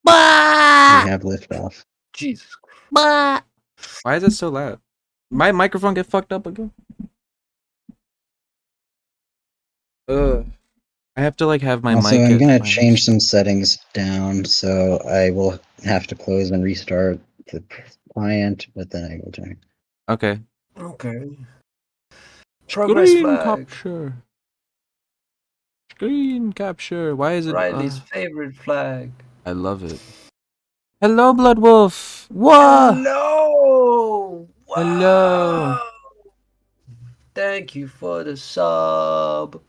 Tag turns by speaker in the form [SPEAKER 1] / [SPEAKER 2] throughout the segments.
[SPEAKER 1] We have liftoff.
[SPEAKER 2] Jesus.
[SPEAKER 3] Why is it so loud? My microphone get fucked up again? I have to like have my
[SPEAKER 1] Also,
[SPEAKER 3] mic.
[SPEAKER 1] I'm gonna
[SPEAKER 3] minus.
[SPEAKER 1] change some settings down, so I will have to close and restart the client, but then I will join.
[SPEAKER 3] Okay.
[SPEAKER 2] Okay. Progress
[SPEAKER 3] Screen
[SPEAKER 2] flag.
[SPEAKER 3] capture. Screen capture. Why is it?
[SPEAKER 2] Riley's favorite flag.
[SPEAKER 3] I love it. Hello, Blood Wolf. Whoa.
[SPEAKER 2] Hello. Wow.
[SPEAKER 3] Hello.
[SPEAKER 2] Thank you for the sub.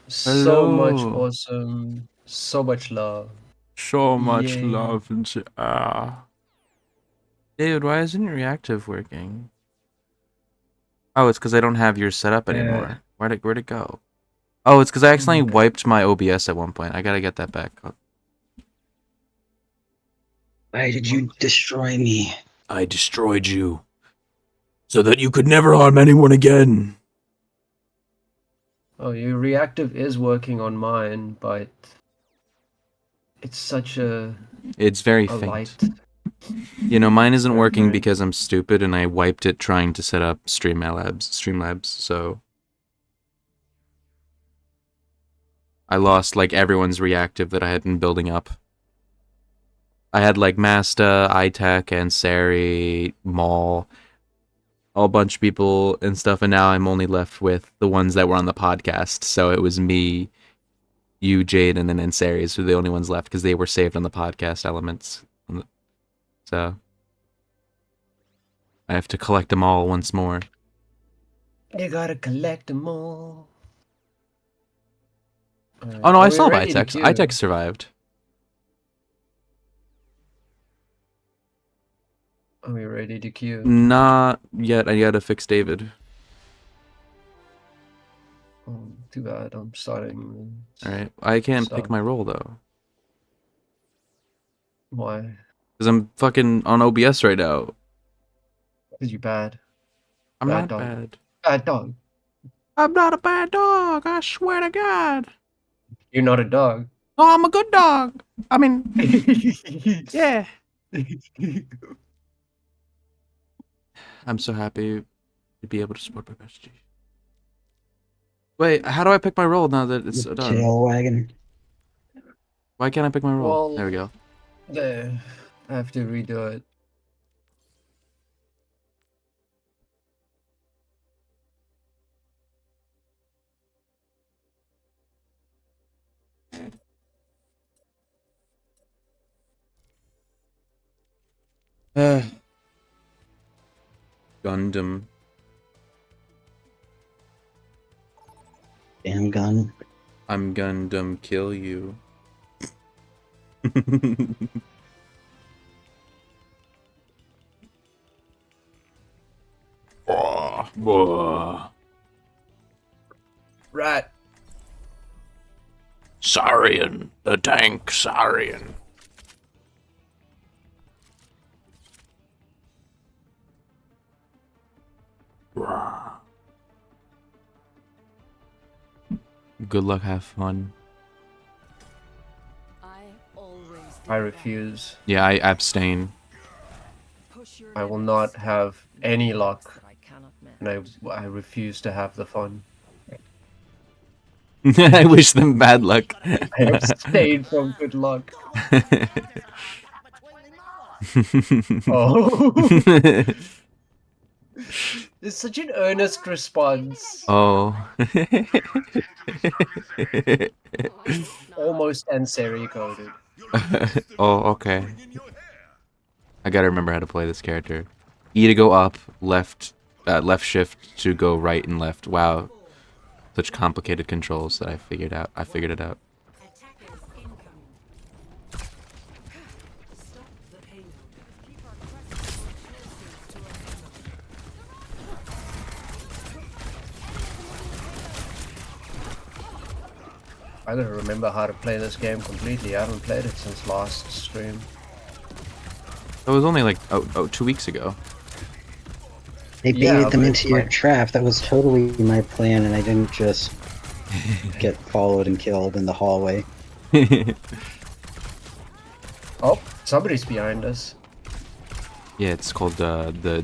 [SPEAKER 2] So
[SPEAKER 3] Hello.
[SPEAKER 2] much awesome. So much love.
[SPEAKER 3] So much
[SPEAKER 2] Yay.
[SPEAKER 3] love and David, why isn't your reactive working? Oh, it's because I don't have yours set up anymore. Where'd it go? Oh, it's because I accidentally wiped my OBS at one point. I gotta get that back.
[SPEAKER 1] Why did you destroy me?
[SPEAKER 3] I destroyed you. So that you could never harm anyone again.
[SPEAKER 2] Oh, your reactive is working on mine, but it's such a...
[SPEAKER 3] It's very faint.
[SPEAKER 2] Light.
[SPEAKER 3] You know, mine isn't working because I'm stupid and I wiped it trying to set up Streamlabs, so... I lost, like, everyone's reactive that I had been building up. I had, like, Masta, iTech, and Sari, Maul, a whole bunch of people and stuff, and now I'm only left with the ones that were on the podcast. So it was me, you, Jade, and then Ansaries who are the only ones left because they were saved on the podcast elements. So I have to collect them all once more.
[SPEAKER 2] You gotta collect them all.
[SPEAKER 3] Oh no, I saw iTech. iTech survived.
[SPEAKER 2] Are we ready to queue?
[SPEAKER 3] Not yet. I gotta fix David.
[SPEAKER 2] Oh, too bad. I'm starting.
[SPEAKER 3] Alright. I can't pick my role though.
[SPEAKER 2] Why?
[SPEAKER 3] Because I'm fucking on OBS right now.
[SPEAKER 2] Because you're bad.
[SPEAKER 3] I'm not bad.
[SPEAKER 2] Bad dog.
[SPEAKER 3] I'm not a bad dog. I swear to God.
[SPEAKER 2] You're not a dog.
[SPEAKER 3] No, I'm a good dog. I mean, yeah. I'm so happy to be able to support my bestie. Wait, how do I pick my role now that it's done?
[SPEAKER 1] Tail wagon.
[SPEAKER 3] Why can't I pick my role?
[SPEAKER 2] Well,
[SPEAKER 3] there we go.
[SPEAKER 2] There. I have to redo it.
[SPEAKER 3] Gundam.
[SPEAKER 1] Damn gun.
[SPEAKER 3] I'm Gundam kill you.
[SPEAKER 2] Rat.
[SPEAKER 3] Saurian. The tank Saurian. Good luck, have fun.
[SPEAKER 2] I refuse.
[SPEAKER 3] Yeah, I abstain.
[SPEAKER 2] I will not have any luck. And I refuse to have the fun.
[SPEAKER 3] I wish them bad luck.
[SPEAKER 2] I abstain from good luck. Oh. It's such an earnest response.
[SPEAKER 3] Oh.
[SPEAKER 2] Almost Ansari coded.
[SPEAKER 3] Oh, okay. I gotta remember how to play this character. E to go up, left shift to go right and left. Wow. Such complicated controls that I figured out. I figured it out.
[SPEAKER 2] I don't remember how to play this game completely. I haven't played it since last stream.
[SPEAKER 3] It was only like 2 weeks ago.
[SPEAKER 1] They baited them into your trap. That was totally my plan, and I didn't just get followed and killed in the hallway.
[SPEAKER 2] Oh, somebody's behind us.
[SPEAKER 3] Yeah, it's called the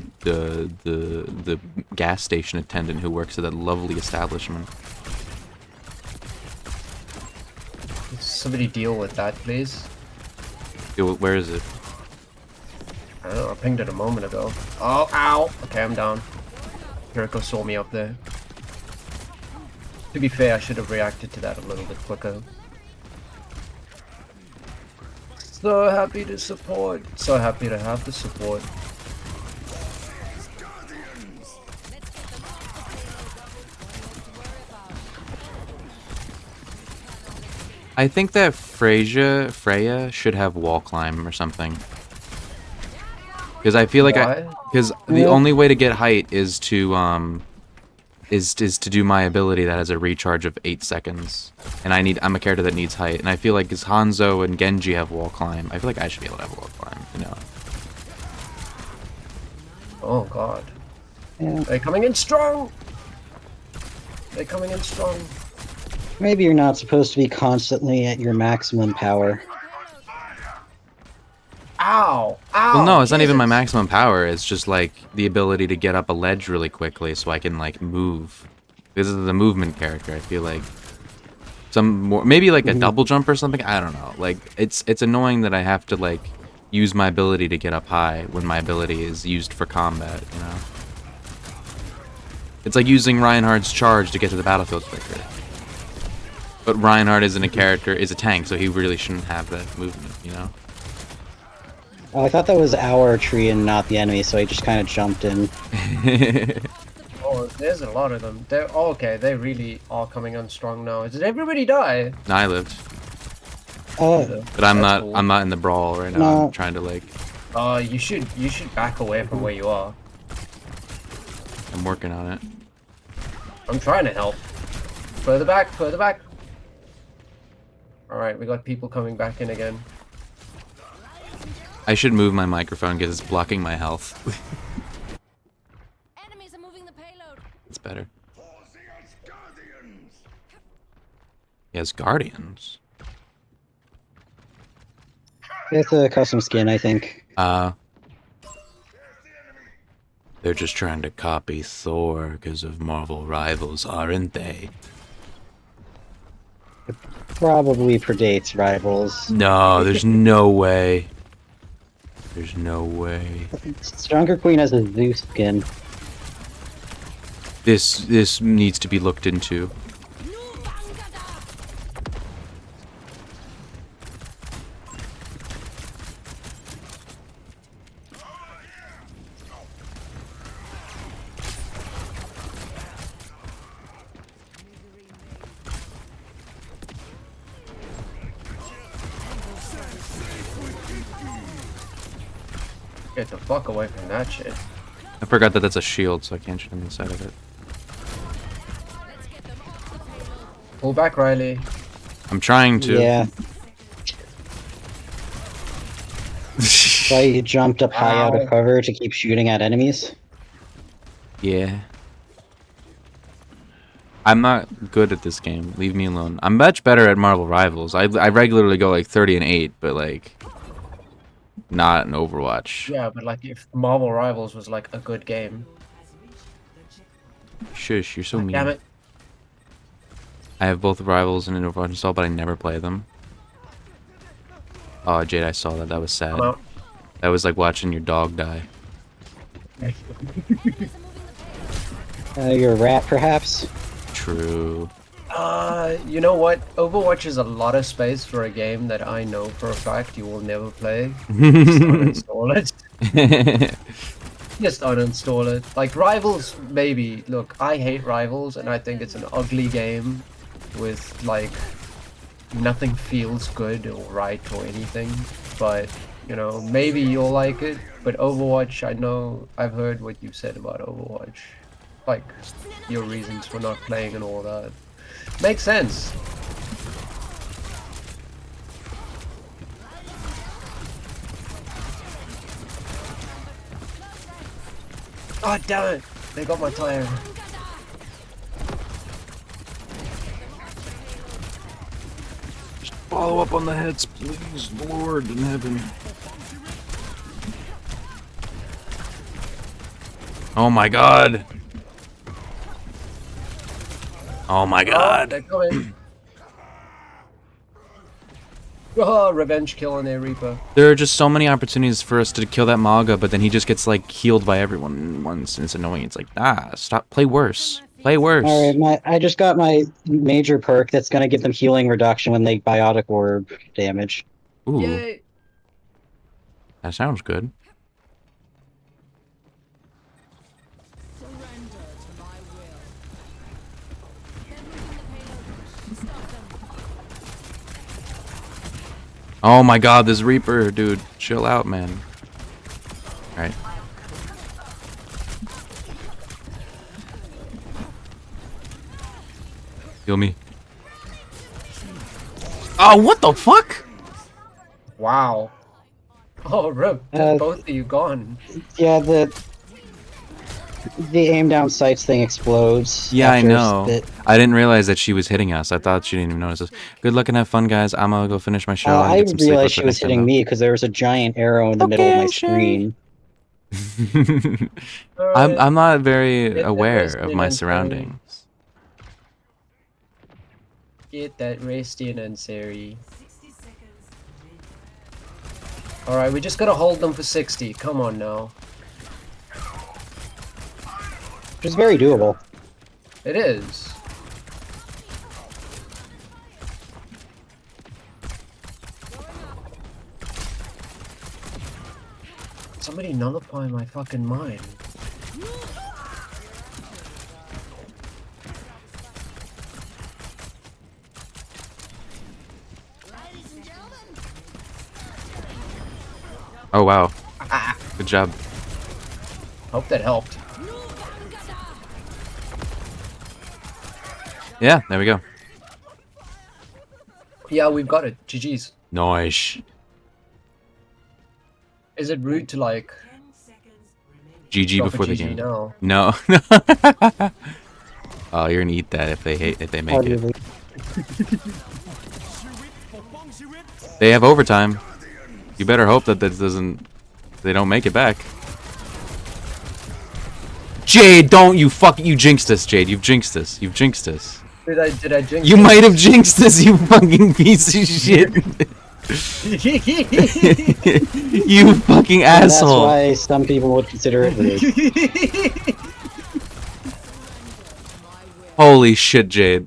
[SPEAKER 3] gas station attendant who works at that lovely establishment.
[SPEAKER 2] Somebody deal with that, please.
[SPEAKER 3] Yo, where is it?
[SPEAKER 2] I don't know, I pinged it a moment ago. Oh, ow! Okay, I'm down. Jericho saw me up there. To be fair, I should have reacted to that a little bit quicker. So happy to support. So happy to have the support.
[SPEAKER 3] I think that Freya should have wall climb or something. Because I feel like
[SPEAKER 2] Why?
[SPEAKER 3] because the only way to get height is to to do my ability that has a recharge of 8 seconds. And I'm a character that needs height. And I feel like as Hanzo and Genji have wall climb, I feel like I should be able to have wall climb, you know.
[SPEAKER 2] Oh god.
[SPEAKER 1] Yeah.
[SPEAKER 2] They're coming in strong! They're coming in strong.
[SPEAKER 1] Maybe you're not supposed to be constantly at your maximum power.
[SPEAKER 2] Ow! Ow!
[SPEAKER 3] Well, no, it's not even my
[SPEAKER 2] Jesus.
[SPEAKER 3] maximum power. It's just like the ability to get up a ledge really quickly so I can like move. This is the movement character. I feel like some more, maybe like a double jump or something. I don't know. Like it's annoying that I have to like use my ability to get up high when my ability is used for combat. You know, it's like using Reinhardt's charge to get to the battlefield quicker. But Reinhardt isn't a character, is a tank, so he really shouldn't have that movement. You know.
[SPEAKER 1] Oh, I thought that was our tree and not the enemy, so I just kind of jumped in.
[SPEAKER 2] Oh, there's a lot of them. They're okay. They really are coming on strong now. Did everybody die?
[SPEAKER 3] No, I lived,
[SPEAKER 1] Oh,
[SPEAKER 3] but I'm
[SPEAKER 2] That's
[SPEAKER 3] not.
[SPEAKER 2] cool.
[SPEAKER 3] I'm not in the brawl right now.
[SPEAKER 1] No.
[SPEAKER 3] I'm trying to like.
[SPEAKER 2] You should back away from where you are.
[SPEAKER 3] I'm working on it.
[SPEAKER 2] I'm trying to help. Further back, further back. Alright, we got people coming back in again.
[SPEAKER 3] I should move my microphone because it's blocking my health.
[SPEAKER 4] Enemies are moving the payload.
[SPEAKER 3] It's better. He has guardians.
[SPEAKER 1] it's a custom skin, I think.
[SPEAKER 3] They're just trying to copy Thor because of Marvel Rivals, aren't they?
[SPEAKER 1] Probably predates Rivals.
[SPEAKER 3] No, there's no way. There's no way.
[SPEAKER 1] Stronger Queen has a Zeus skin.
[SPEAKER 3] This needs to be looked into.
[SPEAKER 2] Get the fuck away from that shit.
[SPEAKER 3] I forgot that that's a shield, so I can't shoot him inside of it.
[SPEAKER 2] Pull back, Riley.
[SPEAKER 3] I'm trying to.
[SPEAKER 1] Yeah. Why you jumped up high out
[SPEAKER 2] Ow.
[SPEAKER 1] of cover to keep shooting at enemies?
[SPEAKER 3] Yeah. I'm not good at this game. Leave me alone. I'm much better at Marvel Rivals. I regularly go like 30 and 8, but like not in Overwatch.
[SPEAKER 2] Yeah, but like if Marvel Rivals was like a good game.
[SPEAKER 3] Shush, you're so mean.
[SPEAKER 2] Damn it.
[SPEAKER 3] I have both Rivals and an Overwatch installed, but I never play them. Oh, Jade, I saw that. That was sad.
[SPEAKER 2] I'm out.
[SPEAKER 3] That was like watching your dog die.
[SPEAKER 1] You're a rat, perhaps?
[SPEAKER 3] True.
[SPEAKER 2] You know what? Overwatch is a lot of space for a game that I know for a fact you will never play. Just uninstall it. Just uninstall it. Like Rivals, maybe. Look, I hate Rivals, and I think it's an ugly game with like nothing feels good or right or anything. But you know, maybe you'll like it. But Overwatch, I know I've heard what you said about Overwatch, like your reasons for not playing and all that. Makes sense. God damn it! They got my tire.
[SPEAKER 3] Follow up on the hits, please, Lord in heaven. Oh my god. Oh my
[SPEAKER 2] Oh,
[SPEAKER 3] god.
[SPEAKER 2] they're coming. Oh, revenge kill on their Reaper.
[SPEAKER 3] There are just so many opportunities for us to kill that Maga, but then he just gets like healed by everyone once, and it's annoying. It's like, stop, play worse. Play worse.
[SPEAKER 1] All right, I just got my major perk that's gonna give them healing reduction when they biotic orb damage.
[SPEAKER 3] Ooh,
[SPEAKER 2] Yay!
[SPEAKER 3] that sounds good. Oh my god, this Reaper, dude. Chill out, man. Alright. Heal me. Oh, what the fuck?
[SPEAKER 2] Wow. Oh, rip. Both of you gone.
[SPEAKER 1] Yeah, the aim down sights thing explodes.
[SPEAKER 3] Yeah, I
[SPEAKER 1] after a
[SPEAKER 3] know.
[SPEAKER 1] bit.
[SPEAKER 3] I didn't realize that she was hitting us. I thought she didn't even notice us. Good luck and have fun, guys. I'm gonna go finish my show and
[SPEAKER 1] I
[SPEAKER 3] get some sleep.
[SPEAKER 1] realized
[SPEAKER 3] I'll
[SPEAKER 1] she
[SPEAKER 3] put
[SPEAKER 1] was
[SPEAKER 3] next time,
[SPEAKER 1] hitting
[SPEAKER 3] though.
[SPEAKER 1] me because there was a giant arrow in the middle of my screen.
[SPEAKER 3] I'm not very
[SPEAKER 2] Get that
[SPEAKER 3] aware
[SPEAKER 2] rest
[SPEAKER 3] of
[SPEAKER 2] in
[SPEAKER 3] my
[SPEAKER 2] and
[SPEAKER 3] surroundings.
[SPEAKER 2] Get that rest in, Ansari. Alright, we just gotta hold them for 60. Come on now.
[SPEAKER 1] Which is very doable.
[SPEAKER 2] It is. Somebody nullify my fucking mind.
[SPEAKER 3] Oh wow. Good job.
[SPEAKER 2] Hope that helped.
[SPEAKER 3] Yeah, there we go.
[SPEAKER 2] Yeah, we've got it. GG's.
[SPEAKER 3] Nice.
[SPEAKER 2] Is it rude to like
[SPEAKER 3] GG
[SPEAKER 2] drop a
[SPEAKER 3] before the
[SPEAKER 2] GG
[SPEAKER 3] game.
[SPEAKER 2] now?
[SPEAKER 3] No. Oh, you're gonna eat that if they make it.
[SPEAKER 1] Arguably.
[SPEAKER 3] They have overtime. You better hope that they don't make it back. Jade, don't you jinxed us, Jade. You've jinxed us. You've jinxed us.
[SPEAKER 2] Did I jinx
[SPEAKER 3] You
[SPEAKER 2] it?
[SPEAKER 3] might have jinxed us, you fucking piece of shit. You fucking
[SPEAKER 1] And that's
[SPEAKER 3] asshole.
[SPEAKER 1] why some people would consider it rude.
[SPEAKER 3] Holy shit, Jade.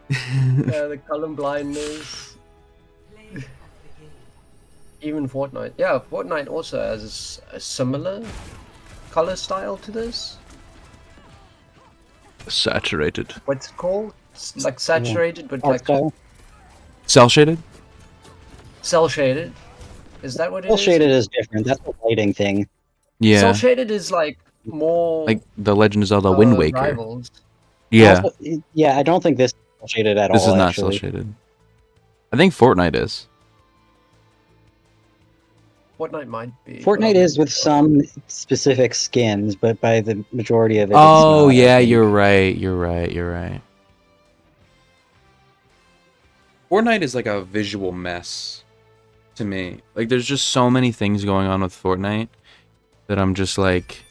[SPEAKER 2] The color blindness. Even Fortnite. Yeah, Fortnite also has a similar color style to this.
[SPEAKER 3] Saturated.
[SPEAKER 2] What's it called? Like saturated, but
[SPEAKER 1] Art
[SPEAKER 2] like
[SPEAKER 1] style.
[SPEAKER 3] Cell shaded?
[SPEAKER 2] cell shaded. Is that what it
[SPEAKER 1] Cell
[SPEAKER 2] is?
[SPEAKER 1] shaded is different. That's a lighting thing.
[SPEAKER 3] Yeah.
[SPEAKER 2] Cell shaded is like more
[SPEAKER 3] Like the Legend of Zelda Wind Waker.
[SPEAKER 2] Rivals.
[SPEAKER 3] Yeah.
[SPEAKER 1] Also, yeah, I don't think this is cell shaded at
[SPEAKER 3] This
[SPEAKER 1] all.
[SPEAKER 3] is not
[SPEAKER 1] actually.
[SPEAKER 3] cell shaded. I think Fortnite is.
[SPEAKER 2] Fortnite might be.
[SPEAKER 1] Fortnite is with some specific skins, but by the majority of it,
[SPEAKER 3] Oh
[SPEAKER 1] it's not, I
[SPEAKER 3] yeah,
[SPEAKER 1] think.
[SPEAKER 3] you're right. You're right. You're right. Fortnite is like a visual mess to me. Like there's just so many things going on with Fortnite that I'm just like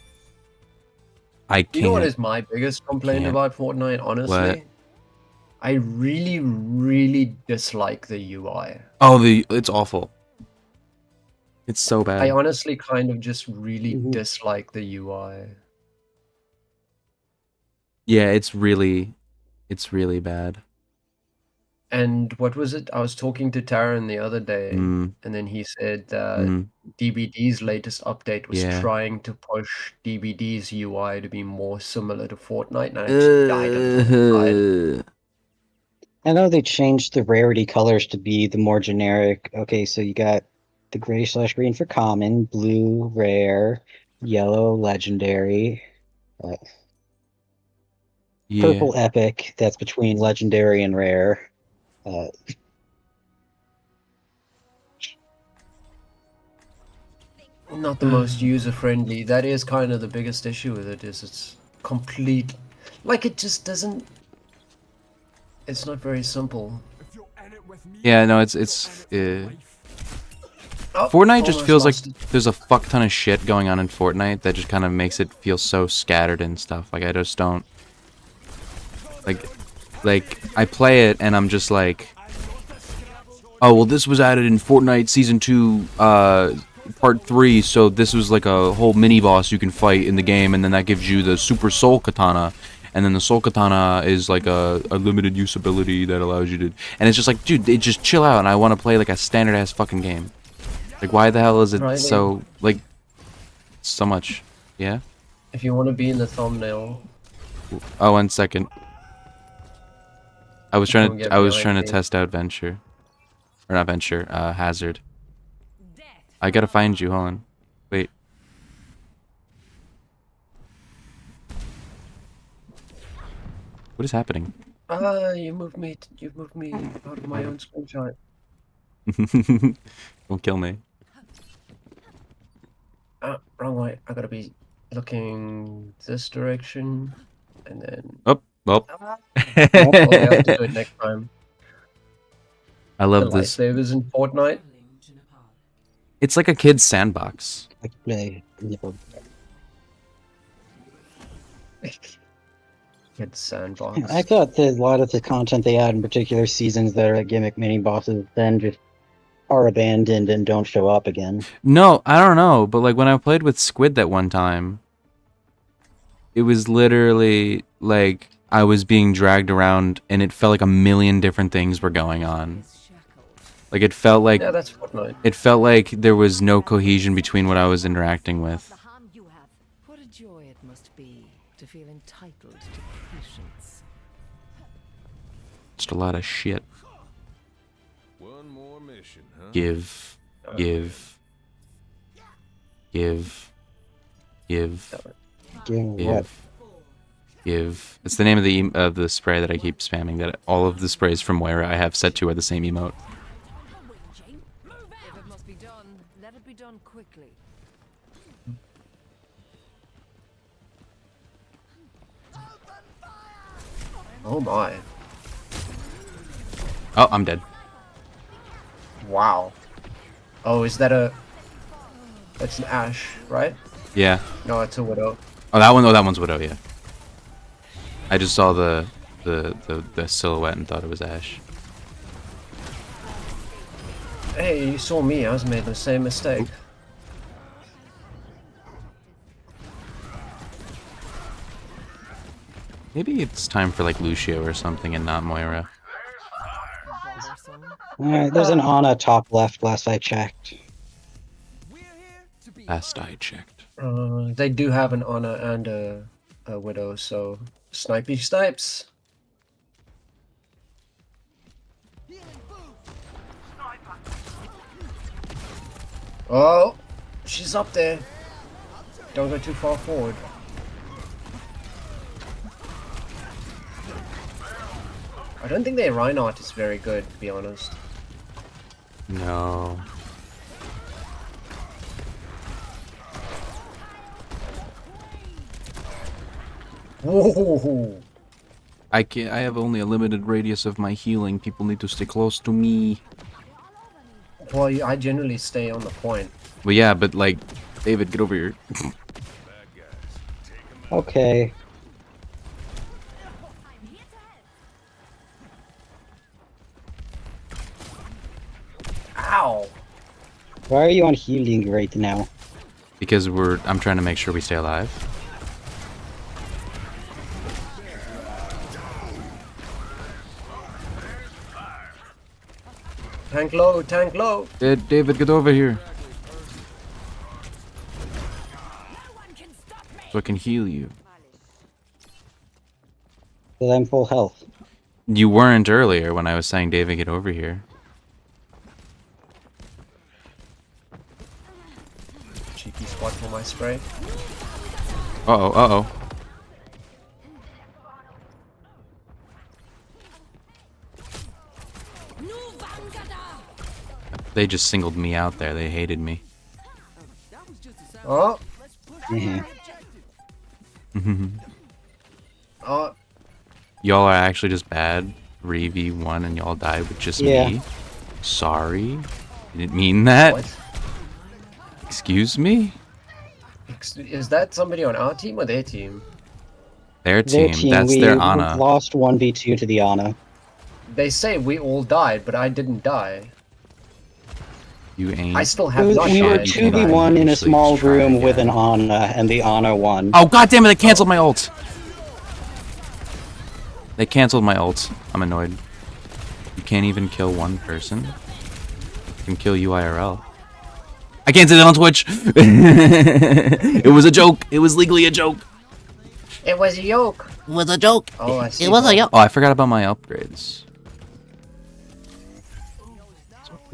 [SPEAKER 3] I can't.
[SPEAKER 2] You know what is my biggest complaint
[SPEAKER 3] Can't.
[SPEAKER 2] about Fortnite, honestly?
[SPEAKER 3] What?
[SPEAKER 2] I really, really dislike the UI.
[SPEAKER 3] Oh, it's awful. It's so bad.
[SPEAKER 2] I honestly kind of just really
[SPEAKER 1] Mhm.
[SPEAKER 2] dislike the UI.
[SPEAKER 3] Yeah, it's really bad.
[SPEAKER 2] And what was it? I was talking to Taran the other day,
[SPEAKER 3] Mm,
[SPEAKER 2] and then he said that
[SPEAKER 3] mm,
[SPEAKER 2] DBD's latest update was
[SPEAKER 3] Yeah.
[SPEAKER 2] trying to push DBD's UI to be more similar to Fortnite, and I just died inside.
[SPEAKER 1] I know they changed the rarity colors to be the more generic. Okay, so you got the gray/green for common, blue rare, yellow legendary,
[SPEAKER 3] yeah.
[SPEAKER 1] purple epic. That's between legendary and rare.
[SPEAKER 2] not the most user friendly. That is kind of the biggest issue with it. Is it's complete, like it just doesn't. It's not very simple.
[SPEAKER 3] Yeah, no, it's
[SPEAKER 2] Oh,
[SPEAKER 3] Fortnite just
[SPEAKER 2] almost
[SPEAKER 3] feels like
[SPEAKER 2] lost it.
[SPEAKER 3] there's a fuck ton of shit going on in Fortnite that just kind of makes it feel so scattered and stuff. Like I just don't like I play it and I'm just like, oh well, this was added in Fortnite Season 2, Part 3, so this was like a whole mini boss you can fight in the game, and then that gives you the Super Soul Katana, and then the Soul Katana is like a limited use ability that allows you to, and it's just like, dude, just chill out, and I want to play like a standard ass fucking game. Like, why the hell is it
[SPEAKER 2] Right,
[SPEAKER 3] so, like, so much? Yeah?
[SPEAKER 2] if you want to be in the thumbnail,
[SPEAKER 3] Oh, 1 second. I was
[SPEAKER 2] don't get
[SPEAKER 3] I was
[SPEAKER 2] behind
[SPEAKER 3] trying to
[SPEAKER 2] me.
[SPEAKER 3] test out Venture. Or not Venture, Hazard. I gotta find you, hold on. Wait. What is happening?
[SPEAKER 2] You moved me. You moved me out of my own screenshot.
[SPEAKER 3] Don't kill me.
[SPEAKER 2] Wrong way. I gotta be looking this direction, and then.
[SPEAKER 3] Oh, well.
[SPEAKER 2] Well, we have to do it next time.
[SPEAKER 3] I
[SPEAKER 2] The
[SPEAKER 3] love this.
[SPEAKER 2] lifesavers in Fortnite.
[SPEAKER 3] It's like a kid's sandbox.
[SPEAKER 1] Like play.
[SPEAKER 2] It's sandbox.
[SPEAKER 1] I thought that a lot of the content they add in particular seasons that are like gimmick mini bosses then just are abandoned and don't show up again.
[SPEAKER 3] No, I don't know, but like when I played with Squid that one time, it was literally like I was being dragged around and it felt like a million different things were going on. Like it felt like
[SPEAKER 2] Yeah, that's Fortnite.
[SPEAKER 3] there was no cohesion between what I was interacting with.
[SPEAKER 4] The harm you have. What a joy it must be to feel entitled to patience.
[SPEAKER 3] Just a lot of shit.
[SPEAKER 5] One more mission, huh?
[SPEAKER 3] Give. Give.
[SPEAKER 1] Give what?
[SPEAKER 3] Give. Give. It's the name of the spray that I keep spamming. That all of the sprays from Moira I have set to are the same emote.
[SPEAKER 4] If it must be done, let it be done quickly.
[SPEAKER 2] Oh my.
[SPEAKER 3] Oh, I'm dead.
[SPEAKER 2] Wow. Oh, is that a... That's an Ash, right?
[SPEAKER 3] Yeah.
[SPEAKER 2] No, it's a Widow.
[SPEAKER 3] Oh, that one. Oh, that one's Widow. Yeah. I just saw the silhouette and thought it was Ash.
[SPEAKER 2] Hey, you saw me. I was making the same mistake.
[SPEAKER 3] Maybe it's time for like Lucio or something and not Moira.
[SPEAKER 4] Bothersome.
[SPEAKER 1] Alright, there's an Ana top left last I checked.
[SPEAKER 3] Last I checked.
[SPEAKER 2] They do have an Honor and a Widow, so... Snipey snipes! Oh! She's up there! Don't go too far forward. I don't think their Reinhardt is very good, to be honest.
[SPEAKER 3] No.
[SPEAKER 2] Whoa!
[SPEAKER 3] I can't. I have only a limited radius of my healing. People need to stay close to me.
[SPEAKER 2] Well, I generally stay on the point.
[SPEAKER 3] But yeah, but like, David, get over here.
[SPEAKER 1] Okay.
[SPEAKER 2] Ow!
[SPEAKER 1] Why are you on healing right now?
[SPEAKER 3] Because I'm trying to make sure we stay alive.
[SPEAKER 2] Tank low, tank low!
[SPEAKER 3] David, get over here. So I can heal you.
[SPEAKER 1] Because I'm full health.
[SPEAKER 3] You weren't earlier when I was saying, David, get over here.
[SPEAKER 2] Cheeky spot for my spray.
[SPEAKER 3] Uh-oh, uh-oh. They just singled me out there. They hated me.
[SPEAKER 2] Oh,
[SPEAKER 1] Yeah.
[SPEAKER 2] oh,
[SPEAKER 3] Y'all are actually just bad. 3v1 and y'all died with just
[SPEAKER 1] Yeah.
[SPEAKER 3] me. Sorry. Didn't mean that.
[SPEAKER 2] what?
[SPEAKER 3] Excuse me?
[SPEAKER 2] Is that somebody on our team or their team?
[SPEAKER 3] Their
[SPEAKER 1] Their
[SPEAKER 3] team.
[SPEAKER 1] team,
[SPEAKER 3] That's
[SPEAKER 1] we
[SPEAKER 3] their Ana.
[SPEAKER 1] lost 1v2 to the Ana.
[SPEAKER 2] They say we all died, but I didn't die.
[SPEAKER 3] You ain't.
[SPEAKER 2] I still have not
[SPEAKER 1] We were
[SPEAKER 2] died.
[SPEAKER 3] You can't even
[SPEAKER 1] 2v1 in a
[SPEAKER 3] usually
[SPEAKER 1] small
[SPEAKER 3] try
[SPEAKER 1] room with an
[SPEAKER 3] again.
[SPEAKER 1] Ana, and the Ana won.
[SPEAKER 3] Oh god damn it! They canceled my ult. They canceled my ult. I'm annoyed. You can't even kill one person. You can kill you IRL. I can't say that on Twitch. It was a joke. It was legally a joke.
[SPEAKER 2] It was a yoke.
[SPEAKER 3] It was a joke.
[SPEAKER 2] Oh, I see.
[SPEAKER 3] It was a joke. Oh, I forgot about my upgrades.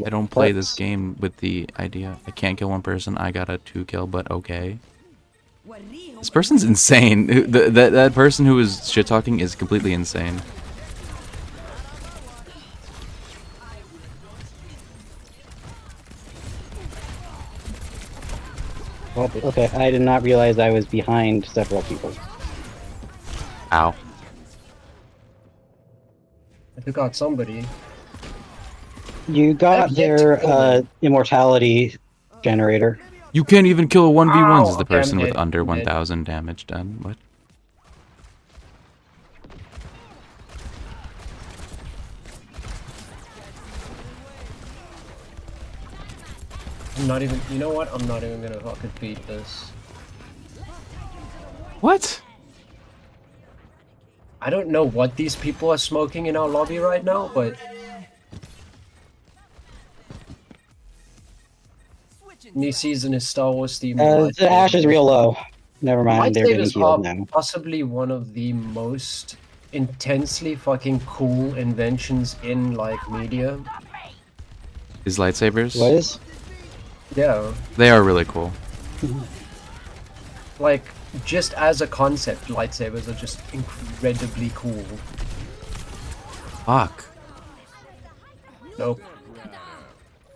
[SPEAKER 3] I don't play this game with the idea I can't kill one person. I got a 2-kill, but okay. This person's insane. That person who is shit talking is completely insane.
[SPEAKER 1] Well, okay, I did not realize I was behind several people.
[SPEAKER 3] Ow.
[SPEAKER 2] I took out somebody.
[SPEAKER 1] You got
[SPEAKER 2] I've yet to
[SPEAKER 1] their
[SPEAKER 2] kill them.
[SPEAKER 1] immortality generator.
[SPEAKER 3] You can't even kill a 1v1, is the
[SPEAKER 2] Ow, okay, I'm
[SPEAKER 3] person with
[SPEAKER 2] dead,
[SPEAKER 3] under
[SPEAKER 2] I'm dead.
[SPEAKER 3] 1,000 damage done. What?
[SPEAKER 2] I'm not even. You know what? I'm not even gonna fucking beat this.
[SPEAKER 3] What?
[SPEAKER 2] I don't know what these people are smoking in our lobby right now, but new season is Star Wars themed.
[SPEAKER 1] The Ash is real low. Never mind, they're getting
[SPEAKER 2] Lightsabers
[SPEAKER 1] healed
[SPEAKER 2] are
[SPEAKER 1] now.
[SPEAKER 2] possibly one of the most intensely fucking cool inventions in like media.
[SPEAKER 3] Is lightsabers?
[SPEAKER 1] What is?
[SPEAKER 2] Yeah,
[SPEAKER 3] They are really cool.
[SPEAKER 2] like just as a concept, lightsabers are just incredibly cool.
[SPEAKER 3] Fuck.
[SPEAKER 2] Nope.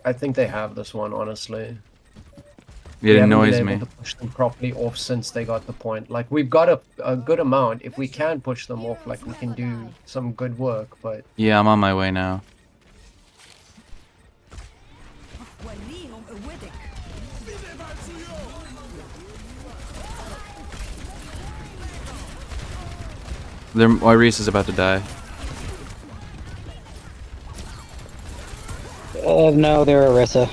[SPEAKER 2] I think they have this one, honestly.
[SPEAKER 3] It
[SPEAKER 2] We haven't been
[SPEAKER 3] annoys
[SPEAKER 2] able
[SPEAKER 3] me.
[SPEAKER 2] to push them properly off since they got the point. Like, we've got a good amount. If we can push them off, like, we can do some good work, but...
[SPEAKER 3] Yeah, I'm on my way now. Reese is about to die.
[SPEAKER 1] No, they're Orisa.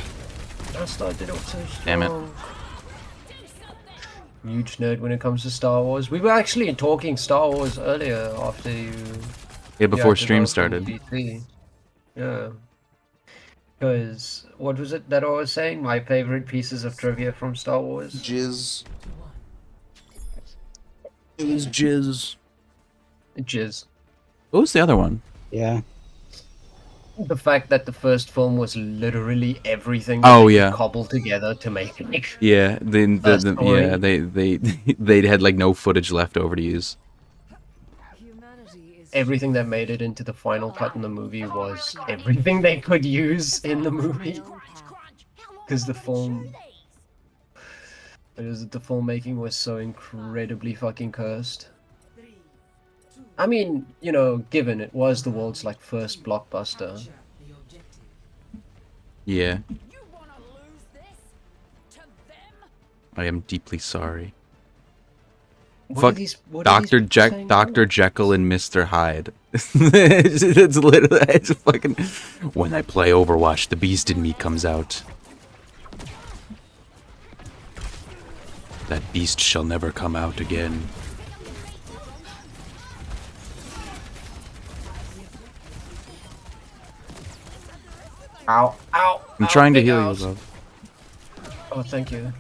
[SPEAKER 2] I started off so
[SPEAKER 3] Damn it.
[SPEAKER 2] strong. Huge nerd when it comes to Star Wars. We were actually talking Star Wars earlier after you...
[SPEAKER 3] Yeah, before
[SPEAKER 2] acted
[SPEAKER 3] stream
[SPEAKER 2] on
[SPEAKER 3] started.
[SPEAKER 2] BT. Yeah. Because, what was it that I was saying? My favorite pieces of trivia from Star Wars?
[SPEAKER 3] Jizz. It was jizz.
[SPEAKER 2] Jizz.
[SPEAKER 3] What was the other one?
[SPEAKER 1] Yeah.
[SPEAKER 2] The fact that the first film was literally everything
[SPEAKER 3] Oh,
[SPEAKER 2] they
[SPEAKER 3] yeah.
[SPEAKER 2] could cobble together to make it.
[SPEAKER 3] Yeah,
[SPEAKER 2] story.
[SPEAKER 3] yeah, they had like no footage left over to use.
[SPEAKER 2] Everything that made it into the final cut in the movie was everything they could use in the movie. Because the filmmaking was so incredibly fucking cursed. I mean, you know, given it was the world's like first blockbuster.
[SPEAKER 3] Yeah. I am deeply sorry.
[SPEAKER 2] What
[SPEAKER 3] Fuck
[SPEAKER 2] are these, what are
[SPEAKER 3] Dr.
[SPEAKER 2] these people saying
[SPEAKER 3] Dr.
[SPEAKER 2] now?
[SPEAKER 3] Jekyll and Mr. Hyde. it's literally it's fucking when I play Overwatch, the beast in me comes out. That beast shall never come out again.
[SPEAKER 2] Ow, ow.
[SPEAKER 3] I'm
[SPEAKER 2] ow,
[SPEAKER 3] trying to
[SPEAKER 2] big
[SPEAKER 3] heal you,
[SPEAKER 2] ows.
[SPEAKER 3] love.
[SPEAKER 2] Oh, thank you.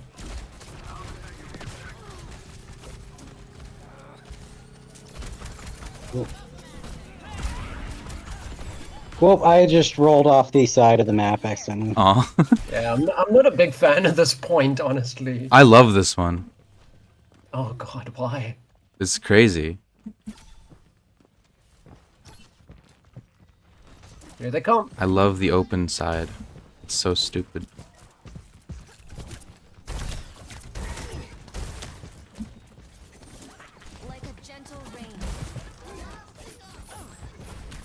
[SPEAKER 1] Well, I just rolled off the side of the map accidentally.
[SPEAKER 3] Aw.
[SPEAKER 2] Yeah, I'm not a big fan at this point, honestly.
[SPEAKER 3] I love this one.
[SPEAKER 2] Oh god, why?
[SPEAKER 3] It's crazy.
[SPEAKER 2] Here they come.
[SPEAKER 3] I love the open side. It's so stupid.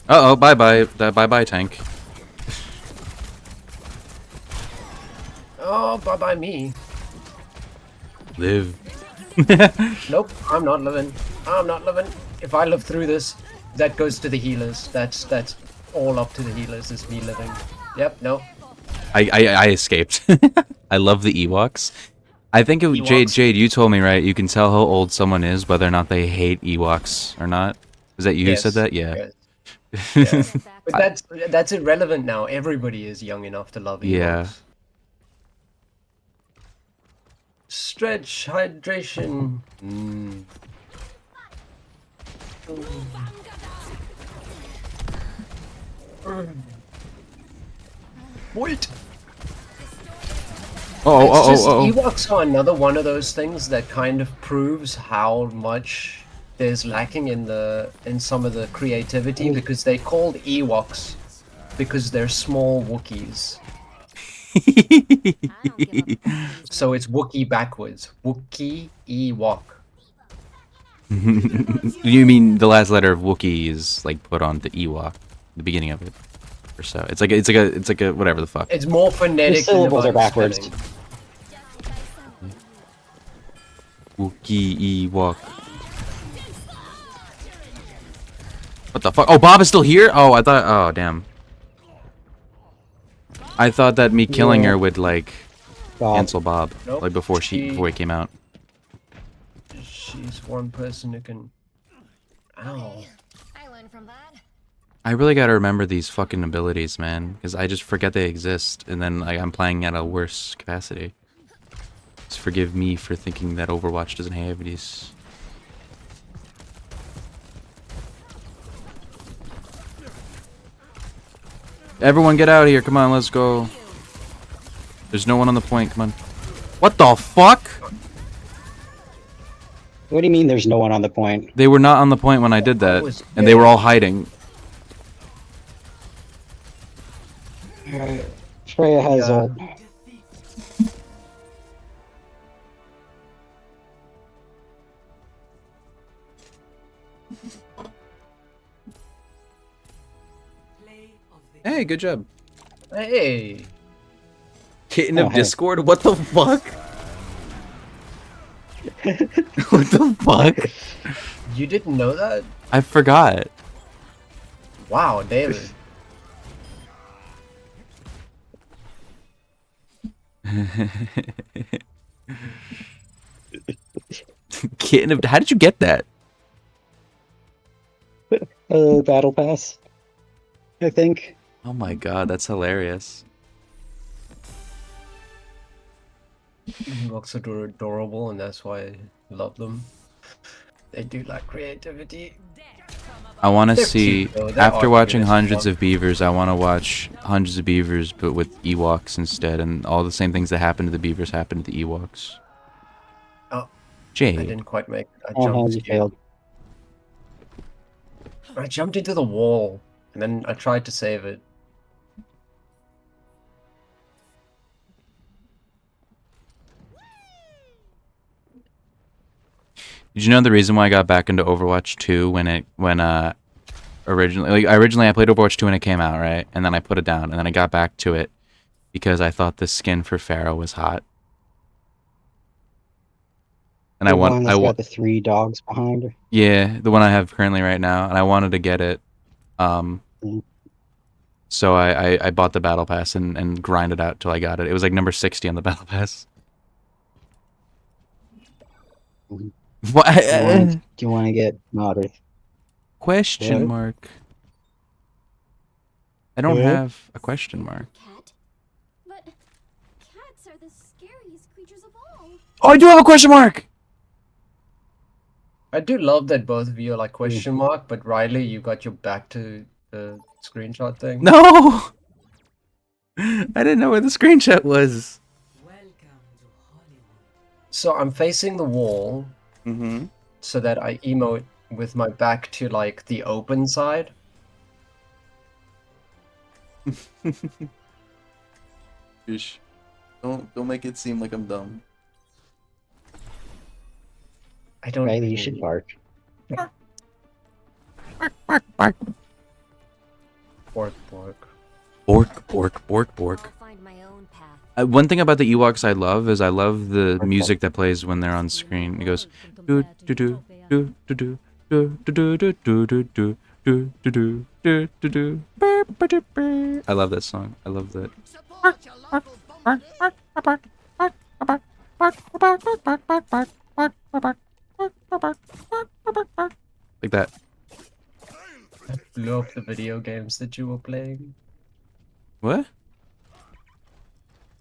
[SPEAKER 3] Uh-oh, bye-bye. Bye-bye, tank.
[SPEAKER 2] Oh, bye bye me.
[SPEAKER 3] Live.
[SPEAKER 2] Nope, I'm not living. I'm not living. If I live through this, that goes to the healers. That's all up to the healers. Is me living. Yep. No.
[SPEAKER 3] I escaped. I love the Ewoks. I think
[SPEAKER 2] Ewoks.
[SPEAKER 3] Jade, you told me, right? You can tell how old someone is whether or not they hate Ewoks or not. Is that you who said
[SPEAKER 2] Yes.
[SPEAKER 3] that? Yeah.
[SPEAKER 2] Yes. Yeah. But
[SPEAKER 3] I-
[SPEAKER 2] that's irrelevant now. Everybody is young enough to love
[SPEAKER 3] yeah.
[SPEAKER 2] Ewoks. Stretch hydration. Wait. It's just Ewoks are another one of those things that kind of proves how much there's lacking in some of the creativity because they called Ewoks because they're small Wookiees. So it's Wookiee backwards. Wookiee Ewok.
[SPEAKER 3] You mean the last letter of Wookiee is like put on the Ewok, the beginning of it, or so? It's like a whatever the fuck.
[SPEAKER 2] It's more
[SPEAKER 1] The
[SPEAKER 2] phonetic than
[SPEAKER 1] syllables are
[SPEAKER 2] about
[SPEAKER 1] backwards.
[SPEAKER 2] spelling.
[SPEAKER 3] Wookiee Ewok. What the fuck? Oh, Bob is still here? Oh, I thought. Oh, damn. I thought that me killing her would like
[SPEAKER 1] Bob.
[SPEAKER 3] cancel Bob,
[SPEAKER 2] Nope.
[SPEAKER 3] like before he came out.
[SPEAKER 2] She's one person who can. Ow.
[SPEAKER 6] I learned from that.
[SPEAKER 3] I really gotta remember these fucking abilities, man, because I just forget they exist, and then like, I'm playing at a worse capacity. Just forgive me for thinking that Overwatch doesn't have these. Everyone get out of here, come on, let's go. There's no one on the point, come on. What the fuck?
[SPEAKER 1] What do you mean there's no one on the point?
[SPEAKER 3] They were not on the point when I did that,
[SPEAKER 2] was
[SPEAKER 3] and they were all hiding.
[SPEAKER 1] Freya has
[SPEAKER 2] Yeah.
[SPEAKER 1] ult.
[SPEAKER 3] Hey, good job.
[SPEAKER 2] Hey.
[SPEAKER 3] Kitten
[SPEAKER 1] Oh,
[SPEAKER 3] of
[SPEAKER 1] hey.
[SPEAKER 3] Discord? What the fuck? What the fuck?
[SPEAKER 2] You didn't know that?
[SPEAKER 3] I forgot.
[SPEAKER 2] Wow, David.
[SPEAKER 3] Kitten of... How did you get that?
[SPEAKER 1] Battle pass. I think.
[SPEAKER 3] Oh my god, that's hilarious.
[SPEAKER 2] Books are adorable, and that's why I love them. They do like creativity.
[SPEAKER 3] I want to
[SPEAKER 2] They're
[SPEAKER 3] see...
[SPEAKER 2] cute, though. They're
[SPEAKER 3] After
[SPEAKER 2] all
[SPEAKER 3] watching
[SPEAKER 2] cute as
[SPEAKER 3] Hundreds
[SPEAKER 2] fuck.
[SPEAKER 3] of Beavers, I want to watch Hundreds of Beavers, but with Ewoks instead, and all the same things that happen to the Beavers happen to the Ewoks.
[SPEAKER 2] Oh, I
[SPEAKER 3] Jade.
[SPEAKER 2] didn't quite make it. I
[SPEAKER 1] Oh,
[SPEAKER 2] jumped.
[SPEAKER 1] you failed.
[SPEAKER 2] I jumped into the wall, and then I tried to save it.
[SPEAKER 3] Did you know the reason why I got back into Overwatch 2 originally I played Overwatch 2 when it came out, right? And then I put it down, and then I got back to it because I thought the skin for Pharaoh was hot. And
[SPEAKER 1] The one that's got the 3 dogs behind her.
[SPEAKER 3] yeah, the one I have currently right now, and I wanted to get it. So I bought the battle pass and grinded out till I got it. It was like number 60 on the battle pass. What?
[SPEAKER 1] Do you want to get modded?
[SPEAKER 3] Question
[SPEAKER 1] What?
[SPEAKER 3] mark. I don't
[SPEAKER 1] What?
[SPEAKER 3] have a question mark.
[SPEAKER 6] Cat? But cats are the scariest creatures of all.
[SPEAKER 3] Oh, I do have a question mark!
[SPEAKER 2] I do love that both of you are like question mark, but Riley, you got your back to the screenshot thing.
[SPEAKER 3] No! I didn't know where the screenshot was.
[SPEAKER 2] So I'm facing the wall
[SPEAKER 3] Mm-hmm.
[SPEAKER 2] so that I emote with my back to like the open side.
[SPEAKER 3] Fish. Don't make it seem like I'm dumb.
[SPEAKER 2] I don't.
[SPEAKER 1] Riley, you should bark.
[SPEAKER 2] Bork, bork.
[SPEAKER 3] Bork, bork, bork, bork.
[SPEAKER 6] I'll find my own path.
[SPEAKER 3] One thing about the Ewoks I love is I love the music that plays when they're on screen. It goes do do do do do do do do do do do do do do do do do. I love that song. I love that. Like that.
[SPEAKER 2] I blew up the video games that you were playing.
[SPEAKER 3] What?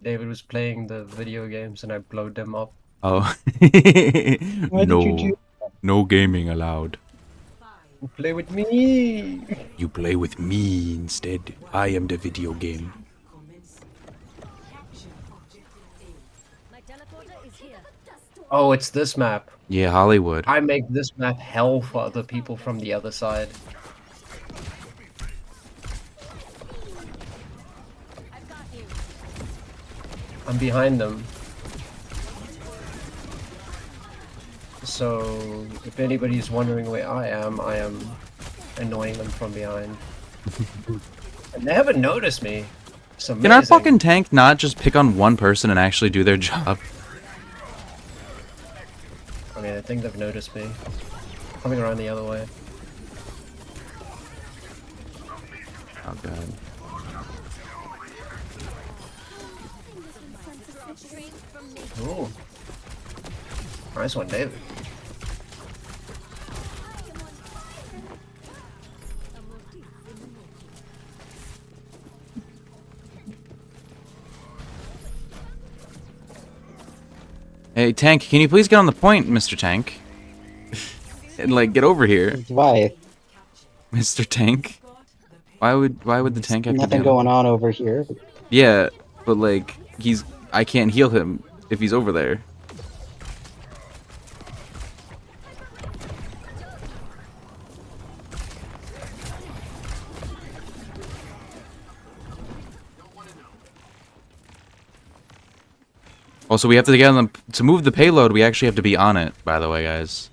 [SPEAKER 2] David was playing the video games and I blowed them up.
[SPEAKER 3] Oh.
[SPEAKER 1] Why did you do
[SPEAKER 3] No gaming allowed.
[SPEAKER 2] Play with me!
[SPEAKER 3] You play with me instead. I am the video game.
[SPEAKER 6] My teleporter is here.
[SPEAKER 2] Oh, it's this map.
[SPEAKER 3] Yeah, Hollywood.
[SPEAKER 2] I make this map hell for other people from the other side.
[SPEAKER 6] I've got you.
[SPEAKER 2] I'm behind them. So, if anybody's wondering where I am annoying them from behind. And they haven't noticed me. It's amazing.
[SPEAKER 3] Can our fucking tank not just pick on one person and actually do their job?
[SPEAKER 2] Okay, I think they've noticed me. Coming around the other way.
[SPEAKER 3] Oh god.
[SPEAKER 2] Ooh. Nice one, David.
[SPEAKER 3] Hey, Tank, can you please get on the point, Mr. Tank? And, like, get over here,
[SPEAKER 1] Why?
[SPEAKER 3] Mr. Tank. Why would the tank have to
[SPEAKER 1] Nothing
[SPEAKER 3] be
[SPEAKER 1] going on over here.
[SPEAKER 3] Yeah, but, like, I can't heal him if he's over there. Also, we have to get on to move the payload. We actually have to be on it, by the way, guys.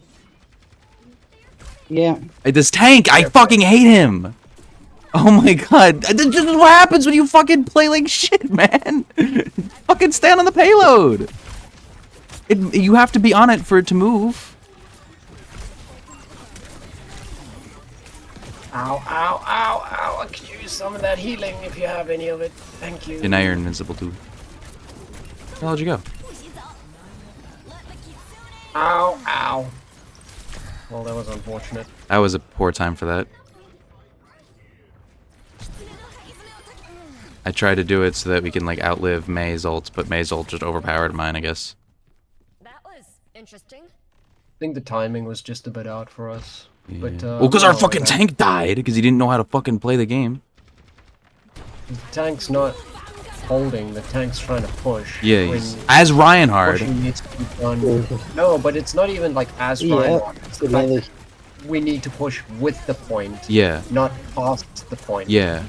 [SPEAKER 1] Yeah.
[SPEAKER 3] This tank, I fucking hate him. Oh my god, this is what happens when you fucking play like shit, man. Fucking stand on the payload. You have to be on it for it to move.
[SPEAKER 2] Ow, ow, ow, ow. I could use some of that healing if you have any of it. Thank you.
[SPEAKER 3] And now you're invincible too. Where the hell did you go?
[SPEAKER 2] Ow, ow. Well, that was unfortunate.
[SPEAKER 3] That was a poor time for that. I tried to do it so that we can like outlive May's ult, but May's ult just overpowered mine, I guess.
[SPEAKER 6] That was interesting.
[SPEAKER 2] I think the timing was just a bit out for us.
[SPEAKER 3] Yeah.
[SPEAKER 2] But,
[SPEAKER 3] Well, because our
[SPEAKER 2] no,
[SPEAKER 3] fucking tank died because he didn't know how to fucking play the game.
[SPEAKER 2] The tank's not holding, the tank's trying to push.
[SPEAKER 3] Yeah,
[SPEAKER 2] When
[SPEAKER 3] as Reinhard.
[SPEAKER 2] pushing needs to be done. No, but it's not even like as
[SPEAKER 1] Yeah.
[SPEAKER 2] Reinhardt. It's the fact
[SPEAKER 1] Really.
[SPEAKER 2] that we need to push with the point,
[SPEAKER 3] Yeah,
[SPEAKER 2] not past the point.
[SPEAKER 3] yeah.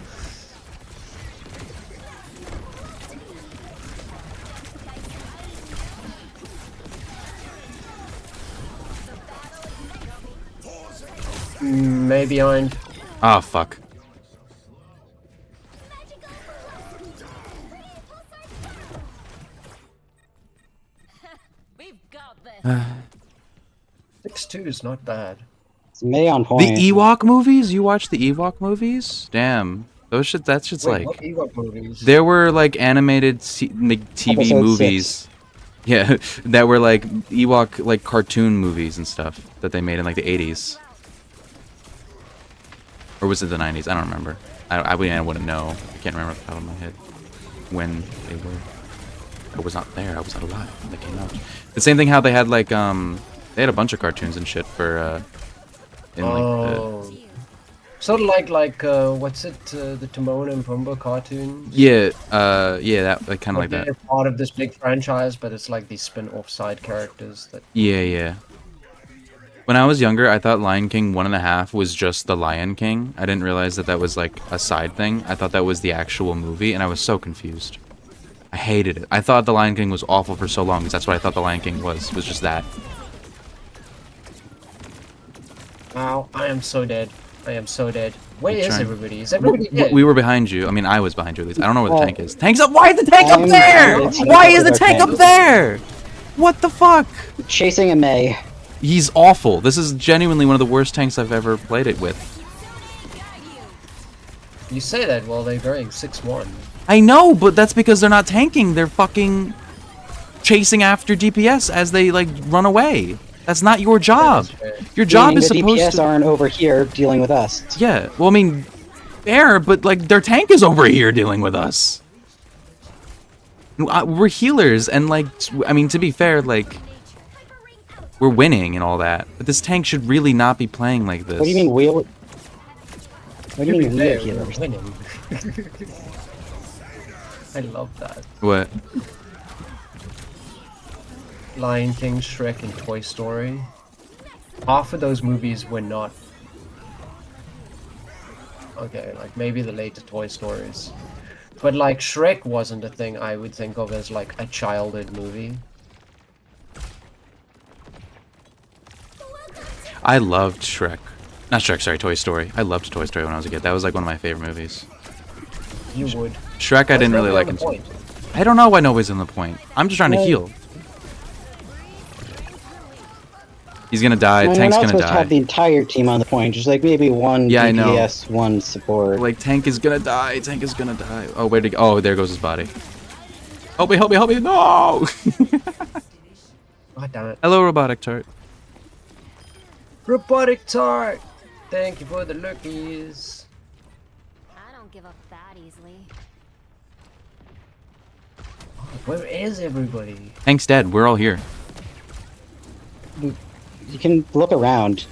[SPEAKER 2] Maybe behind.
[SPEAKER 3] Oh, fuck.
[SPEAKER 6] We've got this.
[SPEAKER 2] 6-2 is not bad.
[SPEAKER 1] It's May on
[SPEAKER 3] The
[SPEAKER 1] point.
[SPEAKER 3] Ewok movies? You watch the Ewok movies? Damn. Those shit, that shit's
[SPEAKER 2] Wait,
[SPEAKER 3] like...
[SPEAKER 2] what Ewok movies?
[SPEAKER 3] There were like animated like, TV
[SPEAKER 1] Episode
[SPEAKER 3] movies.
[SPEAKER 1] 6.
[SPEAKER 3] Yeah, that were like Ewok like cartoon movies and stuff that they made in like the 80s. Or was it the 90s? I don't remember. I wouldn't know. I can't remember off the top of my head when they were. I was not there. I was not alive when they came out. The same thing how they had like they had a bunch of cartoons and shit for in like
[SPEAKER 2] Oh. Sort of like what's it? The Timon and Pumbaa cartoons.
[SPEAKER 3] yeah that like kind of like that.
[SPEAKER 2] They're part of this big franchise, but it's like these spin-off side characters that.
[SPEAKER 3] Yeah. When I was younger, I thought Lion King 1.5 was just the Lion King. I didn't realize that that was like a side thing. I thought that was the actual movie, and I was so confused. I hated it. I thought the Lion King was awful for so long, because that's what I thought the Lion King was just that.
[SPEAKER 2] Ow! I am so dead. I am so dead. Where is
[SPEAKER 3] trying-
[SPEAKER 2] everybody? Is everybody dead?
[SPEAKER 3] We were behind you. I mean, I was behind you at least. I don't know where the
[SPEAKER 1] Oh.
[SPEAKER 3] tank is. Tank's up. Why is the tank up
[SPEAKER 1] I'm
[SPEAKER 3] there?
[SPEAKER 1] trying to
[SPEAKER 3] Why
[SPEAKER 1] team
[SPEAKER 3] is
[SPEAKER 1] up
[SPEAKER 3] the
[SPEAKER 1] with our
[SPEAKER 3] tank up
[SPEAKER 1] tank.
[SPEAKER 3] there? What the fuck?
[SPEAKER 1] Chasing a May.
[SPEAKER 3] He's awful. This is genuinely one of the worst tanks I've ever played it with.
[SPEAKER 2] You say that while they're going 6-1.
[SPEAKER 3] I know, but that's because they're not tanking. They're fucking chasing after DPS as they like run away. That's not your job. Your job
[SPEAKER 1] Meaning
[SPEAKER 3] is
[SPEAKER 1] the
[SPEAKER 3] supposed
[SPEAKER 1] DPS
[SPEAKER 3] to.
[SPEAKER 1] aren't over here dealing with us.
[SPEAKER 3] Yeah. Well, I mean, fair, but like their tank is over here dealing with us. We're healers, and like, I mean, to be fair, like, we're winning and all that. But this tank should really not be playing like this.
[SPEAKER 1] What do you mean What do you mean we're
[SPEAKER 2] We're
[SPEAKER 1] healers?
[SPEAKER 2] winning. I love that.
[SPEAKER 3] What?
[SPEAKER 2] Lion King, Shrek, and Toy Story. Half of those movies were not. Okay, like maybe the later Toy Stories. But like Shrek wasn't a thing I would think of as like a childhood movie.
[SPEAKER 3] I loved Shrek. Not Shrek, sorry, Toy Story. I loved Toy Story when I was a kid. That was like one of my favorite movies.
[SPEAKER 2] You would.
[SPEAKER 3] Shrek, I didn't really like. I don't know why nobody's in the point. I'm just trying to
[SPEAKER 1] No.
[SPEAKER 3] heal. He's gonna die.
[SPEAKER 1] We're
[SPEAKER 3] Tank's
[SPEAKER 1] not
[SPEAKER 3] gonna
[SPEAKER 1] supposed to have the
[SPEAKER 3] die.
[SPEAKER 1] entire team on the point, just like maybe one
[SPEAKER 3] Yeah, I know.
[SPEAKER 1] DPS, one support.
[SPEAKER 3] Like Tank is gonna die. Tank is gonna die. Oh, where'd he go? Oh, there goes his body. Help me! Help me! Help me! No!
[SPEAKER 2] God damn it.
[SPEAKER 3] Hello, robotic tart.
[SPEAKER 2] Robotic Tart! Thank you for the lookies.
[SPEAKER 6] I don't give up that easily.
[SPEAKER 2] Where is everybody?
[SPEAKER 3] Tank's dead. We're all here.
[SPEAKER 1] You can look around.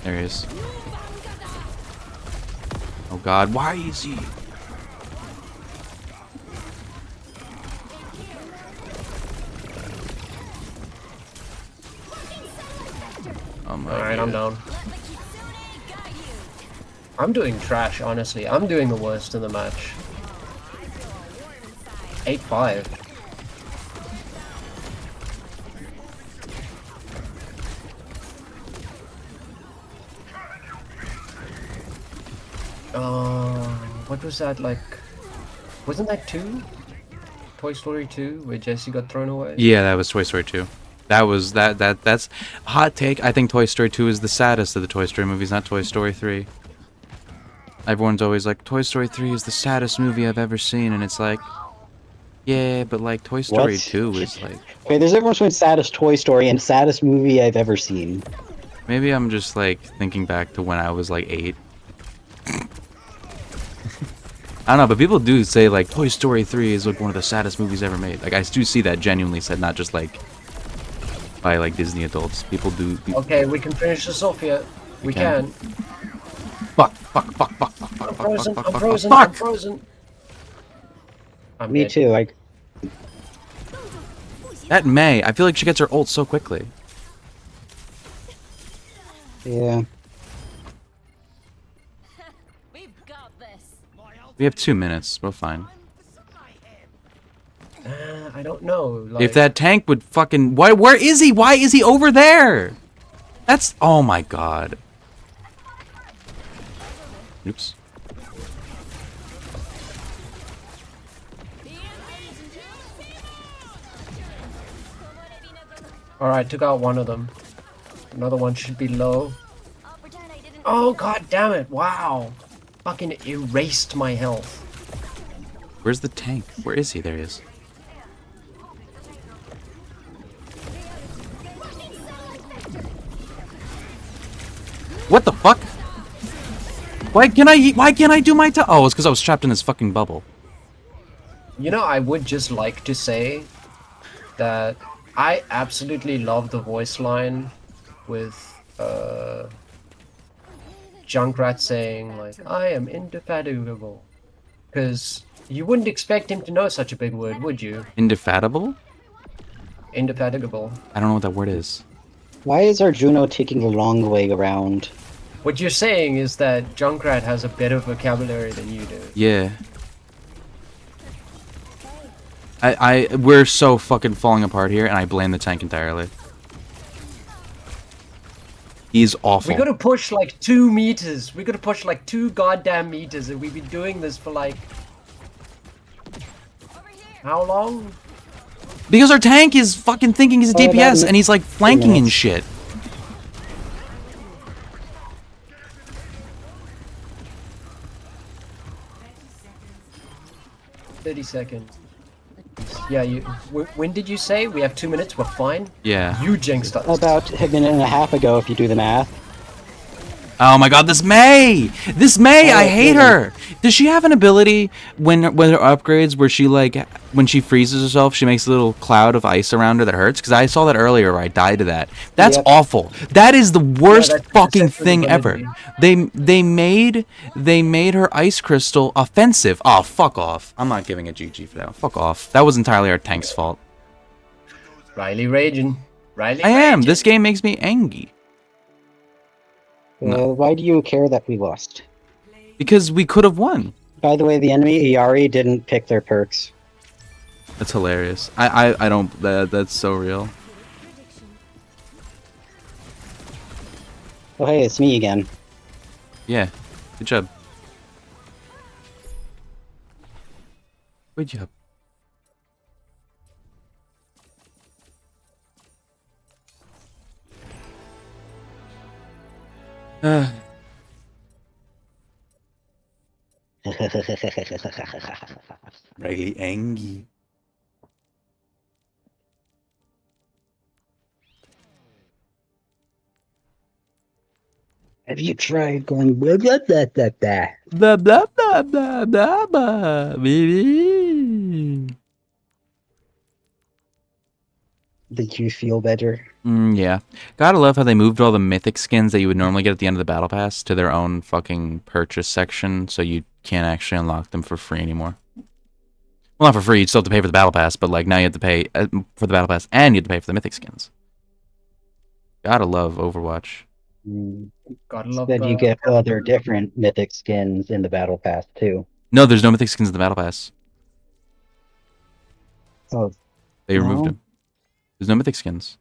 [SPEAKER 3] There he is. Oh God, why is he? Oh my
[SPEAKER 2] Alright, I'm
[SPEAKER 3] God.
[SPEAKER 2] down. I'm doing trash, honestly. I'm doing the worst in the match. 8-5. What was that like? Wasn't that 2? Toy Story 2, where Jesse got thrown away?
[SPEAKER 3] Yeah, that was Toy Story 2. That's hot take. I think Toy Story 2 is the saddest of the Toy Story movies, not Toy Story 3. Everyone's always like, Toy Story 3 is the saddest movie I've ever seen, and it's like, yeah, but like Toy Story
[SPEAKER 1] What?
[SPEAKER 3] 2 is like,
[SPEAKER 1] Okay, there's a difference between saddest Toy Story and saddest movie I've ever seen.
[SPEAKER 3] maybe I'm just like thinking back to when I was like 8. I don't know, but people do say like Toy Story 3 is like one of the saddest movies ever made. Like I do see that genuinely said, not just like by like Disney adults. People do.
[SPEAKER 2] Okay, we can finish this off here. We
[SPEAKER 3] can.
[SPEAKER 2] can.
[SPEAKER 3] Fuck! Fuck! Fuck! Fuck! Fuck!
[SPEAKER 2] I'm
[SPEAKER 3] Fuck!
[SPEAKER 2] frozen,
[SPEAKER 3] Fuck!
[SPEAKER 2] I'm
[SPEAKER 3] Fuck!
[SPEAKER 2] frozen,
[SPEAKER 3] Fuck!
[SPEAKER 2] I'm frozen. I'm
[SPEAKER 1] Me
[SPEAKER 2] dead.
[SPEAKER 1] too, like,
[SPEAKER 3] That May, I feel like she gets her ult so quickly.
[SPEAKER 1] yeah.
[SPEAKER 6] We've got this.
[SPEAKER 3] We have 2 minutes. We're fine.
[SPEAKER 2] I don't know. Like,
[SPEAKER 3] If that tank would fucking... Why? Where is he? Why is he over there? That's... Oh my God. Oops.
[SPEAKER 2] Alright, took out one of them. Another one should be low.
[SPEAKER 6] I'll pretend I didn't.
[SPEAKER 2] Oh god damn it! Wow! Fucking erased my health.
[SPEAKER 3] Where's the tank? Where is he? There he is. What the fuck? Why can't I do my Oh, it's because I was trapped in this fucking bubble.
[SPEAKER 2] You know, I would just like to say that I absolutely love the voice line with Junkrat saying like, I am indefatigable. Because you wouldn't expect him to know such a big word, would you?
[SPEAKER 3] Indefatigable?
[SPEAKER 2] Indefatigable.
[SPEAKER 3] I don't know what that word is.
[SPEAKER 1] Why is Arjuno taking the long way around?
[SPEAKER 2] What you're saying is that Junkrat has a better vocabulary than you do.
[SPEAKER 3] Yeah. We're so fucking falling apart here, and I blame the tank entirely. He's
[SPEAKER 2] We
[SPEAKER 3] awful.
[SPEAKER 2] gotta push like 2 meters. We gotta push like 2 goddamn meters, and we've been doing this for like how long?
[SPEAKER 3] Because our tank is fucking thinking he's a
[SPEAKER 1] Oh,
[SPEAKER 3] DPS,
[SPEAKER 1] about
[SPEAKER 3] and he's like flanking and
[SPEAKER 1] minutes.
[SPEAKER 3] shit.
[SPEAKER 2] $30. Yeah, when did you say? We have 2 minutes, we're fine?
[SPEAKER 3] Yeah.
[SPEAKER 2] You jinxed us.
[SPEAKER 1] About a minute and a half ago, if you do the math.
[SPEAKER 3] Oh my god, this May! This May,
[SPEAKER 1] Oh,
[SPEAKER 3] I hate
[SPEAKER 1] really?
[SPEAKER 3] her! Does she have an ability when her upgrades where she like, when she freezes herself, she makes a little cloud of ice around her that hurts? Because I saw that earlier where I died to that. That's
[SPEAKER 1] Yep.
[SPEAKER 3] awful. That is the worst
[SPEAKER 2] that's
[SPEAKER 3] fucking
[SPEAKER 2] a separate
[SPEAKER 3] thing ever.
[SPEAKER 2] ability.
[SPEAKER 3] They made her ice crystal offensive. Oh, fuck off. I'm not giving a GG for that. Fuck off. That was entirely our tank's fault.
[SPEAKER 2] Riley raging. Riley
[SPEAKER 3] I am.
[SPEAKER 2] raging.
[SPEAKER 3] This game makes me angry. No.
[SPEAKER 1] Why do you care that we lost?
[SPEAKER 3] Because we could have won.
[SPEAKER 1] By the way, the enemy Iari didn't pick their perks.
[SPEAKER 3] That's hilarious. I don't. That's so real.
[SPEAKER 1] Oh, hey, it's me again.
[SPEAKER 3] Yeah. Good job. Good job. Really angry.
[SPEAKER 1] Have you tried going blah blah blah blah blah?
[SPEAKER 3] Blah blah blah blah blah blah, baby.
[SPEAKER 1] Did you feel better?
[SPEAKER 3] Yeah. Gotta love how they moved all the mythic skins that you would normally get at the end of the battle pass to their own fucking purchase section, so you can't actually unlock them for free anymore. Well, not for free. You'd still have to pay for the battle pass, but like now you have to pay for the battle pass and you have to pay for the mythic skins. Gotta love Overwatch.
[SPEAKER 2] Gotta love
[SPEAKER 1] Then you get other different mythic skins in the battle pass too.
[SPEAKER 3] No, there's no mythic skins in the battle pass.
[SPEAKER 1] Oh,
[SPEAKER 3] They removed
[SPEAKER 1] no?
[SPEAKER 3] them. There's no mythic skins.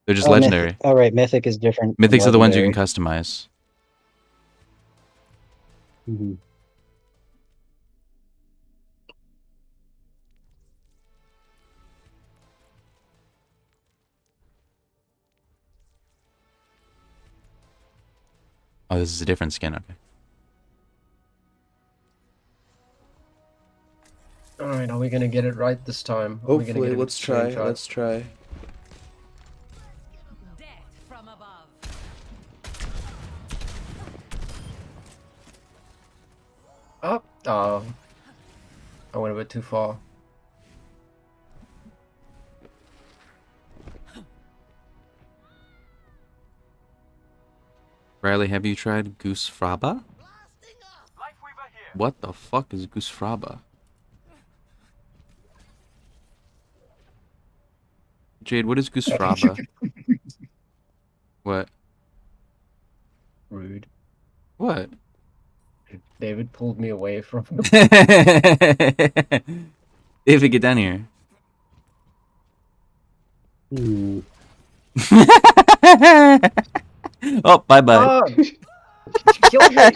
[SPEAKER 3] They're just
[SPEAKER 1] Oh,
[SPEAKER 3] legendary.
[SPEAKER 1] All right, mythic is different. from
[SPEAKER 3] Mythics are the ones you can
[SPEAKER 1] legendary.
[SPEAKER 3] customize.
[SPEAKER 1] Mhm.
[SPEAKER 3] Oh, this is a different skin. Okay.
[SPEAKER 2] Alright, are we gonna get it right this time? Are we gonna get a good screenshot?
[SPEAKER 3] try.
[SPEAKER 4] Death from above.
[SPEAKER 2] Oh, I went a bit too far.
[SPEAKER 3] Riley, have you tried Goose Fraba? What the fuck is Goose Fraba? Jade, what is Goose Fraba? What?
[SPEAKER 2] Rude.
[SPEAKER 3] What?
[SPEAKER 2] David pulled me away from
[SPEAKER 3] David, get down here.
[SPEAKER 1] Hmm.
[SPEAKER 3] Oh, bye-bye.
[SPEAKER 2] Oh, you killed me.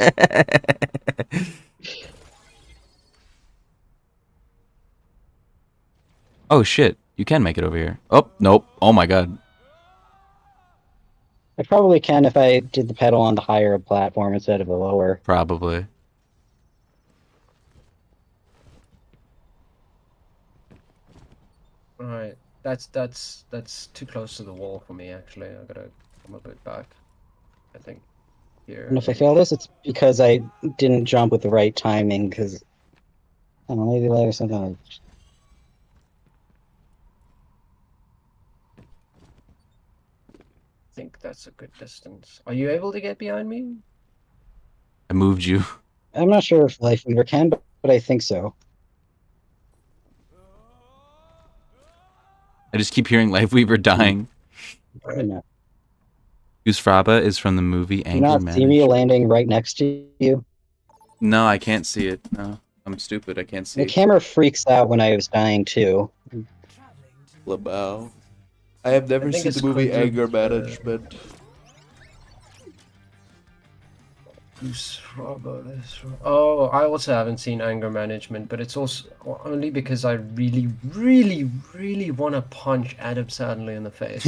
[SPEAKER 3] Oh, shit. You can make it over here. Oh, nope. Oh, my God.
[SPEAKER 1] I probably can if I did the pedal on the higher platform instead of the lower.
[SPEAKER 3] Probably.
[SPEAKER 2] Alright, that's too close to the wall for me. Actually, I gotta come a bit back. I think here.
[SPEAKER 1] And if I fail this, it's because I didn't jump with the right timing. Because I don't know, maybe like something. Like,
[SPEAKER 2] I think that's a good distance. Are you able to get behind me?
[SPEAKER 3] I moved you.
[SPEAKER 1] I'm not sure if Life Weaver can, but I think so.
[SPEAKER 3] I just keep hearing Lifeweaver dying.
[SPEAKER 1] I don't know.
[SPEAKER 3] Goose Fraba is from the movie
[SPEAKER 1] Do you
[SPEAKER 3] Angry
[SPEAKER 1] not see me
[SPEAKER 3] Management.
[SPEAKER 1] landing right next to you?
[SPEAKER 3] No, I can't see it. No, I'm stupid. I can't see
[SPEAKER 1] The
[SPEAKER 3] it.
[SPEAKER 1] camera freaks out when I was dying too.
[SPEAKER 3] Labao. I have never
[SPEAKER 2] I think
[SPEAKER 3] seen
[SPEAKER 2] it's
[SPEAKER 3] the movie
[SPEAKER 2] closer
[SPEAKER 3] Anger
[SPEAKER 2] to-
[SPEAKER 3] Management.
[SPEAKER 2] Oh, I also haven't seen Anger Management, but it's also only because I really, really, really want to punch Adam Sandler in the face.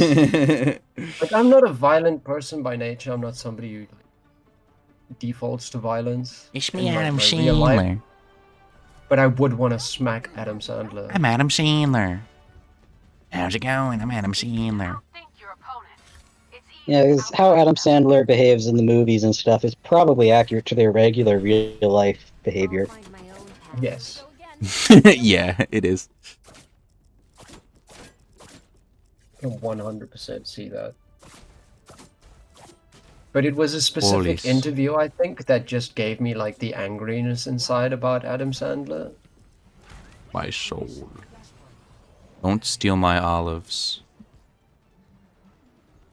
[SPEAKER 2] Like, I'm not a violent person by nature. I'm not somebody who defaults to violence
[SPEAKER 3] It's me,
[SPEAKER 2] in
[SPEAKER 3] Adam
[SPEAKER 2] my real life.
[SPEAKER 3] Sandler.
[SPEAKER 2] But I would want to smack Adam Sandler.
[SPEAKER 3] I'm Adam Sandler. How's it going? I'm Adam Sandler.
[SPEAKER 1] Yeah, 'cause how Adam Sandler behaves in the movies and stuff is probably accurate to their regular real life behavior.
[SPEAKER 6] I'll find my own path.
[SPEAKER 2] Yes.
[SPEAKER 6] Go again.
[SPEAKER 3] Yeah, it is.
[SPEAKER 2] I can 100% see that. But it was a specific
[SPEAKER 3] Police.
[SPEAKER 2] interview, I think, that just gave me like the angriness inside about Adam Sandler.
[SPEAKER 3] My soul. Don't steal my olives.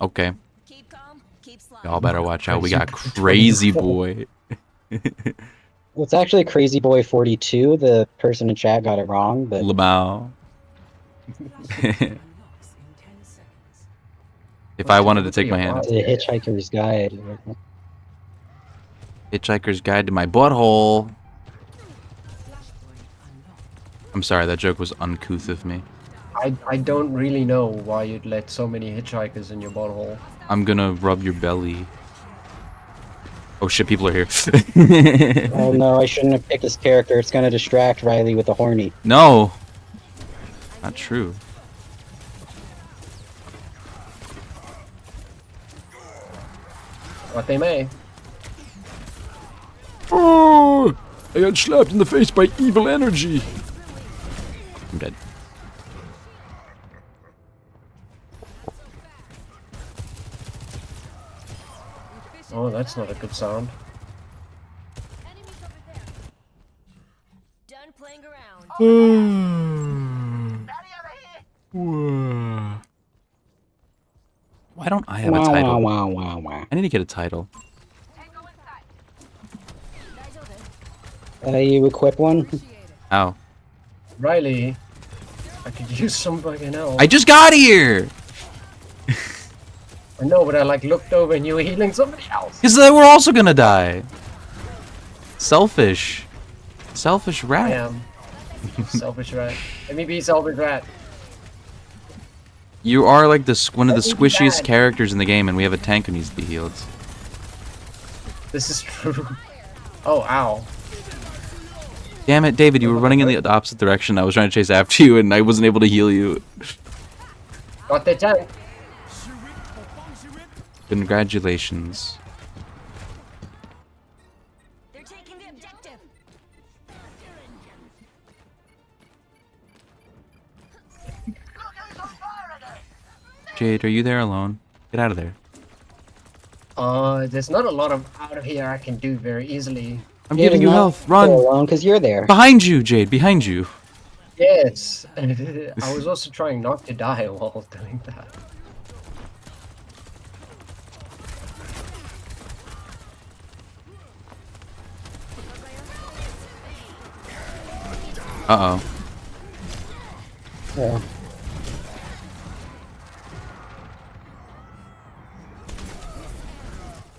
[SPEAKER 3] Okay.
[SPEAKER 6] Keep calm, keep slide.
[SPEAKER 3] Y'all better watch out. We got Crazy Boy.
[SPEAKER 1] Well, it's actually Crazy Boy 42. The person in chat got it wrong, but
[SPEAKER 3] Lamau. If I wanted to take my hand.
[SPEAKER 1] it's a Hitchhiker's Guide.
[SPEAKER 3] Hitchhiker's Guide to My Butthole. I'm sorry, that joke was uncouth of me.
[SPEAKER 2] I don't really know why you'd let so many hitchhikers in your butthole.
[SPEAKER 3] I'm gonna rub your belly. Oh shit, people are here.
[SPEAKER 1] Oh no, I shouldn't have picked this character. It's gonna distract Riley with the horny.
[SPEAKER 3] No! Not true.
[SPEAKER 2] What they may.
[SPEAKER 3] Oh! I got slapped in the face by evil energy. I'm dead.
[SPEAKER 2] Oh, that's not a good sound.
[SPEAKER 6] Enemies over there. Done playing around.
[SPEAKER 3] Why don't I have a
[SPEAKER 1] Wow,
[SPEAKER 3] title?
[SPEAKER 1] wow, wow, wow, wow.
[SPEAKER 3] I need to get a title.
[SPEAKER 6] Guys over.
[SPEAKER 1] You equip one?
[SPEAKER 3] Ow.
[SPEAKER 2] Riley, I could use some fucking help.
[SPEAKER 3] I just got here!
[SPEAKER 2] I know, but I like looked over and you were healing somebody else.
[SPEAKER 3] Because they were also gonna die. Selfish. Selfish
[SPEAKER 2] I
[SPEAKER 3] rat.
[SPEAKER 2] am. Selfish rat. Let me be selfish rat.
[SPEAKER 3] You are like one of the
[SPEAKER 2] That is
[SPEAKER 3] squishiest
[SPEAKER 2] bad.
[SPEAKER 3] characters in the game, and we have a tank who needs to be healed.
[SPEAKER 2] This is true. Oh, ow.
[SPEAKER 3] Damn it, David, you were running in the opposite direction. I was trying to chase after you, and I wasn't able to heal you.
[SPEAKER 2] Got the tank.
[SPEAKER 3] Congratulations.
[SPEAKER 6] They're taking the objective.
[SPEAKER 3] Jade, are you there alone? Get out of there.
[SPEAKER 2] There's not a lot of out of here I can do very easily.
[SPEAKER 3] I'm giving you health. Run!
[SPEAKER 1] alone because you're there.
[SPEAKER 3] Behind you, Jade, behind you.
[SPEAKER 2] Yes. I was also trying not to die while doing that.
[SPEAKER 3] Uh-oh.
[SPEAKER 1] Yeah.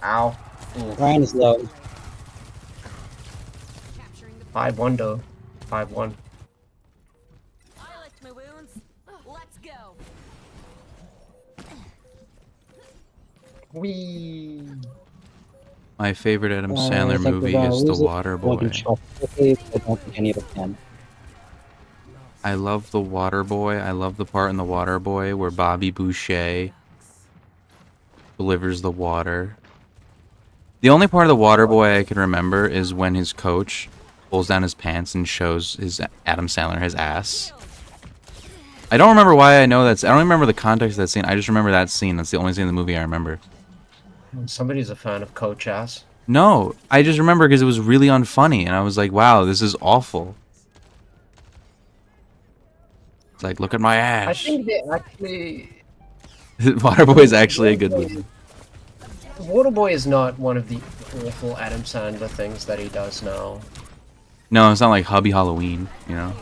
[SPEAKER 2] Ow. Ooh.
[SPEAKER 1] Ryan is low.
[SPEAKER 2] 5-1 though. 5-1.
[SPEAKER 6] I licked my wounds. Let's go.
[SPEAKER 2] Whee!
[SPEAKER 3] My favorite Adam
[SPEAKER 1] I
[SPEAKER 3] Sandler
[SPEAKER 1] think we're
[SPEAKER 3] movie
[SPEAKER 1] gonna
[SPEAKER 3] is The
[SPEAKER 1] lose it.
[SPEAKER 3] Water
[SPEAKER 1] One can
[SPEAKER 3] Boy.
[SPEAKER 1] chop quickly, but I don't think any of us can.
[SPEAKER 3] I love The Water Boy. I love the part in The Water Boy where Bobby Boucher delivers the water. The only part of The Water Boy I can remember is when his coach pulls down his pants and shows his Adam Sandler his ass. I don't remember why I know that. I don't remember the context of that scene. I just remember that scene. That's the only scene in the movie I remember.
[SPEAKER 2] Somebody's a fan of Coach Ass.
[SPEAKER 3] No, I just remember because it was really unfunny, and I was like, "Wow, this is awful." It's like, look at my
[SPEAKER 2] I
[SPEAKER 3] ass.
[SPEAKER 2] think they actually...
[SPEAKER 3] Waterboy is actually a good movie.
[SPEAKER 2] Waterboy is not one of the awful Adam Sandler things that he does now.
[SPEAKER 3] No, it's not like Hubby Halloween, you know?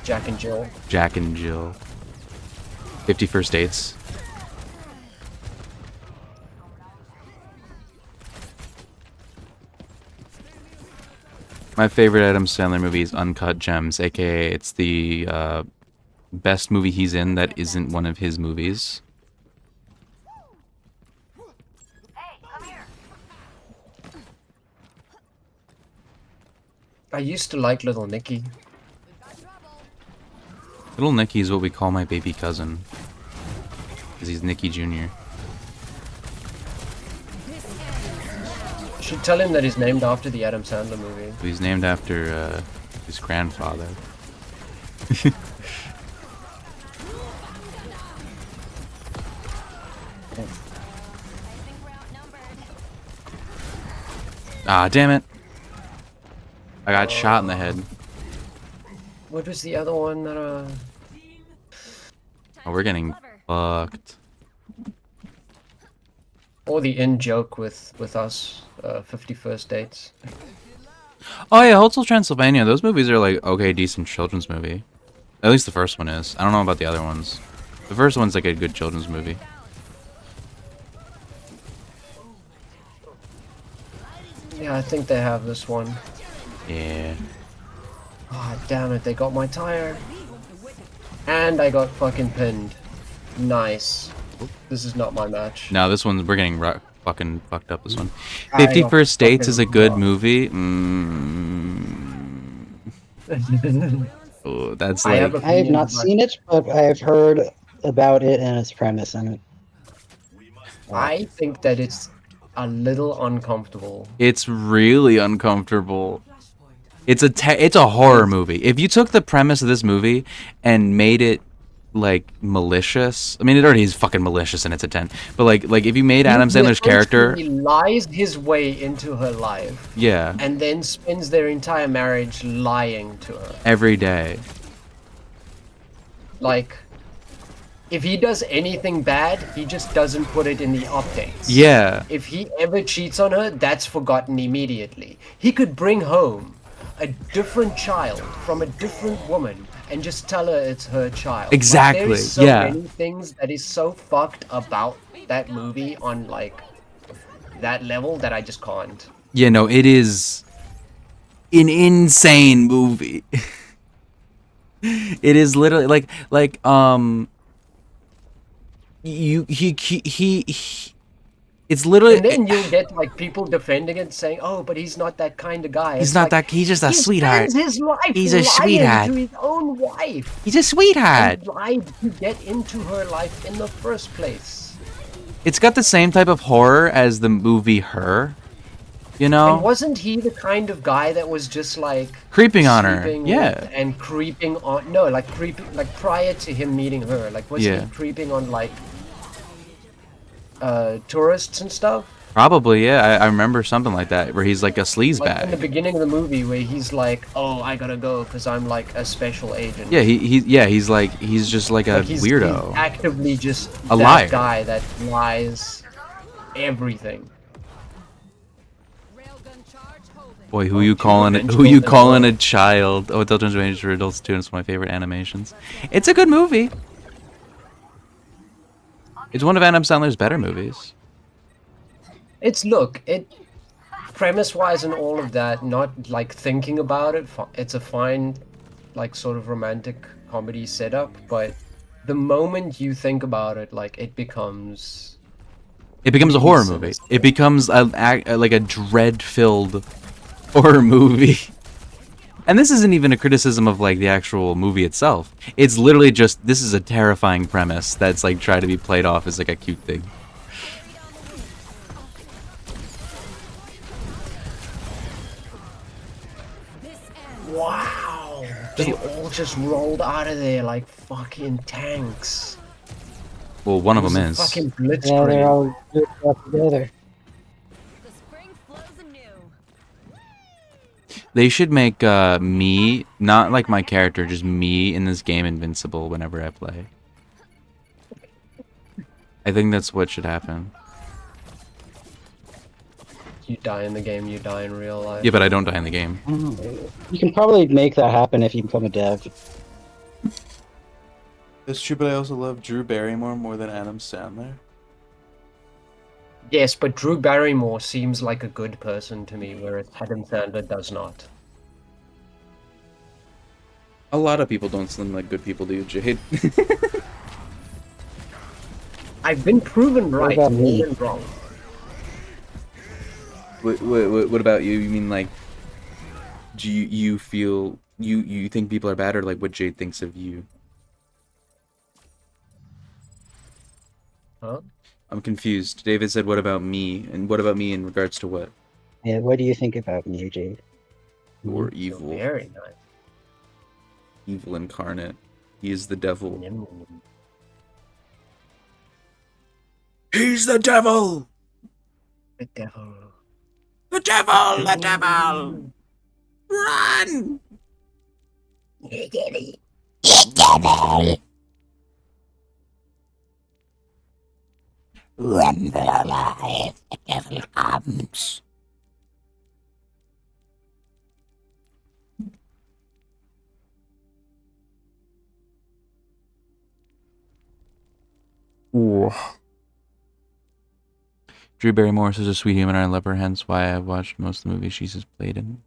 [SPEAKER 2] Jack and Jill.
[SPEAKER 3] Jack and Jill. 51st Dates. My favorite Adam Sandler movie is Uncut Gems, aka it's the best movie he's in that isn't one of his movies.
[SPEAKER 2] I used to like Little Nicky.
[SPEAKER 3] Little Nicky is what we call my baby cousin. Because he's Nicky Jr.
[SPEAKER 2] Should tell him that he's named after the Adam Sandler movie.
[SPEAKER 3] He's named after his grandfather. Ah, damn it. I got shot in the head.
[SPEAKER 2] What was the other one that
[SPEAKER 3] Oh, we're getting fucked.
[SPEAKER 2] or the in joke with us, 51st Dates.
[SPEAKER 3] Oh yeah, Hotel Transylvania. Those movies are like okay, decent children's movie. At least the first one is. I don't know about the other ones. The first one's like a good children's movie.
[SPEAKER 2] Yeah, I think they have this one.
[SPEAKER 3] Yeah.
[SPEAKER 2] Ah, damn it, they got my tire. And I got fucking pinned. Nice. This is not my match.
[SPEAKER 3] No, this one we're getting fucking fucked up. This one.
[SPEAKER 2] I
[SPEAKER 3] 51st Dates is a
[SPEAKER 2] fucking
[SPEAKER 3] good
[SPEAKER 2] rocked.
[SPEAKER 3] movie. Oh, that's
[SPEAKER 2] I
[SPEAKER 3] like
[SPEAKER 2] have
[SPEAKER 1] I have not
[SPEAKER 2] opinions, but
[SPEAKER 1] seen it, but I have heard about it and its premise, and
[SPEAKER 2] I think that it's a little uncomfortable.
[SPEAKER 3] it's really uncomfortable. It's a horror movie. If you took the premise of this movie and made it like malicious, I mean it already is fucking malicious in its intent. But like if you made Adam Sandler's character,
[SPEAKER 2] He lies his way into her life
[SPEAKER 3] yeah,
[SPEAKER 2] and then spends their entire marriage lying to her.
[SPEAKER 3] every day.
[SPEAKER 2] Like, if he does anything bad, he just doesn't put it in the updates.
[SPEAKER 3] Yeah.
[SPEAKER 2] If he ever cheats on her, that's forgotten immediately. He could bring home a different child from a different woman and just tell her it's her child.
[SPEAKER 3] Exactly,
[SPEAKER 2] Like, there's so
[SPEAKER 3] yeah.
[SPEAKER 2] many things that is so fucked about that movie on like that level that I just can't.
[SPEAKER 3] Yeah, no, it is an insane movie. It is literally like he it's literally
[SPEAKER 2] And then you'll get like people defending it, saying, "Oh, but he's not that kind of guy."
[SPEAKER 3] he's
[SPEAKER 2] It's
[SPEAKER 3] not
[SPEAKER 2] like,
[SPEAKER 3] that he's just a
[SPEAKER 2] he
[SPEAKER 3] sweetheart.
[SPEAKER 2] spends his life
[SPEAKER 3] He's a
[SPEAKER 2] lying
[SPEAKER 3] sweetheart.
[SPEAKER 2] to his own wife.
[SPEAKER 3] He's a sweetheart.
[SPEAKER 2] And lied to get into her life in the first place.
[SPEAKER 3] It's got the same type of horror as the movie Her. You
[SPEAKER 2] And
[SPEAKER 3] know?
[SPEAKER 2] wasn't he the kind of guy that was just like
[SPEAKER 3] Creeping on her.
[SPEAKER 2] sleeping
[SPEAKER 3] Yeah.
[SPEAKER 2] with and creeping on? No, like creeping, like prior to him meeting her, like was
[SPEAKER 3] Yeah.
[SPEAKER 2] he creeping on like tourists and stuff?
[SPEAKER 3] Probably, yeah. I remember something like that where he's like a sleaze
[SPEAKER 2] Like in the
[SPEAKER 3] bag.
[SPEAKER 2] beginning of the movie, where he's like, "Oh, I gotta go because I'm like a special agent."
[SPEAKER 3] Yeah, he's just like a
[SPEAKER 2] Like he's
[SPEAKER 3] weirdo.
[SPEAKER 2] actively just
[SPEAKER 3] A
[SPEAKER 2] that
[SPEAKER 3] liar.
[SPEAKER 2] guy that lies everything.
[SPEAKER 3] Boy, who
[SPEAKER 2] Oh,
[SPEAKER 3] you
[SPEAKER 2] two
[SPEAKER 3] calling it?
[SPEAKER 2] revenge
[SPEAKER 3] Who you
[SPEAKER 2] girls as
[SPEAKER 3] calling
[SPEAKER 2] well.
[SPEAKER 3] a child? Oh, Hotel Transylvania for adults too. It's one of my favorite animations. It's a good movie. It's one of Adam Sandler's better movies.
[SPEAKER 2] It's look, it premise-wise and all of that. Not like thinking about it. It's a fine, like sort of romantic comedy setup. But the moment you think about it, like it becomes
[SPEAKER 3] It becomes a horror movie. It becomes like a dread-filled horror movie. And this isn't even a criticism of like the actual movie itself. It's literally just this is a terrifying premise that's like tried to be played off as like a cute thing.
[SPEAKER 2] wow. They all just rolled out of there like fucking tanks.
[SPEAKER 3] Well, one of
[SPEAKER 2] It was
[SPEAKER 3] them
[SPEAKER 2] a
[SPEAKER 3] is.
[SPEAKER 2] fucking
[SPEAKER 1] yeah, they're
[SPEAKER 2] blitzkrieg.
[SPEAKER 1] all good stuff together.
[SPEAKER 4] The spring flows anew.
[SPEAKER 3] They should make me, not like my character, just me in this game invincible whenever I play. I think that's what should happen.
[SPEAKER 2] You die in the game, you die in real life.
[SPEAKER 3] Yeah, but I don't die in the game.
[SPEAKER 1] You can probably make that happen if you become a dev.
[SPEAKER 7] That's true, but I also love Drew Barrymore more than Adam Sandler.
[SPEAKER 2] Yes, but Drew Barrymore seems like a good person to me, whereas Adam Sandler does not.
[SPEAKER 7] A lot of people don't slim like good people do, Jade.
[SPEAKER 2] I've been proven right.
[SPEAKER 1] about me?
[SPEAKER 2] Proven wrong.
[SPEAKER 7] What about you? You mean like, do you feel you think people are bad, or like what Jade thinks of you?
[SPEAKER 2] Huh?
[SPEAKER 7] I'm confused. David said, "What about me?" And what about me in regards to what?
[SPEAKER 1] Yeah, what do you think about me, Jade?
[SPEAKER 7] Or
[SPEAKER 2] You're
[SPEAKER 7] evil,
[SPEAKER 2] very nice.
[SPEAKER 7] evil incarnate. He is the devil. He's the devil.
[SPEAKER 2] The devil.
[SPEAKER 7] The devil. The devil. Run. Run for your life. The devil comes. Ooh. Drew Barrymore is a sweet human, and I love her, hence why I've watched most of the movies she's played in.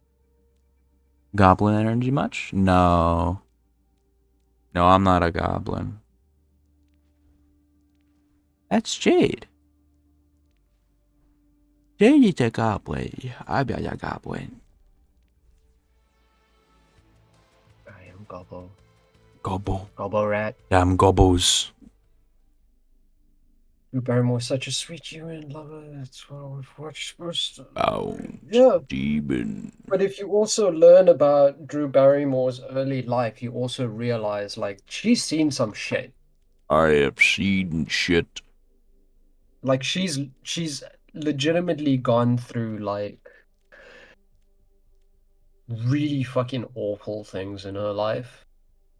[SPEAKER 7] Goblin energy much? No. No, I'm not a goblin. That's Jade. Jade is a goblin. I'm a goblin.
[SPEAKER 2] I am Gobbo.
[SPEAKER 7] Gobble.
[SPEAKER 2] Gobbo rat.
[SPEAKER 7] Damn gobbles.
[SPEAKER 2] Drew Barrymore's such a sweet human lover. That's what we've watched most.
[SPEAKER 7] Bound
[SPEAKER 2] Yeah.
[SPEAKER 7] demon.
[SPEAKER 2] But if you also learn about Drew Barrymore's early life, you also realize, like, she's seen some shit.
[SPEAKER 7] I have seen shit.
[SPEAKER 2] Like, she's legitimately gone through, like, really fucking awful things in her life.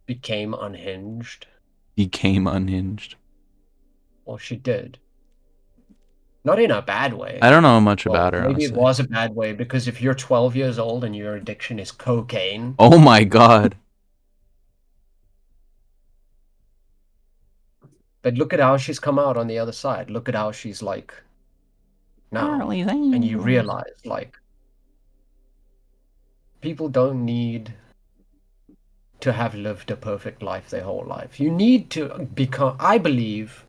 [SPEAKER 2] Became unhinged.
[SPEAKER 7] Became unhinged.
[SPEAKER 2] Or she did. Not in a bad way.
[SPEAKER 7] I don't know much
[SPEAKER 2] Well,
[SPEAKER 7] about her,
[SPEAKER 2] maybe
[SPEAKER 7] honestly.
[SPEAKER 2] it was a bad way, because if you're 12 years old and your addiction is cocaine...
[SPEAKER 7] Oh my god.
[SPEAKER 2] But look at how she's come out on the other side. Look at how she's, like, now. And you realize, like, people don't need to have lived a perfect life their whole life. You need to become... I believe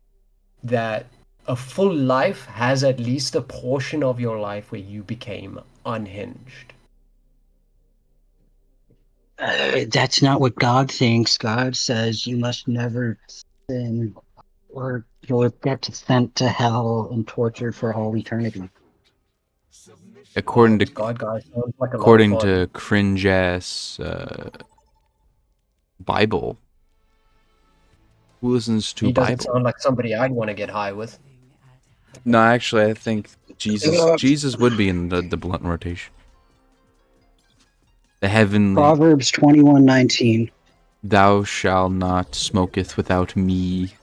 [SPEAKER 2] that a full life has at least a portion of your life where you became unhinged.
[SPEAKER 1] That's not what God thinks. God says you must never sin, or you'll get sent to hell and tortured for all eternity.
[SPEAKER 7] According to
[SPEAKER 2] God, guys, sounds like a lot of
[SPEAKER 7] according
[SPEAKER 2] fun.
[SPEAKER 7] to cringe ass Bible. Who listens to
[SPEAKER 2] He doesn't
[SPEAKER 7] Bible?
[SPEAKER 2] sound like somebody I'd want to get high with.
[SPEAKER 7] No, actually, I think Jesus
[SPEAKER 1] Yeah.
[SPEAKER 7] Jesus would be in the blunt rotation. The heavenly
[SPEAKER 1] Proverbs 21:19.
[SPEAKER 7] thou shalt not smoketh without me.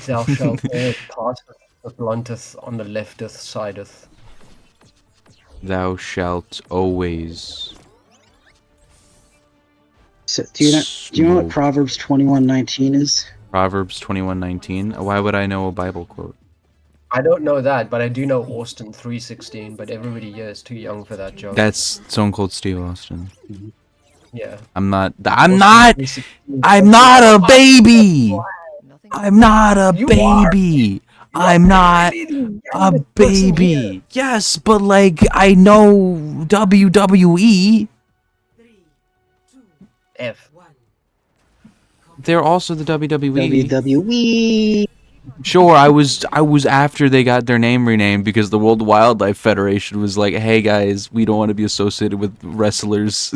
[SPEAKER 2] Thou shalt all pass the blunteth on the lefteth sideth.
[SPEAKER 7] Thou shalt always
[SPEAKER 1] So, do you know what
[SPEAKER 7] smoke.
[SPEAKER 1] Proverbs 21:19 is?
[SPEAKER 7] Proverbs 21:19. Why would I know a Bible quote?
[SPEAKER 2] I don't know that, but I do know Austin 3:16. But everybody here is too young for that joke.
[SPEAKER 7] That's Stone Cold Steve Austin.
[SPEAKER 2] Yeah.
[SPEAKER 7] I'm not
[SPEAKER 2] Austin
[SPEAKER 7] not
[SPEAKER 2] 3:16.
[SPEAKER 7] I'm not a baby. I'm not a
[SPEAKER 2] You are.
[SPEAKER 7] baby. I'm not a baby. Yes, but like I know WWE.
[SPEAKER 2] F.
[SPEAKER 7] They're also the WWE.
[SPEAKER 1] WWE.
[SPEAKER 7] Sure, I was after they got their name renamed because the World Wildlife Federation was like, "Hey guys, we don't want to be associated with wrestlers.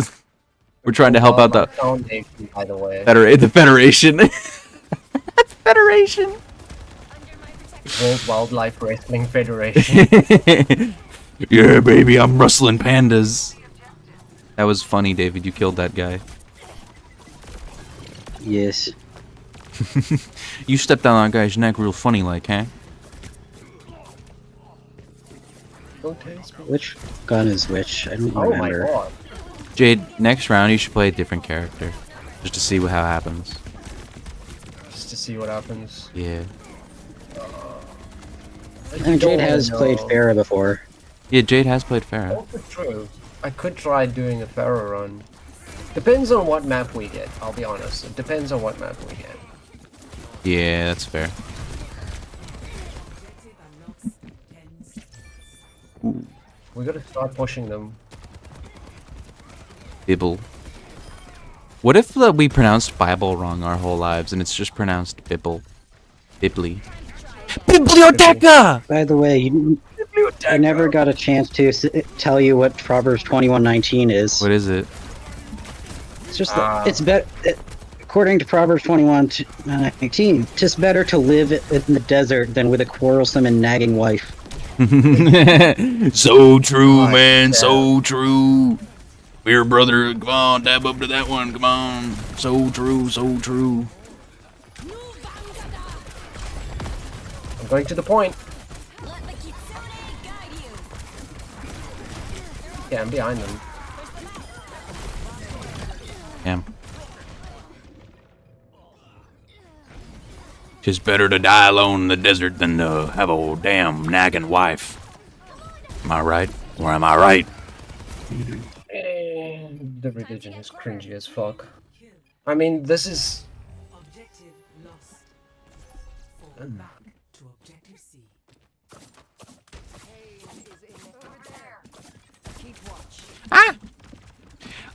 [SPEAKER 7] We're trying to help out the
[SPEAKER 2] Foundation, by the way.
[SPEAKER 7] the Federation." Federation.
[SPEAKER 2] World Wildlife Wrestling Federation.
[SPEAKER 7] Yeah, baby, I'm rustling pandas. That was funny, David. You killed that guy.
[SPEAKER 1] Yes.
[SPEAKER 7] You stepped down that guy's neck real funny like, huh?
[SPEAKER 1] Which gun is which? I don't
[SPEAKER 2] Oh my
[SPEAKER 1] remember.
[SPEAKER 2] god.
[SPEAKER 7] Jade, next round you should play a different character. Just to see how it happens.
[SPEAKER 2] Just to see what happens.
[SPEAKER 7] Yeah.
[SPEAKER 1] And Jade has played Pharah before.
[SPEAKER 7] Yeah, Jade has played Pharah.
[SPEAKER 2] Also true. I could try doing a Pharaoh run. Depends on what map we get, I'll be honest. It depends on what map we get.
[SPEAKER 7] Yeah, that's fair.
[SPEAKER 2] We gotta start pushing them.
[SPEAKER 7] Bibble. What if we pronounced Bible wrong our whole lives and it's just pronounced Bibble? Bibli. Biblioteca!
[SPEAKER 1] By the way, I never got a chance to tell you what Proverbs 21:19 is.
[SPEAKER 7] What is it?
[SPEAKER 1] It's just that it's better. According to Proverbs 21:19, tis better to live in the desert than with a quarrelsome and nagging wife.
[SPEAKER 7] So true, man. So true. Beer brother, come on, dab up to that one. Come on. So true, so true.
[SPEAKER 2] I'm going to the point. Yeah, I'm behind them.
[SPEAKER 7] Damn. Tis better to die alone in the desert than to have a damn nagging wife. Am I right? Or am I right?
[SPEAKER 2] The religion is cringy as fuck. I mean, this is...
[SPEAKER 4] Objective lost. Fall back to objective C.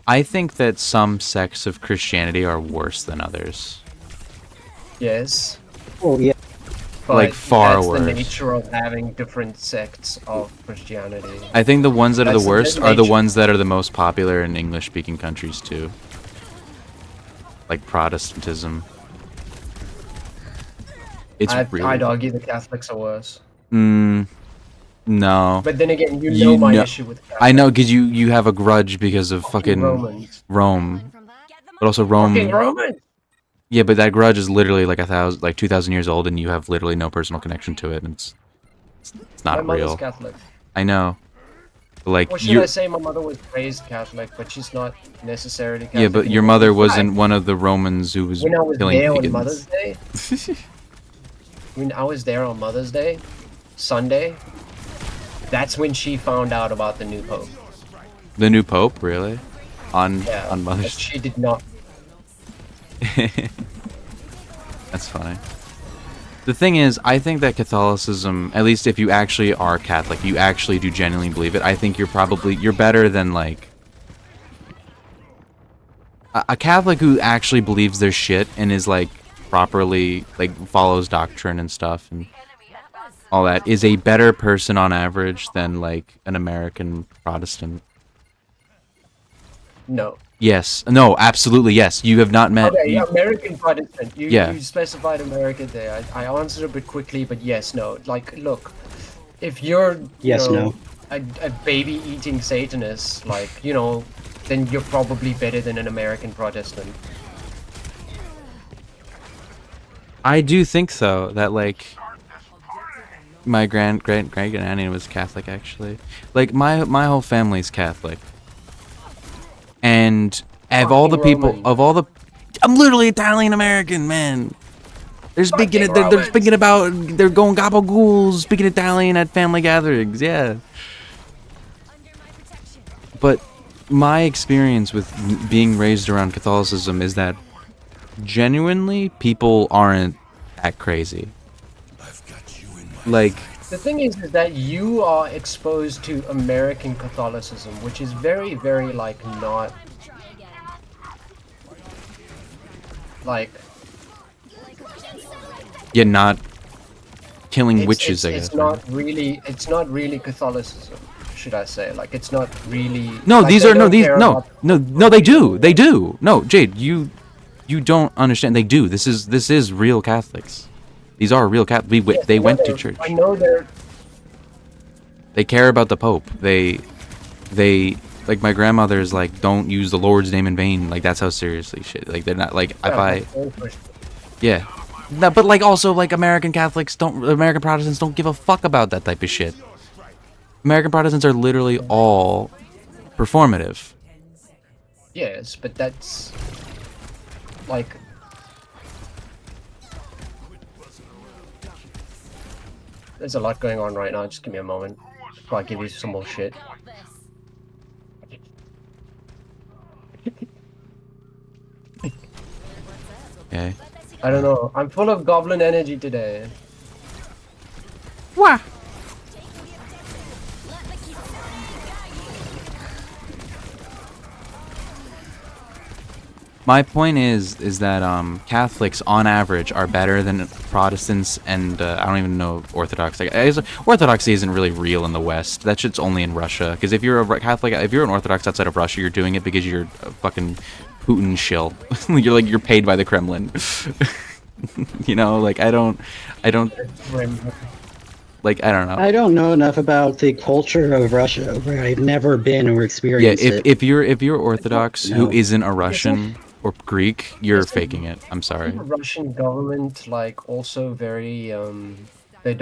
[SPEAKER 7] I think that some sects of Christianity are worse than others.
[SPEAKER 2] Yes.
[SPEAKER 1] Oh yeah.
[SPEAKER 2] But
[SPEAKER 7] Like, far
[SPEAKER 2] that's
[SPEAKER 7] worse.
[SPEAKER 2] the nature of having different sects of Christianity.
[SPEAKER 7] I think the ones that are
[SPEAKER 2] That's
[SPEAKER 7] the
[SPEAKER 2] the
[SPEAKER 7] worst are the
[SPEAKER 2] nature.
[SPEAKER 7] ones that are the most popular in English-speaking countries too. Like Protestantism. It's really...
[SPEAKER 2] I'd argue the Catholics are worse.
[SPEAKER 7] No.
[SPEAKER 2] But then again, you
[SPEAKER 7] You
[SPEAKER 2] know my
[SPEAKER 7] know-
[SPEAKER 2] issue with Catholics.
[SPEAKER 7] I know, because you have a grudge because of fucking
[SPEAKER 2] Romans.
[SPEAKER 7] Rome. But also
[SPEAKER 2] Fucking
[SPEAKER 7] Rome...
[SPEAKER 2] Romans!
[SPEAKER 7] Yeah, but that grudge is literally like 2,000 years old, and you have literally no personal connection to it, and it's
[SPEAKER 2] My
[SPEAKER 7] not
[SPEAKER 2] mother's
[SPEAKER 7] real.
[SPEAKER 2] Catholic.
[SPEAKER 7] I know. But, like,
[SPEAKER 2] What should
[SPEAKER 7] you...
[SPEAKER 2] I say? My mother was raised Catholic, but she's not necessarily Catholic.
[SPEAKER 7] Yeah, but your
[SPEAKER 2] anymore.
[SPEAKER 7] mother
[SPEAKER 2] In
[SPEAKER 7] wasn't
[SPEAKER 2] fact,
[SPEAKER 7] one of the Romans who was
[SPEAKER 2] when I was
[SPEAKER 7] killing
[SPEAKER 2] there on
[SPEAKER 7] pagans.
[SPEAKER 2] Mother's Day, when I was there on Mother's Day, Sunday, that's when she found out about the new pope.
[SPEAKER 7] The new pope, really? On
[SPEAKER 2] Yeah,
[SPEAKER 7] on
[SPEAKER 2] but
[SPEAKER 7] Mother's
[SPEAKER 2] she did not.
[SPEAKER 7] That's funny. The thing is, I think that Catholicism, at least if you actually are Catholic, you actually do genuinely believe it, I think you're better than, like... A Catholic who actually believes their shit and is, like, properly, like, follows doctrine and stuff and all that, is a better person on average than, like, an American Protestant.
[SPEAKER 2] No.
[SPEAKER 7] Yes. No, absolutely, yes. You have not met...
[SPEAKER 2] Okay, yeah, American Protestant.
[SPEAKER 7] Yeah.
[SPEAKER 2] You specified American there. I answered a bit quickly, but yes, no. Like, look, if you're,
[SPEAKER 1] Yes, no.
[SPEAKER 2] a baby-eating Satanist, like, then you're probably better than an American Protestant.
[SPEAKER 7] I do think so that like my great granny was Catholic actually. Like my whole family's Catholic. And of all the people
[SPEAKER 2] Roman.
[SPEAKER 7] I'm literally Italian American, man. They're speaking they're speaking about they're going gabagools, speaking Italian at family gatherings, yeah. But my experience with being raised around Catholicism is that genuinely people aren't that crazy. Like,
[SPEAKER 2] The thing is that you are exposed to American Catholicism, which is very, very, like, not... Like...
[SPEAKER 7] you're not killing witches, I guess.
[SPEAKER 2] It's not really Catholicism, should I say. Like, it's not really...
[SPEAKER 7] No,
[SPEAKER 2] like,
[SPEAKER 7] these
[SPEAKER 2] they
[SPEAKER 7] are no
[SPEAKER 2] don't
[SPEAKER 7] these
[SPEAKER 2] care
[SPEAKER 7] no
[SPEAKER 2] about-
[SPEAKER 7] no they do. They do. No, Jade, you don't understand. They do. This is real Catholics. These are real Catholics.
[SPEAKER 2] Yes,
[SPEAKER 7] They
[SPEAKER 2] I know
[SPEAKER 7] went to
[SPEAKER 2] they're-
[SPEAKER 7] church.
[SPEAKER 2] I know they're...
[SPEAKER 7] They care about the Pope. They like my grandmother's like don't use the Lord's name in vain. Like that's how seriously shit. Like they're not like if I yeah. No, but like also like American Protestants don't give a fuck about that type of shit. American Protestants are literally all performative.
[SPEAKER 2] Yes, but that's... Like... There's a lot going on right now, just give me a moment. Before I give you some more shit.
[SPEAKER 3] Okay.
[SPEAKER 2] I don't know. I'm full of goblin energy today.
[SPEAKER 3] Wah! My point is that Catholics on average are better than Protestants and I don't even know Orthodox. Like, Orthodoxy isn't really real in the West. That shit's only in Russia. Because if you're a Catholic, if you're an Orthodox outside of Russia, you're doing it because you're a fucking Putin shill. you're paid by the Kremlin. You know, like I don't. Like, I don't know.
[SPEAKER 1] I don't know enough about the culture of Russia where I've never been or
[SPEAKER 3] Yeah,
[SPEAKER 1] experienced it.
[SPEAKER 3] if you're Orthodox who
[SPEAKER 1] No.
[SPEAKER 3] isn't a Russian or Greek, you're faking it. I'm sorry.
[SPEAKER 2] The Russian government, like, also very they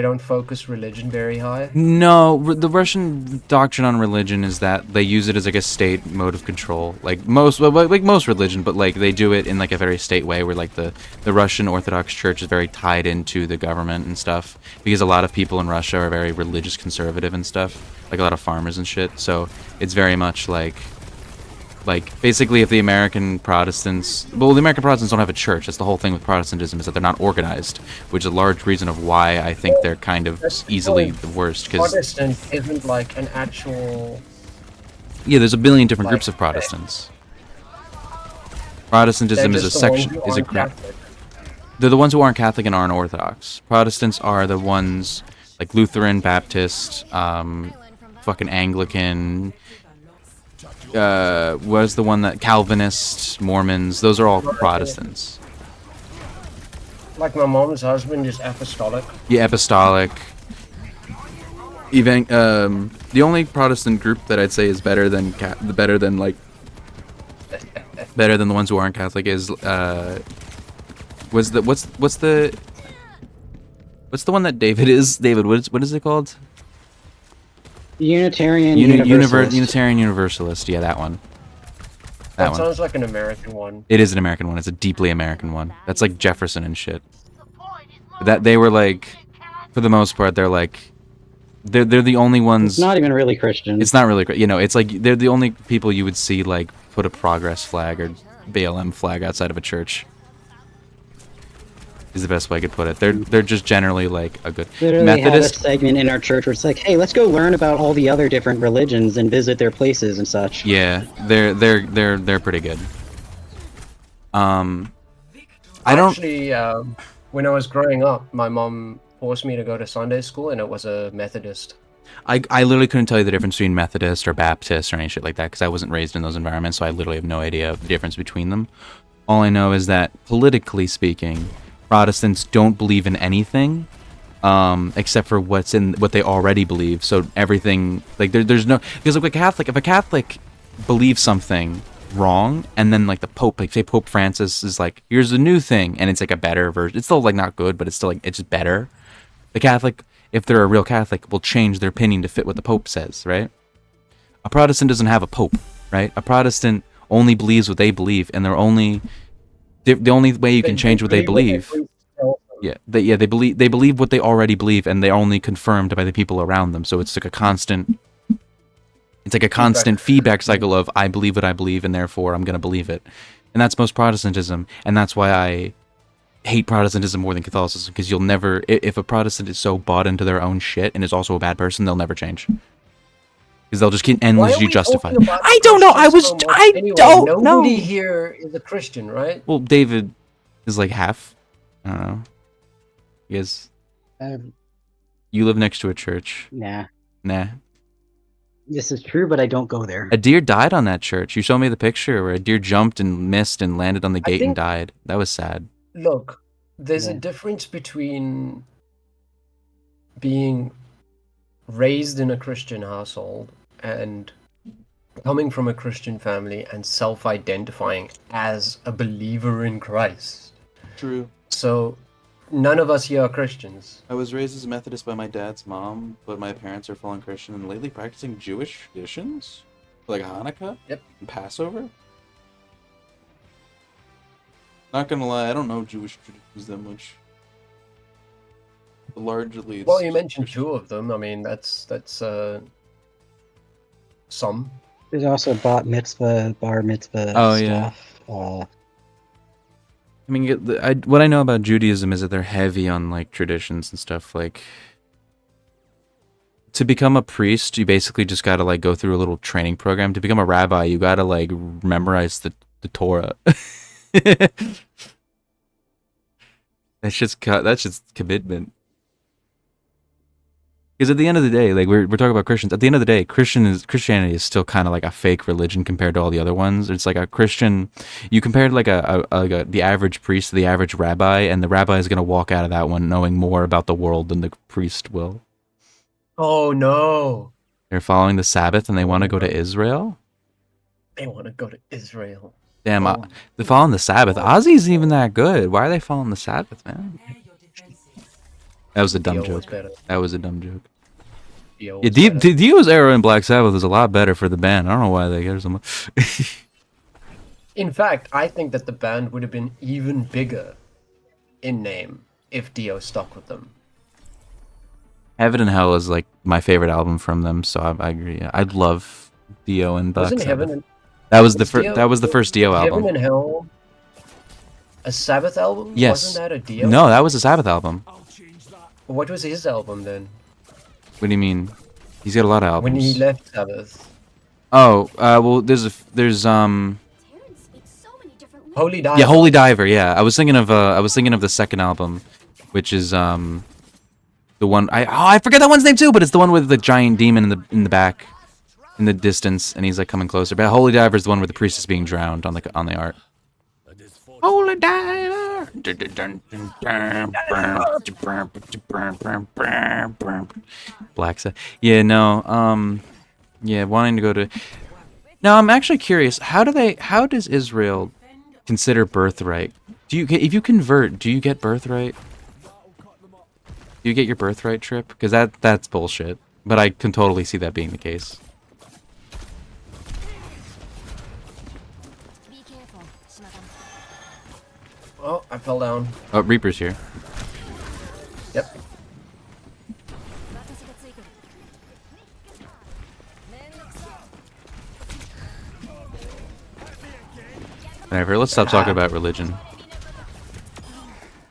[SPEAKER 2] don't focus religion very high.
[SPEAKER 3] No, the Russian doctrine on religion is that they use it as like a state mode of control, like most religion, but like they do it in like a very state way, where like the Russian Orthodox Church is very tied into the government and stuff, because a lot of people in Russia are very religious conservative and stuff, like a lot of farmers and shit. So it's very much like basically if the American Protestants, the American Protestants don't have a church. That's the whole thing with Protestantism, is that they're not organized, which is a large reason of why I think they're kind of easily the worst. Because
[SPEAKER 2] Protestant isn't like an actual.
[SPEAKER 3] yeah, there's a billion different groups of Protestants. Protestantism is a section, is a group. They're the ones who aren't Catholic and aren't Orthodox. Protestants are the ones like Lutheran, Baptist, fucking Anglican. Was the one that Calvinists, Mormons, those are all Protestants.
[SPEAKER 2] Like my mom's husband is apostolic.
[SPEAKER 3] Yeah, apostolic. Even the only Protestant group that I'd say is better than better than the ones who aren't Catholic is what's the one that David is? David, what is it called?
[SPEAKER 1] Unitarian Universalist.
[SPEAKER 3] Unitarian Universalist. Yeah, that one.
[SPEAKER 2] That
[SPEAKER 3] one.
[SPEAKER 2] sounds like an American one.
[SPEAKER 3] It is an American one. It's a deeply American one. That's like Jefferson and shit. That they were like, for the most part, they're like, they're the only ones.
[SPEAKER 1] It's not even really Christian.
[SPEAKER 3] It's not really, you know. It's like they're the only people you would see like put a progress flag or BLM flag outside of a church. Is the best way I could put it. They're just generally like a good
[SPEAKER 1] Literally
[SPEAKER 3] Methodist.
[SPEAKER 1] had a segment in our church where it's like, hey, let's go learn about all the other different religions and visit their places and such.
[SPEAKER 3] Yeah, they're pretty good. I don't
[SPEAKER 2] Actually, when I was growing up, my mom forced me to go to Sunday school, and it was a Methodist.
[SPEAKER 3] I literally couldn't tell you the difference between Methodist or Baptist or any shit like that, because I wasn't raised in those environments, so I literally have no idea the difference between them. All I know is that, politically speaking, Protestants don't believe in anything except for what they already believe. So everything, like there's no, because like if a Catholic believes something wrong, and then like the Pope, like say Pope Francis is like, here's the new thing, and it's like a better version. It's still like not good, but it's still like it's just better. The Catholic, if they're a real Catholic, will change their opinion to fit what the Pope says, right? A Protestant doesn't have a Pope, right? A Protestant only believes what they believe, and they're only the only way you can change what they believe. They believe what they already believe, and they're only confirmed by the people around them. So it's like a constant. It's like a constant feedback cycle of I believe what I believe, and therefore I'm gonna believe it. And that's most Protestantism, and that's why I hate Protestantism more than Catholicism, because you'll never, if a Protestant is so bought into their own shit and is also a bad person, they'll never change. Because they'll just endlessly justify. I don't know. I don't know.
[SPEAKER 2] Nobody here is a Christian, right?
[SPEAKER 3] Well, David is like half. I don't know. Because you live next to a church.
[SPEAKER 1] Nah.
[SPEAKER 3] This
[SPEAKER 1] is true, but I don't go there.
[SPEAKER 3] A deer died on that church. You showed me the picture where a deer jumped and missed and landed on the gate and died. That was sad.
[SPEAKER 2] Look, there's a difference between being raised in a Christian household and coming from a Christian family and self-identifying as a believer in Christ.
[SPEAKER 3] True.
[SPEAKER 2] So, none of us here are Christians.
[SPEAKER 3] I was raised as a Methodist by my dad's mom, but my parents are full-on Christian and lately practicing Jewish traditions, like Hanukkah and Passover. Not gonna lie, I don't know Jewish traditions that much. Largely, it's
[SPEAKER 2] well, you mentioned Christian. 2 of them. I mean, that's some.
[SPEAKER 1] There's also bat mitzvah, bar mitzvah.
[SPEAKER 3] Oh
[SPEAKER 1] stuff.
[SPEAKER 7] I mean, what I know about Judaism is that they're heavy on like traditions and stuff. Like, to become a priest, you basically just gotta like go through a little training program. To become a rabbi, you gotta like memorize the Torah. That's just commitment. Because at the end of the day, like we're talking about Christians. At the end of the day, Christianity is still kind of like a fake religion compared to all the other ones. It's like a Christian. You compared like the average priest to the average rabbi, and the rabbi is gonna walk out of that one knowing more about the world than the priest will.
[SPEAKER 2] Oh no!
[SPEAKER 7] They're following the Sabbath and they want to go to Israel.
[SPEAKER 2] They want to go to Israel.
[SPEAKER 7] Damn,
[SPEAKER 2] Oh.
[SPEAKER 7] they're following the Sabbath. Ozzy isn't even that good. Why are they following the Sabbath, man? That was a dumb
[SPEAKER 2] Dio was
[SPEAKER 7] joke.
[SPEAKER 2] better.
[SPEAKER 7] That was a dumb joke.
[SPEAKER 2] Dio
[SPEAKER 7] Yeah,
[SPEAKER 2] was better.
[SPEAKER 7] Dio's era in Black Sabbath is a lot better for the band. I don't know why they get so much.
[SPEAKER 2] In fact, I think that the band would have been even bigger in name if Dio stuck with them.
[SPEAKER 7] Heaven and Hell is like my favorite album from them, so I agree. I love Dio and Black
[SPEAKER 2] Wasn't
[SPEAKER 7] Sabbath.
[SPEAKER 2] Heaven and
[SPEAKER 7] That was the
[SPEAKER 2] Dio-
[SPEAKER 7] that was the first Dio album.
[SPEAKER 2] Heaven and Hell a Sabbath album?
[SPEAKER 7] Yes.
[SPEAKER 2] Wasn't that a Dio?
[SPEAKER 7] No, that was a Sabbath album.
[SPEAKER 2] What was his album then?
[SPEAKER 7] What do you mean? He's got a lot of albums.
[SPEAKER 2] When he left Sabbath.
[SPEAKER 7] Oh, well, there's
[SPEAKER 6] Terrence speaks so many different languages.
[SPEAKER 2] Holy Diver.
[SPEAKER 7] yeah, Holy Diver. Yeah, I was thinking of the second album, which is the one I forget that one's name too, but it's the one with the giant demon in the back, in the distance, and he's like coming closer. But Holy Diver is the one where the priest is being drowned on the art. Holy Diver. Black Sabbath. Yeah, no. Yeah, wanting to go to. Now, I'm actually curious. How does Israel consider birthright? If you convert, do you get birthright? Do you get your birthright trip? Because that's bullshit. But I can totally see that being the case.
[SPEAKER 6] Be careful, Shimada.
[SPEAKER 2] Oh, I fell down.
[SPEAKER 7] Oh, Reaper's here.
[SPEAKER 2] Yep.
[SPEAKER 7] Whatever. Let's stop talking about religion.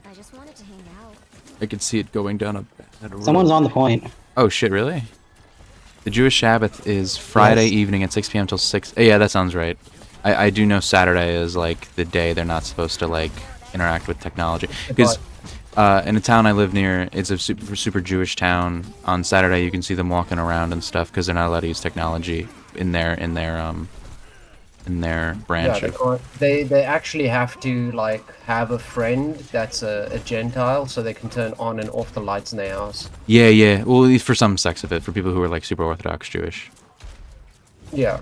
[SPEAKER 6] I just wanted to hang out.
[SPEAKER 7] I could see it going down a road.
[SPEAKER 1] Someone's on the point.
[SPEAKER 7] Oh shit! Really? The Jewish Sabbath is Friday
[SPEAKER 1] Yes.
[SPEAKER 7] evening at 6 p.m. till 6. Yeah, that sounds right. I do know Saturday is like the day they're not supposed to like interact with technology because in a town I live near, it's a super Jewish town. On Saturday, you can see them walking around and stuff because they're not allowed to use technology in their branch.
[SPEAKER 2] Yeah, they actually have to like have a friend that's a Gentile so they can turn on and off the lights in their house.
[SPEAKER 7] Yeah. Well, for some sects of it, for people who are like super Orthodox Jewish.
[SPEAKER 2] Yeah.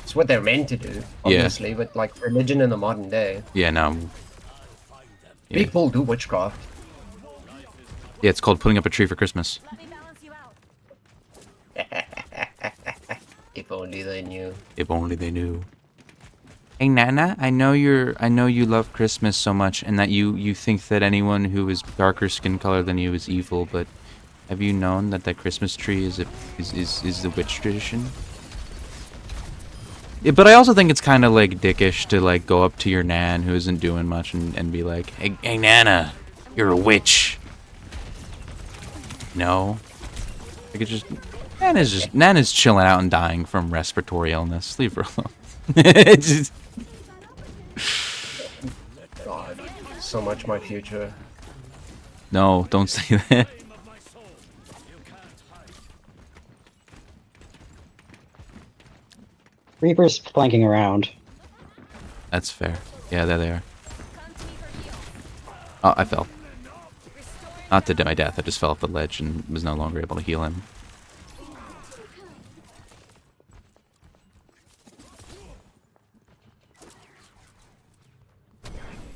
[SPEAKER 2] It's what they're meant to do, obviously, but like religion in the modern day.
[SPEAKER 7] Yeah, no. Yeah.
[SPEAKER 2] People do witchcraft.
[SPEAKER 7] Yeah, it's called putting up a tree for Christmas.
[SPEAKER 6] Let me balance you out.
[SPEAKER 2] If only they knew.
[SPEAKER 7] If only they knew. Hey Nana, I know you love Christmas so much, and that you think that anyone who is darker skin color than you is evil. But have you known that Christmas tree is the witch tradition? Yeah, but I also think it's kind of like dickish to like go up to your nan who isn't doing much and be like, hey Nana, you're a witch. No, like it's just Nana's chilling out and dying from respiratory illness. Leave her alone. It's just,
[SPEAKER 2] God, so much my future.
[SPEAKER 7] no, don't say that.
[SPEAKER 1] Reaper's flanking around.
[SPEAKER 7] That's fair. Yeah, there they are. Oh, I fell. Not to my death, I just fell off the ledge and was no longer able to heal him.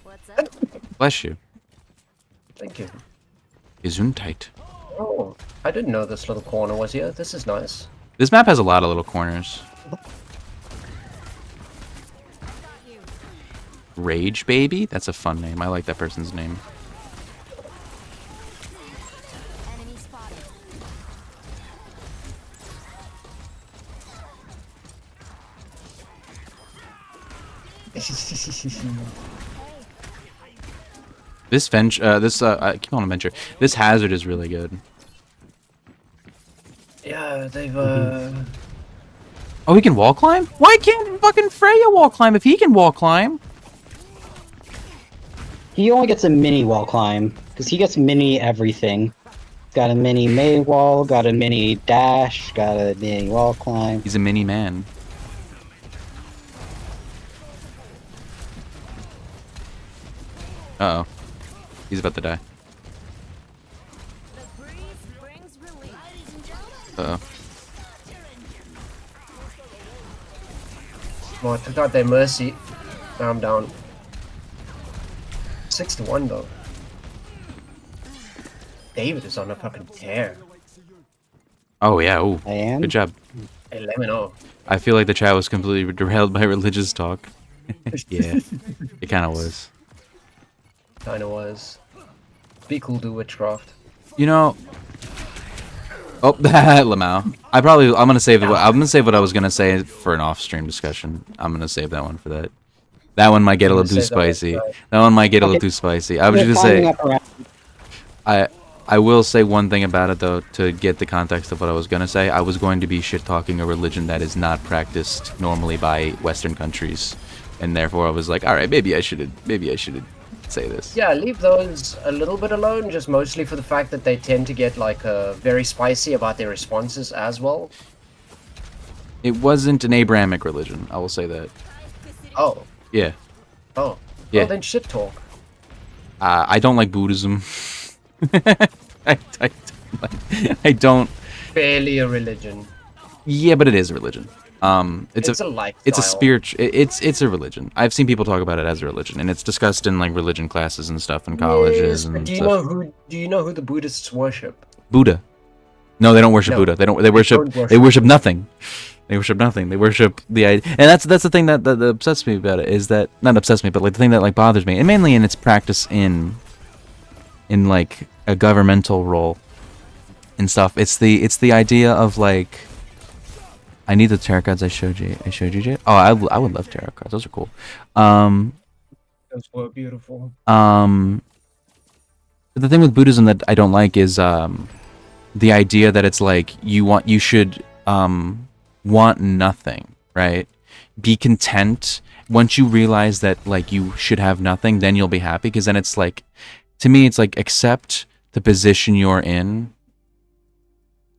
[SPEAKER 6] What's up?
[SPEAKER 7] Bless you.
[SPEAKER 2] Thank you.
[SPEAKER 7] Gesundheit.
[SPEAKER 2] Oh, I didn't know this little corner was here. This is nice.
[SPEAKER 7] This map has a lot of little corners. Rage Baby? That's a fun name. I like that person's name.
[SPEAKER 6] Enemy spotted.
[SPEAKER 7] This I keep on venture. This hazard is really good.
[SPEAKER 2] Yeah, they've
[SPEAKER 7] Oh, he can wall climb? Why can't fucking Freya wall climb if he can wall climb?
[SPEAKER 1] He only gets a mini wall climb, because he gets mini everything. Got a mini May wall, got a mini dash, got a mini wall climb.
[SPEAKER 7] He's a mini man. Uh-oh. He's about to die. Uh-oh.
[SPEAKER 2] well, I took out their mercy. Now I'm down. 6-1 though. David is on a fucking tear.
[SPEAKER 7] Oh, yeah. Ooh.
[SPEAKER 1] I am?
[SPEAKER 7] Good job.
[SPEAKER 2] 11-0.
[SPEAKER 7] I feel like the chat was completely derailed by religious talk. Yeah. It kind of was.
[SPEAKER 2] Kinda was. Be cool, do witchcraft.
[SPEAKER 7] You know... Oh, Lamau. I'm gonna save it. I'm gonna save what I was gonna say for an off-stream discussion. I'm gonna save that one for that. That one might get a little too spicy. That one might get a little too spicy. I was just gonna say. I will say one thing about it though, to get the context of what I was gonna say. I was going to be shit talking a religion that is not practiced normally by Western countries, and therefore I was like, all right, maybe I should say this.
[SPEAKER 2] Yeah, leave those a little bit alone, just mostly for the fact that they tend to get like very spicy about their responses as well.
[SPEAKER 7] It wasn't an Abrahamic religion. I will say that.
[SPEAKER 2] Oh.
[SPEAKER 7] Yeah.
[SPEAKER 2] Oh.
[SPEAKER 7] Yeah.
[SPEAKER 2] Well, then shit talk.
[SPEAKER 7] I don't like Buddhism. I don't.
[SPEAKER 2] Barely a religion.
[SPEAKER 7] Yeah, but it is a religion.
[SPEAKER 2] It's a lifestyle.
[SPEAKER 7] It's a spiritual. It's a religion. I've seen people talk about it as a religion, and it's discussed in like religion classes and stuff in colleges and
[SPEAKER 2] do you
[SPEAKER 7] stuff.
[SPEAKER 2] Do you know who the Buddhists worship?
[SPEAKER 7] Buddha. No, they don't worship
[SPEAKER 2] No,
[SPEAKER 7] Buddha. They worship nothing. They worship nothing. They worship the idea, and that's the thing that upsets me about it is that not upsets me, but like the thing that like bothers me, and mainly in its practice in like a governmental role and stuff. It's the idea of like. I need the tarot cards I showed you. Jay. Oh, I would love tarot cards. Those are cool.
[SPEAKER 2] Those were beautiful.
[SPEAKER 7] But the thing with Buddhism that I don't like is the idea that it's like you should want nothing, right? Be content. Once you realize that like you should have nothing, then you'll be happy. Because then it's like, to me, it's like accept the position you're in.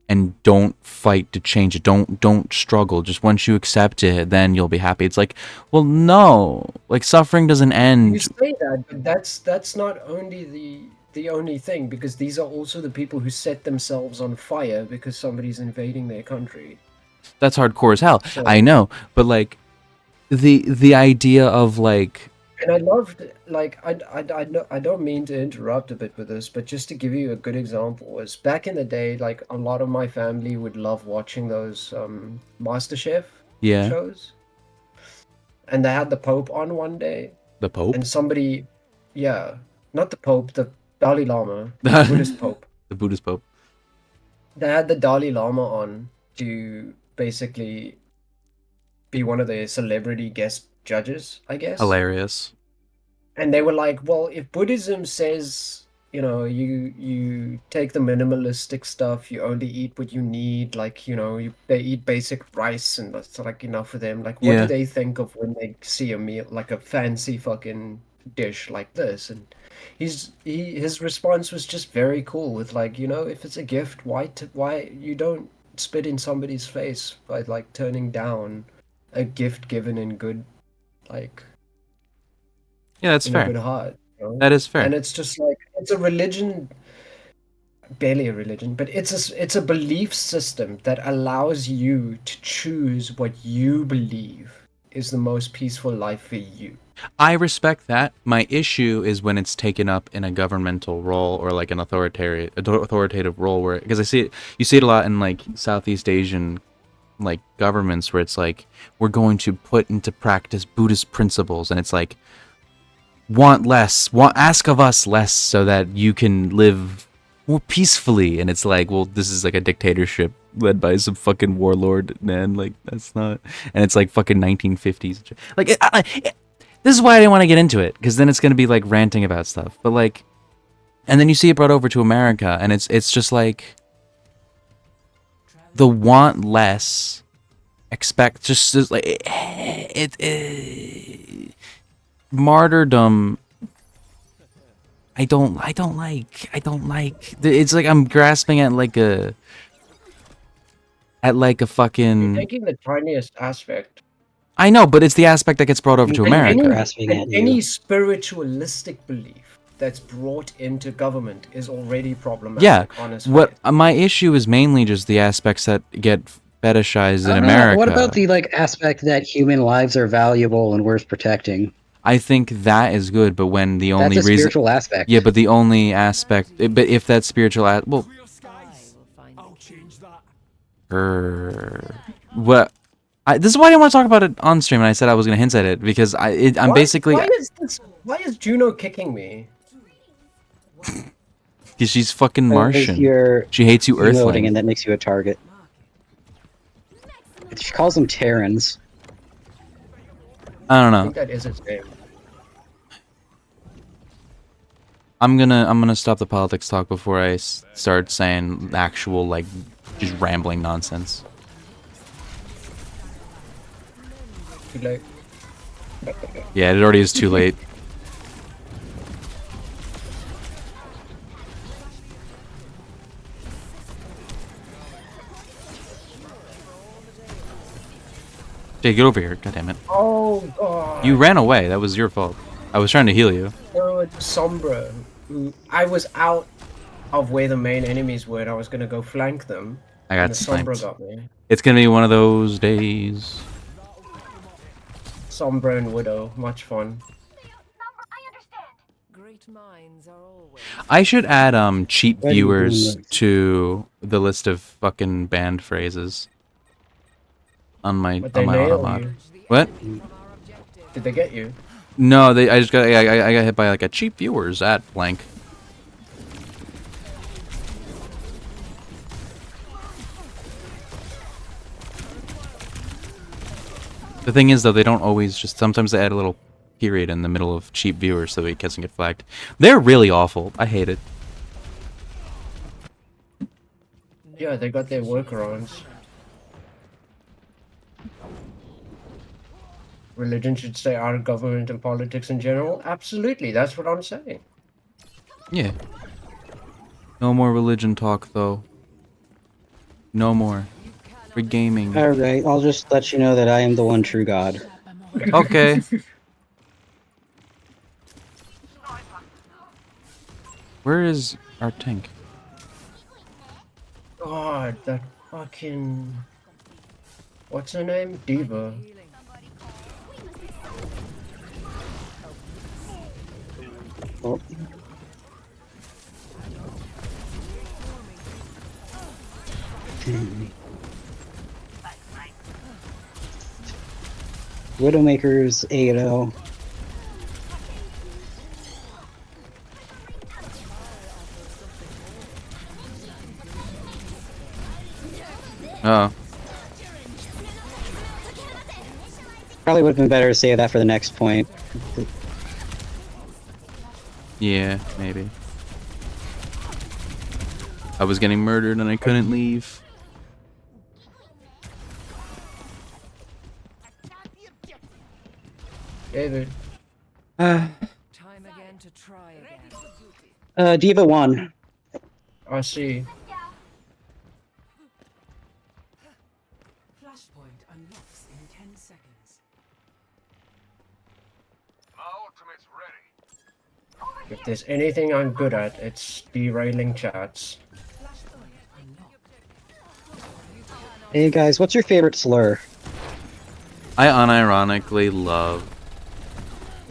[SPEAKER 7] And don't fight to change it. Don't struggle. Just once you accept it, then you'll be happy. It's like, well, no. Like suffering doesn't end.
[SPEAKER 2] You say that, but that's not only the only thing, because these are also the people who set themselves on fire because somebody's invading their country.
[SPEAKER 7] That's hardcore as hell.
[SPEAKER 2] So,
[SPEAKER 7] I know, but like the idea of like.
[SPEAKER 2] And I loved, like, I don't mean to interrupt a bit with this, but just to give you a good example, was back in the day, like, a lot of my family would love watching those MasterChef shows. And they had the Pope on one day.
[SPEAKER 7] The Pope?
[SPEAKER 2] And somebody, yeah, not the Pope, the Dalai Lama, the Buddhist Pope.
[SPEAKER 7] The Buddhist Pope.
[SPEAKER 2] They had the Dalai Lama on to basically be one of the celebrity guest judges, I guess.
[SPEAKER 7] Hilarious.
[SPEAKER 2] And they were like, well, if Buddhism says, you know, you take the minimalistic stuff, you only eat what you need, like, you know, they eat basic rice and that's like enough for them. Like, what do they think of when they see a meal, like a fancy fucking dish like this? And his response was just very cool with like, you know, if it's a gift, why you don't spit in somebody's face by like turning down a gift given in good, like,
[SPEAKER 7] yeah, that's fair.
[SPEAKER 2] a good heart, you know?
[SPEAKER 7] That is fair.
[SPEAKER 2] And it's just like, it's a religion, barely a religion, but it's a belief system that allows you to choose what you believe is the most peaceful life for you.
[SPEAKER 7] I respect that. My issue is when it's taken up in a governmental role or like an authoritative role, where, because you see it a lot in like Southeast Asian like governments where it's like, we're going to put into practice Buddhist principles, and it's like, ask of us less so that you can live more peacefully. And it's like, well, this is like a dictatorship led by some fucking warlord, man. Like, that's not. And it's like fucking 1950s. Like, This is why I didn't want to get into it, because then it's gonna be like ranting about stuff. But like, and then you see it brought over to America, and it's just like the want less, expect just like martyrdom. I don't like. It's like I'm grasping at like a fucking.
[SPEAKER 2] You're taking the tiniest aspect.
[SPEAKER 7] I know, but it's the aspect that gets brought over to
[SPEAKER 2] And
[SPEAKER 7] America.
[SPEAKER 1] Grasping at you.
[SPEAKER 2] any spiritualistic belief that's brought into government is already problematic.
[SPEAKER 7] Yeah.
[SPEAKER 2] Honestly.
[SPEAKER 7] What my issue is mainly just the aspects that get fetishized in America.
[SPEAKER 1] What about the like aspect that human lives are valuable and worth protecting?
[SPEAKER 7] I think that is good, but when the only
[SPEAKER 1] That's a
[SPEAKER 7] reason,
[SPEAKER 1] spiritual aspect.
[SPEAKER 7] yeah, but the only aspect, but if that spiritual, well, what? This is why I didn't want to talk about it on stream, and I said I was going to hint at it because I'm basically.
[SPEAKER 2] Why is Juno kicking me?
[SPEAKER 7] Because she's fucking Martian.
[SPEAKER 1] You're
[SPEAKER 7] She hates you,
[SPEAKER 1] emoting,
[SPEAKER 7] Earthling.
[SPEAKER 1] and that makes you a target. She calls them Terrans.
[SPEAKER 7] I don't
[SPEAKER 2] I
[SPEAKER 7] know.
[SPEAKER 2] think that is its name.
[SPEAKER 7] I'm gonna stop the politics talk before I start saying actual like just rambling nonsense.
[SPEAKER 2] Too late.
[SPEAKER 7] Yeah, it already is too late. Jay, get over here. God damn it.
[SPEAKER 2] Oh god.
[SPEAKER 7] You ran away. That was your fault. I was trying to heal you.
[SPEAKER 2] No, it's Sombra. I was out of where the main enemies were and I was gonna go flank them.
[SPEAKER 7] I
[SPEAKER 2] and
[SPEAKER 7] got
[SPEAKER 2] the Sombra
[SPEAKER 7] sniped.
[SPEAKER 2] got me.
[SPEAKER 7] It's gonna be one of those days.
[SPEAKER 2] Sombra and Widow, much fun.
[SPEAKER 4] Great minds are always.
[SPEAKER 7] I should add cheap
[SPEAKER 1] Why do you
[SPEAKER 7] viewers
[SPEAKER 1] do that?
[SPEAKER 7] to the list of fucking banned phrases on my
[SPEAKER 2] But they
[SPEAKER 7] auto
[SPEAKER 2] nailed
[SPEAKER 7] mod.
[SPEAKER 2] you.
[SPEAKER 7] What?
[SPEAKER 2] Did they get you?
[SPEAKER 7] No, I just got I got hit by like a cheap viewers at blank. The thing is though, they don't always just sometimes they add a little period in the middle of cheap viewers so it doesn't get flagged. They're really awful. I hate it.
[SPEAKER 2] Yeah, they got their workarounds. Religion should stay out of government and politics in general? Absolutely, that's what I'm saying.
[SPEAKER 7] Yeah. No more religion talk though. No more. For gaming.
[SPEAKER 1] Alright, I'll just let you know that I am the one true God.
[SPEAKER 7] Okay. Where is our tank?
[SPEAKER 2] God, that fucking... What's her name? Diva.
[SPEAKER 1] Oh. Widowmaker's 8-0.
[SPEAKER 7] Oh.
[SPEAKER 1] Probably would have been better to save that for the next point.
[SPEAKER 7] Yeah, maybe. I was getting murdered and I couldn't leave.
[SPEAKER 2] David.
[SPEAKER 1] Uh,
[SPEAKER 4] Time again to try again.
[SPEAKER 1] Diva won.
[SPEAKER 2] I see.
[SPEAKER 4] Flashpoint unlocks in 10 seconds.
[SPEAKER 5] My ultimate's ready.
[SPEAKER 2] If there's anything I'm good at, it's derailing chats.
[SPEAKER 1] Hey guys, what's your favorite slur?
[SPEAKER 7] I unironically love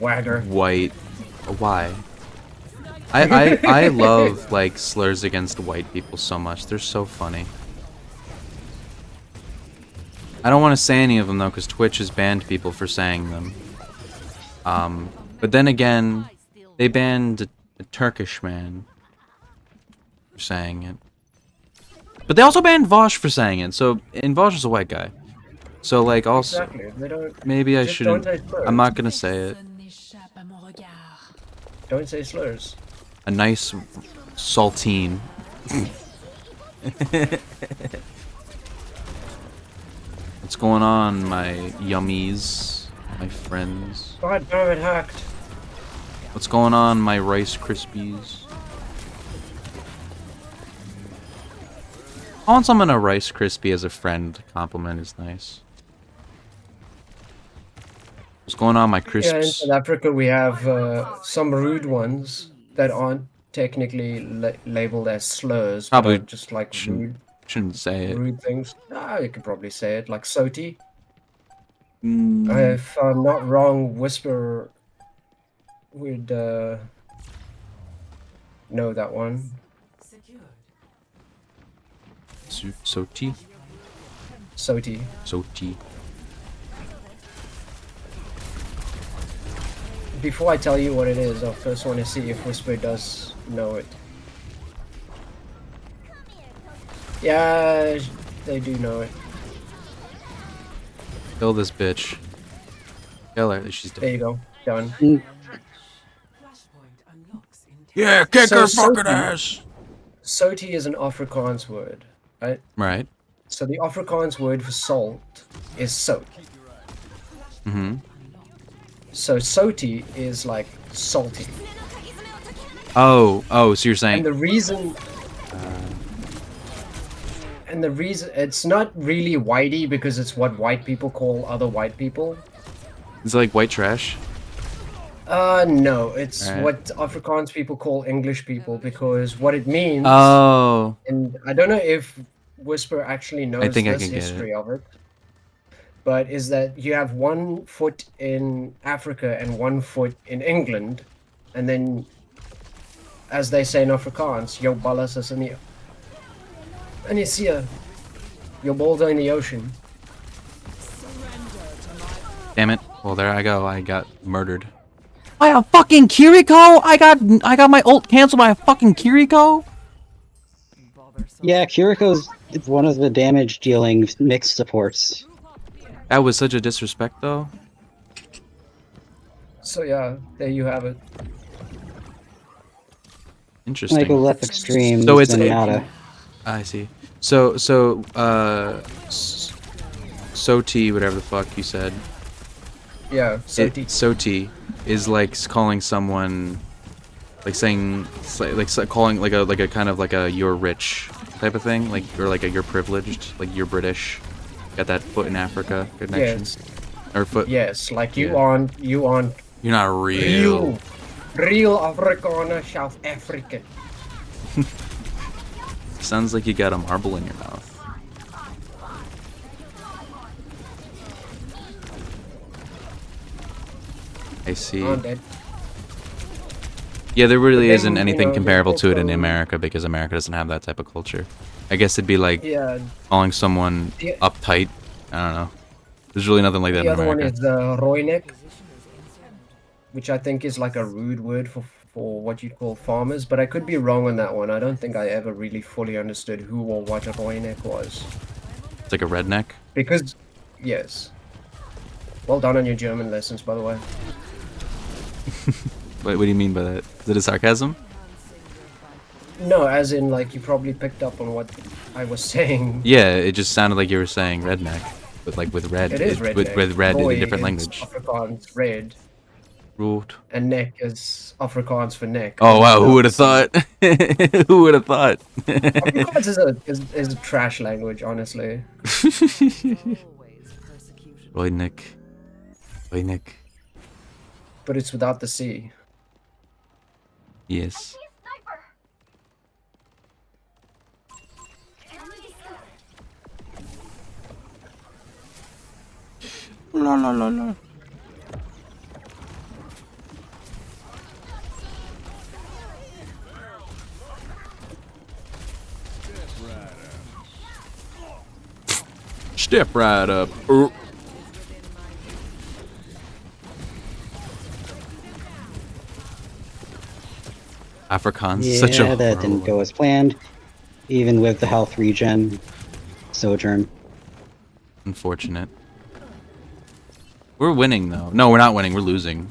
[SPEAKER 2] Wagger.
[SPEAKER 7] white. Why? I love like slurs against white people so much. They're so funny. I don't want to say any of them though, because Twitch has banned people for saying them. But then again, they banned a Turkish man for saying it. But they also banned Vosh for saying it. So, and Vosh is a white guy. So like also,
[SPEAKER 2] Exactly. They don't,
[SPEAKER 7] maybe I
[SPEAKER 2] just
[SPEAKER 7] shouldn't.
[SPEAKER 2] don't say slurs.
[SPEAKER 7] I'm not gonna say it.
[SPEAKER 8] échappe à mon regard.
[SPEAKER 2] Don't say slurs.
[SPEAKER 3] A nice saltine. What's going on, my yummies, my friends?
[SPEAKER 2] God damn it, hacked.
[SPEAKER 3] What's going on, my Rice Krispies? Calling someone a Rice Krispie as a friend compliment is nice. What's going on, my
[SPEAKER 2] Yeah, in
[SPEAKER 3] crisps?
[SPEAKER 2] South Africa we have some rude ones that aren't technically labeled as slurs, but
[SPEAKER 3] Probably
[SPEAKER 2] are just like
[SPEAKER 3] shouldn't say it.
[SPEAKER 2] rude things. Ah, you could probably say it, like soti.
[SPEAKER 3] Mm.
[SPEAKER 2] If I'm not wrong, Whisper would know that one.
[SPEAKER 3] Soti?
[SPEAKER 2] Soti.
[SPEAKER 3] Soti.
[SPEAKER 2] Before I tell you what it is, I first want to see if Whisper does know it. Yeah, they do know it.
[SPEAKER 3] Kill this bitch. Kill her. She's
[SPEAKER 2] There
[SPEAKER 3] dead.
[SPEAKER 2] you go. Done.
[SPEAKER 3] Yeah, kick
[SPEAKER 2] So
[SPEAKER 3] her fucking
[SPEAKER 2] Soti-
[SPEAKER 3] ass!
[SPEAKER 2] Soti is an Afrikaans word, right?
[SPEAKER 3] Right.
[SPEAKER 2] So the Afrikaans word for salt is soap.
[SPEAKER 3] Mm-hmm.
[SPEAKER 2] So soti is like salty.
[SPEAKER 3] Oh, so you're saying...
[SPEAKER 2] And the reason it's not really whitey because it's what white people call other white people.
[SPEAKER 3] Is it like white trash?
[SPEAKER 2] No, it's
[SPEAKER 3] Alright.
[SPEAKER 2] what Afrikaans people call English people because what it means,
[SPEAKER 3] Oh.
[SPEAKER 2] and I don't know if Whisper actually knows
[SPEAKER 3] think I
[SPEAKER 2] this
[SPEAKER 3] can get
[SPEAKER 2] history of it, but is that you have 1 foot in Africa and 1 foot in England, and then, as they say in Afrikaans, jou balles is in die see, your balls are in the ocean.
[SPEAKER 3] Damn it. Well, there I go. I got murdered. By a fucking Kiriko? I got my ult canceled by a fucking Kiriko?
[SPEAKER 1] Yeah, Kiriko's one of the damage dealing mixed supports.
[SPEAKER 3] That was such a disrespect, though.
[SPEAKER 2] So yeah, there you have it.
[SPEAKER 3] Interesting.
[SPEAKER 1] Like a less extreme
[SPEAKER 3] So it's
[SPEAKER 1] Zenyatta.
[SPEAKER 3] I see. So Soti, whatever the fuck you said.
[SPEAKER 2] Yeah,
[SPEAKER 3] Soti is like calling someone, like saying, like calling like a kind of like a you're rich type of thing, like or like a you're privileged, like you're British, got that foot in Africa connection,
[SPEAKER 2] Yes.
[SPEAKER 3] or foot.
[SPEAKER 2] Yes, like you
[SPEAKER 3] Yeah.
[SPEAKER 2] aren't
[SPEAKER 3] You're not real.
[SPEAKER 2] real Afrikaner South African.
[SPEAKER 3] Sounds like you got a marble in your mouth. I see.
[SPEAKER 2] On that.
[SPEAKER 3] Yeah, there really
[SPEAKER 2] But then,
[SPEAKER 3] isn't
[SPEAKER 2] you
[SPEAKER 3] anything
[SPEAKER 2] know,
[SPEAKER 3] comparable to it in
[SPEAKER 2] also-
[SPEAKER 3] America because America doesn't have that type of culture. I guess it'd be like
[SPEAKER 2] Yeah,
[SPEAKER 3] calling someone
[SPEAKER 2] The-
[SPEAKER 3] uptight. I don't know. There's really nothing like that
[SPEAKER 2] the
[SPEAKER 3] in
[SPEAKER 2] other one
[SPEAKER 3] America.
[SPEAKER 2] is the Roinek, which I think is like a rude word for what you'd call farmers, but I could be wrong on that one. I don't think I ever really fully understood who or what a Roinek was.
[SPEAKER 3] It's like a redneck.
[SPEAKER 2] Because, yes. Well done on your German lessons, by the way.
[SPEAKER 3] What do you mean by that? Is it a sarcasm?
[SPEAKER 2] No, as in, like, you probably picked up on what I was saying.
[SPEAKER 3] Yeah, it just sounded like you were saying redneck, but like with red.
[SPEAKER 2] It is red.
[SPEAKER 3] With red in
[SPEAKER 2] Roy
[SPEAKER 3] a different
[SPEAKER 2] is
[SPEAKER 3] language.
[SPEAKER 2] Afrikaans red,
[SPEAKER 3] Root.
[SPEAKER 2] and neck is Afrikaans for neck.
[SPEAKER 3] Oh wow, who would have thought? Who would have thought?
[SPEAKER 2] Afrikaans is a trash language, honestly.
[SPEAKER 3] Redneck. Redneck.
[SPEAKER 2] But it's without the C.
[SPEAKER 3] Yes. La la la la. Step right up. Afrikaans,
[SPEAKER 1] Yeah,
[SPEAKER 3] such a
[SPEAKER 1] that didn't go as planned. Even with the health regen sojourn.
[SPEAKER 3] unfortunate. We're winning though. No, we're not winning. We're losing.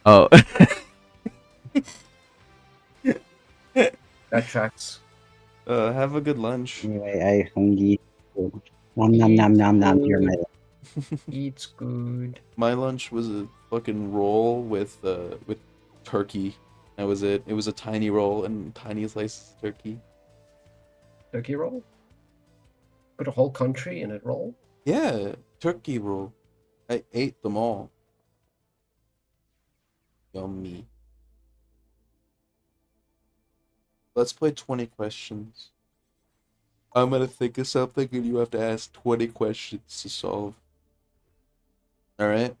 [SPEAKER 3] Oh.
[SPEAKER 2] That tracks.
[SPEAKER 3] Have a good lunch.
[SPEAKER 1] Anyway, I hungry. Nom nom
[SPEAKER 2] Eat
[SPEAKER 1] nom nom nom. You're my.
[SPEAKER 2] good. Eats good.
[SPEAKER 3] My lunch was a fucking roll with turkey. That was it. It was a tiny roll and tiny slices of turkey.
[SPEAKER 2] Turkey roll? Put a whole country in a roll?
[SPEAKER 3] Yeah, turkey roll. I ate them all. Yummy. Let's play 20 questions. I'm gonna think of something and you have to ask 20 questions to solve. Alright?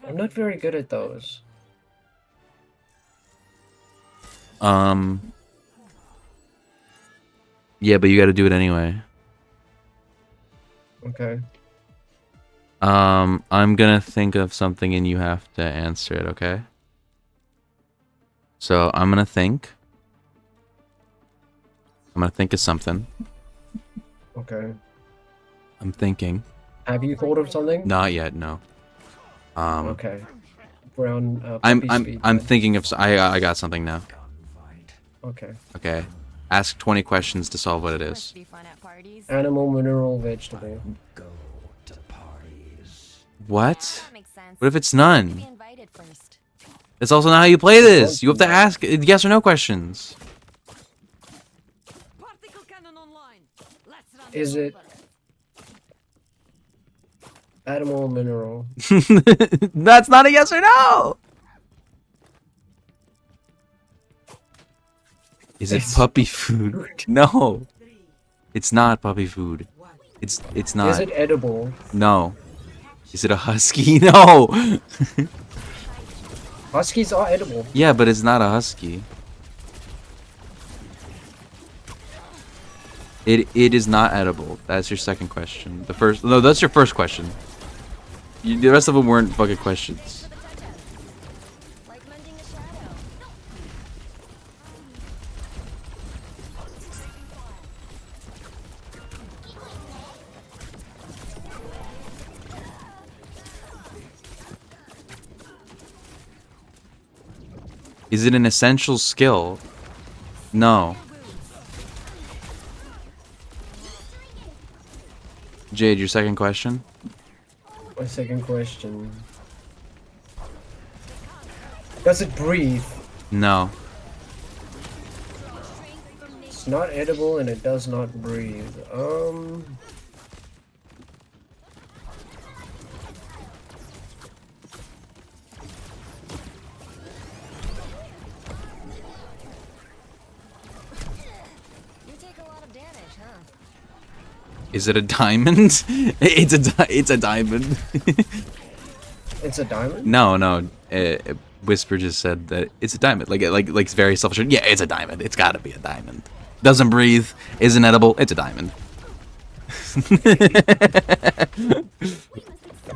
[SPEAKER 2] I'm not very good at those.
[SPEAKER 3] Yeah, but you gotta do it anyway.
[SPEAKER 2] Okay.
[SPEAKER 3] I'm gonna think of something and you have to answer it, okay? So, I'm gonna think of something.
[SPEAKER 2] Okay.
[SPEAKER 3] I'm thinking.
[SPEAKER 2] Have you thought of something?
[SPEAKER 3] Not yet, no.
[SPEAKER 2] Okay. We're on
[SPEAKER 3] I'm
[SPEAKER 2] puppy speed
[SPEAKER 3] I'm
[SPEAKER 2] then.
[SPEAKER 3] thinking of I got something now.
[SPEAKER 2] Okay.
[SPEAKER 3] Okay. Ask 20 questions to solve what it is.
[SPEAKER 4] Be fun at parties.
[SPEAKER 2] Animal, mineral, vegetable.
[SPEAKER 3] What?
[SPEAKER 4] That makes sense.
[SPEAKER 3] What if it's
[SPEAKER 4] Be
[SPEAKER 3] none?
[SPEAKER 4] invited first.
[SPEAKER 3] That's also not how you play this. You have to ask yes or no questions.
[SPEAKER 4] Particle cannon online. Let's run
[SPEAKER 2] Is
[SPEAKER 4] this
[SPEAKER 2] it
[SPEAKER 4] over.
[SPEAKER 2] animal, mineral?
[SPEAKER 3] That's not a yes or no. Is it
[SPEAKER 2] It's
[SPEAKER 3] puppy food? No. It's not puppy food. It's not.
[SPEAKER 2] Is it edible?
[SPEAKER 3] No. Is it a husky? No.
[SPEAKER 2] Huskies are edible.
[SPEAKER 3] Yeah, but it's not a husky. It is not edible. That's your second question. The first no, that's your first question. The rest of them weren't fucking questions.
[SPEAKER 4] Like mending a shadow.
[SPEAKER 3] Is it an essential skill? No. Jade, your second question?
[SPEAKER 2] My second question. Does it breathe?
[SPEAKER 3] No.
[SPEAKER 2] It's not edible and it does not breathe.
[SPEAKER 4] You take a lot of damage, huh?
[SPEAKER 3] Is it a diamond? It's a diamond.
[SPEAKER 2] It's a diamond?
[SPEAKER 3] No. Whisper just said that it's a diamond. Like it's very selfish. Yeah, it's a diamond. It's got to be a diamond. Doesn't breathe. Isn't edible. It's a diamond.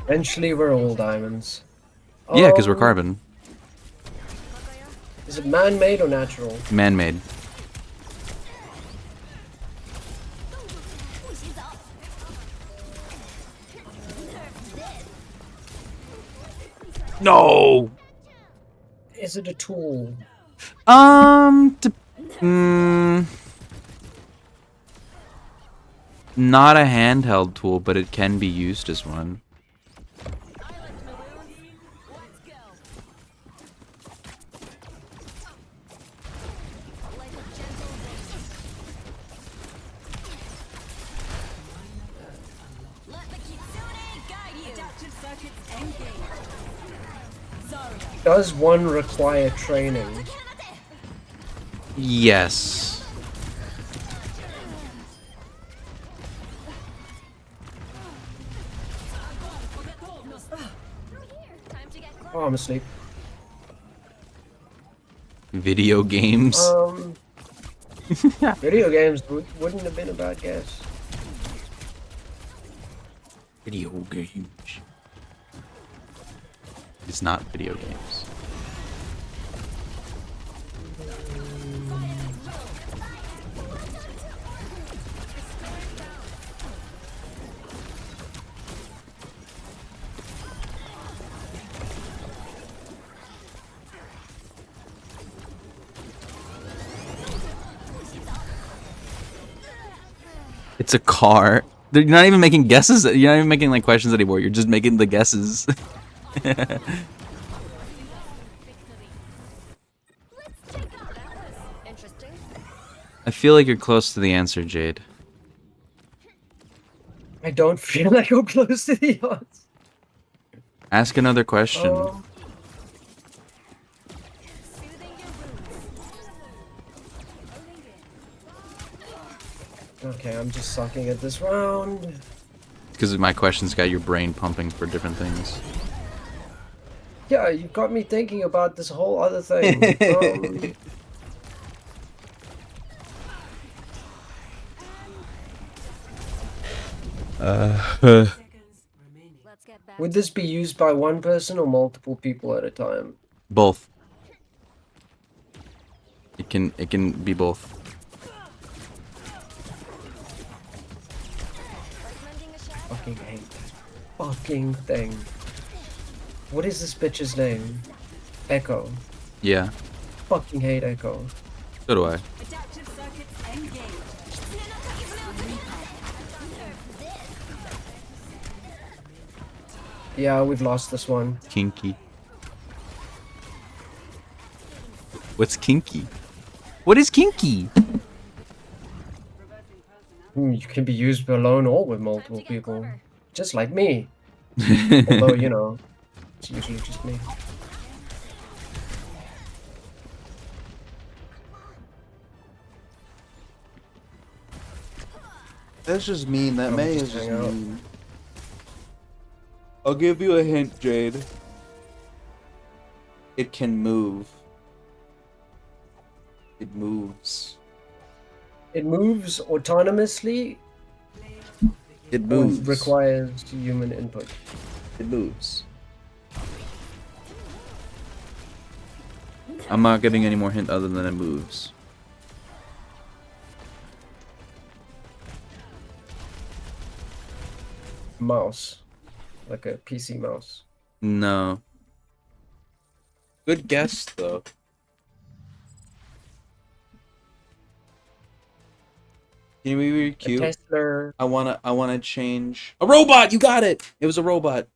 [SPEAKER 2] Eventually we're all diamonds.
[SPEAKER 3] Yeah, because we're
[SPEAKER 2] Um,
[SPEAKER 3] carbon.
[SPEAKER 2] Is it man-made or natural?
[SPEAKER 3] Man-made. No.
[SPEAKER 2] Is it a tool?
[SPEAKER 3] Not a handheld tool, but it can be used as one.
[SPEAKER 2] Does one require training?
[SPEAKER 3] Yes.
[SPEAKER 2] Oh, I'm asleep.
[SPEAKER 3] Video games.
[SPEAKER 2] Video games wouldn't have been a bad guess.
[SPEAKER 3] Video games. It's not video games.
[SPEAKER 7] It's a car. You're not even making guesses. You're not even making like questions anymore. You're just making the guesses. I feel like you're close to the answer, Jade.
[SPEAKER 2] I don't feel like I'm close to the odds.
[SPEAKER 7] Ask another question.
[SPEAKER 2] Okay, I'm just sucking at this round.
[SPEAKER 7] Because my questions got your brain pumping for different things.
[SPEAKER 2] Yeah, you got me thinking about this whole other thing. Would this be used by one person or multiple people at a time?
[SPEAKER 7] Both. It can be both.
[SPEAKER 2] Fucking hate that fucking thing. What is this bitch's name? Echo.
[SPEAKER 7] Yeah.
[SPEAKER 2] Fucking hate Echo.
[SPEAKER 7] So do I.
[SPEAKER 2] Yeah, we've lost this one.
[SPEAKER 7] Kinky. What's kinky? What is kinky?
[SPEAKER 2] You can be used alone or with multiple people. Just like me. Although, you know, it's usually just me.
[SPEAKER 7] That's just mean. That May is just
[SPEAKER 2] hang out.
[SPEAKER 7] mean. I'll give you a hint, Jade. It can move. It moves.
[SPEAKER 2] It moves autonomously
[SPEAKER 7] It
[SPEAKER 2] or
[SPEAKER 7] moves.
[SPEAKER 2] requires human input.
[SPEAKER 7] It moves. I'm not getting any more hint other than it moves.
[SPEAKER 2] Mouse. Like a PC mouse.
[SPEAKER 7] No. Good guess, though. Can we read
[SPEAKER 2] A
[SPEAKER 7] cute?
[SPEAKER 2] Tesla.
[SPEAKER 7] I wanna change a robot. You got it. It was a robot.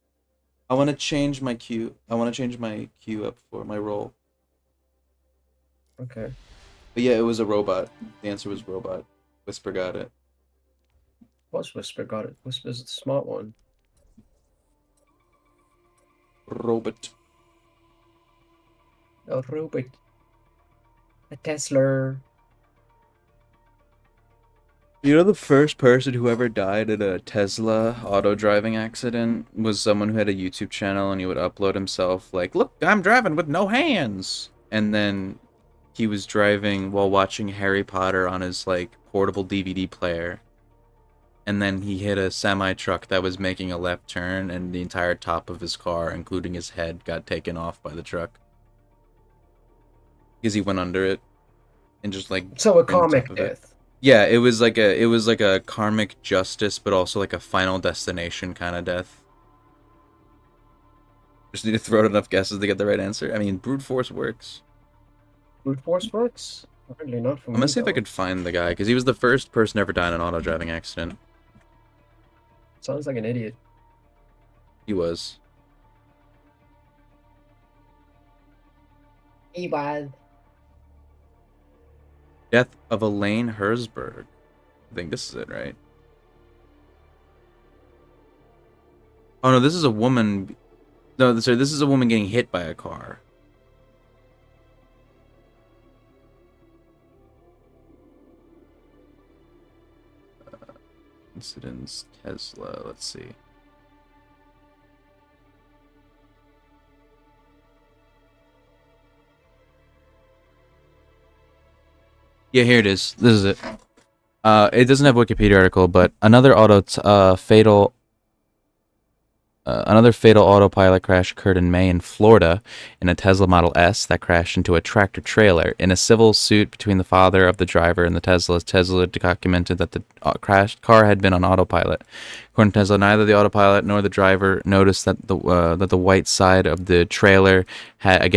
[SPEAKER 7] I wanna change my queue. I wanna change my queue up for my role.
[SPEAKER 2] Okay.
[SPEAKER 7] But yeah, it was a robot. The answer was robot. Whisper got it.
[SPEAKER 2] What's Whisper got it? Whisper's the smart one.
[SPEAKER 7] Robot.
[SPEAKER 2] A robot. A Tesla.
[SPEAKER 7] You know, the first person who ever died in a Tesla auto driving accident was someone who had a YouTube channel, and he would upload himself like, "Look, I'm driving with no hands," and then he was driving while watching Harry Potter on his like portable DVD player, and then he hit a semi truck that was making a left turn, and the entire top of his car, including his head, got taken off by the truck because he went under it and just like
[SPEAKER 2] So a
[SPEAKER 7] ran on top
[SPEAKER 2] comic
[SPEAKER 7] of it.
[SPEAKER 2] death.
[SPEAKER 7] Yeah, it was like a karmic justice, but also like a final destination kind of death. Just need to throw out enough guesses to get the right answer. I mean, brute force works.
[SPEAKER 2] Brute force works? Apparently not for
[SPEAKER 7] I'm
[SPEAKER 2] me.
[SPEAKER 7] gonna see if I
[SPEAKER 2] though.
[SPEAKER 7] could find the guy, because he was the first person ever died in an auto driving accident.
[SPEAKER 2] Sounds like an idiot.
[SPEAKER 7] He was.
[SPEAKER 2] He was.
[SPEAKER 7] Death of Elaine Herzberg. I think this is it, right? Oh no, this is a woman. No, sorry, this is a woman getting hit by a car. Incidents, Tesla, let's see. Yeah, here it is. This is it. It doesn't have a Wikipedia article, but another another fatal autopilot crash occurred in May in Florida in a Tesla Model S that crashed into a tractor trailer. In a civil suit between the father of the driver and the Tesla documented that the crashed car had been on autopilot. According According to Tesla, neither the autopilot nor the driver noticed that the white side of the trailer had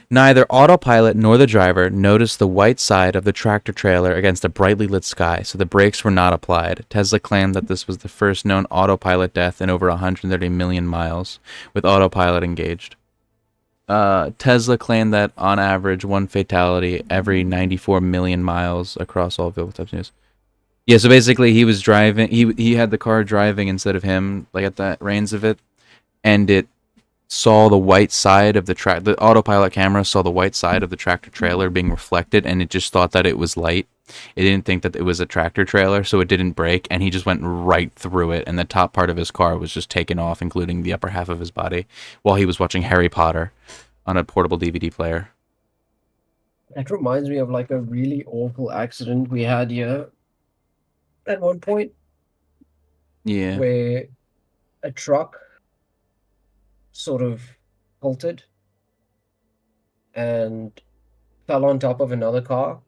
[SPEAKER 7] neither autopilot nor the driver noticed the white side of the tractor trailer against a brightly lit sky, so the brakes were not applied. Tesla claimed that this was the first known autopilot death in over 130 million miles with autopilot engaged. Tesla claimed that on average, one fatality every 94 million miles across all vehicle types. News. Yeah, so basically he was driving, he had the car driving instead of him, like at the reins of it, and it saw the white side of the autopilot camera saw the white side of the tractor trailer being reflected, and it just thought that it was light. It didn't think that it was a tractor trailer, so it didn't brake, and he just went right through it, and the top part of his car was just taken off, including the upper half of his body, while he was watching Harry Potter on a portable DVD player.
[SPEAKER 2] That reminds me of like a really awful accident we had here at one point.
[SPEAKER 7] Yeah.
[SPEAKER 2] Where a truck sort of halted and fell on top of another car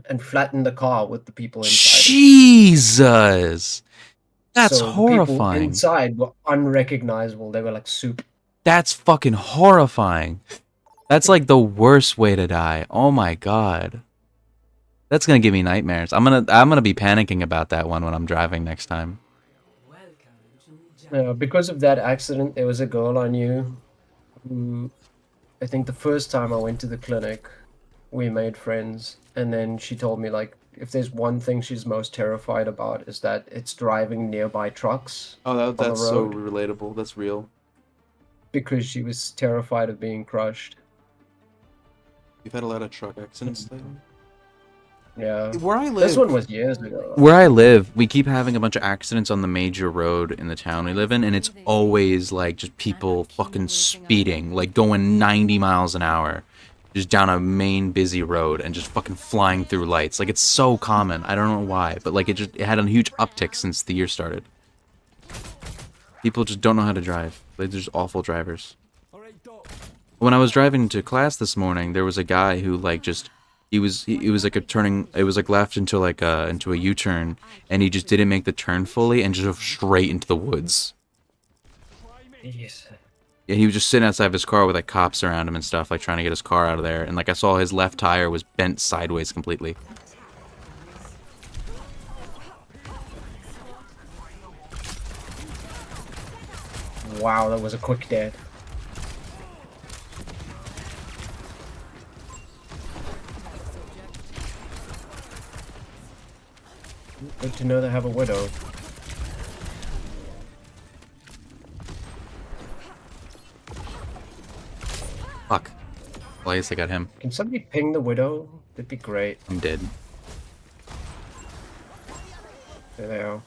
[SPEAKER 2] and flattened the car with the people inside.
[SPEAKER 7] Jesus! That's
[SPEAKER 2] so
[SPEAKER 7] horrifying.
[SPEAKER 2] The people inside were unrecognizable. They were like soup.
[SPEAKER 7] That's fucking horrifying. That's like the worst way to die. Oh my god. That's gonna give me nightmares. I'm gonna be panicking about that one when I'm driving next time.
[SPEAKER 2] Because of that accident, there was a girl I knew who, I think the first time I went to the clinic, we made friends, and then she told me, like, if there's one thing she's most terrified about is that it's driving nearby trucks.
[SPEAKER 7] Oh,
[SPEAKER 2] that's so
[SPEAKER 7] relatable. That's real.
[SPEAKER 2] Because she was terrified of being crushed.
[SPEAKER 7] You've had a lot of truck accidents lately?
[SPEAKER 2] Yeah.
[SPEAKER 7] Where I live,
[SPEAKER 2] this one was years ago.
[SPEAKER 7] Where I live, we keep having a bunch of accidents on the major road in the town we live in, and it's always like just people fucking speeding, like going 90 miles an hour, just down a main busy road and just fucking flying through lights. Like, it's so common. I don't know why, but like it had a huge uptick since the year started. People just don't know how to drive. They're just awful drivers. When I was driving to class this morning, there was a guy who like just it was like left into like into a U-turn, and he just didn't make the turn fully and just drove straight into the woods.
[SPEAKER 2] Yes.
[SPEAKER 7] Yeah, he was just sitting outside of his car with like cops around him and stuff, like trying to get his car out of there, and like I saw his left tire was bent sideways completely.
[SPEAKER 2] Wow, that was a quick death. Good to know they have a widow.
[SPEAKER 7] Fuck. Well, I guess I got him.
[SPEAKER 2] Can somebody ping the widow? That'd be great.
[SPEAKER 7] I'm dead.
[SPEAKER 2] There they are.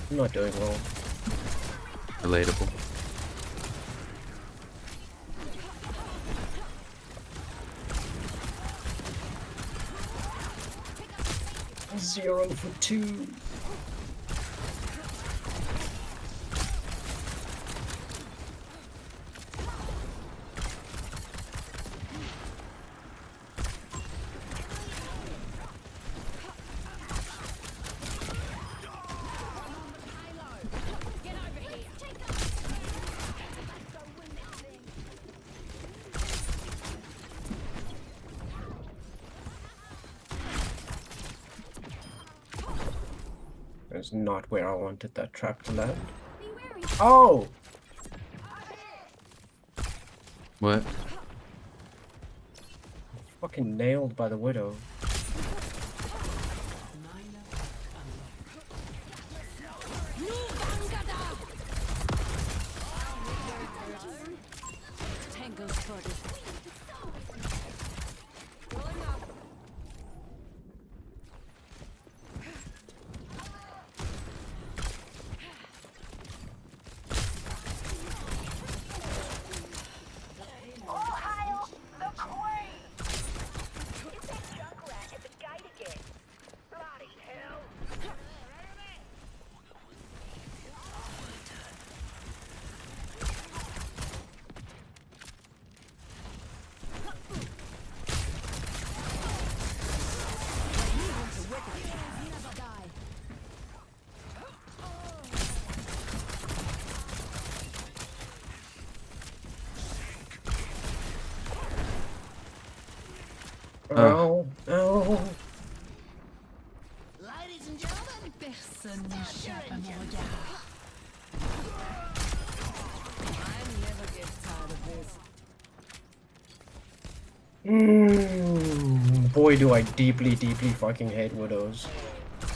[SPEAKER 2] I'm not doing well.
[SPEAKER 7] Relatable.
[SPEAKER 2] Zero for 2. That's not where I wanted that trap to land. Oh!
[SPEAKER 7] What?
[SPEAKER 2] Fucking nailed by the widow. Ow, ow.
[SPEAKER 8] Ladies and gentlemen, personne n'échappe à mon regard.
[SPEAKER 4] I never get tired of this.
[SPEAKER 2] Boy, do I deeply, deeply fucking hate widows.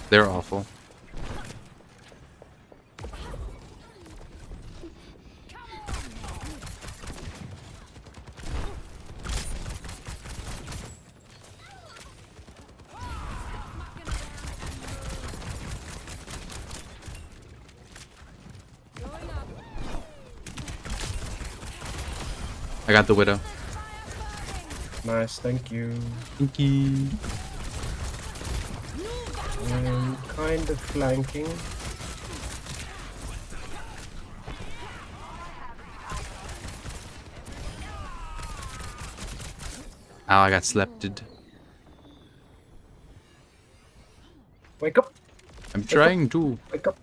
[SPEAKER 3] They're awful. I got the widow.
[SPEAKER 2] Nice, thank you.
[SPEAKER 3] Thank you.
[SPEAKER 2] I'm kind of flanking.
[SPEAKER 3] Ow, I got slepted.
[SPEAKER 2] Wake up!
[SPEAKER 3] I'm trying to.
[SPEAKER 2] Wake up!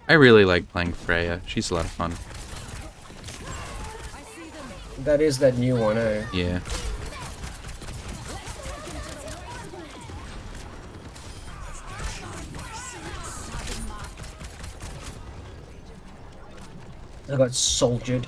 [SPEAKER 3] I really like playing Freya. She's a lot of fun.
[SPEAKER 2] That is that new one, eh?
[SPEAKER 3] Yeah.
[SPEAKER 2] I got soldiered.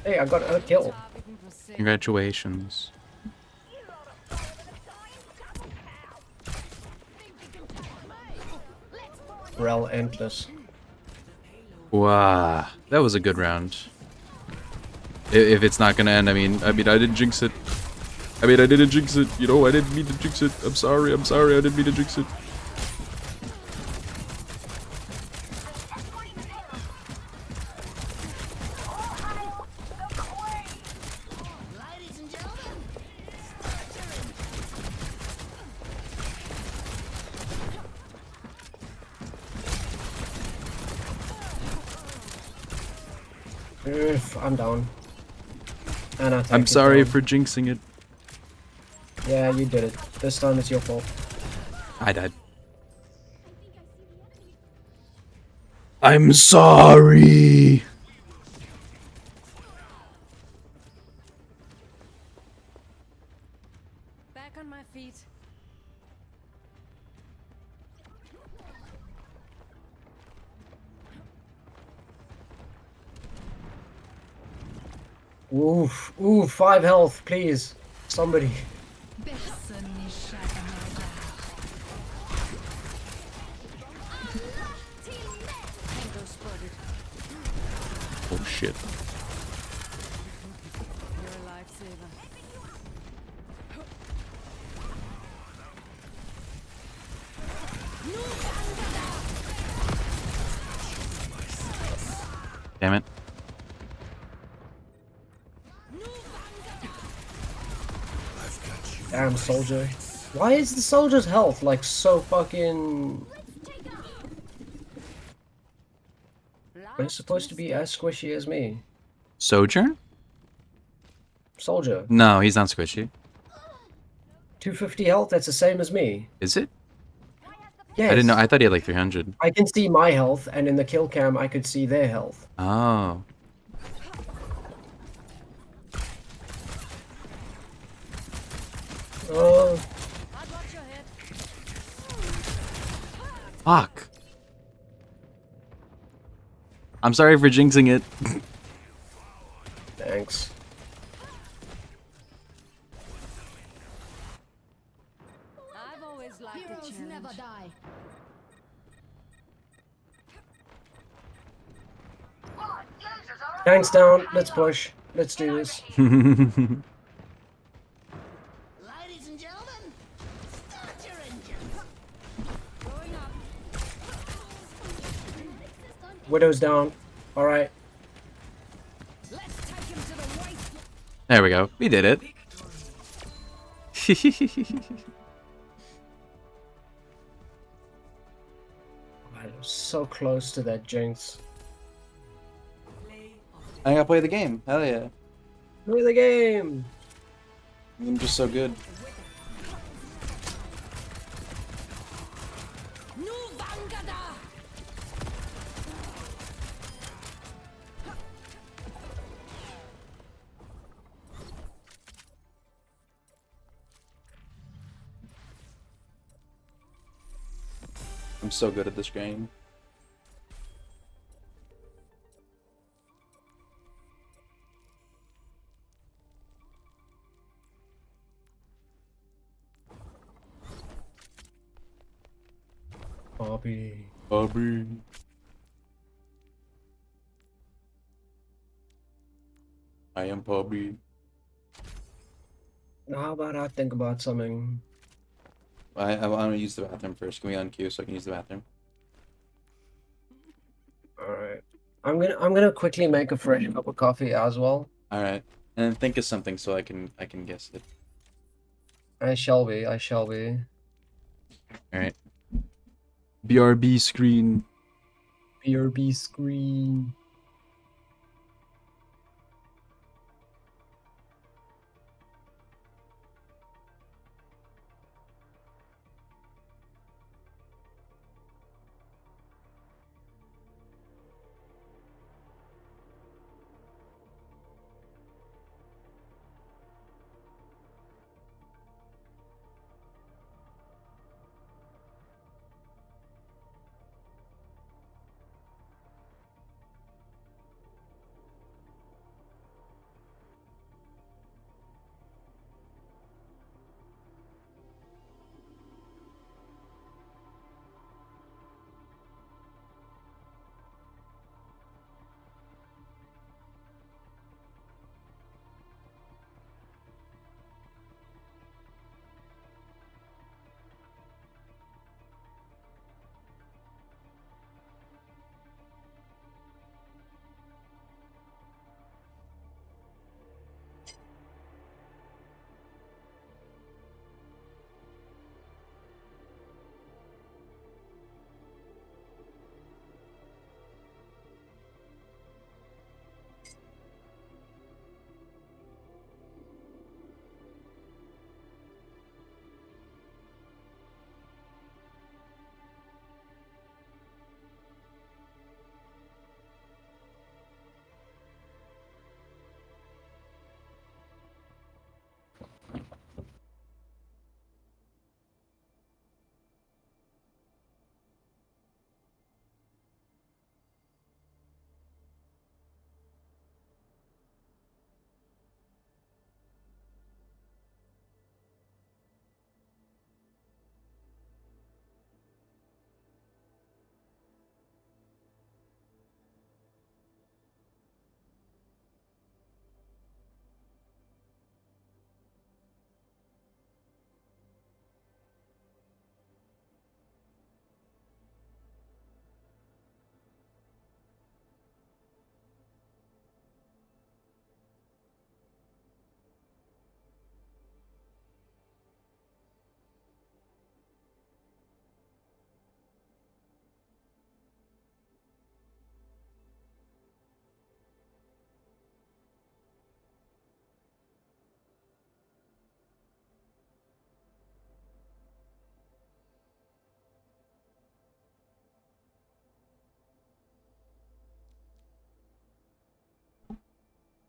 [SPEAKER 2] Hey, I got a kill.
[SPEAKER 3] Congratulations.
[SPEAKER 2] Rel endless.
[SPEAKER 3] Wow, that was a good round. If it's not gonna end, I mean, I didn't jinx it. I didn't jinx it. You know, I didn't mean to jinx it. I'm sorry. I didn't mean to jinx it.
[SPEAKER 2] I'm down. And I
[SPEAKER 3] I'm sorry for jinxing it.
[SPEAKER 2] Yeah, you did it. This time it's your fault.
[SPEAKER 3] I died. I'm sorry.
[SPEAKER 4] Back on my feet.
[SPEAKER 2] Oof, ooh, 5 health, please. Somebody.
[SPEAKER 8] Personne n'échappe à mon regard.
[SPEAKER 3] Oh shit.
[SPEAKER 4] You're a lifesaver.
[SPEAKER 3] Damn it.
[SPEAKER 2] Damn, soldier. Why is the soldier's health like so fucking... Are you supposed to be as squishy as me?
[SPEAKER 3] Sojourn?
[SPEAKER 2] Soldier.
[SPEAKER 3] No, he's not squishy.
[SPEAKER 2] 250 health, that's the same as me.
[SPEAKER 3] Is it?
[SPEAKER 2] Yes.
[SPEAKER 3] I didn't know. I thought he had like 300.
[SPEAKER 2] I can see my health, and in the kill cam I could see their health.
[SPEAKER 3] Oh.
[SPEAKER 2] Oh,
[SPEAKER 3] Fuck. I'm sorry for jinxing it.
[SPEAKER 2] Thanks.
[SPEAKER 4] I've always liked
[SPEAKER 8] Heroes never die.
[SPEAKER 2] Tanks down. Let's push. Let's do this.
[SPEAKER 8] Ladies and gentlemen, start your engines.
[SPEAKER 4] Going up.
[SPEAKER 2] Widow's down. All right.
[SPEAKER 4] Let's take him to the waste.
[SPEAKER 3] There we go. We did it.
[SPEAKER 2] I was so close to that jinx.
[SPEAKER 7] I gotta play the game. Hell yeah.
[SPEAKER 2] Play the game.
[SPEAKER 7] I'm just so good.
[SPEAKER 4] Nu Vangada.
[SPEAKER 7] I'm so good at this game.
[SPEAKER 2] Bobby.
[SPEAKER 7] Bobby. I am Bobby.
[SPEAKER 2] How about I think about something?
[SPEAKER 7] I want to use the bathroom first. Can we unqueue so I can use the bathroom?
[SPEAKER 2] All right. I'm gonna quickly make a fresh cup of coffee as well.
[SPEAKER 7] All right, and then think of something so I can guess it.
[SPEAKER 2] I shall be. I shall be.
[SPEAKER 7] All right.
[SPEAKER 3] BRB screen.
[SPEAKER 2] BRB screen.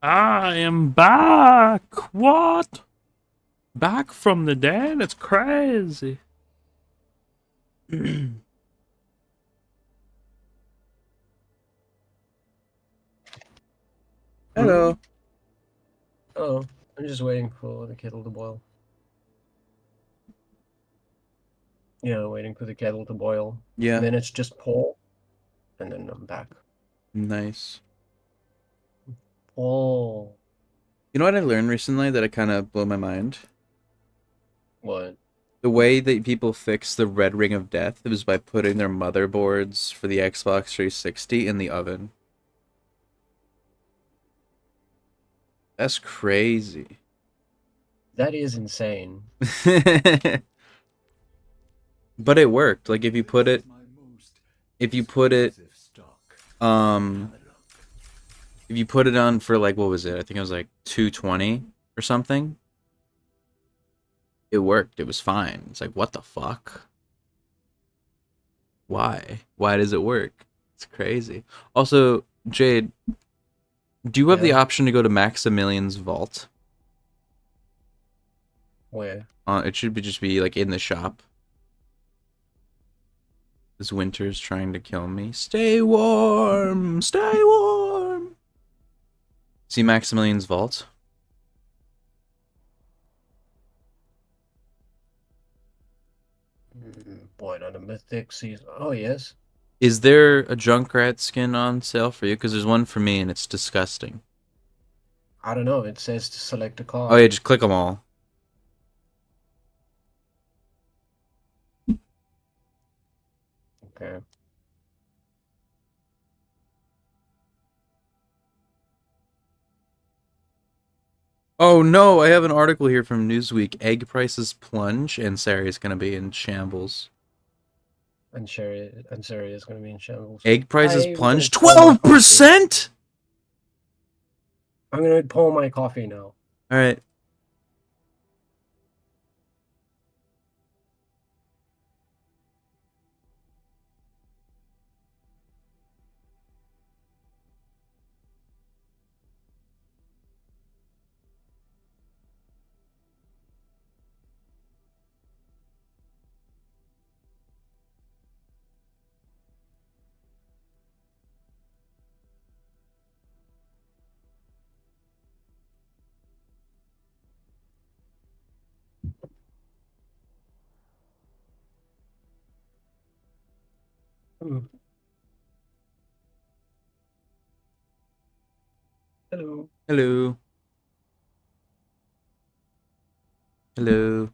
[SPEAKER 9] I am back. What? Back from the dead? It's crazy.
[SPEAKER 3] Hello.
[SPEAKER 2] Oh, I'm just waiting for the kettle to boil. Yeah, waiting for the kettle to boil.
[SPEAKER 3] Yeah.
[SPEAKER 2] And then it's just pour, and then I'm back.
[SPEAKER 3] Nice.
[SPEAKER 2] Oh,
[SPEAKER 3] You know what I learned recently that it kind of blew my mind?
[SPEAKER 2] what?
[SPEAKER 3] The way that people fix the red ring of death was by putting their motherboards for the Xbox 360 in the oven. That's crazy.
[SPEAKER 2] That is insane.
[SPEAKER 3] But it worked. Like if you put it um if you put it on for like what was it? I think it was like 220 or something. It worked. It was fine. It's like what the fuck? Why? Why does it work? It's crazy. Also, Jade, do you have the
[SPEAKER 2] Yeah.
[SPEAKER 3] option to go to Maximilian's vault?
[SPEAKER 2] Where?
[SPEAKER 3] It should be just be like in the shop. This winter's trying to kill me. Stay warm. Stay warm. See Maximilian's vault?
[SPEAKER 2] What, on a mythic season? Oh, yes.
[SPEAKER 3] Is there a Junkrat skin on sale for you? Because there's one for me and it's disgusting.
[SPEAKER 2] I don't know. It says to select a card.
[SPEAKER 3] Oh yeah, just click them all.
[SPEAKER 2] Okay.
[SPEAKER 3] Oh no, I have an article here from Newsweek. Egg prices plunge and Sari's gonna be in shambles.
[SPEAKER 2] And Sherry is going to be in shambles.
[SPEAKER 3] Egg prices
[SPEAKER 2] I'm
[SPEAKER 3] plunge
[SPEAKER 2] gonna pour my
[SPEAKER 3] 12%.
[SPEAKER 2] I'm going to pour my coffee now.
[SPEAKER 3] All right.
[SPEAKER 2] Mm. Hello.
[SPEAKER 3] Hello. Hello.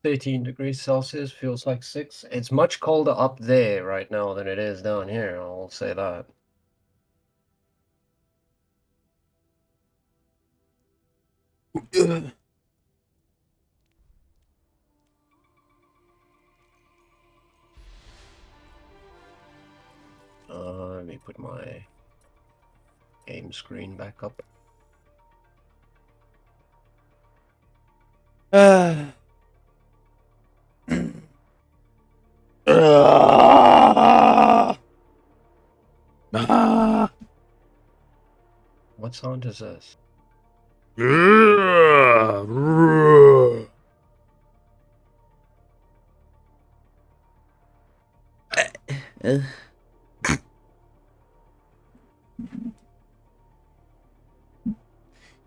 [SPEAKER 2] 13 degrees Celsius feels like 6. It's much colder up there right now than it is down here. I'll say that. Let me put my game screen back up. What sound is this?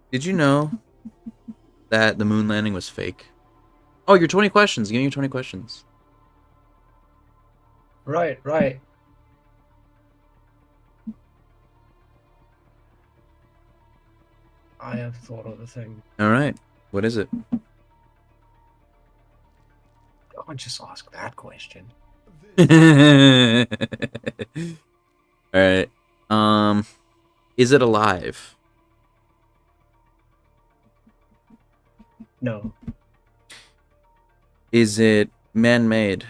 [SPEAKER 3] Did you know that the moon landing was fake? Oh, your 20 questions. Give me your 20 questions.
[SPEAKER 2] Right, right. I have thought of the thing.
[SPEAKER 3] All right. What is it?
[SPEAKER 2] I'll just ask that question.
[SPEAKER 3] All right. Is it alive?
[SPEAKER 2] No.
[SPEAKER 3] Is it man-made?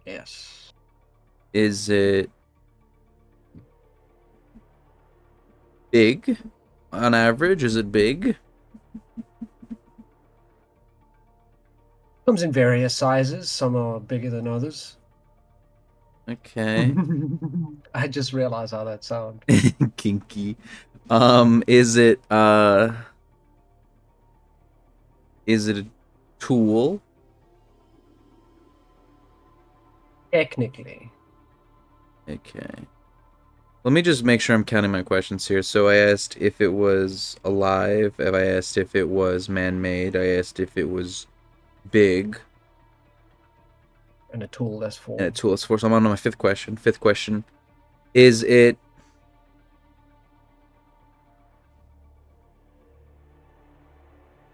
[SPEAKER 2] Yes.
[SPEAKER 3] Is it big? On average, is it big?
[SPEAKER 2] Comes in various sizes. Some are bigger than others.
[SPEAKER 3] Okay.
[SPEAKER 2] I just realized how that sounds.
[SPEAKER 3] Kinky. Is it a tool?
[SPEAKER 2] Technically.
[SPEAKER 3] Okay.
[SPEAKER 7] Let me just make sure I'm counting my questions here. So I asked if it was alive. I asked if it was man-made. I asked if it was big.
[SPEAKER 2] And a tool, that's 4.
[SPEAKER 7] And a tool is 4. So I'm on my 5th question. 5th question. Is it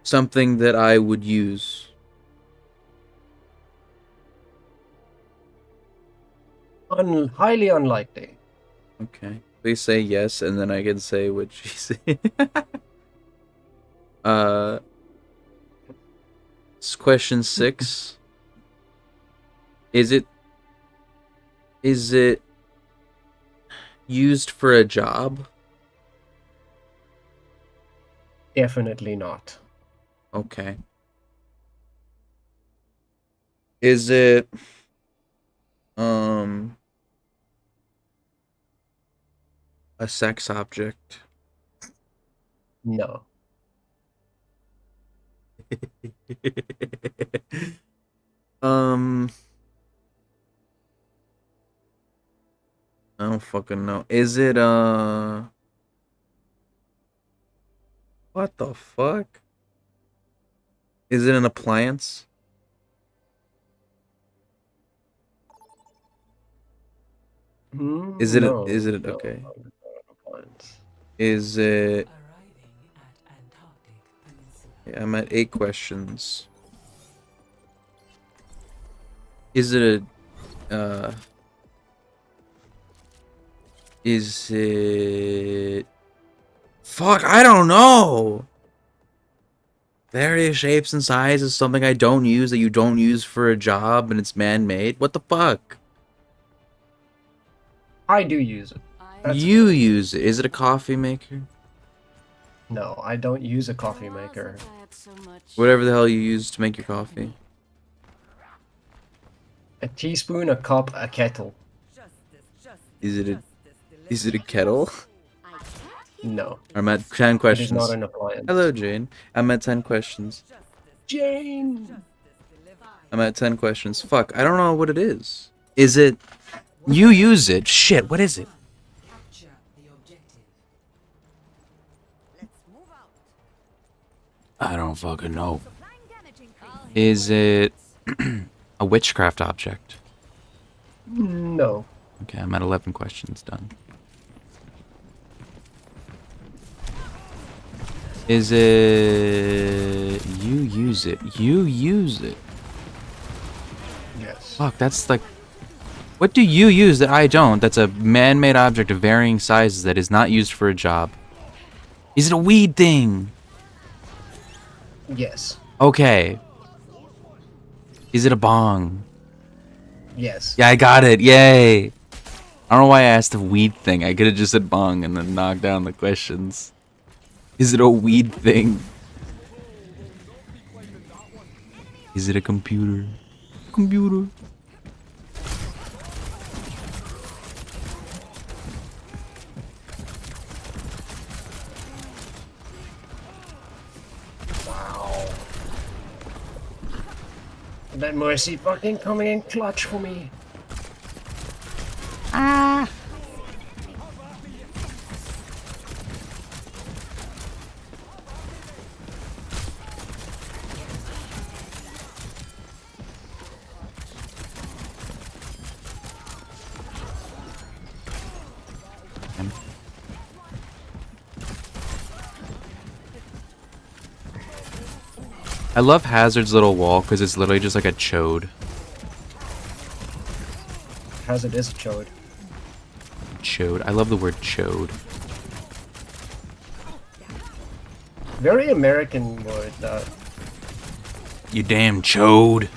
[SPEAKER 7] something that I would use?
[SPEAKER 2] Highly unlikely.
[SPEAKER 7] Okay. Please say yes, and then I can say what she said. Question 6. Is it used for a job?
[SPEAKER 2] Definitely not.
[SPEAKER 7] Okay. Is it a sex object?
[SPEAKER 2] No.
[SPEAKER 7] I don't fucking know. Is it what the fuck? Is it an appliance? Is it
[SPEAKER 2] No,
[SPEAKER 7] is it
[SPEAKER 2] no,
[SPEAKER 7] okay?
[SPEAKER 2] not an appliance.
[SPEAKER 7] Is it Yeah, I'm at 8 questions. Is it a is it fuck, I don't know. Various shapes and sizes, something I don't use that you don't use for a job and it's man-made? What the fuck?
[SPEAKER 2] I do use it. That's
[SPEAKER 7] You
[SPEAKER 2] good.
[SPEAKER 7] use it. Is it a coffee maker?
[SPEAKER 2] No, I don't use a coffee maker.
[SPEAKER 7] Whatever the hell you use to make your coffee.
[SPEAKER 2] A teaspoon, a cup, a kettle.
[SPEAKER 7] Is it a kettle?
[SPEAKER 2] No,
[SPEAKER 7] I'm at 10
[SPEAKER 2] it is
[SPEAKER 7] questions.
[SPEAKER 2] not an appliance.
[SPEAKER 7] Hello, Jane. I'm at 10 questions.
[SPEAKER 2] Jane!
[SPEAKER 7] I'm at 10 questions. Fuck, I don't know what it is. Is it... You use it. Shit, what is it? I don't fucking know. Is it a witchcraft object?
[SPEAKER 2] No.
[SPEAKER 7] Okay, I'm at 11 questions done. Is it... You use it. You use it.
[SPEAKER 2] Yes.
[SPEAKER 7] Fuck, that's like... What do you use that I don't? That's a man-made object of varying sizes that is not used for a job. Is it a weed thing?
[SPEAKER 2] Yes.
[SPEAKER 7] Okay. Is it a bong?
[SPEAKER 2] Yes.
[SPEAKER 7] Yeah, I got it. Yay. I don't know why I asked the weed thing. I could have just said bong and then knocked down the questions. Is it a weed thing? Is it a computer? Computer.
[SPEAKER 2] Wow. That Mercy fucking coming in clutch for me.
[SPEAKER 7] Ah. I love Hazard's little wall because it's literally just like a chode.
[SPEAKER 2] Hazard is a chode.
[SPEAKER 7] Chode. I love the word chode.
[SPEAKER 2] Very American word, that.
[SPEAKER 7] You damn chode.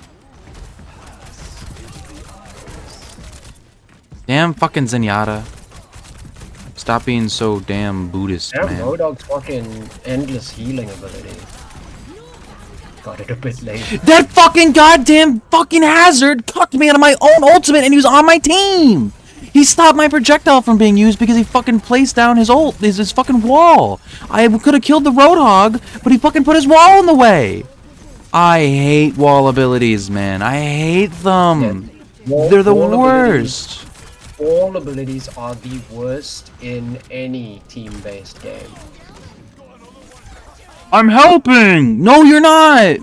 [SPEAKER 7] Damn fucking Zenyatta. Stop being so damn Buddhist,
[SPEAKER 2] Damn,
[SPEAKER 7] man.
[SPEAKER 2] Modog's fucking endless healing ability. Got it a bit late.
[SPEAKER 7] That fucking goddamn fucking Hazard cucked me out of my own ultimate and he was on my team! He stopped my projectile from being used because he fucking placed down his his fucking wall. I could have killed the Roadhog, but he fucking put his wall in the way. I hate wall abilities, man. I hate them.
[SPEAKER 2] Yeah.
[SPEAKER 7] They're the worst.
[SPEAKER 2] All abilities are the worst in any team-based game.
[SPEAKER 7] I'm helping! No, you're not!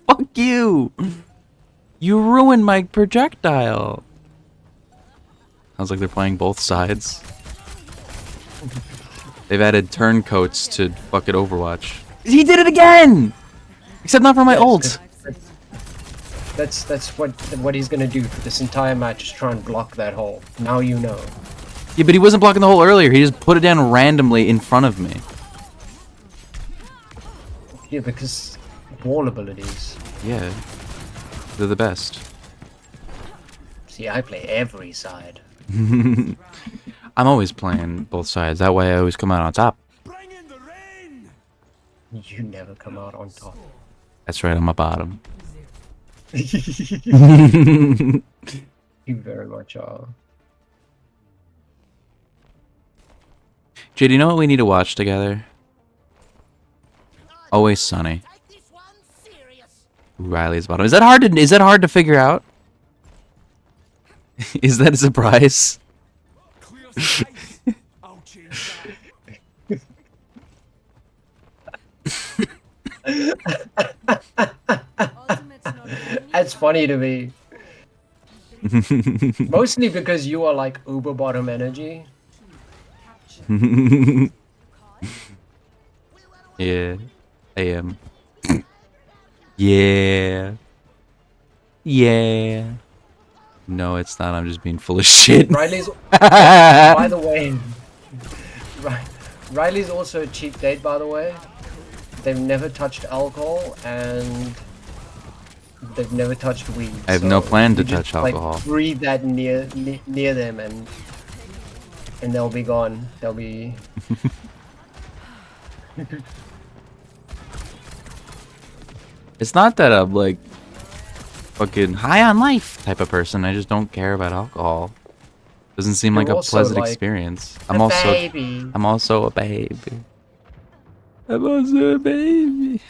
[SPEAKER 7] Fuck you! You ruined my projectile. Sounds like they're playing both sides. They've added turncoats to fucking Overwatch. He did it again! Except not for my ult.
[SPEAKER 2] That's what he's gonna do for this entire match, is try and block that hole. Now you know.
[SPEAKER 7] Yeah, but he wasn't blocking the hole earlier. He just put it down randomly in front of me.
[SPEAKER 2] Yeah, because wall abilities.
[SPEAKER 7] Yeah. They're the best.
[SPEAKER 2] See, I play every side.
[SPEAKER 7] I'm always playing both sides. That way I always come out on top.
[SPEAKER 2] You never come out on top.
[SPEAKER 7] That's right, I'm a bottom.
[SPEAKER 2] You very much are.
[SPEAKER 7] Jay, do you know what we need to watch together? Always Sunny. Ooh, Riley's bottom. Is that hard to figure out? Is that a surprise?
[SPEAKER 2] That's funny to me. Mostly because you are like uber bottom energy.
[SPEAKER 7] Yeah, I am. Yeah. Yeah. No, it's not. I'm just being full of shit.
[SPEAKER 2] Riley's, by the way, Riley's also a cheap date, by the way. They've never touched alcohol and they've never touched weed.
[SPEAKER 7] I have no plan to touch alcohol.
[SPEAKER 2] Like, breathe that near them and they'll be gone. They'll be.
[SPEAKER 7] It's not that I'm like fucking high on life type of person. I just don't care about alcohol. Doesn't seem like a pleasant experience. I'm also a baby. I'm also a baby.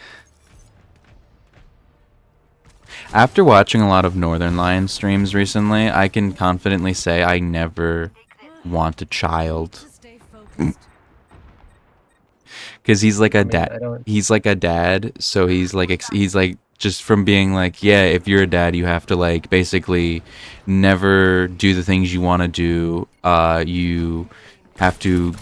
[SPEAKER 7] After watching a lot of Northern Lion streams recently, I can confidently say I never want a child. Because he's like a dad. He's like a dad, so he's like just from being like, yeah, if you're a dad, you have to like basically never do the things you want to do. You have to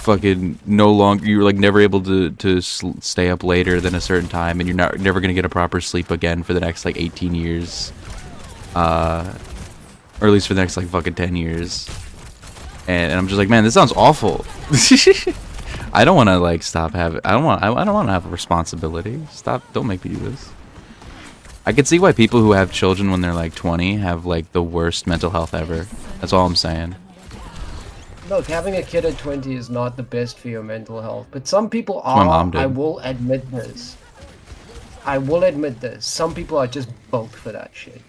[SPEAKER 7] fucking you're like never able to stay up later than a certain time, and you're never gonna get a proper sleep again for the next like 18 years, or at least for the next like fucking 10 years. And I'm just like, man, this sounds awful. I don't want to like stop having. I don't want to have a responsibility. Stop! Don't make me do this. I can see why people who have children when they're like 20 have like the worst mental health ever. That's all I'm saying.
[SPEAKER 2] Look, having a kid at 20 is not the best for your mental health, but some people are.
[SPEAKER 7] My mom did.
[SPEAKER 2] I will admit this. I will admit this. Some people are just built for that shit.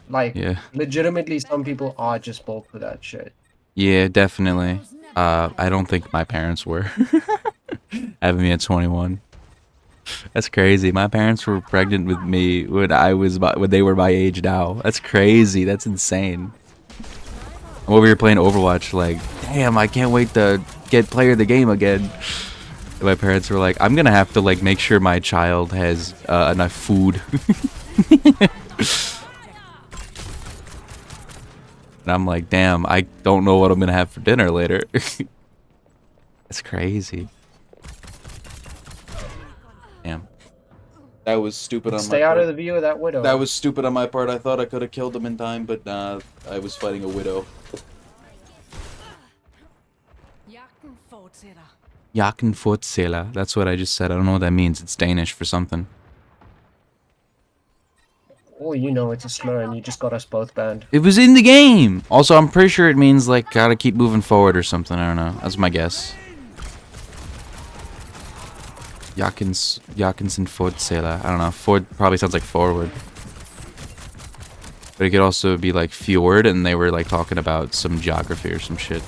[SPEAKER 2] Like,
[SPEAKER 7] yeah.
[SPEAKER 2] Legitimately, some people are just built for that shit.
[SPEAKER 7] Yeah, definitely. I don't think my parents were having me at 21. That's crazy. My parents were pregnant with me when they were my age now. That's crazy. That's insane. I'm over here playing Overwatch like, damn, I can't wait to get player of the game again. And my parents were like, I'm gonna have to like make sure my child has enough food. And I'm like, damn, I don't know what I'm gonna have for dinner later. That's crazy. Damn. That was stupid on my part.
[SPEAKER 2] Stay out of the view of that widow.
[SPEAKER 7] That was stupid on my part. I thought I could have killed him in time, but I was fighting a widow. Jakkenfortseller. That's what I just said. I don't know what that means. It's Danish for something.
[SPEAKER 2] Oh, you know it's a slur and you just got us both banned.
[SPEAKER 7] It was in the game! Also, I'm pretty sure it means, like, gotta keep moving forward or something. I don't know. That's my guess. Jakkensen Fortseller. I don't know. Ford probably sounds like forward. But it could also be, like, fjord, and they were, like, talking about some geography or some shit.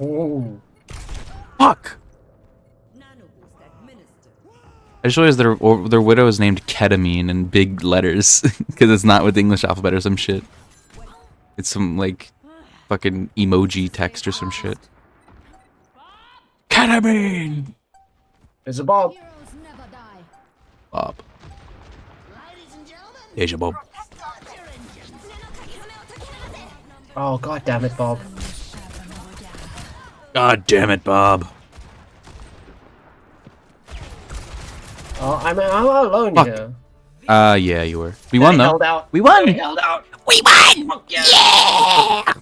[SPEAKER 2] Ooh.
[SPEAKER 7] Fuck! I just realized their widow is named Ketamine in big letters because it's not with the English alphabet or some shit. It's some like fucking emoji text or some shit. Ketamine.
[SPEAKER 2] There's a Bob.
[SPEAKER 8] Heroes never die.
[SPEAKER 7] Bob. Deja Bob.
[SPEAKER 2] Oh god damn it, Bob.
[SPEAKER 7] God damn it, Bob.
[SPEAKER 2] Oh, I'm alone
[SPEAKER 7] Fuck.
[SPEAKER 2] here.
[SPEAKER 7] Yeah, you were. We won though.
[SPEAKER 2] Held out.
[SPEAKER 7] We won.
[SPEAKER 2] Held out.
[SPEAKER 7] We won.
[SPEAKER 2] Fuck yeah.
[SPEAKER 7] Yeah.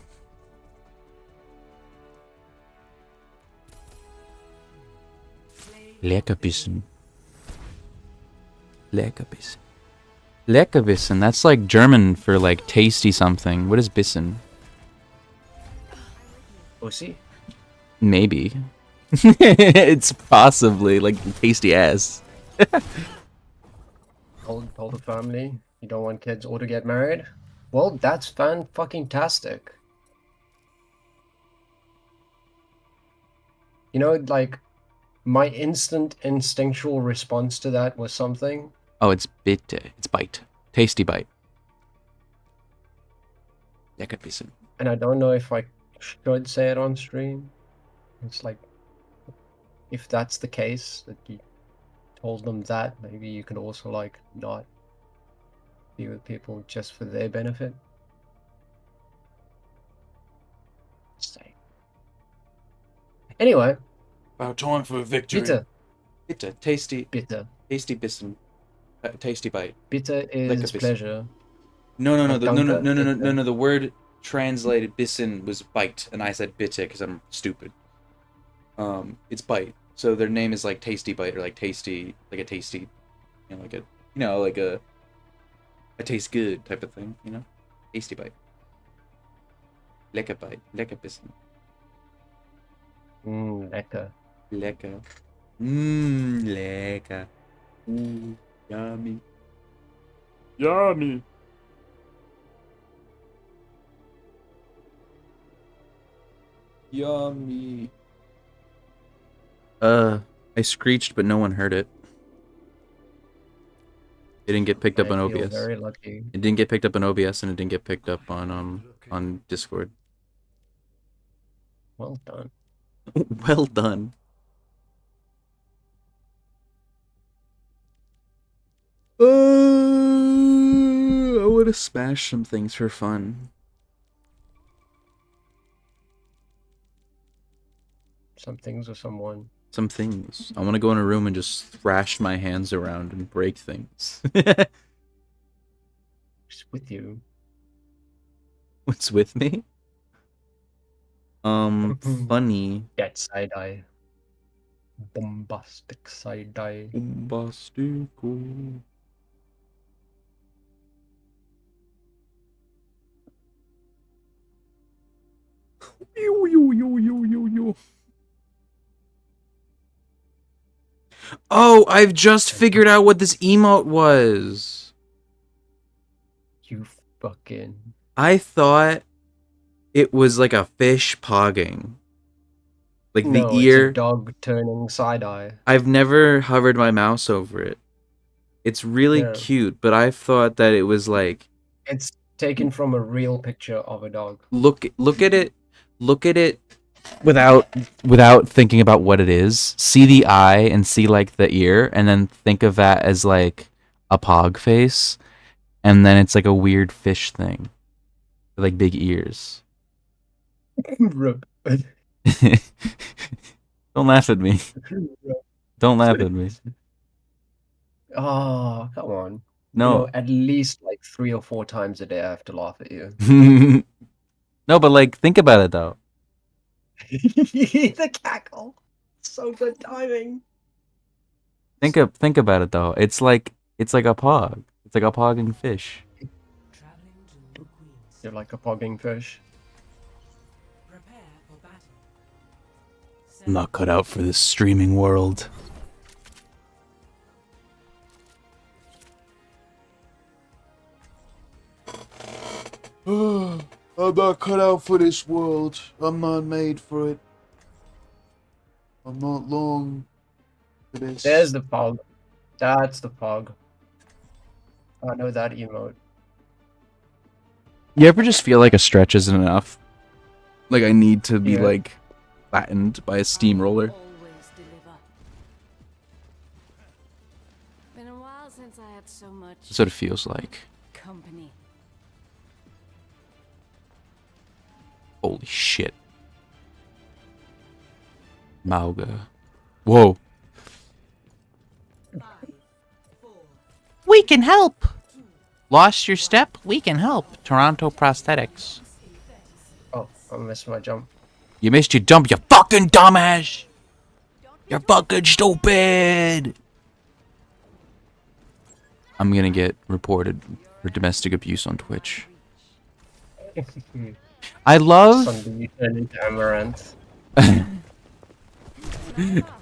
[SPEAKER 7] Leckerbissen. Leckerbissen. Leckerbissen. That's like German for like tasty something. What is Bissen?
[SPEAKER 2] Pussy.
[SPEAKER 7] Maybe. It's possibly like tasty ass.
[SPEAKER 2] Told the family you don't want kids or to get married. Well, that's fan-fucking-tastic. You know, like, my instant instinctual response to that was something.
[SPEAKER 7] Oh, it's bitte. It's bite. Tasty bite. Leckerbissen.
[SPEAKER 2] And I don't know if I should say it on stream. It's like, if that's the case, that you told them that, maybe you could also, like, not be with people just for their benefit. Say. Anyway.
[SPEAKER 7] About time for a victory.
[SPEAKER 2] Bitter.
[SPEAKER 7] Bitter. Tasty.
[SPEAKER 2] Bitter.
[SPEAKER 7] Tasty bissen. Tasty bite.
[SPEAKER 2] Bitter is
[SPEAKER 7] Leckerbissen.
[SPEAKER 2] pleasure.
[SPEAKER 7] No.
[SPEAKER 2] Danke, bitte.
[SPEAKER 7] The word translated bissen was bite, and I said bitte because I'm stupid. It's bite. So their name is like Tasty Bite or like tasty, like a tasty, like a taste good type of thing, you know? Tasty Bite. Lecker Bite. Lecker Bissen.
[SPEAKER 2] Lecker.
[SPEAKER 7] Lecker. Lecker. Yummy.
[SPEAKER 9] Yummy.
[SPEAKER 7] Yummy. I screeched, but no one heard it. It didn't get picked up on
[SPEAKER 2] I feel
[SPEAKER 7] OBS.
[SPEAKER 2] very lucky.
[SPEAKER 7] It didn't get picked up on OBS, and it didn't get picked up on Discord.
[SPEAKER 2] Well done.
[SPEAKER 7] Well done. I want to smash some things for fun.
[SPEAKER 2] Some things or someone.
[SPEAKER 7] Some things. I want to go in a room and just thrash my hands around and break things.
[SPEAKER 2] Just with you.
[SPEAKER 7] What's with me? Funny.
[SPEAKER 2] That side eye. Bombastic side eye.
[SPEAKER 7] Bombastico. Yo. Oh, I've just figured out what this emote was.
[SPEAKER 2] You fucking.
[SPEAKER 7] I thought it was like a fish pogging. Like
[SPEAKER 2] No,
[SPEAKER 7] the ear.
[SPEAKER 2] it's a dog turning side eye.
[SPEAKER 7] I've never hovered my mouse over it. It's really
[SPEAKER 2] Yeah.
[SPEAKER 7] cute, but I thought that it was like
[SPEAKER 2] It's taken from a real picture of a dog.
[SPEAKER 7] look at it without thinking about what it is. See the eye and see like the ear, and then think of that as like a pog face, and then it's like a weird fish thing, with, like big ears. Don't laugh at me. Don't laugh at me.
[SPEAKER 2] Oh, come on.
[SPEAKER 7] No.
[SPEAKER 2] You know, at least like 3 or 4 times a day I have to laugh at you.
[SPEAKER 7] No, but like think about it though.
[SPEAKER 2] The cackle. So good timing.
[SPEAKER 7] Think about it though. It's like a pog. It's like a pogging fish.
[SPEAKER 2] You're like a pogging fish.
[SPEAKER 7] I'm not cut out for this streaming world. I'm not cut out for this world. I'm not made for it. I'm not long.
[SPEAKER 2] There's the fog. That's the fog. I know that emote.
[SPEAKER 7] You ever just feel like a stretch isn't enough? Like I need to be
[SPEAKER 2] Yeah.
[SPEAKER 7] like flattened by a steamroller.
[SPEAKER 4] Always deliver. Been a while since I had so much
[SPEAKER 7] That's what it feels like.
[SPEAKER 4] company.
[SPEAKER 7] Holy shit. Mauga. Whoa. We can help. Lost your step? We can help. Toronto Prosthetics.
[SPEAKER 2] Oh, I missed my jump.
[SPEAKER 7] You missed your jump, you fucking dumbass! You're fucking stupid! I'm gonna get reported for domestic abuse on Twitch. I love...
[SPEAKER 2] Sunday you turn into Amaranth.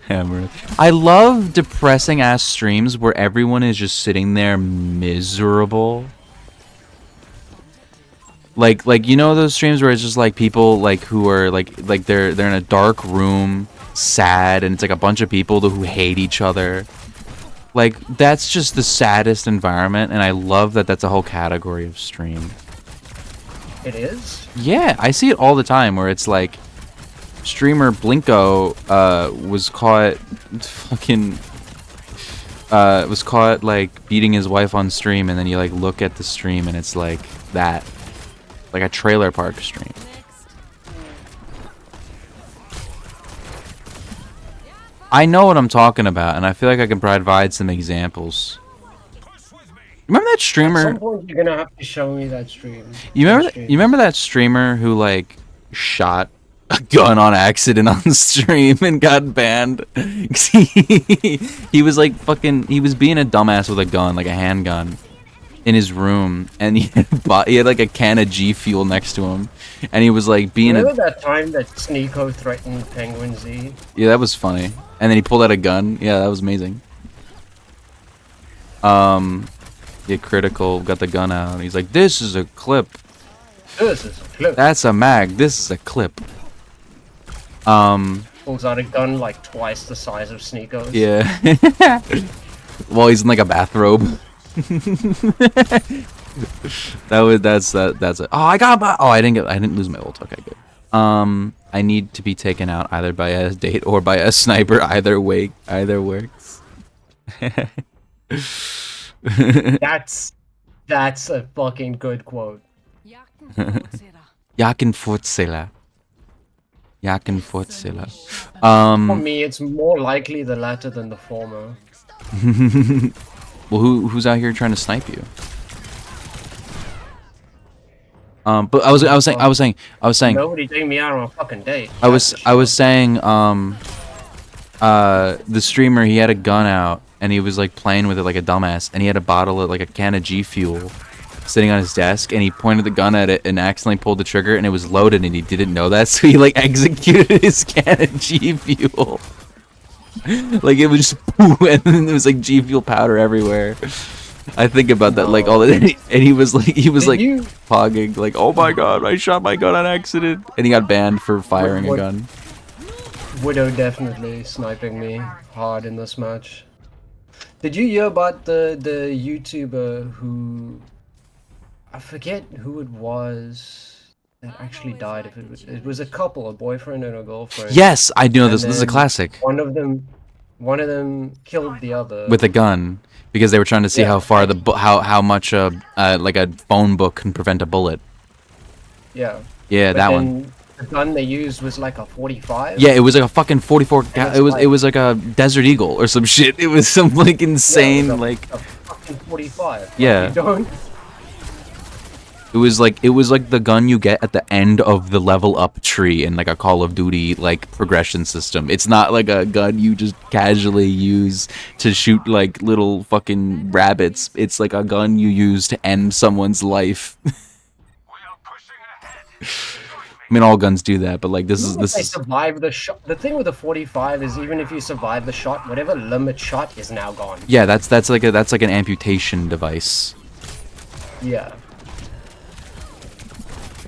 [SPEAKER 7] Amaranth. I love depressing ass streams where everyone is just sitting there miserable. Like you know those streams where it's just like people like who are like they're in a dark room, sad, and it's like a bunch of people who hate each other. Like that's just the saddest environment, and I love that that's a whole category of stream.
[SPEAKER 2] It is?
[SPEAKER 7] Yeah, I see it all the time where it's like streamer Blinko was caught like beating his wife on stream, and then you like look at the stream and it's like that. Like a trailer park stream. I know what I'm talking about, and I feel like I can provide some examples. Remember that
[SPEAKER 2] At
[SPEAKER 7] streamer?
[SPEAKER 2] some point you're gonna have to show me that stream.
[SPEAKER 7] You remember that streamer who like shot a gun on accident on stream and got banned? He was like he was being a dumbass with a gun, like a handgun, in his room, and he had like a can of G Fuel next to him, and he was like being
[SPEAKER 2] Remember that time that Sneeko threatened Penguin Z?
[SPEAKER 7] Yeah, that was funny. And then he pulled out a gun. Yeah, that was amazing. Yeah, Critical got the gun out, and he's like, "This is a clip.
[SPEAKER 2] This is a clip."
[SPEAKER 7] That's a mag. This is a clip."
[SPEAKER 2] Pulls out a gun like twice the size of Sneeko's.
[SPEAKER 7] Yeah. Well, he's in like a bathrobe. That's it. Oh, I didn't lose my ult. Okay, good. I need to be taken out either by a date or by a sniper. Either works.
[SPEAKER 2] That's a fucking good quote.
[SPEAKER 7] Jaken Fortzilla.
[SPEAKER 2] For me, it's more likely the latter than the former.
[SPEAKER 7] Well, who's out here trying to snipe you? But I was saying.
[SPEAKER 2] Nobody take me out on a fucking date.
[SPEAKER 7] I was saying. The streamer, he had a gun out and he was like playing with it like a dumbass, and he had a bottle of like a can of G Fuel sitting on his desk, and he pointed the gun at it and accidentally pulled the trigger, and it was loaded, and he didn't know that, so he like executed his can of G Fuel. Like it was just poo, and then there was like G Fuel powder everywhere. I think about that like all the day, and he was like pogging like, "Oh my god, I shot my gun on accident," and he got banned for firing a gun.
[SPEAKER 2] Widow definitely sniping me hard in this match. Did you hear about the YouTuber who, I forget who it was that actually died? If it was a couple, a boyfriend and a girlfriend.
[SPEAKER 7] Yes, I know this. This is a classic.
[SPEAKER 2] One of them killed the other
[SPEAKER 7] with a gun because they were trying to see how far how much like a phone book can prevent a bullet.
[SPEAKER 2] Yeah.
[SPEAKER 7] Yeah,
[SPEAKER 2] but
[SPEAKER 7] that
[SPEAKER 2] then
[SPEAKER 7] one.
[SPEAKER 2] The gun they used was like a 45.
[SPEAKER 7] Yeah, it was like a fucking 44. It was like a Desert Eagle or some shit. It was some like insane like
[SPEAKER 2] a fucking 45.
[SPEAKER 7] Yeah.
[SPEAKER 2] Like, you don't.
[SPEAKER 7] It was like the gun you get at the end of the level up tree in like a Call of Duty like progression system. It's not like a gun you just casually use to shoot like little fucking rabbits. It's like a gun you use to end someone's life. I mean, all guns do that, but like this is
[SPEAKER 2] survive the shot. The thing with the 45 is even if you survive the shot, whatever limit shot is now gone.
[SPEAKER 7] Yeah, that's like an amputation device.
[SPEAKER 2] Yeah.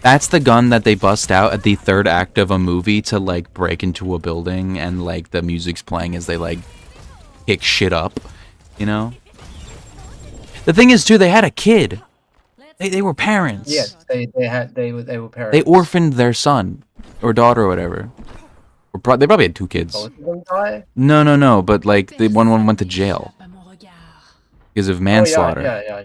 [SPEAKER 7] That's the gun that they bust out at the third act of a movie to like break into a building, and like the music's playing as they like pick shit up, you know? The thing is, too, they had a kid. They were parents.
[SPEAKER 2] Yes, they were parents.
[SPEAKER 7] They orphaned their son or daughter or whatever. Or they probably had 2 kids.
[SPEAKER 2] Both of them die?
[SPEAKER 7] No, but like the one went to jail because of manslaughter.
[SPEAKER 2] Yeah.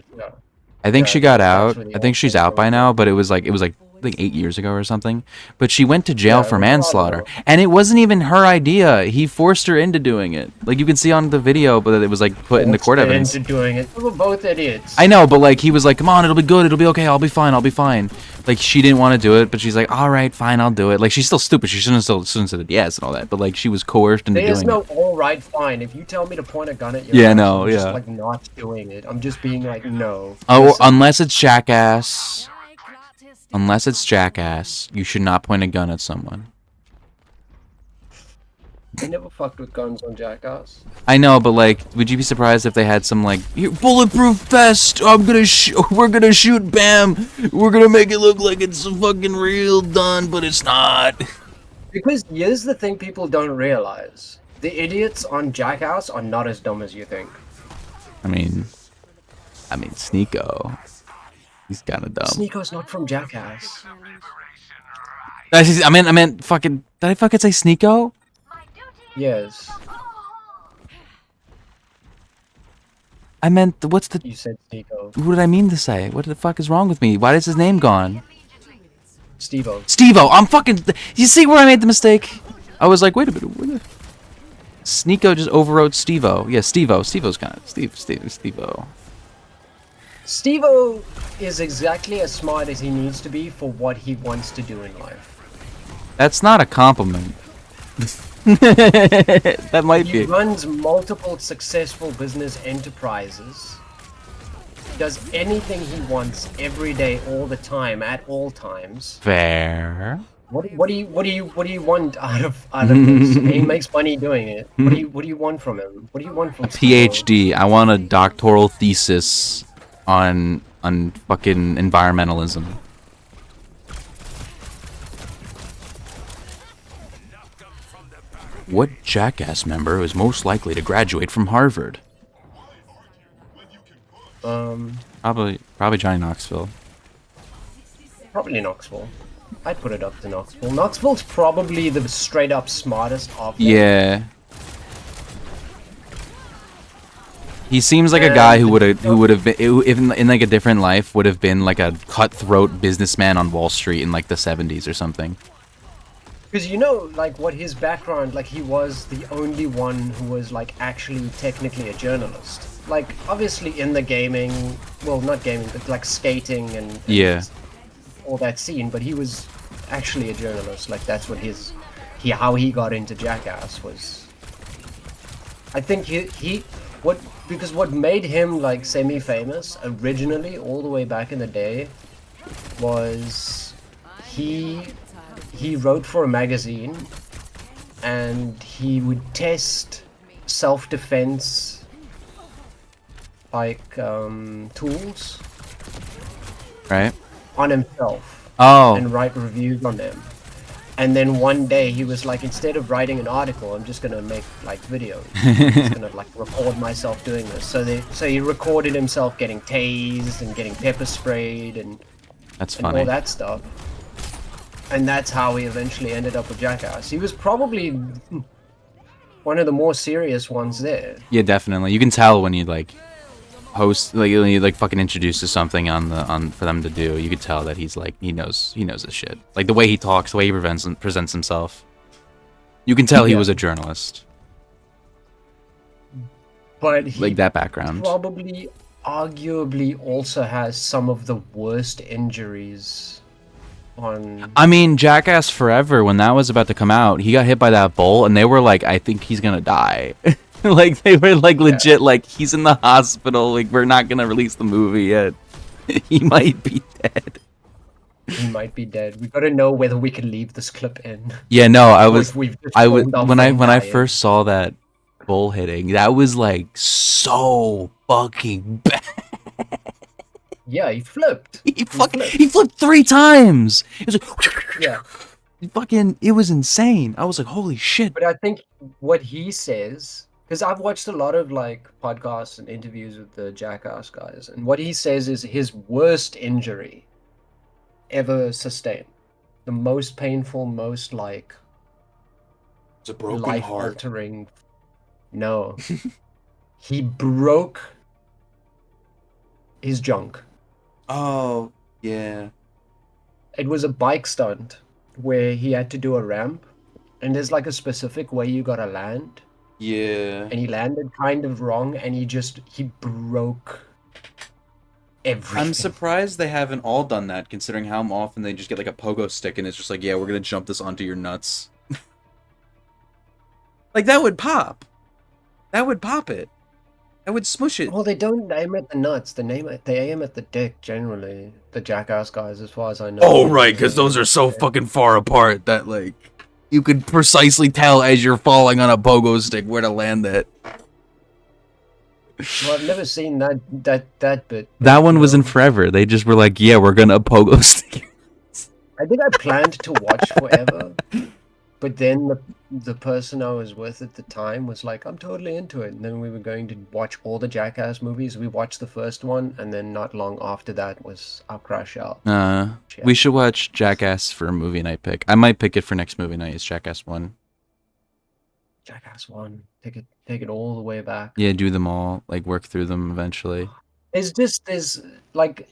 [SPEAKER 7] I think
[SPEAKER 2] Yeah,
[SPEAKER 7] she got
[SPEAKER 2] that's
[SPEAKER 7] out.
[SPEAKER 2] actually
[SPEAKER 7] I think she's
[SPEAKER 2] awful.
[SPEAKER 7] out by now, but it was like I think 8 years ago or something. But she went to jail
[SPEAKER 2] Yeah,
[SPEAKER 7] for
[SPEAKER 2] it was a while
[SPEAKER 7] manslaughter,
[SPEAKER 2] ago.
[SPEAKER 7] and it wasn't even her idea. He forced her into doing it. Like you can see on the video, but it was like put into court
[SPEAKER 2] Forced
[SPEAKER 7] evidence.
[SPEAKER 2] into doing it. They were both idiots.
[SPEAKER 7] I know, but like he was like, "Come on, it'll be good. It'll be okay. I'll be fine. I'll be fine." Like she didn't want to do it, but she's like, "All right, fine, I'll do it." Like she's still stupid. She shouldn't have said yes and all that. But like she was coerced into
[SPEAKER 2] There's
[SPEAKER 7] doing
[SPEAKER 2] no
[SPEAKER 7] it.
[SPEAKER 2] all right, fine. If you tell me to point a gun at your
[SPEAKER 7] Yeah,
[SPEAKER 2] ass,
[SPEAKER 7] no,
[SPEAKER 2] I'm just
[SPEAKER 7] yeah.
[SPEAKER 2] like not doing it. I'm just being like, no.
[SPEAKER 7] Oh,
[SPEAKER 2] Listen,
[SPEAKER 7] unless it's jackass. Unless it's jackass, you should not point a gun at someone.
[SPEAKER 2] I never fucked with guns on Jackass.
[SPEAKER 7] I know, but like, would you be surprised if they had some like "Here, bulletproof vest? We're gonna shoot, bam! We're gonna make it look like it's fucking real done, but it's not."
[SPEAKER 2] Because here's the thing people don't realize. The idiots on Jackass are not as dumb as you think.
[SPEAKER 7] I mean, Sneeko, he's kind of dumb.
[SPEAKER 2] Sneeko's not from Jackass.
[SPEAKER 7] I meant fucking. Did I fucking say Sneeko?
[SPEAKER 2] Yes,
[SPEAKER 7] I meant what's the?
[SPEAKER 2] you said Sneeko.
[SPEAKER 7] What did I mean to say? What the fuck is wrong with me? Why is his name gone?
[SPEAKER 2] Steve-O.
[SPEAKER 7] Steve-O. I'm fucking. You see where I made the mistake? I was like, wait a minute. Sneeko just overwrote Steve-O. Yeah, Steve-O. Steve-O's kind of Steve-O.
[SPEAKER 2] Steve-O is exactly as smart as he needs to be for what he wants to do in life.
[SPEAKER 7] That's not a compliment. That might
[SPEAKER 2] He
[SPEAKER 7] be.
[SPEAKER 2] runs multiple successful business enterprises. Does anything he wants every day, all the time, at all times.
[SPEAKER 7] Fair.
[SPEAKER 2] What do you want out of this? He makes money doing it. What do you want from him? What do you want from Steve-O?
[SPEAKER 7] PhD. I want a doctoral thesis on fucking environmentalism. What Jackass member is most likely to graduate from Harvard? Probably Johnny Knoxville.
[SPEAKER 2] Probably Knoxville. I'd put it up to Knoxville. Knoxville's probably the straight up smartest of them.
[SPEAKER 7] Yeah. He seems like a guy who would have been, if in like a different life, would have been like a cutthroat businessman on Wall Street in like the 70s or something.
[SPEAKER 2] Because you know, like, what his background, like, he was the only one who was, like, actually technically a journalist. Like, obviously in the gaming, well, not gaming, but, like, skating and
[SPEAKER 7] Yeah.
[SPEAKER 2] all that scene, but he was actually a journalist. Like, that's what how he got into Jackass was... I think because what made him, like, semi-famous originally, all the way back in the day, was he wrote for a magazine and he would test self-defense like tools
[SPEAKER 7] Right?
[SPEAKER 2] on himself
[SPEAKER 7] Oh.
[SPEAKER 2] and write reviews on them. And then one day he was like, instead of writing an article, I'm just gonna make like videos. I'm just gonna like record myself doing this. So he recorded himself getting tased and getting pepper sprayed and
[SPEAKER 7] That's
[SPEAKER 2] all
[SPEAKER 7] funny.
[SPEAKER 2] that stuff. And that's how he eventually ended up with Jackass. He was probably one of the more serious ones there.
[SPEAKER 7] Yeah, definitely. You can tell when you like host, like when you like fucking introduces something on for them to do. You could tell that he's like he knows his shit. Like the way he talks, the way he presents himself. You can tell he was a journalist.
[SPEAKER 2] But he
[SPEAKER 7] Like that background.
[SPEAKER 2] probably, arguably, also has some of the worst injuries on.
[SPEAKER 7] I mean, Jackass Forever, when that was about to come out, he got hit by that bull, and they were like, I think he's gonna die. Like, they were like, legit, like, he's in the hospital, like, we're not gonna release the movie yet. He might be dead.
[SPEAKER 2] He might be dead. We gotta know whether we can leave this clip in.
[SPEAKER 7] Yeah, no, I
[SPEAKER 2] Or
[SPEAKER 7] was,
[SPEAKER 2] if we've just
[SPEAKER 7] I was,
[SPEAKER 2] filmed our
[SPEAKER 7] when I
[SPEAKER 2] friend dying.
[SPEAKER 7] first saw that bull hitting, that was, like, so fucking bad.
[SPEAKER 2] Yeah, he flipped.
[SPEAKER 7] He flipped 3 times! It was like,
[SPEAKER 2] Yeah.
[SPEAKER 7] fucking, it was insane. I was like, holy shit.
[SPEAKER 2] But I think what he says Because I've watched a lot of like podcasts and interviews with the Jackass guys, and what he says is his worst injury ever sustained, the most painful, most like
[SPEAKER 7] It's a broken
[SPEAKER 2] life
[SPEAKER 7] heart.
[SPEAKER 2] altering. No, he broke his junk.
[SPEAKER 7] Oh, yeah.
[SPEAKER 2] It was a bike stunt where he had to do a ramp, and there's like a specific way you gotta land,
[SPEAKER 7] Yeah.
[SPEAKER 2] and he landed kind of wrong, and he broke everything.
[SPEAKER 7] I'm surprised they haven't all done that, considering how often they just get like a pogo stick and it's just like, yeah, we're gonna jump this onto your nuts. Like, that would pop. That would pop it. That would smush it.
[SPEAKER 2] Well, they don't aim at the nuts. They aim at the dick generally. The Jackass guys, as far as I know.
[SPEAKER 7] Oh, right, because those are so fucking far apart that, like, you could precisely tell as you're falling on a pogo stick where to land that.
[SPEAKER 2] Well, I've never seen that bit.
[SPEAKER 7] That one was in Forever. They just were like, yeah, we're gonna pogo stick.
[SPEAKER 2] I think I planned to watch Forever, but then the person I was with at the time was like, I'm totally into it. And then we were going to watch all the Jackass movies. We watched the first one, and then not long after that was I'll Crash Out.
[SPEAKER 7] We should watch Jackass for a movie night pick. I might pick it for next movie night. It's Jackass 1.
[SPEAKER 2] Jackass 1. Take it all the way back.
[SPEAKER 7] Yeah, do them all. Like, work through them eventually.
[SPEAKER 2] There's like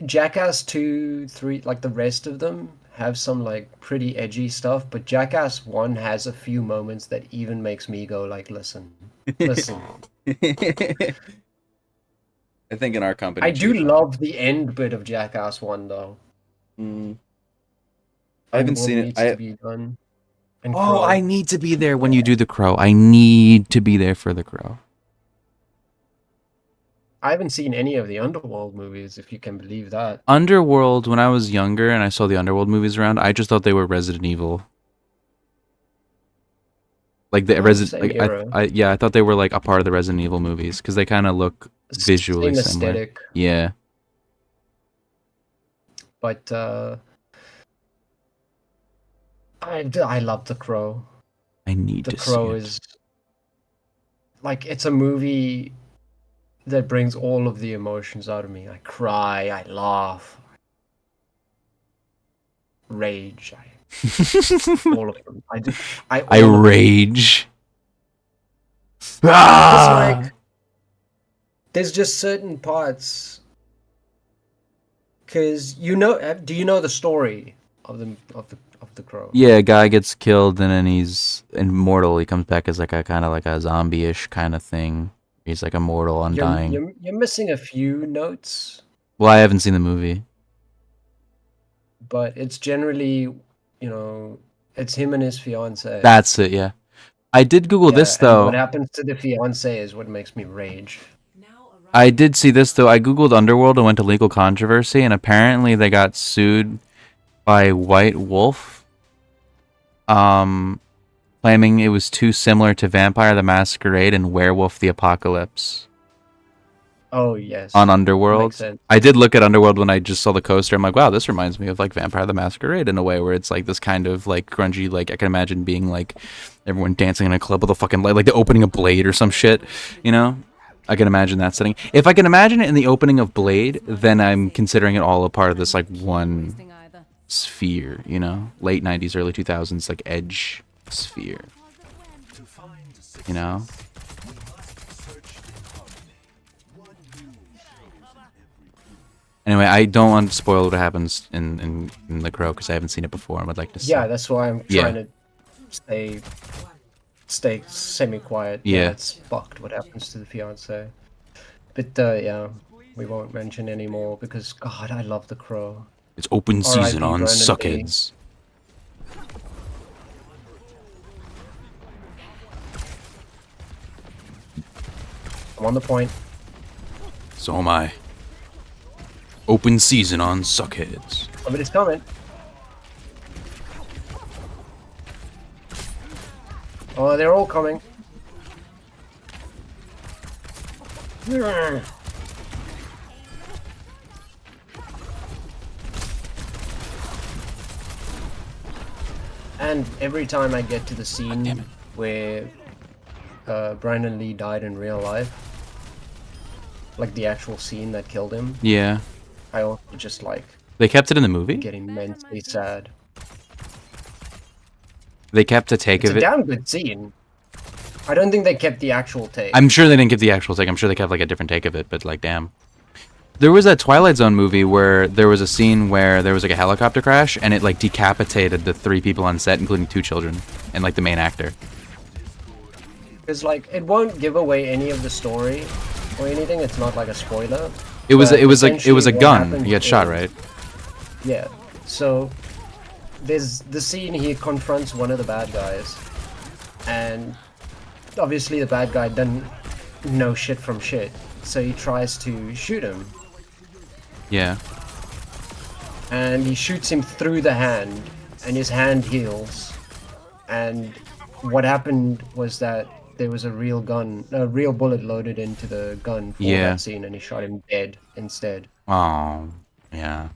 [SPEAKER 2] Jackass 2, 3, like the rest of them have some like pretty edgy stuff, but Jackass 1 has a few moments that even makes me go like, listen.
[SPEAKER 7] I think in our company.
[SPEAKER 2] I do love the end bit of Jackass 1 though.
[SPEAKER 7] I haven't seen it.
[SPEAKER 2] Needs to be done. And
[SPEAKER 7] Oh,
[SPEAKER 2] Crow.
[SPEAKER 7] I need to be there when you do the Crow. I need to be there for the Crow.
[SPEAKER 2] I haven't seen any of the Underworld movies, if you can believe that.
[SPEAKER 7] Underworld, when I was younger and I saw the Underworld movies around, I just thought they were Resident Evil. Like the Resident, like I thought they were like a part of the Resident Evil movies because they kind of look visually
[SPEAKER 2] Same
[SPEAKER 7] similar.
[SPEAKER 2] aesthetic.
[SPEAKER 7] Yeah.
[SPEAKER 2] But I love The Crow.
[SPEAKER 7] I need
[SPEAKER 2] The
[SPEAKER 7] to see
[SPEAKER 2] Crow
[SPEAKER 7] it.
[SPEAKER 2] is like, it's a movie that brings all of the emotions out of me. I cry, I laugh, rage, all of them.
[SPEAKER 7] I rage.
[SPEAKER 2] Like, there's just certain parts, because do you know the story of the Crow?
[SPEAKER 7] Yeah, a guy gets killed and then he's immortal. He comes back as like a kind of like a zombie-ish kind of thing. He's like immortal, undying.
[SPEAKER 2] You're missing a few notes.
[SPEAKER 7] Well, I haven't seen the movie.
[SPEAKER 2] But it's generally, it's him and his fiance.
[SPEAKER 7] That's it, yeah. I did Google this,
[SPEAKER 2] and
[SPEAKER 7] though.
[SPEAKER 2] what happens to the fiance is what makes me rage.
[SPEAKER 7] I did see this, though. I Googled Underworld and went to legal controversy, and apparently they got sued by White Wolf, claiming it was too similar to Vampire the Masquerade and Werewolf the Apocalypse.
[SPEAKER 2] Oh, yes.
[SPEAKER 7] On Underworld.
[SPEAKER 2] Makes sense.
[SPEAKER 7] I did look at Underworld when I just saw the coaster. I'm like, wow, this reminds me of like Vampire the Masquerade in a way where it's like this kind of like grungy, like I can imagine being like everyone dancing in a club with a fucking light, like the opening of Blade or some shit, I can imagine that setting. If I can imagine it in the opening of Blade, then I'm considering it all a part of this like one sphere, late 90s, early 2000s, like edge sphere, Anyway, I don't want to spoil what happens in The Crow because I haven't seen it before and would like to see.
[SPEAKER 2] Yeah, that's why I'm trying to stay semi-quiet.
[SPEAKER 7] Yeah.
[SPEAKER 2] It's fucked what happens to the fiance. But yeah, we won't mention anymore because God, I love The Crow.
[SPEAKER 7] It's open season on
[SPEAKER 2] Brandon
[SPEAKER 7] Suckheads.
[SPEAKER 2] I'm on the point.
[SPEAKER 7] So am I. Open season on Suckheads.
[SPEAKER 2] Somebody's coming. Oh, they're all coming. And every time I get to the scene where Brandon Lee died in real life, like the actual scene that killed him,
[SPEAKER 7] Yeah.
[SPEAKER 2] I also just like
[SPEAKER 7] They kept it in the movie?
[SPEAKER 2] get immensely sad.
[SPEAKER 7] They kept a take
[SPEAKER 2] It's
[SPEAKER 7] of
[SPEAKER 2] a
[SPEAKER 7] it?
[SPEAKER 2] damn good scene. I don't think they kept the actual take.
[SPEAKER 7] I'm sure they didn't give the actual take. I'm sure they kept like a different take of it, but like, damn. There was that Twilight Zone movie where there was a scene where there was like a helicopter crash and it like decapitated the 3 people on set, including 2 children and like the main actor.
[SPEAKER 2] Because like it won't give away any of the story or anything. It's not like a spoiler.
[SPEAKER 7] It was
[SPEAKER 2] but
[SPEAKER 7] it was a
[SPEAKER 2] essentially what
[SPEAKER 7] gun.
[SPEAKER 2] happened
[SPEAKER 7] He got shot,
[SPEAKER 2] is-
[SPEAKER 7] right?
[SPEAKER 2] Yeah. So there's the scene he confronts one of the bad guys, and obviously the bad guy doesn't know shit from shit, so he tries to shoot him,
[SPEAKER 7] Yeah.
[SPEAKER 2] and he shoots him through the hand, and his hand heals. And what happened was that there was a real bullet loaded into the gun for
[SPEAKER 7] Yeah.
[SPEAKER 2] that scene, and he shot him dead instead,
[SPEAKER 7] Oh, yeah.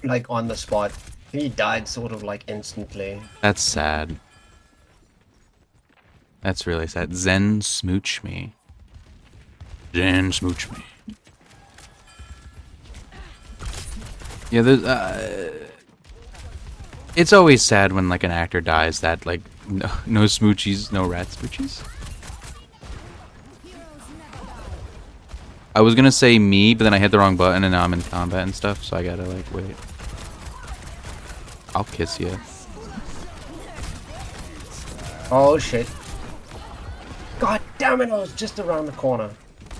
[SPEAKER 2] like on the spot. He died sort of like instantly.
[SPEAKER 7] That's sad. That's really sad. Zen smooch me. Zen smooch me. Yeah, there's it's always sad when like an actor dies that like no smoochies, no rat smoochies. I was gonna say me, but then I hit the wrong button and now I'm in combat and stuff, so I gotta like wait. I'll kiss you.
[SPEAKER 2] Oh shit. God damn it, I was just around the corner.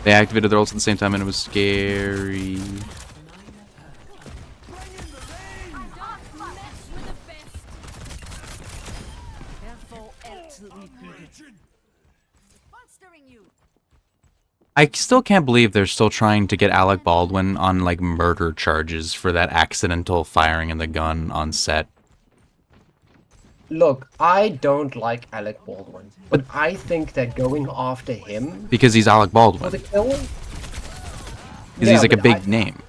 [SPEAKER 7] They activated their ults at the same time and it was scary. I still can't believe they're still trying to get Alec Baldwin on like murder charges for that accidental firing in the gun on set.
[SPEAKER 2] Look, I don't like Alec Baldwin, but I think that going after him
[SPEAKER 7] Because he's Alec
[SPEAKER 2] for
[SPEAKER 7] Baldwin.
[SPEAKER 2] the kill...
[SPEAKER 7] Because he's like a big name.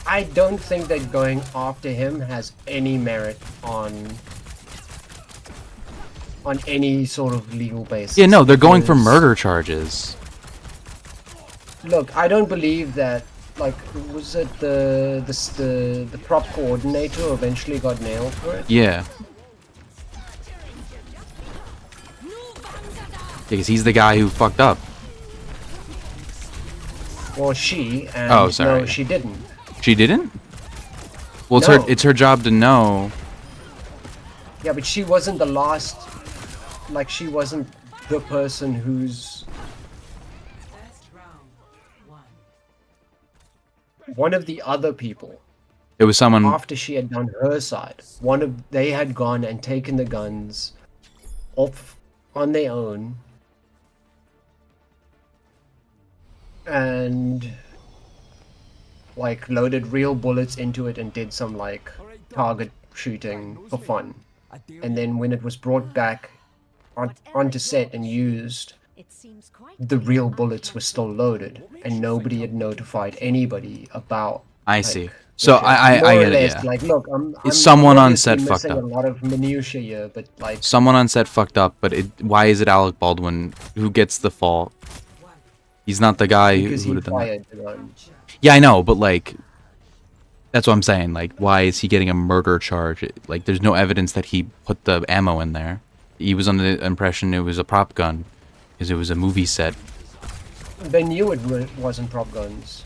[SPEAKER 2] I don't think that going after him has any merit on any sort of legal basis.
[SPEAKER 7] Yeah, no, they're going for
[SPEAKER 2] because-
[SPEAKER 7] murder charges.
[SPEAKER 2] Look, I don't believe that. Like, was it the prop coordinator who eventually got nailed for it?
[SPEAKER 7] Yeah. Because he's the guy who fucked up.
[SPEAKER 2] Well, she and
[SPEAKER 7] Oh, sorry.
[SPEAKER 2] no, she didn't.
[SPEAKER 7] She didn't? Well,
[SPEAKER 2] No.
[SPEAKER 7] it's her job to know.
[SPEAKER 2] Yeah, but she wasn't the last. Like, she wasn't the person who's. One of the other people,
[SPEAKER 7] It was someone.
[SPEAKER 2] after she had done her side, they had gone and taken the guns off on their own and like loaded real bullets into it and did some like target shooting for fun. And then when it was brought back onto set and used, the real bullets were still loaded and nobody had notified anybody about.
[SPEAKER 7] I
[SPEAKER 2] like,
[SPEAKER 7] see.
[SPEAKER 2] the
[SPEAKER 7] So
[SPEAKER 2] shit.
[SPEAKER 7] I
[SPEAKER 2] More or
[SPEAKER 7] get it,
[SPEAKER 2] less,
[SPEAKER 7] yeah.
[SPEAKER 2] Like, look, I'm
[SPEAKER 7] Someone on
[SPEAKER 2] obviously
[SPEAKER 7] set fucked
[SPEAKER 2] missing
[SPEAKER 7] up.
[SPEAKER 2] a lot of minutia here, but like,
[SPEAKER 7] Someone on set fucked up, but why is it Alec Baldwin who gets the fault? He's not the guy who
[SPEAKER 2] because
[SPEAKER 7] would
[SPEAKER 2] he
[SPEAKER 7] have done that.
[SPEAKER 2] fired the gun.
[SPEAKER 7] Yeah, I know, but like, that's what I'm saying. Like, why is he getting a murder charge? Like, there's no evidence that he put the ammo in there. He was under the impression it was a prop gun, because it was a movie set.
[SPEAKER 2] They knew it wasn't prop guns.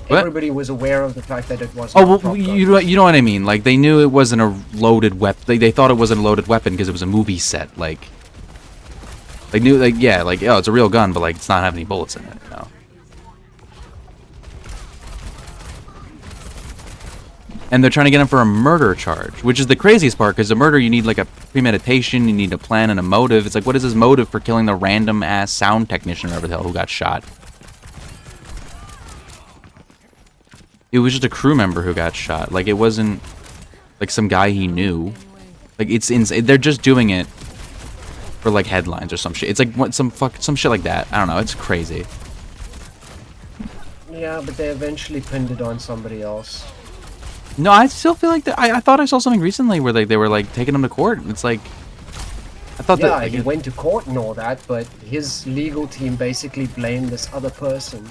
[SPEAKER 7] What?
[SPEAKER 2] Everybody was aware of the fact that it wasn't.
[SPEAKER 7] Oh, well,
[SPEAKER 2] prop
[SPEAKER 7] you
[SPEAKER 2] guns.
[SPEAKER 7] know what I mean. Like, they knew it wasn't a loaded weapon. They thought it wasn't a loaded weapon because it was a movie set. Like, they knew, like, yeah, like, oh, it's a real gun, but like, it's not having any bullets in it. You know? And they're trying to get him for a murder charge, which is the craziest part, because a murder, you need like a premeditation, you need a plan and a motive. It's like, what is his motive for killing the random ass sound technician or whatever the hell who got shot? It was just a crew member who got shot. Like, it wasn't like some guy he knew. Like, it's insane. They're just doing it for like headlines or some shit. It's like what, some shit like that. I don't know. It's crazy.
[SPEAKER 2] Yeah, but they eventually pinned it on somebody else.
[SPEAKER 7] No, I still feel like that. I thought I saw something recently where like they were like taking him to court. It's like,
[SPEAKER 3] I thought
[SPEAKER 2] Yeah,
[SPEAKER 3] that.
[SPEAKER 2] he went to court and all that, but his legal team basically blamed this other person.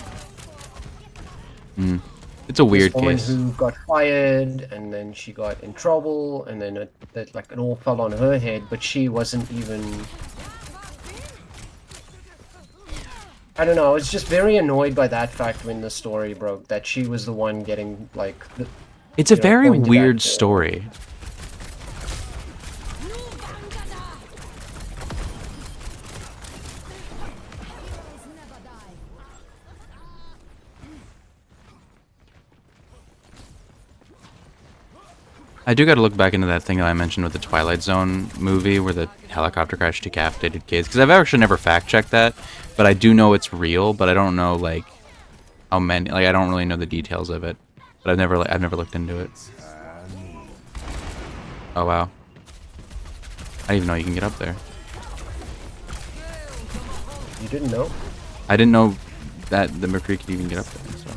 [SPEAKER 3] It's a weird
[SPEAKER 2] This woman
[SPEAKER 3] case.
[SPEAKER 2] who got fired, and then she got in trouble, and then it all fell on her head, but she wasn't even... I don't know, I was just very annoyed by that fact when the story broke, that she was the one getting, like...
[SPEAKER 3] It's a very
[SPEAKER 2] pointed at
[SPEAKER 3] weird
[SPEAKER 2] for-
[SPEAKER 3] story. I do got to look back into that thing that I mentioned with the Twilight Zone movie where the helicopter crash decapitated kids, because I've actually never fact-checked that, but I do know it's real, but I don't know like how many, like I don't really know the details of it, but I've never looked into it. Oh wow, I didn't even know you can get up there.
[SPEAKER 2] You didn't know?
[SPEAKER 3] I didn't know that the McCree could even get up there. So.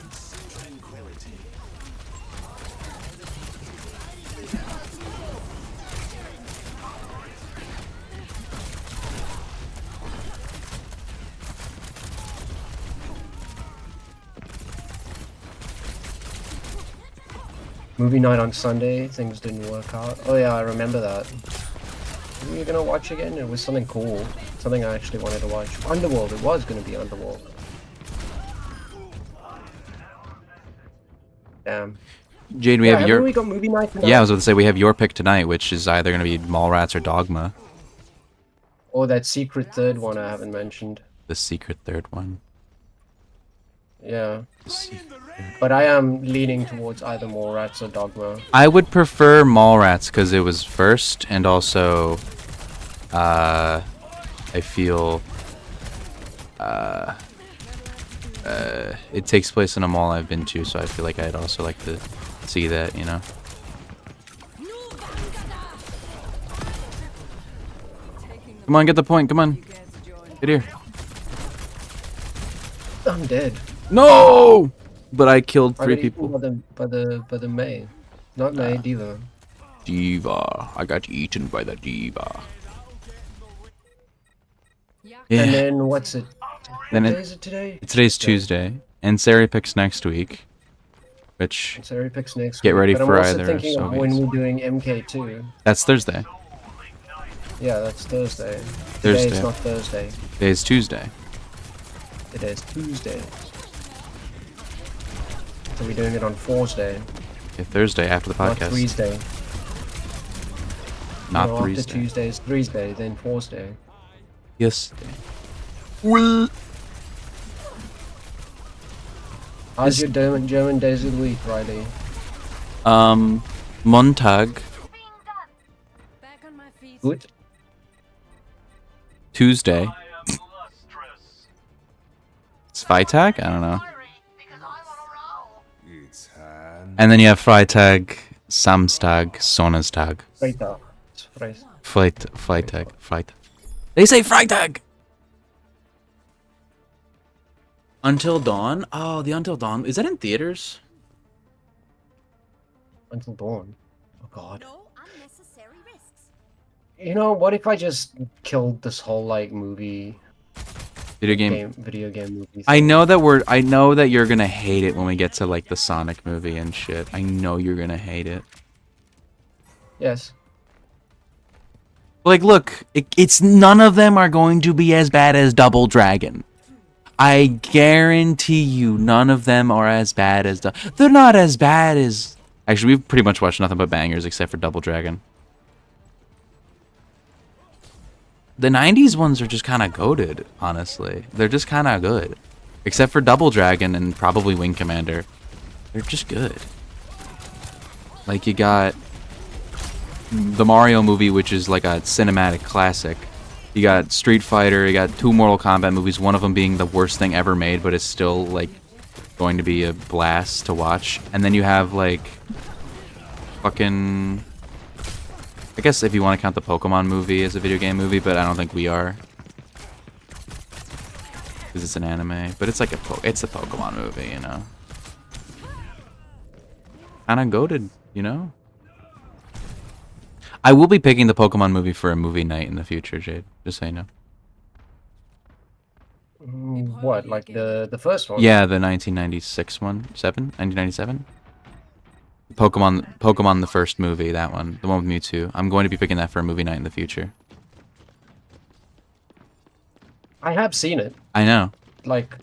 [SPEAKER 2] Movie night on Sunday, things didn't work out. Oh yeah, I remember that. What were you gonna watch again? It was something cool. Something I actually wanted to watch. Underworld, it was gonna be Underworld. Damn.
[SPEAKER 3] Jade, we have
[SPEAKER 2] haven't
[SPEAKER 3] your...
[SPEAKER 2] we got movie night tonight?
[SPEAKER 3] Yeah, I was about to say we have your pick tonight, which is either going to be Mallrats or Dogma.
[SPEAKER 2] Or that secret third one I haven't mentioned.
[SPEAKER 3] The secret third one.
[SPEAKER 2] Yeah. But I am leaning towards either Mallrats or Dogma.
[SPEAKER 3] I would prefer Mallrats because it was first, and also, I feel, it takes place in a mall I've been to, so I feel like I'd also like to see that, you know? Come on, get the point, come on. Get here.
[SPEAKER 2] I'm dead.
[SPEAKER 3] No! But I killed
[SPEAKER 2] I
[SPEAKER 3] 3
[SPEAKER 2] got eaten
[SPEAKER 3] people.
[SPEAKER 2] by the May. Not May, Diva.
[SPEAKER 3] Diva. I got eaten by the diva.
[SPEAKER 2] And
[SPEAKER 3] Yeah.
[SPEAKER 2] then what's it?
[SPEAKER 3] Then
[SPEAKER 2] What day is it today?
[SPEAKER 3] Today's Tuesday, and Sari picks next week, which
[SPEAKER 2] Sarah picks next
[SPEAKER 3] Get
[SPEAKER 2] week,
[SPEAKER 3] ready
[SPEAKER 2] but
[SPEAKER 3] for
[SPEAKER 2] I'm also
[SPEAKER 3] either
[SPEAKER 2] thinking of when
[SPEAKER 3] Soviets.
[SPEAKER 2] we're doing MK2.
[SPEAKER 3] that's Thursday.
[SPEAKER 2] Yeah, that's Thursday.
[SPEAKER 3] Thursday.
[SPEAKER 2] Today it's not Thursday.
[SPEAKER 3] Today's Tuesday.
[SPEAKER 2] It is Tuesday. So we're doing it on Thursday.
[SPEAKER 3] Yeah, Thursday after the
[SPEAKER 2] Not
[SPEAKER 3] podcast.
[SPEAKER 2] Thursday.
[SPEAKER 3] Not
[SPEAKER 2] no, after
[SPEAKER 3] Thursday.
[SPEAKER 2] Tuesday is Thursday, then Thursday.
[SPEAKER 3] Yes.
[SPEAKER 2] How's your German days of the week, Riley?
[SPEAKER 3] Montag,
[SPEAKER 4] Back on my feet.
[SPEAKER 2] Good?
[SPEAKER 3] Tuesday. Freitag? I don't know. And then you have Freitag, Samstag, Sonnestag.
[SPEAKER 2] Freitag.
[SPEAKER 3] Freitag. They say Freitag! Until Dawn? Oh, the Until Dawn. Is that in theaters?
[SPEAKER 2] Until Dawn. Oh god.
[SPEAKER 6] No unnecessary risks.
[SPEAKER 2] You know, what if I just killed this whole, like,
[SPEAKER 3] Video game.
[SPEAKER 2] video game movie?
[SPEAKER 3] I know that you're gonna hate it when we get to like the Sonic movie and shit. I know you're gonna hate it.
[SPEAKER 2] Yes.
[SPEAKER 3] Like, look, it's none of them are going to be as bad as Double Dragon. I guarantee you, none of them are as bad as they're not as bad as. Actually, we've pretty much watched nothing but bangers except for Double Dragon. The 90s ones are just kind of goated, honestly. They're just kind of good. Except for Double Dragon and probably Wing Commander. They're just good. Like, you got the Mario movie, which is like a cinematic classic. You got Street Fighter, you got 2 Mortal Kombat movies, one of them being the worst thing ever made, but it's still, like, going to be a blast to watch. And then you have, like, fucking... I guess if you want to count the Pokemon movie as a video game movie, but I don't think we are. Because it's an anime. But it's like it's a Pokemon movie, you know? Kinda goated, you know?
[SPEAKER 7] I will be picking the Pokemon movie for a movie night in the future, Jade. Just so you know.
[SPEAKER 2] What, like the first one?
[SPEAKER 7] Yeah, the 1996 one, 1997. Pokemon, the first movie, that one, the one with Mewtwo. I'm going to be picking that for a movie night in the future.
[SPEAKER 2] I have seen it.
[SPEAKER 7] I know.
[SPEAKER 2] Like,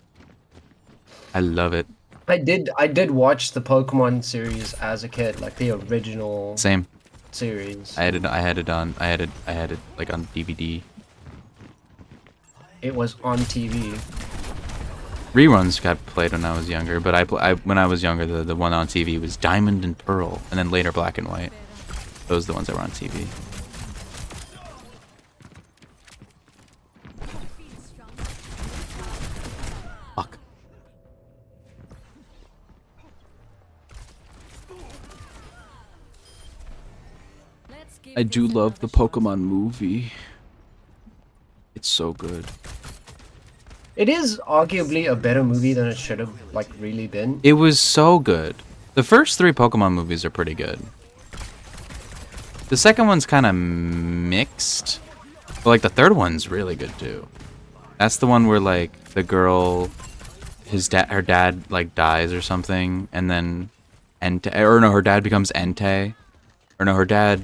[SPEAKER 7] I love it.
[SPEAKER 2] I did watch the Pokemon series as a kid, like the original
[SPEAKER 7] Same.
[SPEAKER 2] series.
[SPEAKER 7] I had it like on DVD.
[SPEAKER 2] It was on TV.
[SPEAKER 7] Reruns got played when I was younger, but when I was younger, the one on TV was Diamond and Pearl, and then later Black and White. Those are the ones that were on TV. Fuck. I do love the Pokemon movie. It's so good.
[SPEAKER 2] It is arguably a better movie than it should have, like, really been.
[SPEAKER 7] It was so good. The first 3 Pokemon movies are pretty good. The second one's kind of mixed, but like the third one's really good too. That's the one where like the girl, her dad like dies or something, and then her dad becomes Entei, or no, her dad.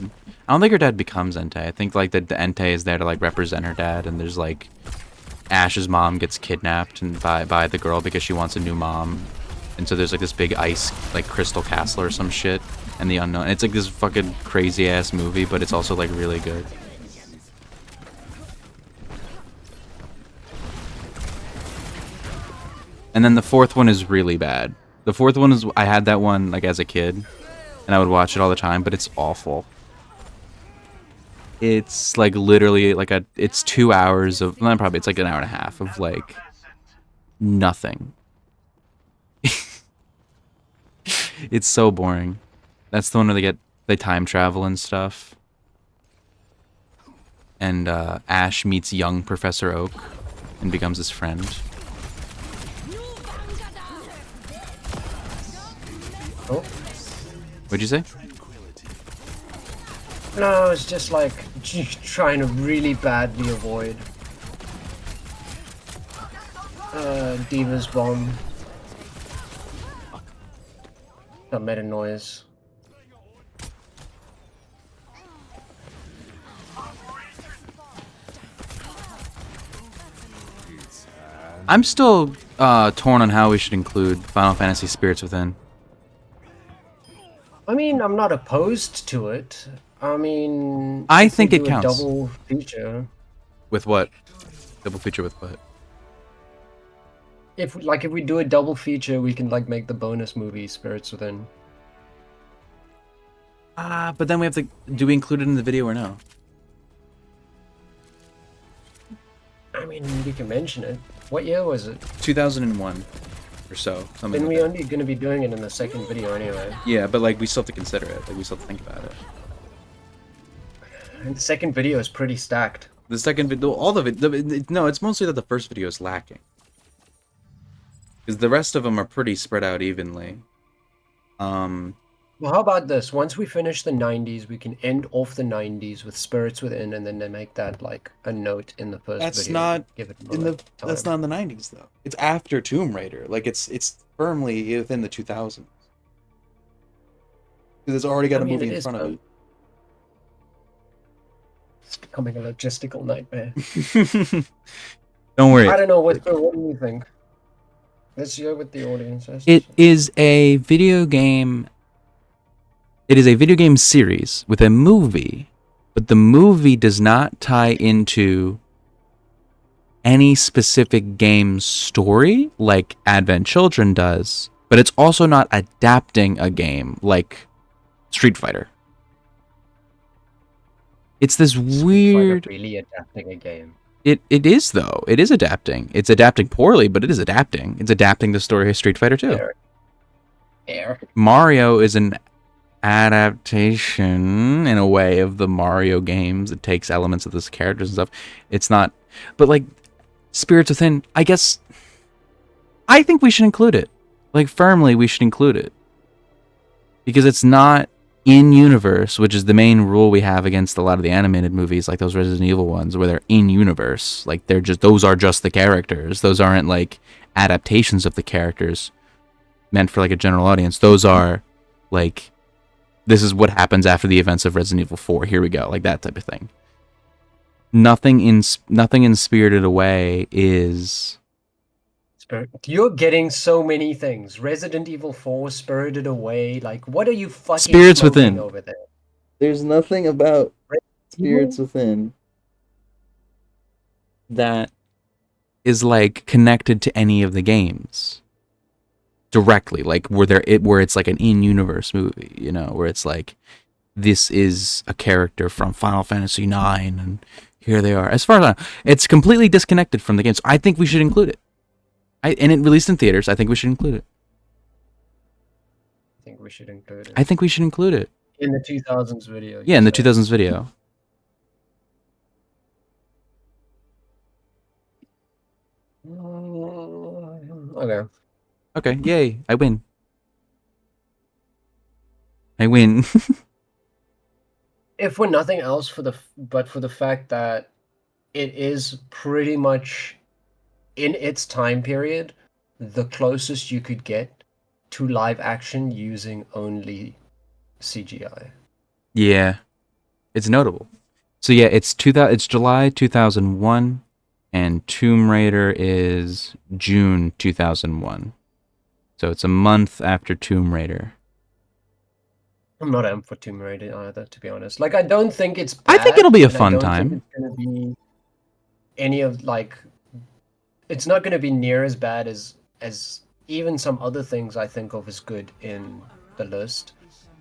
[SPEAKER 7] I don't think her dad becomes Entei. I think like the Entei is there to like represent her dad, and there's like Ash's mom gets kidnapped and by the girl because she wants a new mom, and so there's like this big ice like crystal castle or some shit, and the unknown. And it's like this fucking crazy ass movie, but it's also like really good. And then the fourth one is really bad. The fourth one is, I had that one like as a kid, and I would watch it all the time, but it's awful. It's like literally like it's 2 hours of, well, probably it's like an hour and a half of like nothing. It's so boring. That's the one where they time travel and stuff. And Ash meets young Professor Oak and becomes his friend.
[SPEAKER 2] Oh.
[SPEAKER 7] What'd you say?
[SPEAKER 2] No, it's just like trying to really badly avoid Diva's bomb. That made a noise.
[SPEAKER 7] I'm still torn on how we should include Final Fantasy Spirits Within.
[SPEAKER 2] I mean, I'm not opposed to it. I mean,
[SPEAKER 7] I think it
[SPEAKER 2] do a
[SPEAKER 7] counts.
[SPEAKER 2] double feature.
[SPEAKER 7] With what? Double feature with what?
[SPEAKER 2] If we do a double feature, we can like make the bonus movie Spirits Within.
[SPEAKER 7] But then we have to, do we include it in the video or no?
[SPEAKER 2] I mean, we can mention it. What year was it?
[SPEAKER 7] 2001 or so. Something
[SPEAKER 2] Then
[SPEAKER 7] like
[SPEAKER 2] we're
[SPEAKER 7] that.
[SPEAKER 2] only going to be doing it in the second video anyway.
[SPEAKER 7] Yeah, but like we still have to consider it. Like we still have to think about it.
[SPEAKER 2] And the second video is pretty stacked.
[SPEAKER 7] The second video, all of it, no, it's mostly that the first video is lacking. Because the rest of them are pretty spread out evenly.
[SPEAKER 2] Well, how about this? Once we finish the 90s, we can end off the 90s with Spirits Within, and then they make that like a note in the first
[SPEAKER 7] That's
[SPEAKER 2] video.
[SPEAKER 7] not
[SPEAKER 2] Give it
[SPEAKER 7] in
[SPEAKER 2] more
[SPEAKER 7] the. That's not
[SPEAKER 2] time.
[SPEAKER 7] in the 90s though. It's after Tomb Raider. Like it's firmly within the 2000s. Because it's already got
[SPEAKER 2] I
[SPEAKER 7] a
[SPEAKER 2] mean,
[SPEAKER 7] movie
[SPEAKER 2] it
[SPEAKER 7] in
[SPEAKER 2] is,
[SPEAKER 7] front of
[SPEAKER 2] but
[SPEAKER 7] it.
[SPEAKER 2] It's becoming a logistical nightmare.
[SPEAKER 7] Don't worry.
[SPEAKER 2] I don't know. What do you think? Let's go with the audience.
[SPEAKER 7] It is a video game. It is a video game series with a movie, but the movie does not tie into any specific game story like Advent Children does, but it's also not adapting a game like Street Fighter. It's this weird.
[SPEAKER 2] Really adapting a game.
[SPEAKER 7] It is though. It is adapting. It's adapting poorly, but it is adapting. It's adapting the story of Street Fighter 2.
[SPEAKER 2] Air.
[SPEAKER 7] Mario is an adaptation in a way of the Mario games. It takes elements of those characters and stuff. It's not, but like Spirits Within, I guess I think we should include it. Like firmly we should include it. Because it's not in universe, which is the main rule we have against a lot of the animated movies, like those Resident Evil ones, where they're in universe. Like those are just the characters. Those aren't like adaptations of the characters meant for like a general audience. Those are like, this is what happens after the events of Resident Evil 4. Here we go, like that type of thing. Nothing in Spirited Away is.
[SPEAKER 2] You're getting so many things. Resident Evil 4, Spirited Away. Like, what are you fucking
[SPEAKER 7] Spirits
[SPEAKER 2] smoking
[SPEAKER 7] Within
[SPEAKER 2] over there?
[SPEAKER 7] There's nothing about Spirits Within that is like connected to any of the games directly, like where it's like an in-universe movie, you know, where it's like, this is a character from Final Fantasy IX, and here they are. As far as I know, it's completely disconnected from the games. I think we should include it. And it released in theaters. I think we should include it.
[SPEAKER 2] I think we should include it.
[SPEAKER 7] I think we should include it.
[SPEAKER 2] In the 2000s video.
[SPEAKER 7] Yeah, in the 2000s video.
[SPEAKER 2] Okay.
[SPEAKER 7] Okay, yay, I win. I win.
[SPEAKER 2] If for nothing else, but for the fact that it is pretty much, in its time period, the closest you could get to live action using only CGI.
[SPEAKER 7] Yeah, it's notable. So yeah, it's July 2001, and Tomb Raider is June 2001. So it's a month after Tomb Raider.
[SPEAKER 2] I'm not amped for Tomb Raider either, to be honest. Like, I don't think it's bad.
[SPEAKER 7] I think it'll be a
[SPEAKER 2] and I
[SPEAKER 7] fun
[SPEAKER 2] don't
[SPEAKER 7] time.
[SPEAKER 2] think it's gonna be any of, like, it's not gonna be near as bad as even some other things I think of as good in the list.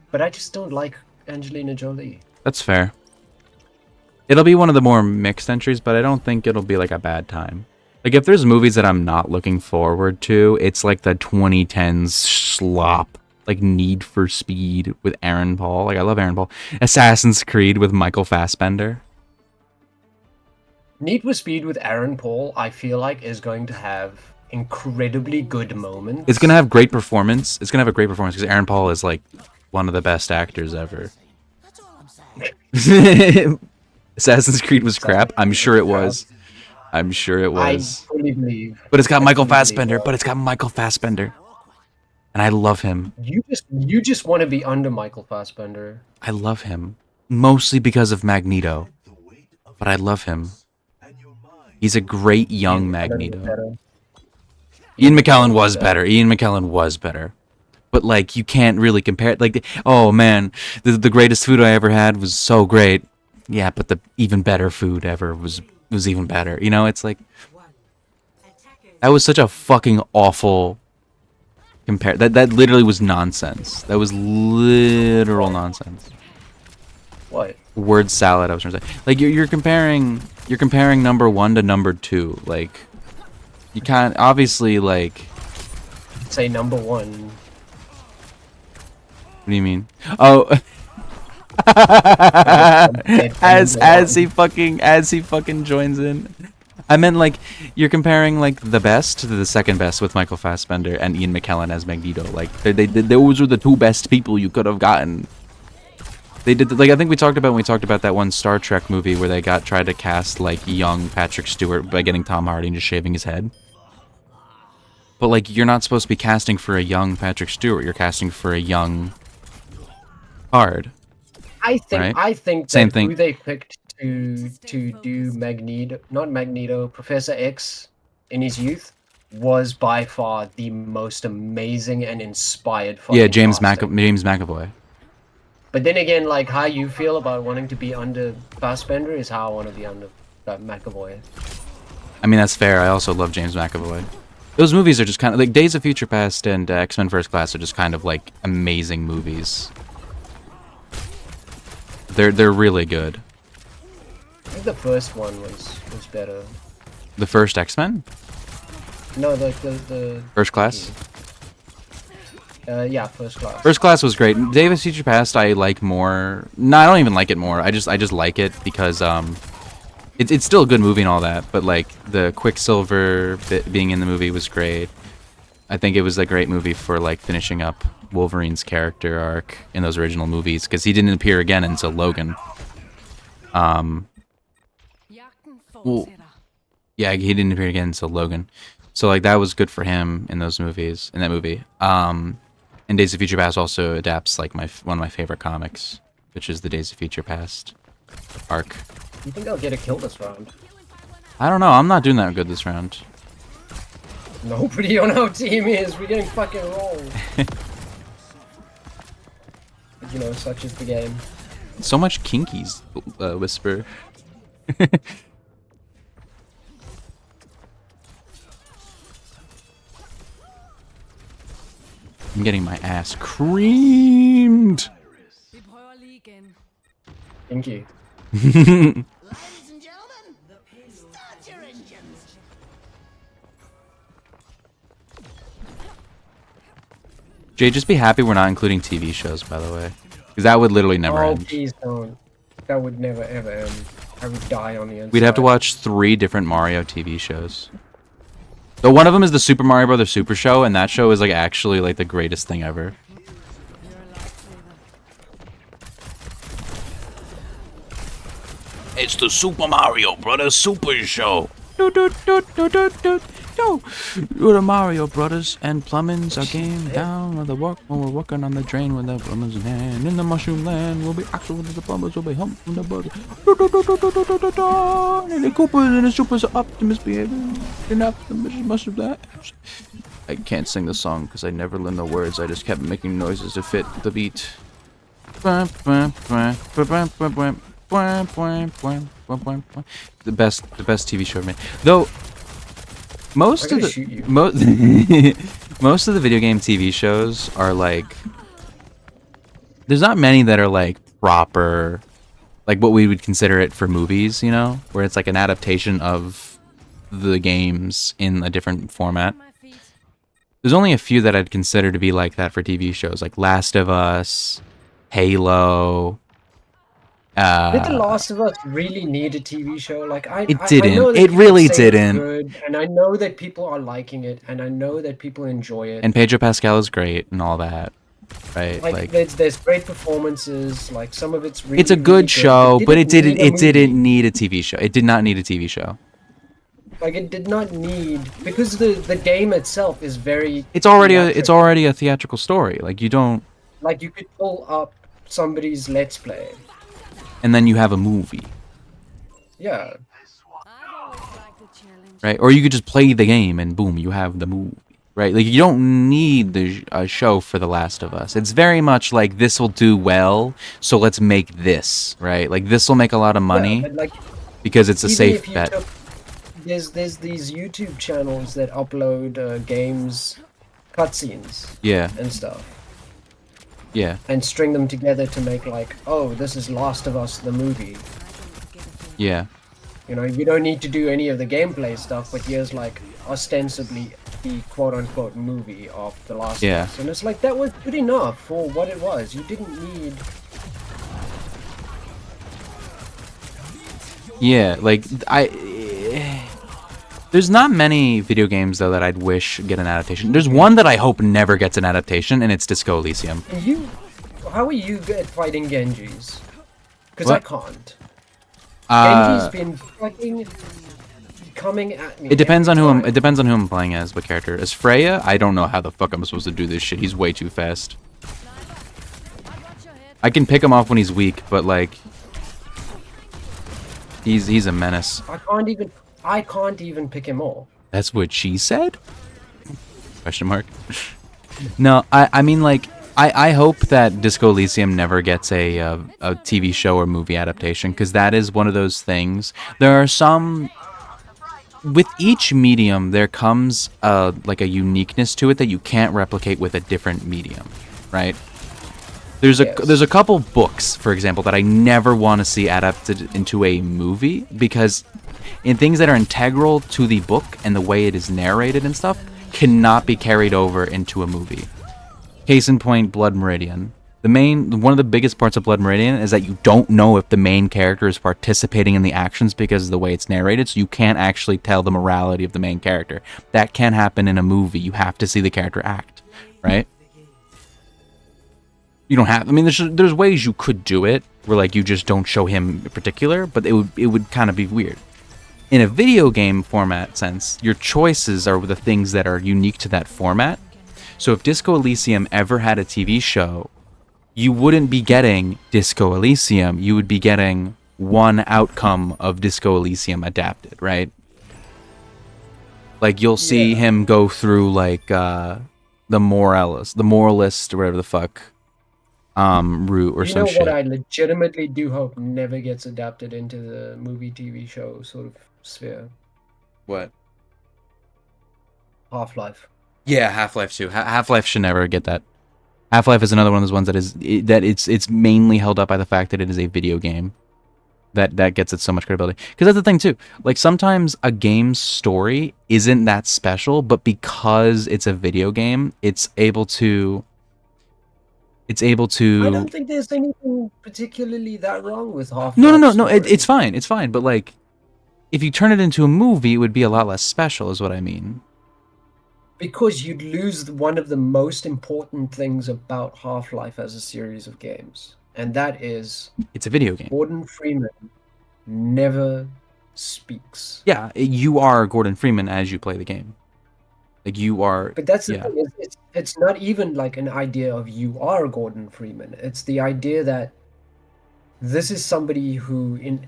[SPEAKER 2] But I just don't like Angelina Jolie.
[SPEAKER 7] That's fair. It'll be one of the more mixed entries, but I don't think it'll be like a bad time. Like, if there's movies that I'm not looking forward to, it's like the 2010s slop. Like Need for Speed with Aaron Paul. Like, I love Aaron Paul. Assassin's Creed with Michael Fassbender.
[SPEAKER 2] Need for Speed with Aaron Paul, I feel like, is going to have incredibly good moments.
[SPEAKER 7] It's going to have great performance. It's going to have a great performance because Aaron Paul is, like, one of the best actors ever. Assassin's Creed was crap. I'm sure it was. I'm sure it was.
[SPEAKER 2] I fully believe.
[SPEAKER 7] But it's got Michael Fassbender. But it's got Michael Fassbender. And I love him.
[SPEAKER 2] You just want to be under Michael Fassbender.
[SPEAKER 7] I love him. Mostly because of Magneto. But I love him. He's a great young Magneto. Ian McKellen was better. Ian McKellen was better. But, like, you can't really compare it. Like, oh, man, the greatest food I ever had was so great. Yeah, but the even better food ever was even better. You know, it's like, that was such a fucking awful compare. That literally was nonsense. That was literal nonsense.
[SPEAKER 2] What?
[SPEAKER 7] Word salad, I was trying to say. Like, you're comparing number 1 to number 2. Like, you can't, obviously, like...
[SPEAKER 2] Say number 1.
[SPEAKER 7] What do you mean? Oh... as he fucking joins in. I meant, like, you're comparing, like, the best to the second best with Michael Fassbender and Ian McKellen as Magneto. Like, those were the two best people you could have gotten. They did, like, I think we talked about when we talked about that one Star Trek movie where they tried to cast, like, young Patrick Stewart by getting Tom Hardy and just shaving his head. But, like, you're not supposed to be casting for a young Patrick Stewart. You're casting for a young Hard.
[SPEAKER 2] I think
[SPEAKER 7] right?
[SPEAKER 2] I think
[SPEAKER 7] Same
[SPEAKER 2] that
[SPEAKER 7] thing.
[SPEAKER 2] who they picked to do Magneto, Professor X in his youth was by far the most amazing and inspired fucking
[SPEAKER 7] Yeah, James
[SPEAKER 2] casting.
[SPEAKER 7] McAvoy.
[SPEAKER 2] But then again, like, how you feel about wanting to be under Fassbender is how I want to be under McAvoy.
[SPEAKER 7] I mean, that's fair. I also love James McAvoy. Those movies are just kind of like Days of Future Past and X-Men First Class are just kind of like amazing movies. They're really good.
[SPEAKER 2] I think the first one was better.
[SPEAKER 7] The first X-Men?
[SPEAKER 2] No, the
[SPEAKER 7] First Class?
[SPEAKER 2] yeah, First Class.
[SPEAKER 7] First Class was great. Days of Future Past I like more. No, I don't even like it more. I just like it because it's still a good movie and all that, but like the Quicksilver bit being in the movie was great. I think it was a great movie for like finishing up Wolverine's character arc in those original movies because he didn't appear again until Logan. Well, yeah, he didn't appear again until Logan. So like that was good for him in those movies, in that movie. And Days of Future Past also adapts like one of my favorite comics, which is the Days of Future Past arc.
[SPEAKER 2] You think I'll get a kill this round?
[SPEAKER 7] I don't know. I'm not doing that good this round.
[SPEAKER 2] Nobody on our team is. We're getting fucking rolled. But, you know, such is the game.
[SPEAKER 7] So much kinkies, Whisper. I'm getting my ass creamed.
[SPEAKER 2] Inky.
[SPEAKER 8] Ladies and gentlemen, start your engines.
[SPEAKER 7] Jay, just be happy we're not including TV shows, by the way. Because that would literally never
[SPEAKER 2] Oh,
[SPEAKER 7] end.
[SPEAKER 2] please don't. That would never ever end. I would die on the inside.
[SPEAKER 7] We'd have to watch 3 different Mario TV shows. Though one of them is the Super Mario Brothers Super Show, and that show is like actually like the greatest thing ever. It's the Super Mario Brothers Super Show. Do, do, do, do, do, do, do. You're the Mario Brothers and plumbing's our game down with the work when we're working on the drain with the plumbers in hand. In the mushroom land, we'll be actual with the plumbers, will be humping the bugger. Do, do, do, do, do, do, do, do, do. And the Coopers and the Supers are optimistic behavior. Enough, much of that. I can't sing the song because I never learned the words. I just kept making noises to fit the beat. The best TV show ever made. Though most of the most of the video game TV shows are like, there's not many that are like proper, like what we would consider it for movies, you know, where it's like an adaptation of the games in a different format. There's only a few that I'd consider to be like that for TV shows, like Last of Us, Halo.
[SPEAKER 2] Did The Last of Us really need a TV show? Like
[SPEAKER 7] It
[SPEAKER 2] I
[SPEAKER 7] didn't.
[SPEAKER 2] know that
[SPEAKER 7] It
[SPEAKER 2] people
[SPEAKER 7] really
[SPEAKER 2] say it's
[SPEAKER 7] didn't.
[SPEAKER 2] Good, and I know that people are liking it, and I know that people enjoy it.
[SPEAKER 7] And Pedro Pascal is great and all that, right?
[SPEAKER 2] Like there's great performances. Like some of it's really.
[SPEAKER 7] It's a
[SPEAKER 2] really
[SPEAKER 7] good show, but it didn't.
[SPEAKER 2] need a
[SPEAKER 7] It didn't
[SPEAKER 2] movie.
[SPEAKER 7] need a TV show. It did not need a TV show.
[SPEAKER 2] Like it did not need, because the game itself is very.
[SPEAKER 7] It's already
[SPEAKER 2] theatrical.
[SPEAKER 7] a theatrical story. Like you don't,
[SPEAKER 2] Like you could pull up somebody's Let's Play.
[SPEAKER 7] and then you have a movie,
[SPEAKER 2] Yeah.
[SPEAKER 7] right? Or you could just play the game and boom, you have the movie, right? Like you don't need a show for The Last of Us. It's very much like this will do well, so let's make this, right? Like this will make a lot of money
[SPEAKER 2] Yeah, but like,
[SPEAKER 7] because it's a
[SPEAKER 2] even
[SPEAKER 7] safe
[SPEAKER 2] if you
[SPEAKER 7] bet.
[SPEAKER 2] there's these YouTube channels that upload games cutscenes
[SPEAKER 7] Yeah,
[SPEAKER 2] and stuff,
[SPEAKER 7] yeah,
[SPEAKER 2] and string them together to make like, oh, this is Last of Us the movie.
[SPEAKER 7] yeah.
[SPEAKER 2] You know, you don't need to do any of the gameplay stuff, but here's like ostensibly the quote-unquote movie of The Last
[SPEAKER 7] Yeah.
[SPEAKER 2] of Us, and it's like that was good enough for what it was. You didn't need.
[SPEAKER 7] Yeah, like there's not many video games though that I'd wish get an adaptation. There's one that I hope never gets an adaptation, and it's Disco Elysium.
[SPEAKER 2] How are you good at fighting Genjis? Because I
[SPEAKER 7] What?
[SPEAKER 2] can't. Genji's
[SPEAKER 7] Uh,
[SPEAKER 2] been fucking coming at me.
[SPEAKER 7] it depends on
[SPEAKER 2] every
[SPEAKER 7] who I'm.
[SPEAKER 2] time.
[SPEAKER 7] It depends on who I'm playing as. What character? As Freya, I don't know how the fuck I'm supposed to do this shit. He's way too fast. I can pick him off when he's weak, but like, he's a menace.
[SPEAKER 2] I can't even pick him off.
[SPEAKER 7] That's what she said? Question mark. No, I mean like I hope that Disco Elysium never gets a TV show or movie adaptation, because that is one of those things. There are some, with each medium there comes like a uniqueness to it that you can't replicate with a different medium, right? There's a couple books, for example, that I never want to see adapted into a movie, because in things that are integral to the book and the way it is narrated and stuff cannot be carried over into a movie. Case in point, Blood Meridian. One of the biggest parts of Blood Meridian is that you don't know if the main character is participating in the actions because of the way it's narrated, so you can't actually tell the morality of the main character. That can happen in a movie. You have to see the character act, right? You don't have. I mean, there's ways you could do it where like you just don't show him in particular, but it would kind of be weird. In a video game format sense, your choices are the things that are unique to that format. So if Disco Elysium ever had a TV show, you wouldn't be getting Disco Elysium. You would be getting one outcome of Disco Elysium adapted, right? Like you'll see him go through like the moralist, or whatever the fuck. Route or some shit.
[SPEAKER 2] You know what I legitimately do hope never gets adapted into the movie TV show sort of sphere?
[SPEAKER 7] What?
[SPEAKER 2] Half-Life.
[SPEAKER 7] Yeah, Half-Life too. Half-Life should never get that. Half-Life is another one of those ones it's mainly held up by the fact that it is a video game. That gets it so much credibility. Because that's the thing too. Like sometimes a game's story isn't that special, but because it's a video game, it's able to. I
[SPEAKER 2] don't think there's anything particularly that wrong with Half-Life.
[SPEAKER 7] No. It's fine. It's fine. But like, if you turn it into a movie, it would be a lot less special, is what I mean.
[SPEAKER 2] Because you'd lose one of the most important things about Half-Life as a series of games, and that is
[SPEAKER 7] it's a video game.
[SPEAKER 2] Gordon Freeman never speaks.
[SPEAKER 7] Yeah, you are Gordon Freeman as you play the game. Like you are.
[SPEAKER 2] But that's the thing. It's not even like an idea of you are Gordon Freeman. It's the idea that this is somebody who, in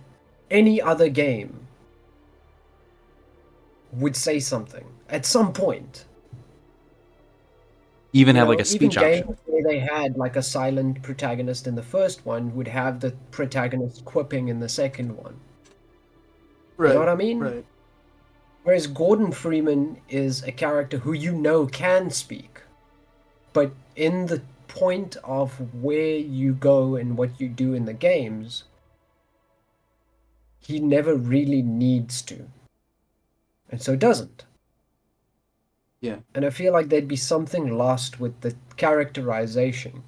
[SPEAKER 2] any other game, would say something at some point.
[SPEAKER 7] Even have like a speech option.
[SPEAKER 2] Games where they had like a silent protagonist in the first one would have the protagonist quipping in the second one. Right. You know what I mean?
[SPEAKER 7] Right.
[SPEAKER 2] Whereas Gordon Freeman is a character who you know can speak, but in the point of where you go and what you do in the games, he never really needs to. And so doesn't.
[SPEAKER 7] Yeah.
[SPEAKER 2] And I feel like there'd be something lost with the characterization.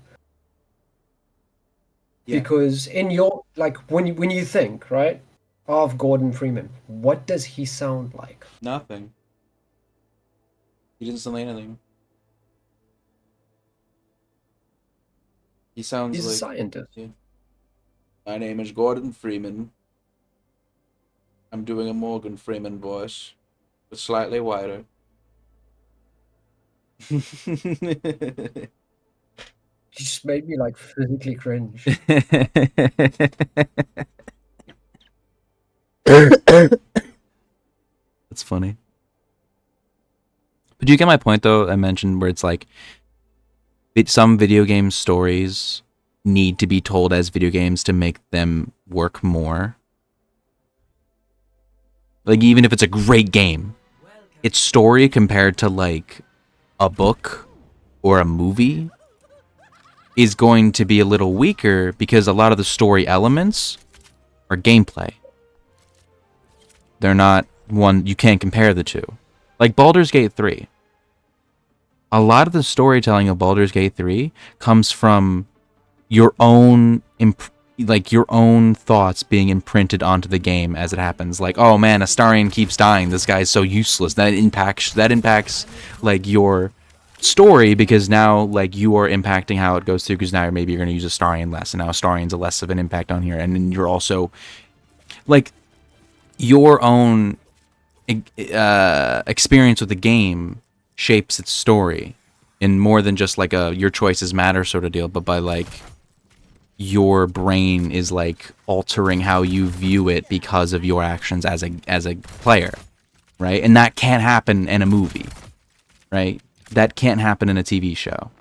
[SPEAKER 2] Yeah. Because in your, like, when you think, right, of Gordon Freeman, what does he sound like?
[SPEAKER 7] Nothing. He doesn't sound like anything. He sounds
[SPEAKER 2] He's
[SPEAKER 7] like...
[SPEAKER 2] a scientist.
[SPEAKER 7] Yeah. My name is Gordon Freeman. I'm doing a Morgan Freeman voice, but slightly wider.
[SPEAKER 2] He just made me like physically cringe.
[SPEAKER 7] That's funny. But do you get my point though? I mentioned where it's like some video game stories need to be told as video games to make them work more. Like even if it's a great game, its story compared to like a book or a movie is going to be a little weaker because a lot of the story elements are gameplay. They're not one, you can't compare the two. Like Baldur's Gate 3. A lot of the storytelling of Baldur's Gate 3 comes from your own your own thoughts being imprinted onto the game as it happens. Like, oh man, Astarion keeps dying. This guy's so useless. That impacts like your story because now like you are impacting how it goes through because now maybe you're going to use Astarion less and now Astarion's a less of an impact on here. And then you're also like your own experience with the game shapes its story in more than just like a your choices matter sort of deal, but by like your brain is like altering how you view it because of your actions as a player, right? And that can't happen in a movie, right? That can't happen in a TV show.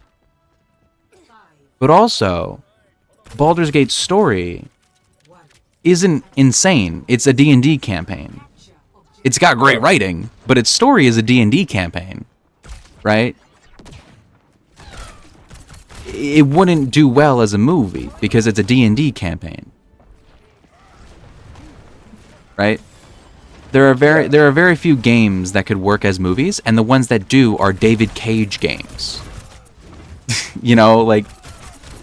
[SPEAKER 7] But also, Baldur's Gate's story isn't insane. It's a D&D campaign. It's got great writing, but its story is a D&D campaign, right? It wouldn't do well as a movie because it's a D&D campaign, right? There are very few games that could work as movies, and the ones that do are David Cage games. You know, like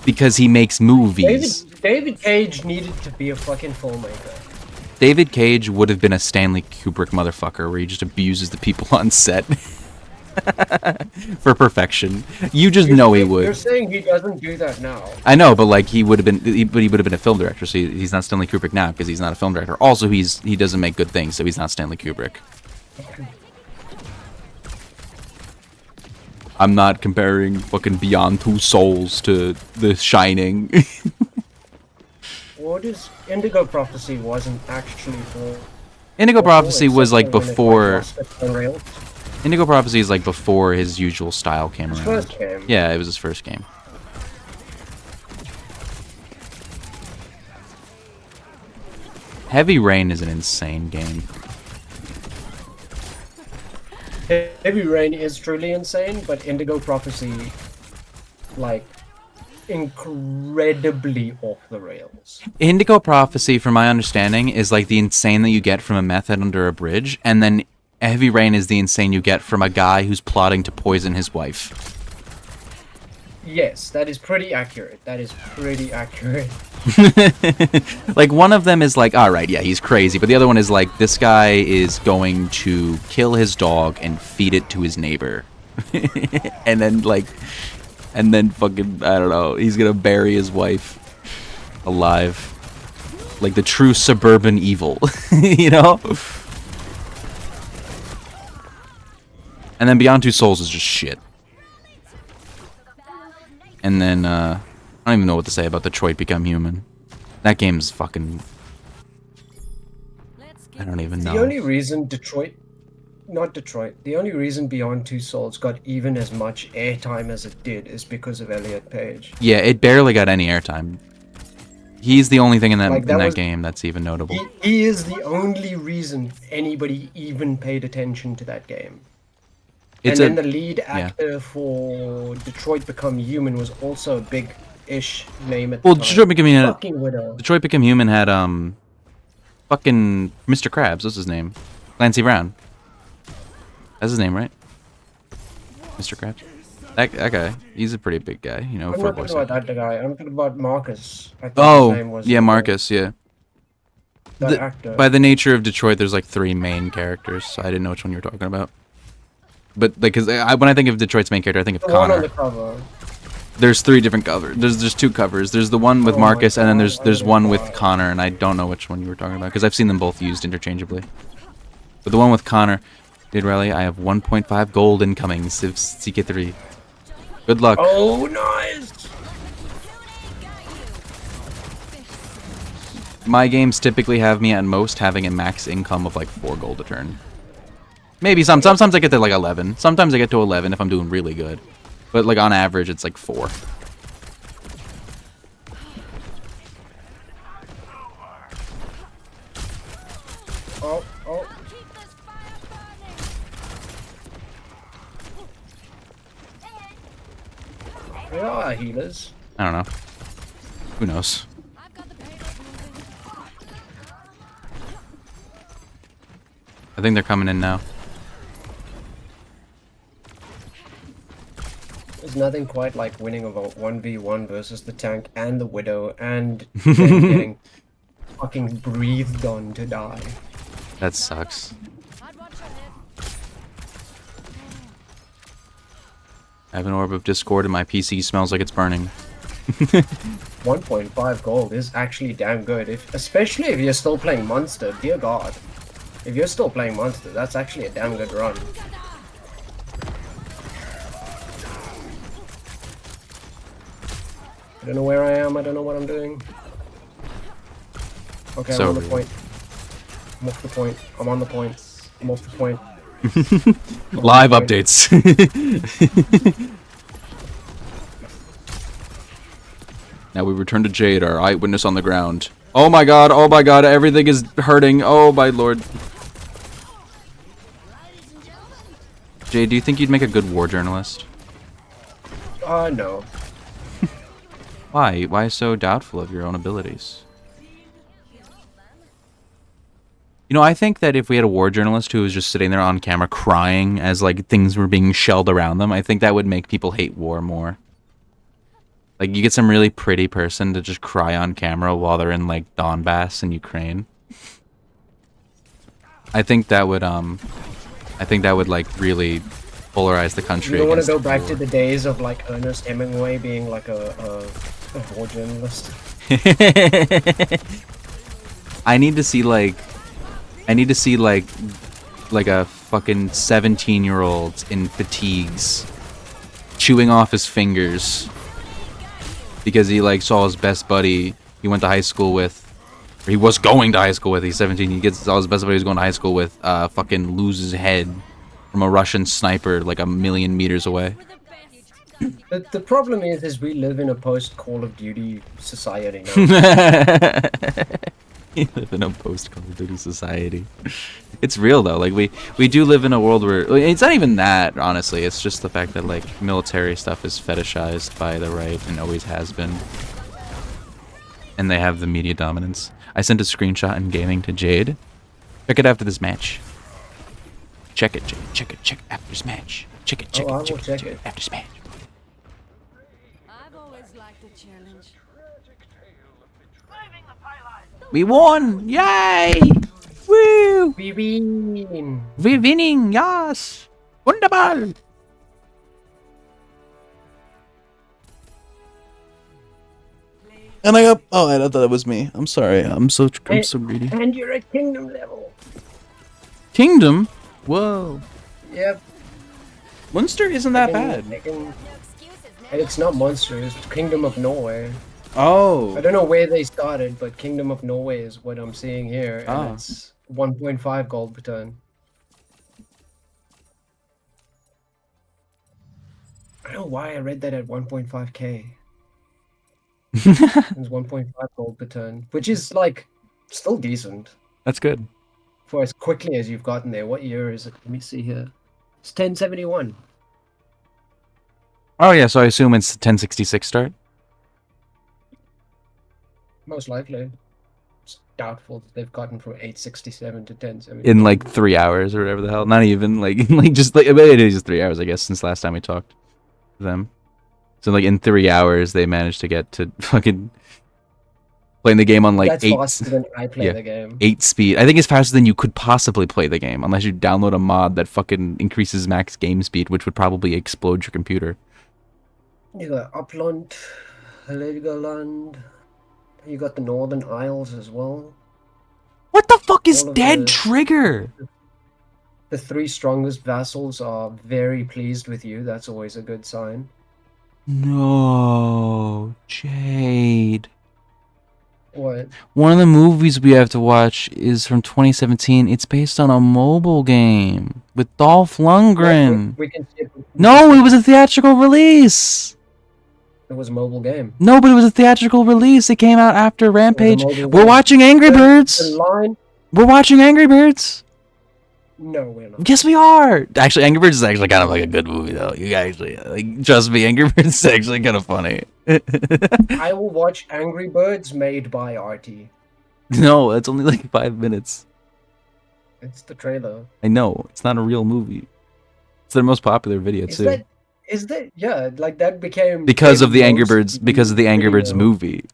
[SPEAKER 7] Because he makes movies.
[SPEAKER 2] David Cage needed to be a fucking filmmaker.
[SPEAKER 7] David Cage would have been a Stanley Kubrick motherfucker where he just abuses the people on set for perfection. You just know he would.
[SPEAKER 2] You're saying he doesn't do that now.
[SPEAKER 7] I know, but like he would have been, he would have been a film director. So he's not Stanley Kubrick now because he's not a film director. Also, he doesn't make good things, so he's not Stanley Kubrick. I'm not comparing fucking Beyond Two Souls to The Shining.
[SPEAKER 2] What is Indigo Prophecy wasn't actually for...
[SPEAKER 7] Indigo Prophecy was like before...
[SPEAKER 2] Rails.
[SPEAKER 7] Indigo Prophecy is like before his usual style came around.
[SPEAKER 2] His first game.
[SPEAKER 7] Yeah, it was his first game. Heavy Rain is an insane game.
[SPEAKER 2] Heavy Rain is truly insane, but Indigo Prophecy, like, incredibly off the rails.
[SPEAKER 7] Indigo Prophecy, from my understanding, is like the insane that you get from a meth head under a bridge, and then Heavy Rain is the insane you get from a guy who's plotting to poison his wife.
[SPEAKER 2] Yes, that is pretty accurate. That is pretty accurate.
[SPEAKER 7] Like, one of them is like, alright, yeah, he's crazy, but the other one is like, this guy is going to kill his dog and feed it to his neighbor. And then, like, and then fucking, I don't know, he's gonna bury his wife alive. Like the true suburban evil, you know? And then Beyond Two Souls is just shit. And then, I don't even know what to say about Detroit Become Human. That game's fucking... I don't even know.
[SPEAKER 2] The only reason the only reason Beyond Two Souls got even as much airtime as it did is because of Elliot Page.
[SPEAKER 7] Yeah, it barely got any airtime. He's the only thing in that,
[SPEAKER 2] Like, that was-
[SPEAKER 7] game that's even notable.
[SPEAKER 2] He is the only reason anybody even paid attention to that game.
[SPEAKER 7] It's
[SPEAKER 2] and then the lead actor for Detroit Become Human was also a big-ish name at the time.
[SPEAKER 7] Detroit Become Human
[SPEAKER 2] Fucking Widow.
[SPEAKER 7] Detroit Become Human had, fucking Mr. Krabs, what's his name? Clancy Brown. That's his name, right? Mr. Krabs? That guy, he's a pretty big guy, you know,
[SPEAKER 2] I'm
[SPEAKER 7] for a
[SPEAKER 2] not
[SPEAKER 7] voice
[SPEAKER 2] talking about
[SPEAKER 7] actor.
[SPEAKER 2] that guy. I'm talking about Marcus. I think his name was
[SPEAKER 7] Yeah, Marcus, yeah.
[SPEAKER 2] that actor.
[SPEAKER 7] By the nature of Detroit, there's like 3 main characters, so I didn't know which one you were talking about. But like, cause when I think of Detroit's main character, I think of
[SPEAKER 2] the one on
[SPEAKER 7] Connor.
[SPEAKER 2] the cover.
[SPEAKER 7] There's 3 different covers. There's 2 covers. There's the one with
[SPEAKER 2] Oh my
[SPEAKER 7] Marcus, and then
[SPEAKER 2] God,
[SPEAKER 7] there's
[SPEAKER 2] oh
[SPEAKER 7] one
[SPEAKER 2] my
[SPEAKER 7] with
[SPEAKER 2] God.
[SPEAKER 7] Connor, and I don't know which one you were talking about because I've seen them both used interchangeably. But the one with Connor, dude, Riley, I have 1.5 gold incoming. Civ CK3. Good luck.
[SPEAKER 2] Oh, nice!
[SPEAKER 7] My games typically have me at most having a max income of like 4 gold a turn. Maybe sometimes I get to like 11. Sometimes I get to 11 if I'm doing really good. But like on average, it's like 4.
[SPEAKER 2] Oh. There are healers.
[SPEAKER 7] I don't know. Who knows? I think they're coming in now.
[SPEAKER 2] There's nothing quite like winning a 1v1 versus the tank and the Widow and then getting fucking breathed on to die.
[SPEAKER 7] That sucks. I have an orb of discord and my PC smells like it's burning.
[SPEAKER 2] 1.5 gold is actually damn good, especially if you're still playing Monster, dear god. If you're still playing Monster, that's actually a damn good run. I don't know where I am, I don't know what I'm doing. Okay, I'm
[SPEAKER 7] So
[SPEAKER 2] on the
[SPEAKER 7] real.
[SPEAKER 2] point. I'm off the point. I'm on the point. I'm off the point.
[SPEAKER 7] Live updates. Now we return to Jade, our eyewitness on the ground. Oh my god, everything is hurting. Oh my lord. Jade, do you think you'd make a good war journalist?
[SPEAKER 2] No.
[SPEAKER 7] Why? Why so doubtful of your own abilities? You know, I think that if we had a war journalist who was just sitting there on camera crying as, like, things were being shelled around them, I think that would make people hate war more. Like you get some really pretty person to just cry on camera while they're in like Donbass in Ukraine. I think that would like really polarize the country.
[SPEAKER 2] You don't want to
[SPEAKER 7] against
[SPEAKER 2] go back
[SPEAKER 7] war.
[SPEAKER 2] to the days of like Ernest Hemingway being like a war journalist.
[SPEAKER 7] I need to see like a fucking 17-year-old in fatigues chewing off his fingers because he like saw his best buddy he went to high school with, or he was going to high school with. He's 17. He gets saw his best buddy he was going to high school with fucking lose his head from a Russian sniper like 1,000,000 meters away.
[SPEAKER 2] The problem is we live in a post Call of Duty society now.
[SPEAKER 7] You live in a post Call of Duty society. It's real though. Like we do live in a world where it's not even that, honestly. It's just the fact that like military stuff is fetishized by the right and always has been. And they have the media dominance. I sent a screenshot in gaming to Jade. Check it after this match. Check it, Jade. Check it. Check it after this match. Check it. Check
[SPEAKER 2] I
[SPEAKER 7] it.
[SPEAKER 2] will
[SPEAKER 7] Check
[SPEAKER 2] check
[SPEAKER 7] it
[SPEAKER 2] it.
[SPEAKER 7] after this match.
[SPEAKER 4] I've always liked the challenge.
[SPEAKER 7] We won! Yay! Woo!
[SPEAKER 2] We win.
[SPEAKER 7] We're winning! Yes! Wunderbar! And I got. Oh, I thought it was me. I'm sorry. I'm so greedy.
[SPEAKER 2] And you're at kingdom level.
[SPEAKER 7] Kingdom? Whoa.
[SPEAKER 2] Yep.
[SPEAKER 7] Munster isn't that bad.
[SPEAKER 2] It's not Monster, it's Kingdom of Norway. I
[SPEAKER 7] Oh.
[SPEAKER 2] don't know where they started, but Kingdom of Norway is what I'm seeing here, and
[SPEAKER 7] Ah.
[SPEAKER 2] it's 1.5 gold per turn. I don't know why I read that at 1.5k. It's 1.5 gold per turn, which is like still decent
[SPEAKER 7] That's good.
[SPEAKER 2] for as quickly as you've gotten there. What year is it? Let me see here. It's 1071.
[SPEAKER 7] Oh yeah, so I assume it's 1066 start.
[SPEAKER 2] Most likely. It's doubtful that they've gotten from 867 to 1071.
[SPEAKER 7] In like 3 hours or whatever the hell. Not even like just like it is just 3 hours, I guess, since last time we talked to them. So like in 3 hours they managed to get to fucking playing the game on like
[SPEAKER 2] That's faster than I play
[SPEAKER 7] yeah,
[SPEAKER 2] the game.
[SPEAKER 7] 8 speed. I think it's faster than you could possibly play the game unless you download a mod that fucking increases max game speed, which would probably explode your computer.
[SPEAKER 2] You got Upland, Heligoland. You got the Northern Isles as well.
[SPEAKER 7] What the fuck is
[SPEAKER 2] All of
[SPEAKER 7] Dead
[SPEAKER 2] the-
[SPEAKER 7] Trigger?
[SPEAKER 2] The 3 strongest vassals are very pleased with you. That's always a good sign.
[SPEAKER 7] No, Jade.
[SPEAKER 2] What?
[SPEAKER 7] One of the movies we have to watch is from 2017. It's based on a mobile game with Dolph Lundgren.
[SPEAKER 2] We can skip.
[SPEAKER 7] No, it was a theatrical release.
[SPEAKER 2] It was a mobile game.
[SPEAKER 7] No, but it was a theatrical release. It came out after Rampage.
[SPEAKER 2] mobile
[SPEAKER 7] We're
[SPEAKER 2] game.
[SPEAKER 7] watching Angry
[SPEAKER 2] The
[SPEAKER 7] Birds.
[SPEAKER 2] line?
[SPEAKER 7] We're watching Angry Birds.
[SPEAKER 2] No, we're not.
[SPEAKER 7] Yes, we are. Actually, Angry Birds is actually kind of like a good movie, though. You actually like, trust me, Angry Birds is actually kind of funny.
[SPEAKER 2] I will watch Angry Birds made by RT.
[SPEAKER 7] No, it's only like 5 minutes.
[SPEAKER 2] It's the trailer.
[SPEAKER 7] I know it's not a real movie. It's their most popular video too.
[SPEAKER 2] Is that yeah? Like that became
[SPEAKER 7] Because of the Angry
[SPEAKER 2] most
[SPEAKER 7] Birds, because of the Angry Birds
[SPEAKER 2] video.
[SPEAKER 7] movie.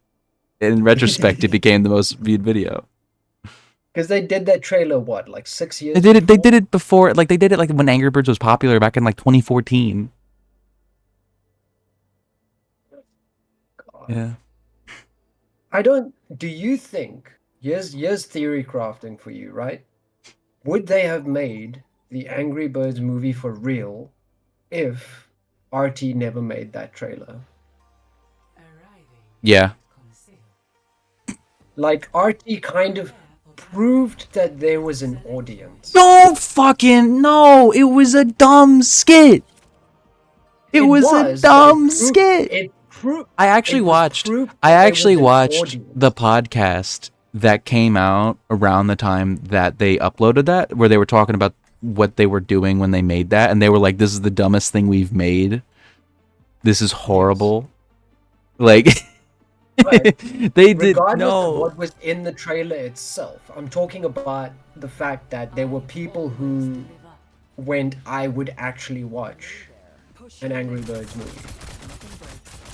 [SPEAKER 7] In retrospect, it became the most viewed video.
[SPEAKER 2] Because they did that trailer what, like 6 years?
[SPEAKER 7] They did it. They
[SPEAKER 2] before?
[SPEAKER 7] did it before. Like they did it like when Angry Birds was popular back in like 2014.
[SPEAKER 2] God.
[SPEAKER 7] Yeah.
[SPEAKER 2] I don't. Do you think? Here's theory crafting for you, right? Would they have made the Angry Birds movie for real if RT never made that trailer?
[SPEAKER 7] Yeah.
[SPEAKER 2] Like RT kind of proved that there was an audience.
[SPEAKER 7] No fucking no! It was a dumb skit. It was a
[SPEAKER 2] but
[SPEAKER 7] dumb
[SPEAKER 2] it proved-
[SPEAKER 7] skit.
[SPEAKER 2] It proved.
[SPEAKER 7] I actually
[SPEAKER 2] it was
[SPEAKER 7] watched.
[SPEAKER 2] proof
[SPEAKER 7] I
[SPEAKER 2] that there
[SPEAKER 7] actually
[SPEAKER 2] was an
[SPEAKER 7] watched
[SPEAKER 2] audience.
[SPEAKER 7] the podcast that came out around the time that they uploaded that, where they were talking about what they were doing when they made that, and they were like, "This is the dumbest thing we've made. This is horrible." Like,
[SPEAKER 2] But
[SPEAKER 7] they did
[SPEAKER 2] regardless of
[SPEAKER 7] no.
[SPEAKER 2] what was in the trailer itself, I'm talking about the fact that there were people who went, I would actually watch an Angry Birds movie.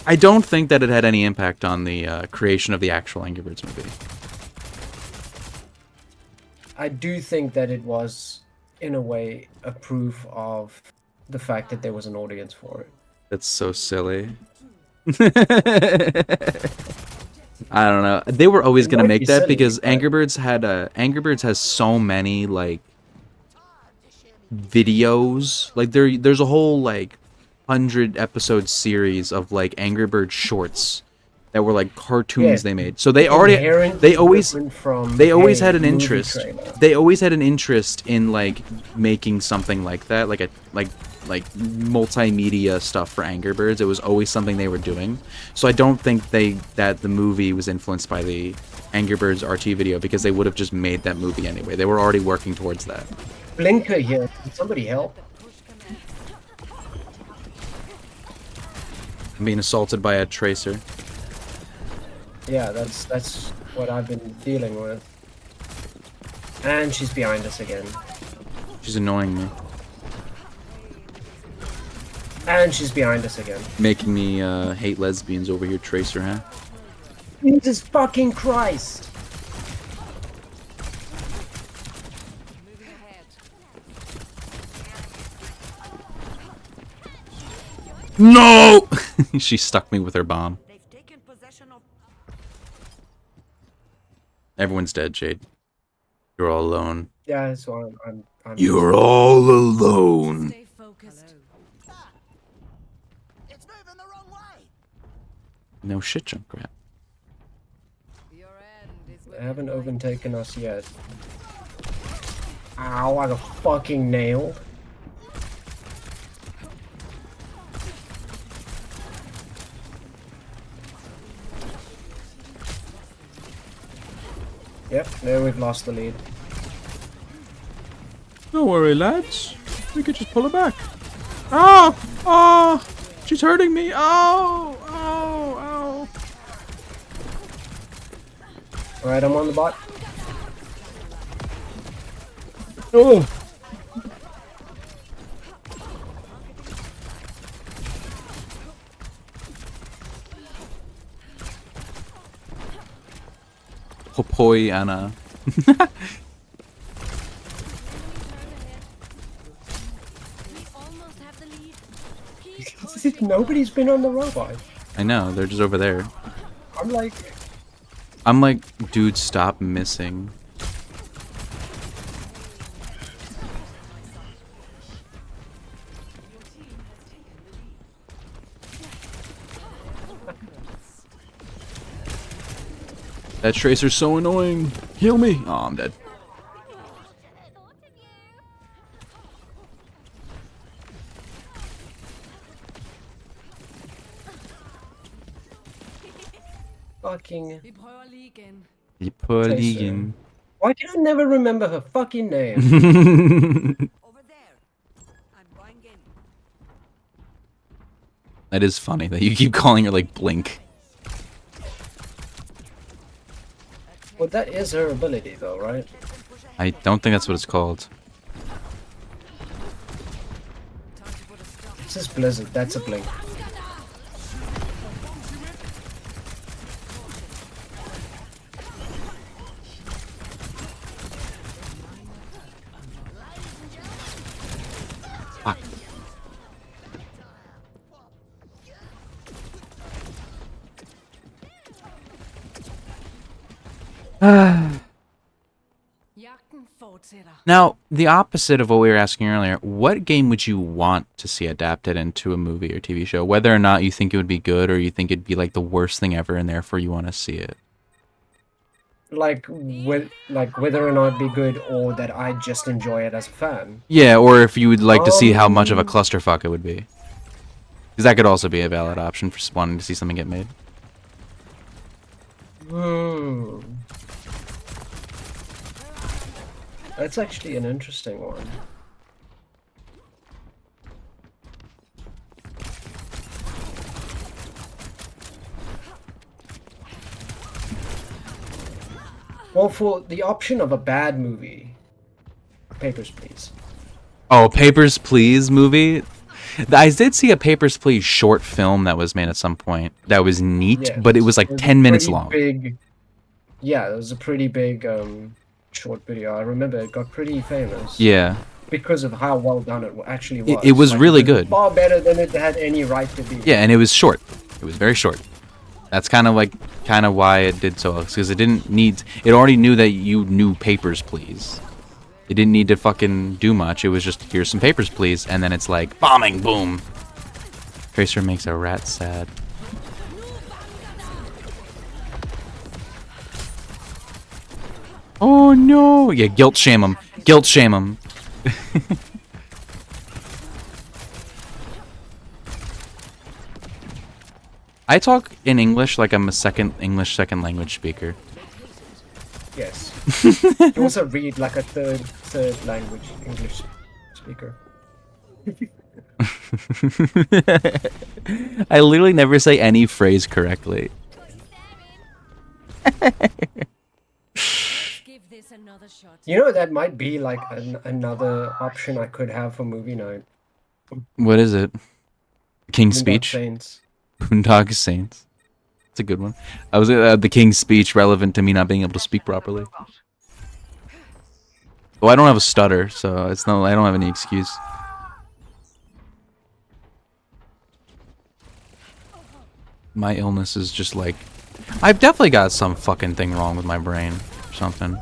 [SPEAKER 7] I don't think that it had any impact on the creation of the actual Angry Birds movie.
[SPEAKER 2] I do think that it was, in a way, a proof of the fact that there was an audience for it.
[SPEAKER 7] That's so silly. I don't know. They were always
[SPEAKER 2] It
[SPEAKER 7] gonna
[SPEAKER 2] might
[SPEAKER 7] make
[SPEAKER 2] be
[SPEAKER 7] that
[SPEAKER 2] silly,
[SPEAKER 7] because
[SPEAKER 2] but-
[SPEAKER 7] Angry Birds has so many like videos. Like there's a whole like 100-episode series of like Angry Birds shorts that were like cartoons
[SPEAKER 2] Yeah.
[SPEAKER 7] they made. So they already
[SPEAKER 2] Inherently different from
[SPEAKER 7] they always
[SPEAKER 2] a
[SPEAKER 7] had an
[SPEAKER 2] movie
[SPEAKER 7] interest.
[SPEAKER 2] trailer.
[SPEAKER 7] They always had an interest in like making something like that, like multimedia stuff for Angry Birds. It was always something they were doing. So I don't think that the movie was influenced by the Angry Birds RT video because they would have just made that movie anyway. They were already working towards that.
[SPEAKER 2] Blinker here. Can somebody help?
[SPEAKER 7] I'm being assaulted by a tracer.
[SPEAKER 2] Yeah, that's what I've been dealing with. And she's behind us again.
[SPEAKER 7] She's annoying me.
[SPEAKER 2] And she's behind us again.
[SPEAKER 7] Making me hate lesbians over here, Tracer, huh?
[SPEAKER 2] Jesus fucking Christ!
[SPEAKER 7] No! She stuck me with her bomb. Everyone's dead, Jade. You're all alone.
[SPEAKER 2] Yeah, so I'm
[SPEAKER 7] You're all alone.
[SPEAKER 8] Stay focused.
[SPEAKER 7] No shit, Junkrat.
[SPEAKER 4] Your end is
[SPEAKER 2] They haven't overtaken us yet. Ow, I got fucking nailed. Yep, there we've lost the lead.
[SPEAKER 9] Don't worry, lads. We could just pull it back. Oh! Oh! She's hurting me. Oh! Oh!
[SPEAKER 2] Alright, I'm on the bot.
[SPEAKER 9] Oh!
[SPEAKER 7] Hopoi Anna.
[SPEAKER 2] Nobody's been on the robot.
[SPEAKER 7] I know, they're just over there.
[SPEAKER 2] I'm like,
[SPEAKER 7] Dude, stop missing. That Tracer's so annoying. Heal me. Oh, I'm dead.
[SPEAKER 2] fucking.
[SPEAKER 8] Vi prøver lige igen.
[SPEAKER 7] You Ligen.
[SPEAKER 2] Why can I never remember her fucking name?
[SPEAKER 8] Over there. I'm going in.
[SPEAKER 7] That is funny that you keep calling her like Blink.
[SPEAKER 2] Well, that is her ability, though, right?
[SPEAKER 7] I don't think that's what it's called.
[SPEAKER 2] This is Blizzard. That's a blink.
[SPEAKER 7] Fuck.
[SPEAKER 8] Jagten fortsætter.
[SPEAKER 7] Now, the opposite of what we were asking earlier, what game would you want to see adapted into a movie or TV show? Whether or not you think it would be good or you think it'd be like the worst thing ever and therefore you want to see it.
[SPEAKER 2] Like whether or not it'd be good or that I just enjoy it as a fan.
[SPEAKER 7] Yeah, or if you would like to see how much of a clusterfuck it would be. Because that could also be a valid option for wanting to see something get made.
[SPEAKER 2] Hmm. That's actually an interesting one. Well, for the option of a bad movie, Papers, Please.
[SPEAKER 7] Oh, Papers, Please movie? I did see a Papers, Please short film that was made at some point. That was neat,
[SPEAKER 2] Yes,
[SPEAKER 7] but it was like
[SPEAKER 2] a
[SPEAKER 7] 10 minutes
[SPEAKER 2] pretty
[SPEAKER 7] long.
[SPEAKER 2] Big, yeah, it was a pretty big short video. I remember it got pretty famous.
[SPEAKER 7] Yeah.
[SPEAKER 2] Because of how well done it actually was.
[SPEAKER 7] It was
[SPEAKER 2] Like,
[SPEAKER 7] really good.
[SPEAKER 2] Far better than it had any right to be.
[SPEAKER 7] Yeah, and it was short. It was very short. That's kind of why it did so well, because it didn't need. It already knew that you knew Papers, Please. It didn't need to fucking do much. It was just, here's some Papers, Please, and then it's like bombing, boom. Tracer makes a rat sad. Oh no! Yeah, guilt shame him. Guilt shame him. I talk in English like I'm a English second language speaker.
[SPEAKER 2] Yes. You also read like a third language English speaker.
[SPEAKER 7] I literally never say any phrase correctly.
[SPEAKER 2] You know, that might be like another option I could have for movie night.
[SPEAKER 7] What is it? King's
[SPEAKER 2] Boondock
[SPEAKER 7] Speech?
[SPEAKER 2] Saints.
[SPEAKER 7] Boondock Saints. That's a good one. I was the King's Speech relevant to me not being able to speak properly. Well, I don't have a stutter, so it's no. I don't have any excuse. My illness is just like, I've definitely got some fucking thing wrong with my brain or something.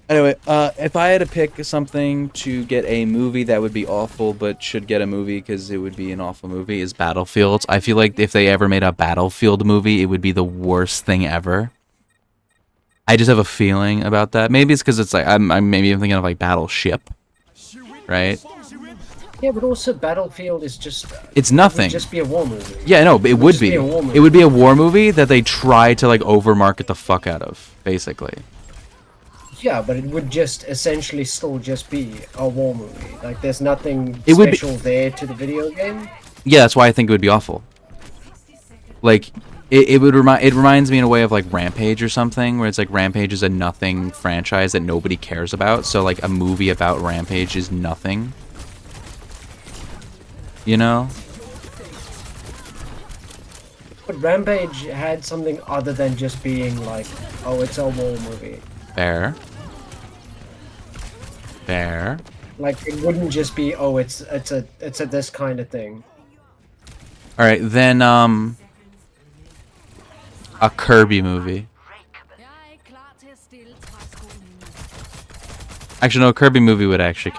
[SPEAKER 7] Anyway, if I had to pick something to get a movie that would be awful but should get a movie because it would be an awful movie, is Battlefield. I feel like if they ever made a Battlefield movie, it would be the worst thing ever. I just have a feeling about that. Maybe it's because it's like, I'm thinking of like Battleship, right?
[SPEAKER 2] Yeah, but also Battlefield is just...
[SPEAKER 7] It's nothing.
[SPEAKER 2] It would just be a war movie.
[SPEAKER 7] Yeah, no, but it would be.
[SPEAKER 2] A war movie.
[SPEAKER 7] It would be a war movie that they try to like overmarket the fuck out of, basically.
[SPEAKER 2] Yeah, but it would just essentially still just be a war movie. Like, there's nothing
[SPEAKER 7] It would be-
[SPEAKER 2] special there to the video game.
[SPEAKER 7] Yeah, that's why I think it would be awful. Like, it reminds me in a way of like Rampage or something, where it's like Rampage is a nothing franchise that nobody cares about, so like a movie about Rampage is nothing. You know?
[SPEAKER 2] But Rampage had something other than just being like, oh, it's a war movie.
[SPEAKER 7] Fair. Fair.
[SPEAKER 2] Like, it wouldn't just be, oh, it's a this kind of thing.
[SPEAKER 7] All right, then a Kirby movie. Actually, no, a Kirby movie would actually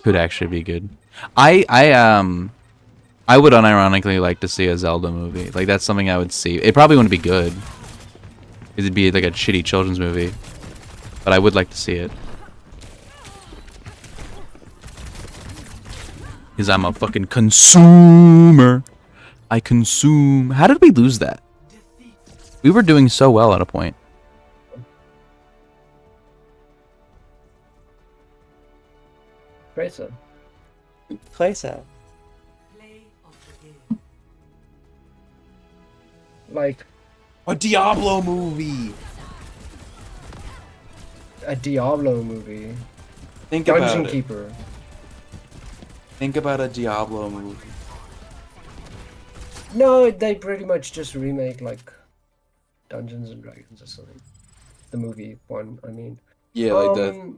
[SPEAKER 7] could actually be good. I would unironically like to see a Zelda movie. Like, that's something I would see. It probably wouldn't be good. It'd be like a shitty children's movie. But I would like to see it. Because I'm a fucking consumer. I consume. How did we lose that? We were doing so well at a point.
[SPEAKER 2] Tracer.
[SPEAKER 7] Tracer.
[SPEAKER 2] Like,
[SPEAKER 7] A Diablo movie.
[SPEAKER 2] a Diablo movie.
[SPEAKER 7] Think
[SPEAKER 2] Dungeon
[SPEAKER 7] about it.
[SPEAKER 2] Keeper.
[SPEAKER 7] Think about a Diablo movie.
[SPEAKER 2] No, they pretty much just remake, like, Dungeons and Dragons or something. The movie one, I mean.
[SPEAKER 7] Yeah, like the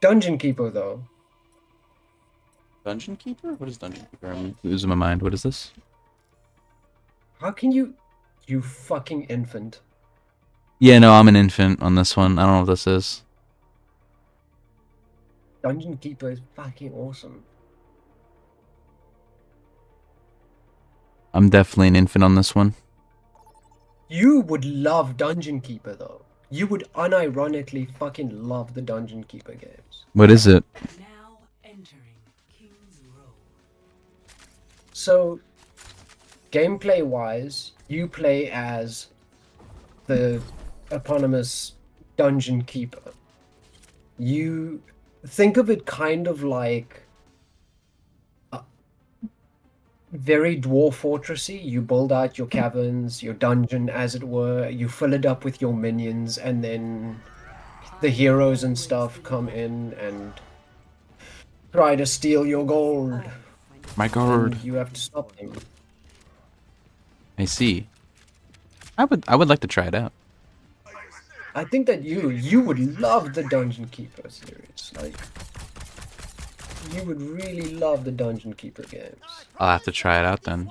[SPEAKER 2] Dungeon Keeper, though.
[SPEAKER 7] Dungeon Keeper? What is Dungeon Keeper? I'm losing my mind. What is this?
[SPEAKER 2] How can you fucking infant?
[SPEAKER 7] Yeah, no, I'm an infant on this one. I don't know what this is.
[SPEAKER 2] Dungeon Keeper is fucking awesome.
[SPEAKER 7] I'm definitely an infant on this one.
[SPEAKER 2] You would love Dungeon Keeper, though. You would unironically fucking love the Dungeon Keeper games.
[SPEAKER 7] What is it?
[SPEAKER 2] So, gameplay-wise, you play as the eponymous Dungeon Keeper. You think of it kind of like very dwarf fortressy. You build out your caverns, your dungeon, as it were. You fill it up with your minions, and then the heroes and stuff come in and try to steal your gold.
[SPEAKER 7] My god.
[SPEAKER 2] And you have to stop them.
[SPEAKER 7] I see. I would like to try it out.
[SPEAKER 2] I think that you would love the Dungeon Keeper series. Like, you would really love the Dungeon Keeper games.
[SPEAKER 7] I'll have to try it out then.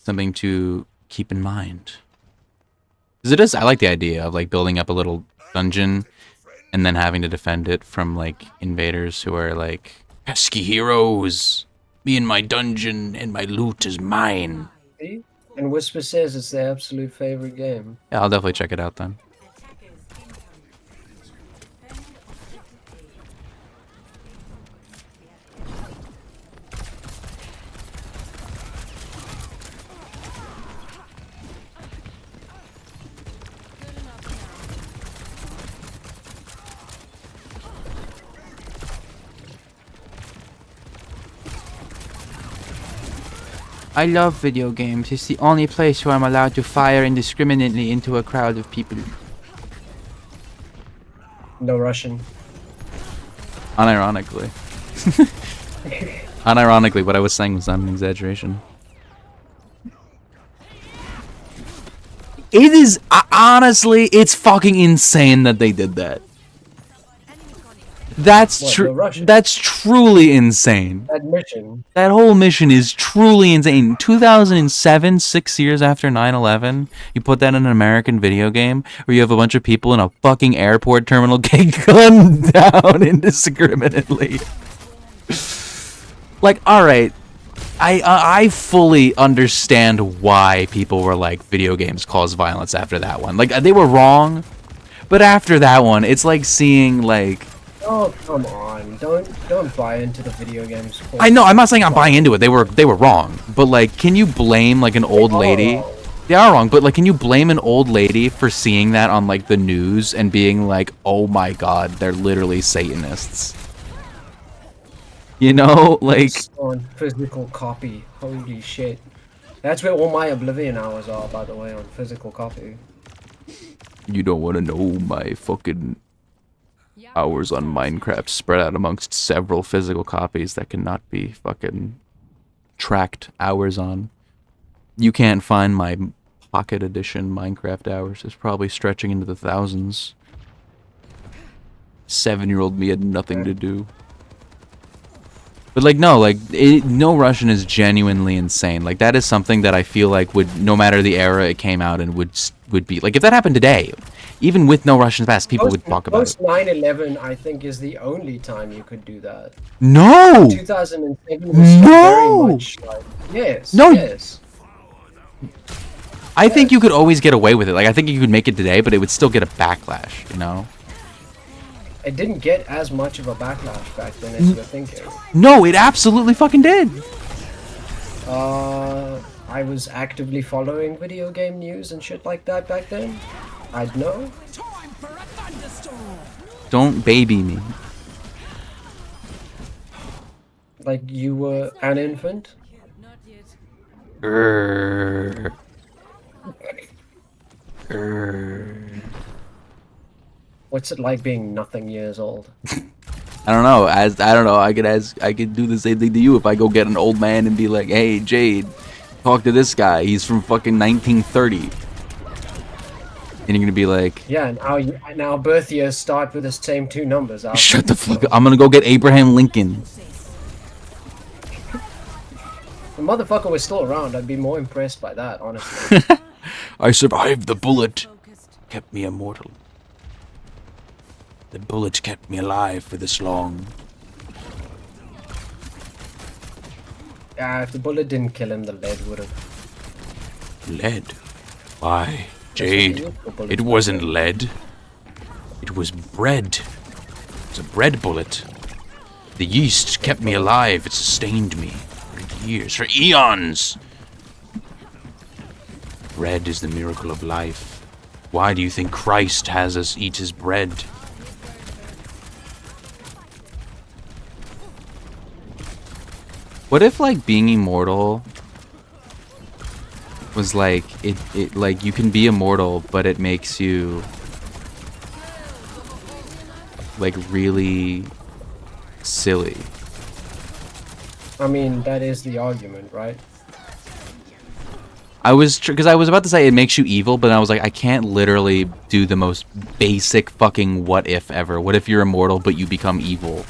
[SPEAKER 7] Something to keep in mind. Because it is, I like the idea of like building up a little dungeon and then having to defend it from like invaders who are like, pesky heroes, me and my dungeon and my loot is mine.
[SPEAKER 2] See? And Whisper says it's their absolute favorite game.
[SPEAKER 7] Yeah, I'll definitely check it out then. I love video games. It's the only place where I'm allowed to fire indiscriminately into a crowd of people.
[SPEAKER 2] No Russian.
[SPEAKER 7] Unironically. Unironically, what I was saying was not an exaggeration. It is, honestly, it's fucking insane that they did that. That's true. That's truly insane.
[SPEAKER 2] That mission.
[SPEAKER 7] That whole mission is truly insane. 2007, 6 years after 9/11, you put that in an American video game where you have a bunch of people in a fucking airport terminal getting gunned down indiscriminately. Like, all right, I fully understand why people were like, video games cause violence after that one. Like, they were wrong, but after that one, it's like seeing like.
[SPEAKER 2] Oh, come on. Don't buy into the video games.
[SPEAKER 7] I know, I'm not saying I'm buying into it. They were wrong. But like, can you blame like an old lady? They are wrong, but like, can you blame an old lady for seeing that on like the news and being like, "Oh my god, they're literally Satanists." You know, like
[SPEAKER 2] It's on physical copy. Holy shit. That's where all my Oblivion hours are, by the way, on physical copy.
[SPEAKER 7] you don't want to know my fucking hours on Minecraft spread out amongst several physical copies that cannot be fucking tracked hours on. You can't find my pocket edition Minecraft hours. It's probably stretching into the thousands. 7-year-old me had nothing to do. But like, no, like, No Russian is genuinely insane. Like, that is something that I feel like would, no matter the era it came out in, would be like, if that happened today, even with No Russian Fast, people would talk about it.
[SPEAKER 2] Post 9/11, I think, is the only time you could do that.
[SPEAKER 7] No!
[SPEAKER 2] 2007 was very much like, yes.
[SPEAKER 7] No!
[SPEAKER 2] Yes.
[SPEAKER 7] I think you could always get away with it. Like, I think you could make it today, but it would still get a backlash, you know?
[SPEAKER 2] It didn't get as much of a backlash back then as you're thinking.
[SPEAKER 7] No, it absolutely fucking did!
[SPEAKER 2] I was actively following video game news and shit like that back then. I'd know.
[SPEAKER 7] Don't baby me.
[SPEAKER 2] Like, you were an infant? What's it like being nothing years old?
[SPEAKER 7] I don't know. I don't know. I could do the same thing to you if I go get an old man and be like, "Hey, Jade, talk to this guy. He's from fucking 1930." And you're gonna be like,
[SPEAKER 2] Yeah, and now birth years start with the same two numbers.
[SPEAKER 7] "Shut the fuck up. I'm gonna go get Abraham Lincoln."
[SPEAKER 2] The motherfucker was still around. I'd be more impressed by that, honestly.
[SPEAKER 7] I survived the bullet. Kept me immortal. The bullet kept me alive for this long.
[SPEAKER 2] Yeah, if the bullet didn't kill him, the lead would have.
[SPEAKER 7] Lead? Why, Jade, it wasn't lead. It was bread. It was a bread bullet. The yeast kept me alive. It sustained me for years, for eons. Bread is the miracle of life. Why do you think Christ has us eat his bread? What if, like, being immortal was like, it like, you can be immortal, but it makes you, like, really
[SPEAKER 3] silly.
[SPEAKER 2] I mean, that is the argument, right?
[SPEAKER 3] I was because I was about to say it makes you evil, but I was like, I can't literally do the most basic fucking what if ever. What if you're immortal but you become evil?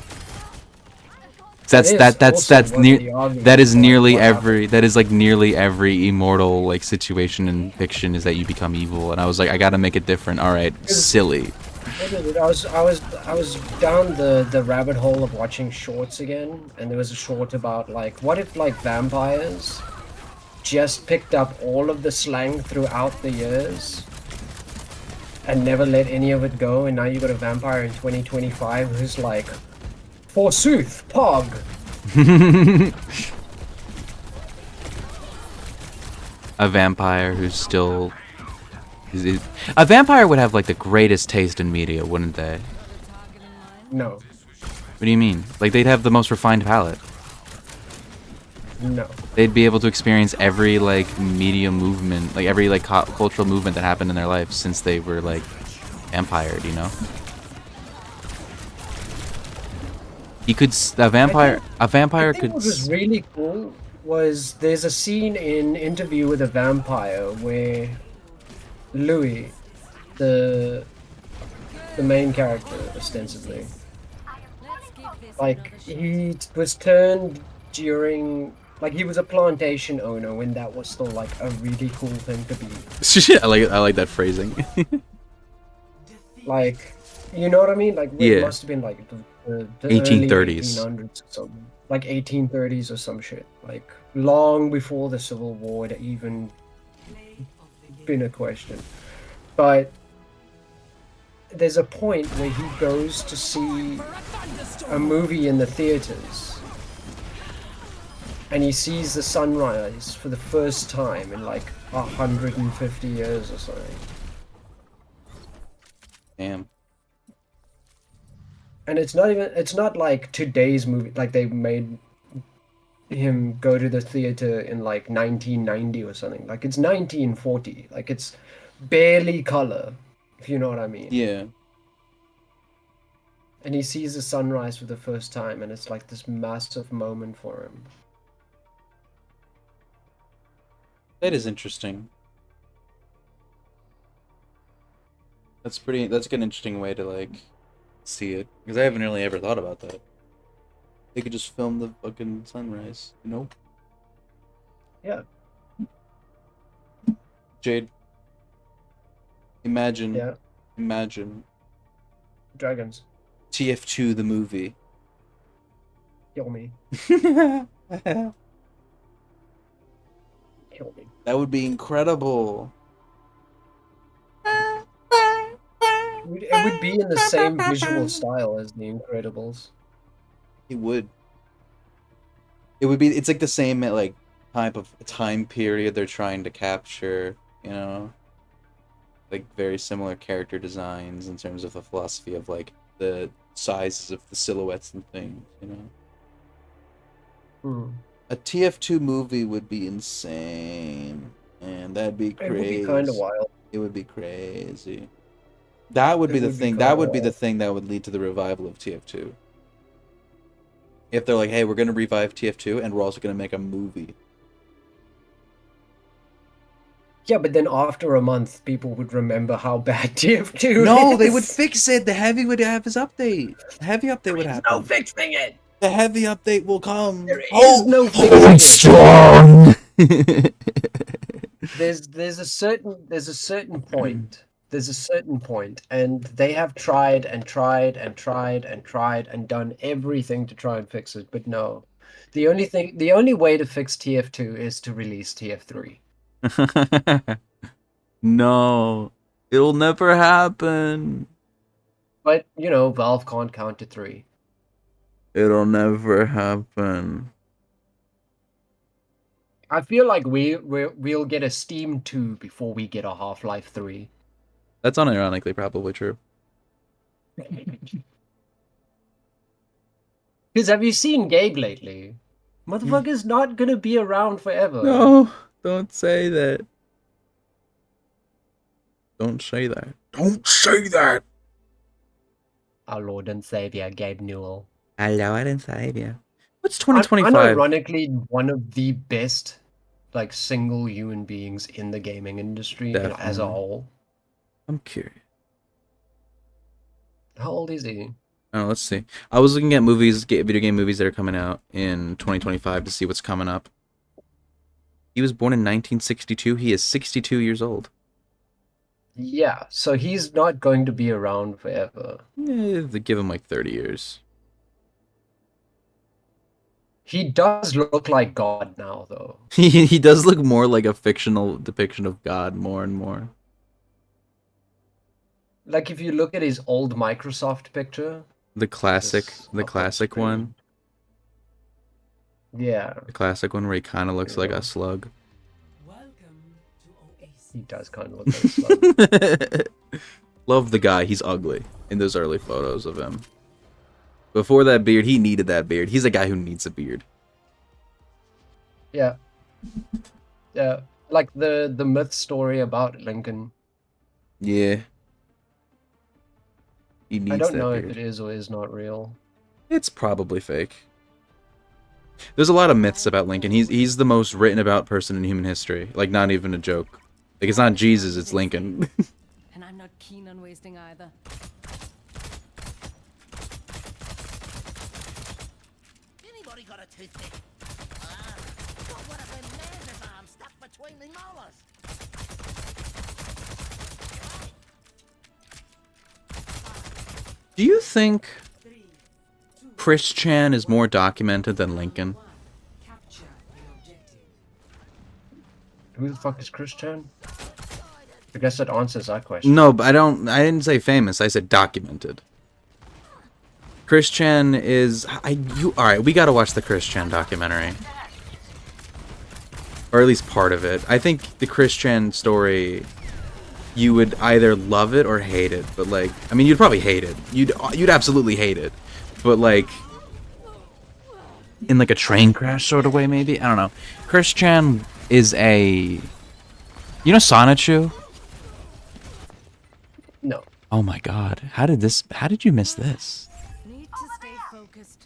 [SPEAKER 3] That's
[SPEAKER 2] It is also
[SPEAKER 3] that's
[SPEAKER 2] one of
[SPEAKER 3] near
[SPEAKER 2] the arguments
[SPEAKER 3] that is
[SPEAKER 2] for, like,
[SPEAKER 3] nearly
[SPEAKER 2] what
[SPEAKER 3] every
[SPEAKER 2] happened.
[SPEAKER 3] that is like nearly every immortal like situation in fiction is that you become evil, and I was like, I gotta make it different. All right,
[SPEAKER 2] 'Cause
[SPEAKER 3] silly.
[SPEAKER 2] what is it? I was down the rabbit hole of watching shorts again, and there was a short about like, what if like vampires just picked up all of the slang throughout the years and never let any of it go, and now you got a vampire in 2025 who's like, forsooth, pog.
[SPEAKER 3] A vampire who's still a vampire would have like the greatest taste in media, wouldn't they?
[SPEAKER 2] No,
[SPEAKER 3] What do you mean? Like they'd have the most refined palate.
[SPEAKER 2] no.
[SPEAKER 3] They'd be able to experience every like media movement, like every like cultural movement that happened in their life since they were like vampired, you know? He could a vampire
[SPEAKER 2] I think
[SPEAKER 3] could
[SPEAKER 2] what was really cool was there's a scene in Interview with a Vampire where Louis, the main character, ostensibly, like he was turned during, like he was a plantation owner when that was still like a really cool thing to be.
[SPEAKER 3] I like that phrasing.
[SPEAKER 2] Like, you know what I mean? Like it
[SPEAKER 3] Yeah.
[SPEAKER 2] must have been like the
[SPEAKER 3] 1830s.
[SPEAKER 2] early 1800s or something, like 1830s or some shit, like long before the Civil War had even been a question. But there's a point where he goes to see a movie in the theaters and he sees the sunrise for the first time in like 150 years or something.
[SPEAKER 3] Damn.
[SPEAKER 2] And it's not like today's movie, like they made him go to the theater in like 1990 or something. Like it's 1940. Like it's barely color, if you know what I mean.
[SPEAKER 3] Yeah.
[SPEAKER 2] And he sees the sunrise for the first time, and it's like this massive moment for him.
[SPEAKER 3] That is interesting. That's like an interesting way to like see it, because I haven't really ever thought about that. They could just film the fucking sunrise, you know?
[SPEAKER 2] Yeah.
[SPEAKER 3] Jade, imagine
[SPEAKER 2] Yeah. Dragons.
[SPEAKER 3] TF2 the movie.
[SPEAKER 2] Kill me. Kill me.
[SPEAKER 3] That would be incredible.
[SPEAKER 2] It would be in the same visual style as The Incredibles.
[SPEAKER 3] It would. It would be. It's like the same like type of time period they're trying to capture. You know, like very similar character designs in terms of the philosophy of like the sizes of the silhouettes and things. You know,
[SPEAKER 2] Hmm.
[SPEAKER 3] a TF2 movie would be insane, and that'd be
[SPEAKER 2] It
[SPEAKER 3] crazy.
[SPEAKER 2] would be kind of wild.
[SPEAKER 3] It would be crazy. That would be the thing. That would be the thing that would lead to the revival of TF2. If they're like, hey, we're going to revive TF2 and we're also going to make a movie.
[SPEAKER 2] Yeah, but then after a month, people would remember how bad TF2
[SPEAKER 3] No,
[SPEAKER 2] is.
[SPEAKER 3] they would fix it. The heavy would have his update. The heavy update would happen.
[SPEAKER 2] No fixing it.
[SPEAKER 3] The heavy update will come.
[SPEAKER 2] There is no fixing
[SPEAKER 3] hold
[SPEAKER 2] it.
[SPEAKER 3] strong.
[SPEAKER 2] There's a certain point. There's a certain point, and they have tried and tried and tried and tried and done everything to try and fix it, but no. The only way to fix TF2 is to release TF3.
[SPEAKER 3] No, it'll never happen.
[SPEAKER 2] But you know, Valve can't count to 3.
[SPEAKER 3] It'll never happen.
[SPEAKER 2] I feel like we'll get a Steam 2 before we get a Half-Life 3.
[SPEAKER 3] That's unironically probably true.
[SPEAKER 2] Because have you seen Gabe lately? Motherfucker's not gonna be around forever.
[SPEAKER 3] No, don't say that. Don't say that. Don't say that.
[SPEAKER 2] Our Lord and Savior, Gabe Newell.
[SPEAKER 7] Hello, I didn't save you. What's 2025?
[SPEAKER 2] Unironically, one of the best, like, single human beings in the gaming industry as a
[SPEAKER 7] Definitely.
[SPEAKER 2] whole.
[SPEAKER 7] I'm curious.
[SPEAKER 2] How old is he?
[SPEAKER 7] Oh, let's see. I was looking at video game movies that are coming out in 2025 to see what's coming up. He was born in 1962. He is 62 years old.
[SPEAKER 2] Yeah, so he's not going to be around forever.
[SPEAKER 7] Yeah, they give him like 30 years.
[SPEAKER 2] He does look like God now, though.
[SPEAKER 7] He does look more like a fictional depiction of God more and more.
[SPEAKER 2] Like, if you look at his old Microsoft picture.
[SPEAKER 7] The classic one.
[SPEAKER 2] Yeah.
[SPEAKER 7] The classic one where he kind of looks like a slug.
[SPEAKER 2] He does kind of look like a slug.
[SPEAKER 7] Love the guy. He's ugly in those early photos of him. Before that beard, he needed that beard. He's a guy who needs a beard.
[SPEAKER 2] Yeah. Yeah. Like the myth story about Lincoln.
[SPEAKER 7] Yeah. He needs
[SPEAKER 2] I don't
[SPEAKER 7] that
[SPEAKER 2] know
[SPEAKER 7] beard.
[SPEAKER 2] if it is or is not real.
[SPEAKER 7] It's probably fake. There's a lot of myths about Lincoln. He's the most written about person in human history. Like, not even a joke. Like, it's not Jesus, it's Lincoln.
[SPEAKER 4] And I'm not keen on wasting either.
[SPEAKER 10] Anybody got a toothpick? Got one of them laser arms stuck between the molars.
[SPEAKER 7] Do you think Chris Chan is more documented than Lincoln?
[SPEAKER 2] Who the fuck is Chris Chan? I guess that answers that question.
[SPEAKER 7] No, but I didn't say famous. I said documented. Chris Chan is alright, we gotta watch the Chris Chan documentary. Or at least part of it. I think the Chris Chan story, you would either love it or hate it. But like, I mean, you'd probably hate it. You'd absolutely hate it. But like, in like a train crash sort of way, maybe? I don't know. Chris Chan is you know Sonichu?
[SPEAKER 2] No.
[SPEAKER 7] Oh my god. How did you miss this?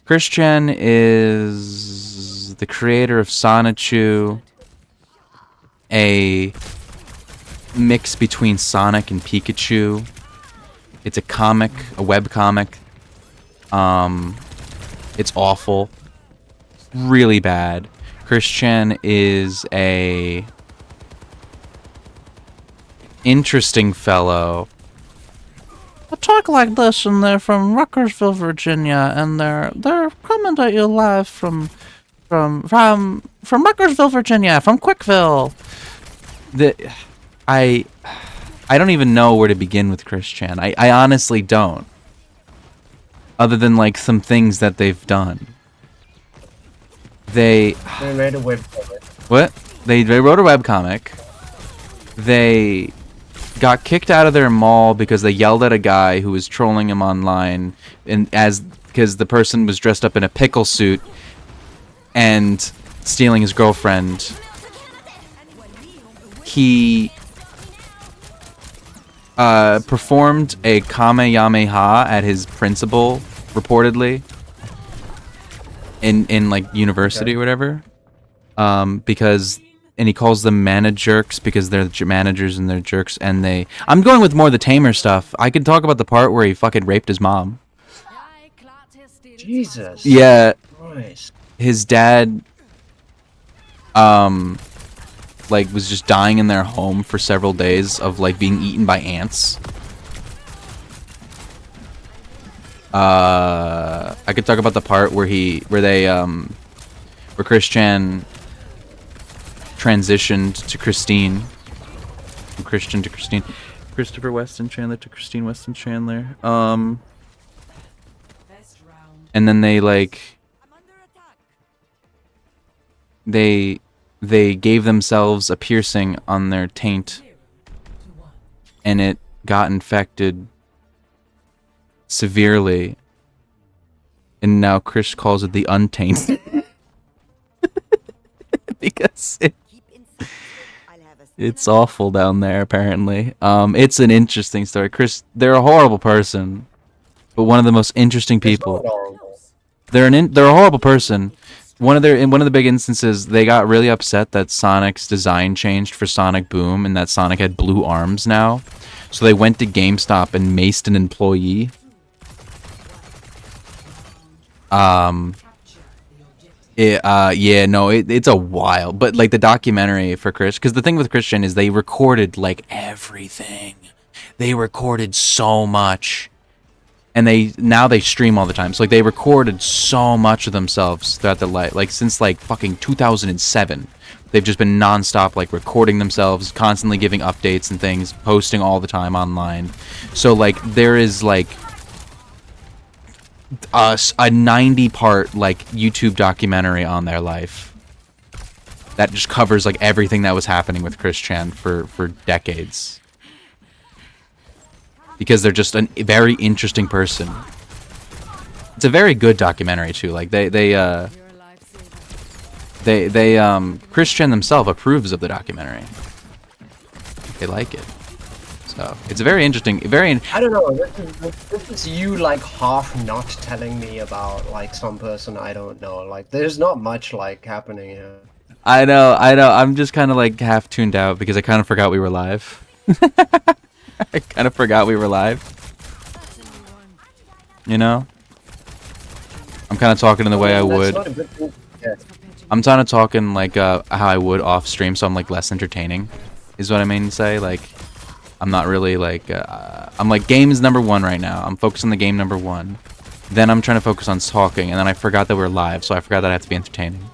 [SPEAKER 7] Chris Chan is the creator of Sonichu, a mix between Sonic and Pikachu. It's a comic, a web comic. It's awful. Really bad. Chris Chan is a interesting fellow. I talk like this, and they're from Ruckersville, Virginia, and they're coming to you live from Ruckersville, Virginia, from Quickville. I don't even know where to begin with Chris Chan. I honestly don't. Other than like some things that they've done. They
[SPEAKER 2] made a webcomic.
[SPEAKER 7] What? They wrote a webcomic. They got kicked out of their mall because they yelled at a guy who was trolling him online, and because the person was dressed up in a pickle suit and stealing his girlfriend. He performed a Kamehameha at his principal, reportedly, in like university or whatever, because. And he calls them mana-jerks because they're managers and they're jerks, and I'm going with more of the tamer stuff. I could talk about the part where he fucking raped his mom.
[SPEAKER 2] Jesus.
[SPEAKER 7] Yeah.
[SPEAKER 2] Christ.
[SPEAKER 7] His dad, like, was just dying in their home for several days of, like, being eaten by ants. I could talk about the part where where Chris Chan transitioned to Christine. From Christian to Christine. Christopher Weston Chandler to Christine Weston Chandler. And then they gave themselves a piercing on their taint, and it got infected severely, and now Chris calls it the untaint. Because it's awful down there, apparently. It's an interesting story. Chris, they're a horrible person, but one of the most interesting people. They're a horrible person. In one of the big instances, they got really upset that Sonic's design changed for Sonic Boom and that Sonic had blue arms now. So they went to GameStop and maced an employee. It's a while, but like the documentary for Chris, because the thing with Christian is they recorded like everything. They recorded so much, and now they stream all the time. So like they recorded so much of themselves throughout their life, like since like fucking 2007. They've just been nonstop like recording themselves, constantly giving updates and things, posting all the time online. So like there is like a 90-part like YouTube documentary on their life that just covers like everything that was happening with Chris Chan for decades, because they're just a very interesting person. It's a very good documentary too. Like Chris Chan themselves approves of the documentary. They like it. So it's a very interesting,
[SPEAKER 2] I don't know. This is you like half not telling me about like some person I don't know. Like there's not much like happening here.
[SPEAKER 7] I know. I'm just kind of like half tuned out because I kind of forgot we were live. I kind of forgot we were live. You know? I'm kind of talking in the way I would.
[SPEAKER 2] That's not a good thing. Yeah.
[SPEAKER 7] I'm kind of talking like how I would off stream, so I'm like less entertaining, is what I mean to say. Like, I'm not really like, I'm like, game is number one right now. I'm focused on the game number one. Then I'm trying to focus on talking, and then I forgot that we're live, so I forgot that I have to be entertaining.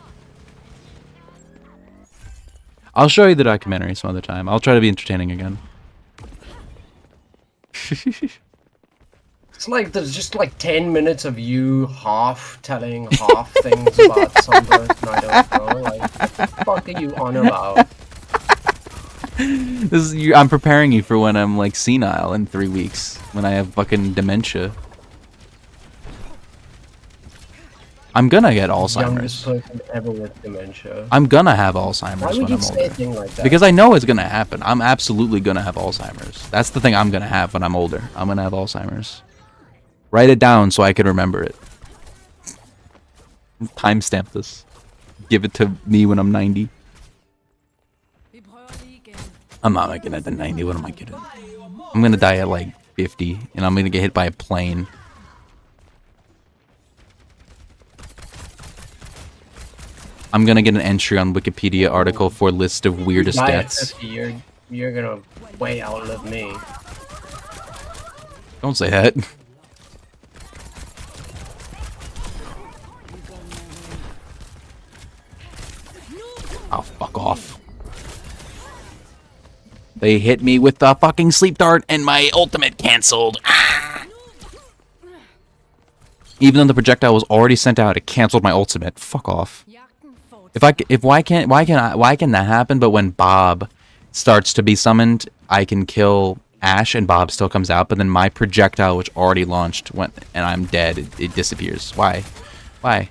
[SPEAKER 7] I'll show you the documentary some other time. I'll try to be entertaining again.
[SPEAKER 2] It's like there's just like 10 minutes of you half telling half things about some person I don't know. Like, what the fuck are you on about?
[SPEAKER 7] I'm preparing you for when I'm like senile in 3 weeks, when I have fucking dementia. I'm gonna get Alzheimer's.
[SPEAKER 2] Youngest person ever with dementia.
[SPEAKER 7] I'm gonna have Alzheimer's
[SPEAKER 2] Why would
[SPEAKER 7] when
[SPEAKER 2] you
[SPEAKER 7] I'm
[SPEAKER 2] say
[SPEAKER 7] older.
[SPEAKER 2] a thing like that?
[SPEAKER 7] Because I know it's gonna happen. I'm absolutely gonna have Alzheimer's. That's the thing I'm gonna have when I'm older. I'm gonna have Alzheimer's. Write it down so I can remember it. Timestamp this. Give it to me when I'm 90. I'm not making it to 90. What am I kidding? I'm gonna die at like 50, and I'm gonna get hit by a plane. I'm gonna get an entry on Wikipedia article for list of weirdest
[SPEAKER 2] Die at
[SPEAKER 7] deaths.
[SPEAKER 2] 50, you're gonna way outlive me.
[SPEAKER 7] Don't say that. Oh, fuck off. They hit me with the fucking sleep dart and my ultimate canceled. Ah! Even though the projectile was already sent out, it canceled my ultimate. Fuck off. Why can that happen? But when Bob starts to be summoned, I can kill Ash and Bob still comes out, but then my projectile, which already launched, went and I'm dead. It disappears. Why? Why?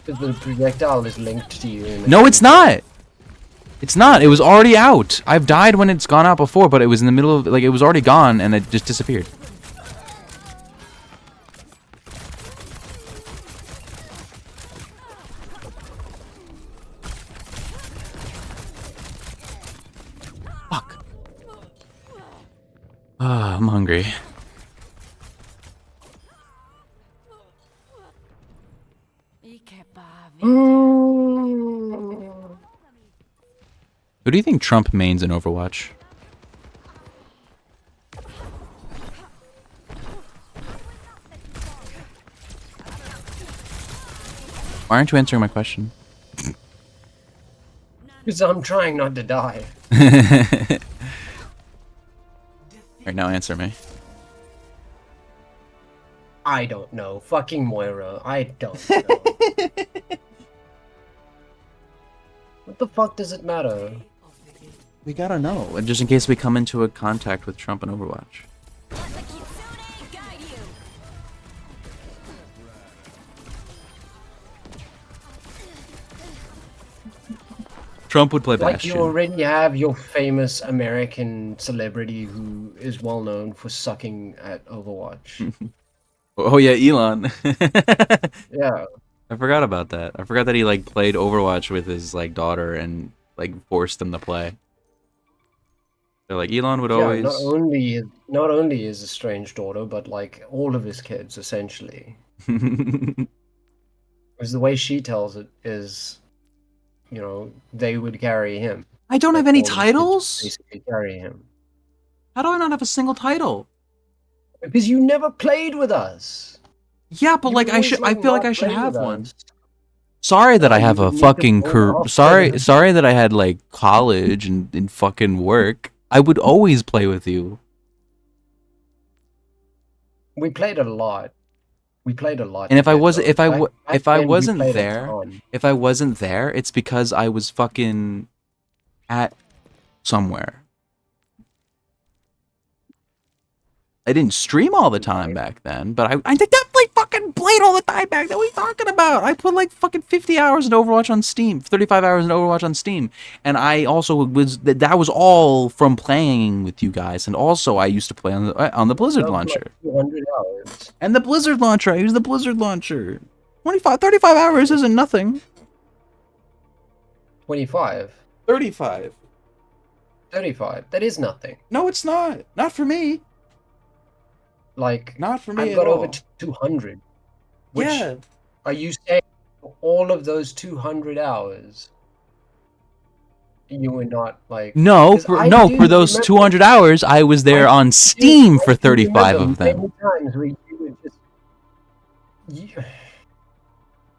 [SPEAKER 2] Because the projectile is linked to you.
[SPEAKER 7] No, it's not. It's not. It was already out. I've died when it's gone out before, but it was in the middle of, like, it was already gone and it just disappeared. Fuck. Ah, I'm hungry. Who do you think Trump mains in Overwatch? Why aren't you answering my question?
[SPEAKER 2] Because I'm trying not to die.
[SPEAKER 7] Right now, answer me.
[SPEAKER 2] I don't know. Fucking Moira. I don't know. What the fuck does it matter?
[SPEAKER 7] We gotta know, just in case we come into a contact with Trump in Overwatch. Trump would play
[SPEAKER 2] Like
[SPEAKER 7] Bastion.
[SPEAKER 2] you already have your famous American celebrity who is well known for sucking at Overwatch.
[SPEAKER 7] Oh yeah, Elon.
[SPEAKER 2] Yeah.
[SPEAKER 7] I forgot about that. I forgot that he like played Overwatch with his like daughter and like forced them to play. They're like Elon would
[SPEAKER 2] Yeah,
[SPEAKER 7] always.
[SPEAKER 2] not only his estranged daughter, but like all of his kids essentially. Because the way she tells it is, you know, they would carry him.
[SPEAKER 7] I don't
[SPEAKER 2] Like,
[SPEAKER 7] have any
[SPEAKER 2] all his kids would
[SPEAKER 7] titles.
[SPEAKER 2] basically carry him.
[SPEAKER 7] How do I not have a single title?
[SPEAKER 2] Because you never played with us.
[SPEAKER 7] Yeah, but
[SPEAKER 2] You
[SPEAKER 7] like I
[SPEAKER 2] always,
[SPEAKER 7] should. I
[SPEAKER 2] like,
[SPEAKER 7] feel like
[SPEAKER 2] not
[SPEAKER 7] I should
[SPEAKER 2] play
[SPEAKER 7] have
[SPEAKER 2] with
[SPEAKER 7] one.
[SPEAKER 2] us.
[SPEAKER 7] Sorry that I
[SPEAKER 2] You
[SPEAKER 7] have a
[SPEAKER 2] would need to
[SPEAKER 7] fucking
[SPEAKER 2] pull
[SPEAKER 7] career.
[SPEAKER 2] off
[SPEAKER 7] Sorry,
[SPEAKER 2] the-
[SPEAKER 7] sorry that I had like college and fucking work. I would always play with you.
[SPEAKER 2] We played a lot. We played a lot.
[SPEAKER 7] And if I
[SPEAKER 2] together.
[SPEAKER 7] wasn't, if I
[SPEAKER 2] Back
[SPEAKER 7] if I
[SPEAKER 2] then, we
[SPEAKER 7] wasn't
[SPEAKER 2] played a
[SPEAKER 7] there,
[SPEAKER 2] ton.
[SPEAKER 7] if I wasn't there, it's because I was fucking at somewhere. I didn't stream all the time back then, but I definitely fucking played all the time back then. What are you talking about? I put like fucking 50 hours in Overwatch on Steam, 35 hours in Overwatch on Steam. And I also was, that was all from playing with you guys. And also I used to play on the Blizzard
[SPEAKER 2] That was
[SPEAKER 7] launcher.
[SPEAKER 2] like 200 hours.
[SPEAKER 7] And the Blizzard launcher, I use the Blizzard launcher. 35 hours isn't nothing.
[SPEAKER 2] 25.
[SPEAKER 7] 35.
[SPEAKER 2] 35. That is nothing.
[SPEAKER 7] No, it's not. Not for me.
[SPEAKER 2] Like,
[SPEAKER 7] Not for me
[SPEAKER 2] I've
[SPEAKER 7] at
[SPEAKER 2] got
[SPEAKER 7] all.
[SPEAKER 2] over 200. Which,
[SPEAKER 7] Yeah.
[SPEAKER 2] are you saying all of those 200 hours you were not like...
[SPEAKER 7] No,
[SPEAKER 2] 'Cause I
[SPEAKER 7] no,
[SPEAKER 2] do
[SPEAKER 7] for those
[SPEAKER 2] remember-
[SPEAKER 7] 200 hours, I was there on Steam
[SPEAKER 2] I
[SPEAKER 7] for
[SPEAKER 2] do
[SPEAKER 7] 35
[SPEAKER 2] remember
[SPEAKER 7] of them.
[SPEAKER 2] many times where you would just...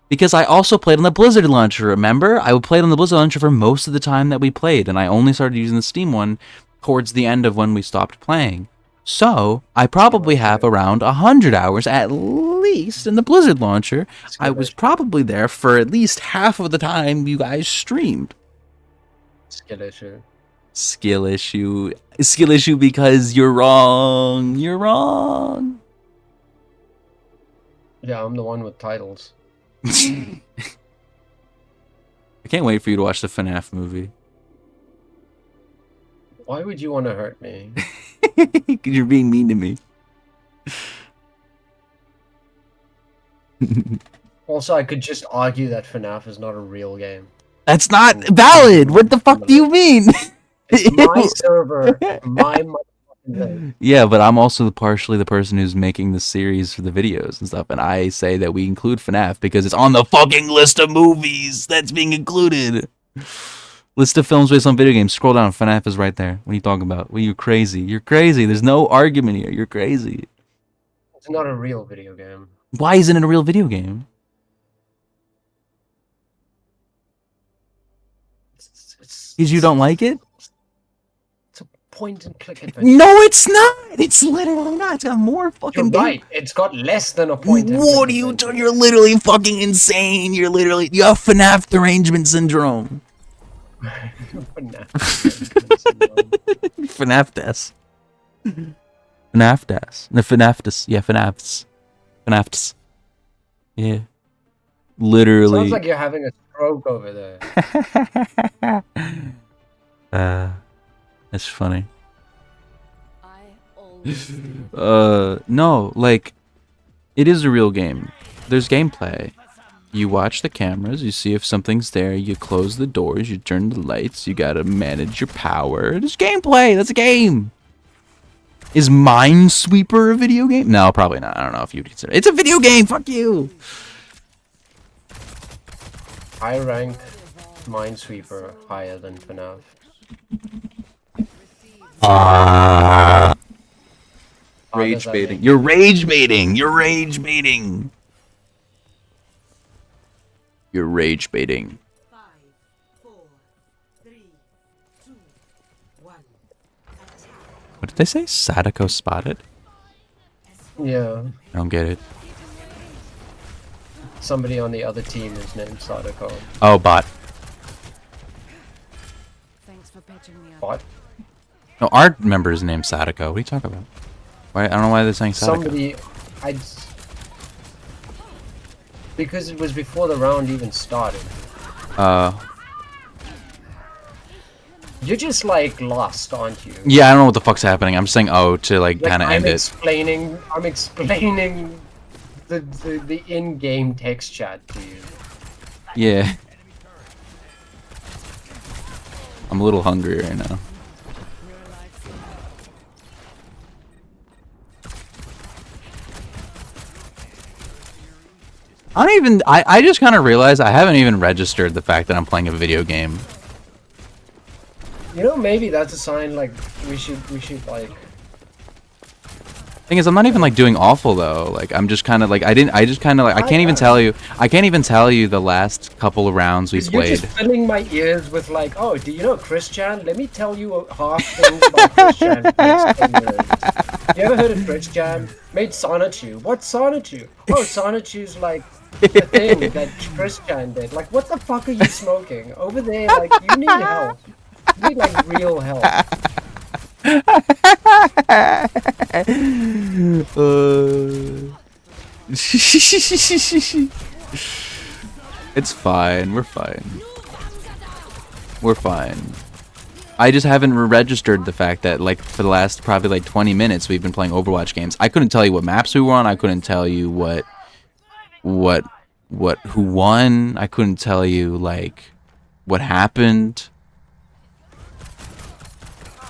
[SPEAKER 7] Because I also played on the Blizzard launcher, remember? I played on the Blizzard launcher for most of the time that we played, and I only started using the Steam one towards the end of when we stopped playing. So, I probably have around 100 hours at least in the Blizzard launcher. I was probably there for at least half of the time you guys streamed.
[SPEAKER 2] Skill issue.
[SPEAKER 7] Skill issue. Skill issue because you're wrong. You're wrong.
[SPEAKER 2] Yeah, I'm the one with titles.
[SPEAKER 7] I can't wait for you to watch the FNAF movie.
[SPEAKER 2] Why would you want to hurt me?
[SPEAKER 7] Because you're being mean to me.
[SPEAKER 2] Also, I could just argue that FNAF is not a real game.
[SPEAKER 7] That's not valid. What the fuck do you mean?
[SPEAKER 2] It's my server, my motherfucking game.
[SPEAKER 7] Yeah, but I'm also partially the person who's making the series for the videos and stuff, and I say that we include FNAF because it's on the fucking list of movies that's being included. List of films based on video games. Scroll down. FNAF is right there. What are you talking about? Well, you're crazy. You're crazy. There's no argument here. You're crazy.
[SPEAKER 2] It's not a real video game.
[SPEAKER 7] Why isn't it a real video game? Because you don't like it?
[SPEAKER 2] It's a point and click adventure.
[SPEAKER 7] No, it's not. It's literally not. It's got more fucking.
[SPEAKER 2] You're right. It's got less than a point. and
[SPEAKER 7] What
[SPEAKER 2] click
[SPEAKER 7] are you
[SPEAKER 2] adventure.
[SPEAKER 7] doing? You're literally fucking insane. You have FNAF derangement syndrome. FNAF des. FNAF des. No, FNAF des. Yeah, FNAFs. FNAFs. Yeah. Literally.
[SPEAKER 2] Sounds like you're having a stroke over there.
[SPEAKER 7] That's funny.
[SPEAKER 4] I always
[SPEAKER 7] No, like, it is a real game. There's gameplay. You watch the cameras, you see if something's there, you close the doors, you turn the lights, you gotta manage your power. There's gameplay, that's a game. Is Minesweeper a video game? No, probably not. I don't know if you'd consider it. It's a video game, fuck you!
[SPEAKER 2] I rank Minesweeper higher than FNAF.
[SPEAKER 7] Rage baiting. You're rage baiting! You're rage baiting! You're rage baiting.
[SPEAKER 10] 5, 4, 3, 2, 1.
[SPEAKER 7] What did they say? Sadako spotted?
[SPEAKER 2] Yeah,
[SPEAKER 7] I don't get it.
[SPEAKER 2] somebody on the other team is named Sadako.
[SPEAKER 7] Oh, bot.
[SPEAKER 4] Thanks for patching me up.
[SPEAKER 2] What?
[SPEAKER 7] No, our member's named Sadako. What are you talking about? Why? I don't know why they're saying Sadako.
[SPEAKER 2] Somebody, because it was before the round even started. You're just like lost, aren't you?
[SPEAKER 7] Yeah, I don't know what the fuck's happening. I'm saying oh to like kind of
[SPEAKER 2] I'm
[SPEAKER 7] end it.
[SPEAKER 2] explaining. I'm explaining the in-game text chat to you.
[SPEAKER 7] Yeah. I'm a little hungry right now. I just kind of realized I haven't even registered the fact that I'm playing a video game.
[SPEAKER 2] You know, maybe that's a sign. Like we should like.
[SPEAKER 7] Thing is, I'm not even like doing awful though. Like I'm just kind of like I just kind of like I can't even tell you. I can't even tell you the last couple of rounds we
[SPEAKER 2] You're
[SPEAKER 7] played.
[SPEAKER 2] just filling my ears with like, oh, do you know Christian? Let me tell you half things about Christian. For the next 10 years. You ever heard of Christian? Made Sonichu. What's Sonichu? Oh, Sonichu's like the thing that Christian did. Like, what the fuck are you smoking over there? Like, you need help. You need like real help.
[SPEAKER 7] It's fine. We're fine. We're fine. I just haven't registered the fact that like for the last probably like 20 minutes we've been playing Overwatch games. I couldn't tell you what maps we were on. I couldn't tell you who won. I couldn't tell you like what happened.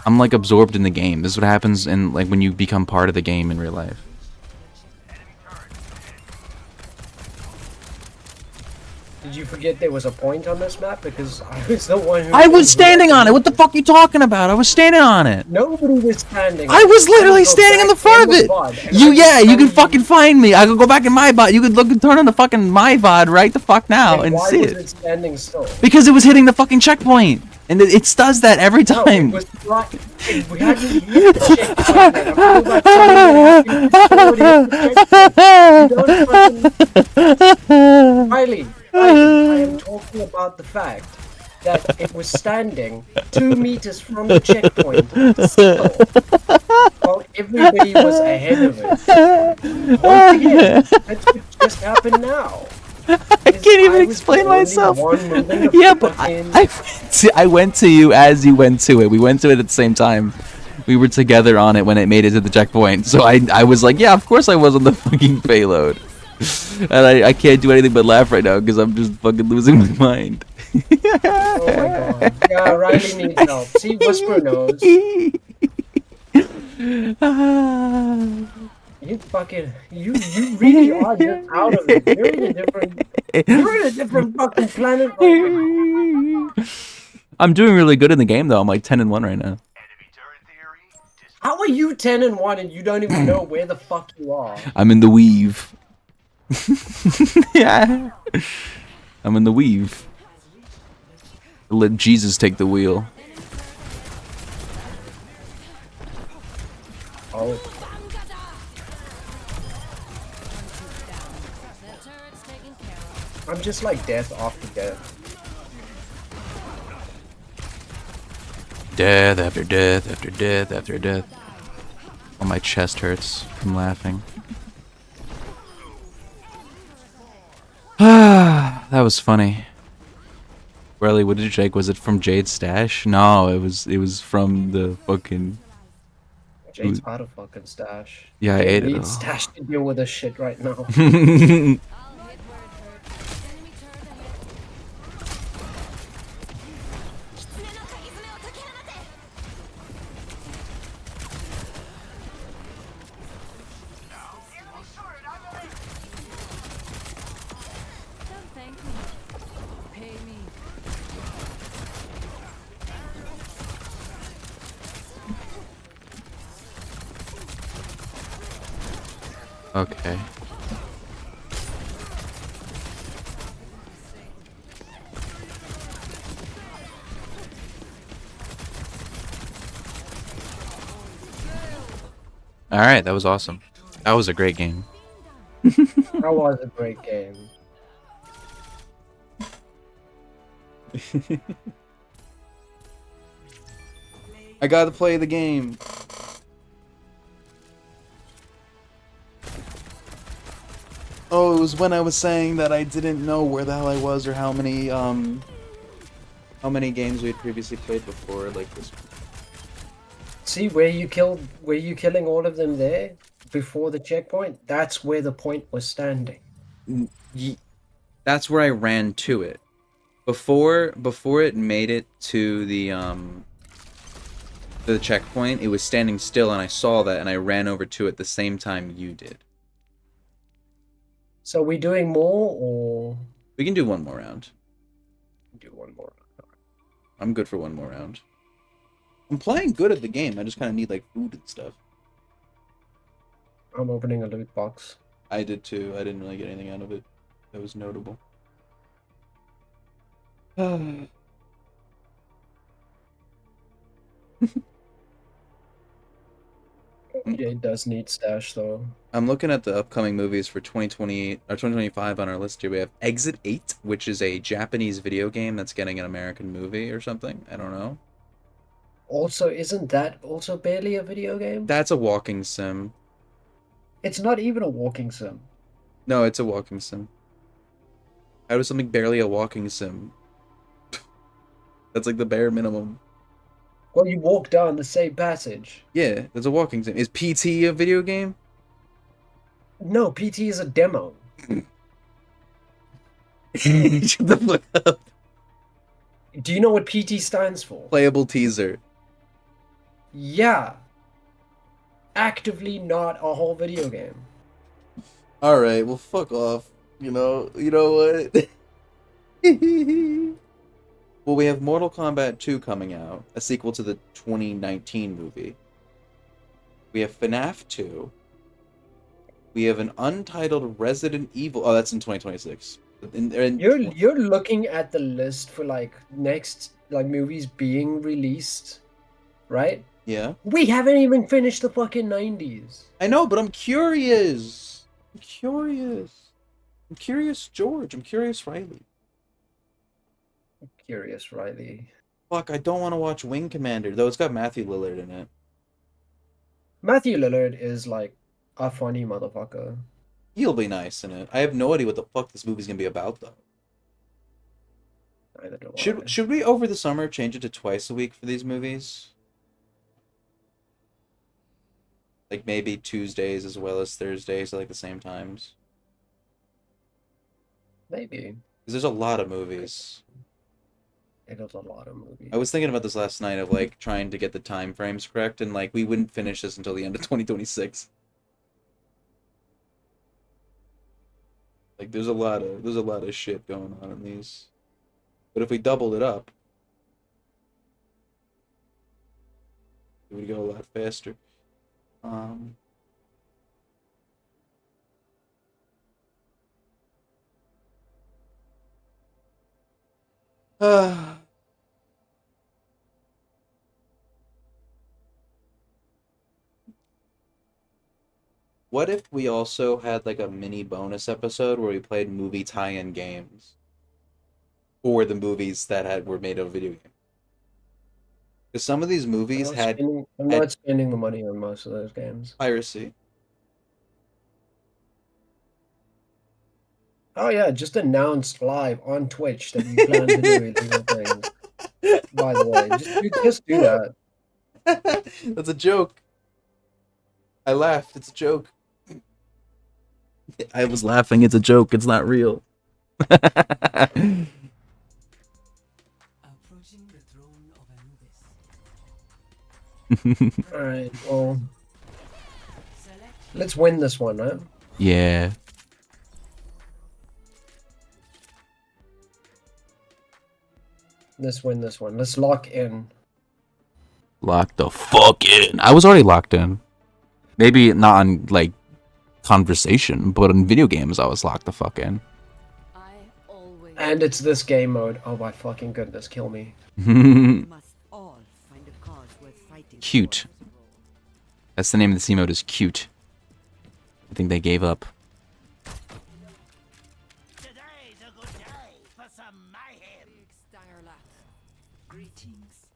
[SPEAKER 7] I'm like absorbed in the game. This is what happens in like when you become part of the game in real life.
[SPEAKER 2] Did you forget there was a point on this map? Because I was the one who...
[SPEAKER 7] I was standing on it! What the fuck are you talking about? I was standing on it!
[SPEAKER 2] Nobody was standing.
[SPEAKER 7] I was literally standing in the front of it! You can fucking find me! I could go back in my VOD. You could look and turn on the fucking my VOD right the fuck now and see it.
[SPEAKER 2] Why was it standing still?
[SPEAKER 7] Because it was hitting the fucking checkpoint! And it does that every time!
[SPEAKER 2] No, it was right. We hadn't hit the checkpoint yet. Riley, I am talking about the fact that it was standing 2 meters from the checkpoint still, while everybody was ahead of it. Once again, that's what just happened now.
[SPEAKER 7] I can't even explain myself. Yeah, but I went to you as you went to it. We went to it at the same time. We were together on it when it made it to the checkpoint. So I was like, yeah, of course I was on the fucking payload. And I can't do anything but laugh right now because I'm just fucking losing my mind.
[SPEAKER 2] Oh my god. Yeah, Riley needs help. See, Whisper knows. You fucking, you really are just out of it. You're in a different fucking planet right now.
[SPEAKER 7] I'm doing really good in the game though. I'm like 10-1 right now.
[SPEAKER 2] How are you 10-1 and you don't even know where the fuck you are?
[SPEAKER 7] I'm in the weave. Yeah. I'm in the weave. Let Jesus take the wheel.
[SPEAKER 2] Oh. I'm just like death after death.
[SPEAKER 7] Death after death after death after death. Oh, my chest hurts from laughing. That was funny. Riley, what did you take? Was it from Jade's stash? No, it was from the fucking...
[SPEAKER 2] Jade's had a fucking stash.
[SPEAKER 7] Yeah, I ate it all.
[SPEAKER 2] Stash to deal with this shit right now.
[SPEAKER 7] Okay. Alright, that was awesome. That was a great game.
[SPEAKER 2] That was a great game.
[SPEAKER 7] I gotta play the game. Oh, it was when I was saying that I didn't know where the hell I was or how many games we had previously played before, like this.
[SPEAKER 2] See where you killing all of them there? before the checkpoint, that's where the point was standing.
[SPEAKER 7] That's where I ran to it. Before it made it to the checkpoint, it was standing still, and I saw that, and I ran over to it the same time you did.
[SPEAKER 2] So we doing more, or
[SPEAKER 7] We can do one more round.
[SPEAKER 2] do one more?
[SPEAKER 7] I'm good for one more round. I'm playing good at the game. I just kind of need like food and stuff.
[SPEAKER 2] I'm opening a loot box.
[SPEAKER 7] I did too. I didn't really get anything out of it that was notable.
[SPEAKER 2] Yeah, it does need stash though.
[SPEAKER 7] I'm looking at the upcoming movies for 2020 or 2025 on our list here. We have Exit 8, which is a Japanese video game that's getting an American movie or something. I don't know.
[SPEAKER 2] Also, isn't that also barely a video game?
[SPEAKER 7] That's a walking sim.
[SPEAKER 2] It's not even a walking sim.
[SPEAKER 7] No, it's a walking sim. How is something barely a walking sim? That's like the bare minimum.
[SPEAKER 2] Well, you walk down the same passage.
[SPEAKER 7] Yeah, that's a walking sim. Is PT a video game?
[SPEAKER 2] No, PT is a demo.
[SPEAKER 7] Shut the fuck up.
[SPEAKER 2] Do you know what PT stands for?
[SPEAKER 7] Playable teaser.
[SPEAKER 2] Yeah. Actively not a whole video game.
[SPEAKER 7] Alright, well fuck off. You know what? Well, we have Mortal Kombat 2 coming out, a sequel to the 2019 movie. We have FNAF 2. We have an untitled Resident Evil. Oh, that's in 2026.
[SPEAKER 2] You're looking at the list for like next like movies being released, right?
[SPEAKER 7] Yeah.
[SPEAKER 2] We haven't even finished the fucking 90s.
[SPEAKER 7] I know, but I'm curious. I'm curious, George. I'm curious, Riley.
[SPEAKER 2] Curious, Riley.
[SPEAKER 7] Fuck, I don't want to watch Wing Commander, though it's got Matthew Lillard in it.
[SPEAKER 2] Matthew Lillard is like a funny motherfucker.
[SPEAKER 7] He'll be nice in it. I have no idea what the fuck this movie's gonna be about, though.
[SPEAKER 2] Neither do I.
[SPEAKER 7] Should we, over the summer, change it to twice a week for these movies? Like, maybe Tuesdays as well as Thursdays at, like, the same times?
[SPEAKER 2] Maybe.
[SPEAKER 7] Because there's a lot of movies.
[SPEAKER 2] It is a lot of movies.
[SPEAKER 7] I was thinking about this last night of, like, trying to get the time frames correct, and, like, we wouldn't finish this until the end of 2026. Like, there's a lot of shit going on in these. But if we doubled it up, it would go a lot faster. What if we also had like a mini bonus episode where we played movie tie-in games? Or the movies that were made of video games? Because some of these movies
[SPEAKER 2] I'm not spending the money on most of those games.
[SPEAKER 7] piracy.
[SPEAKER 2] Oh yeah, just announced live on Twitch that you plan to do illegal things. By the way, just do that.
[SPEAKER 7] That's a joke. I laughed. It's a joke. I was laughing. It's a joke. It's not real.
[SPEAKER 10] Approaching the throne of Anubis.
[SPEAKER 2] Alright, well, let's win this one, right?
[SPEAKER 7] Yeah.
[SPEAKER 2] Let's win this one. Let's lock in.
[SPEAKER 7] Lock the fuck in. I was already locked in. Maybe not on, like, conversation, but in video games I was locked the fuck in.
[SPEAKER 2] And it's this game mode. Oh my fucking goodness, kill me.
[SPEAKER 7] Cute. That's the name of the C mode, is cute. I think they gave up.
[SPEAKER 10] Today's a good day for some mayhem.
[SPEAKER 4] Greetings.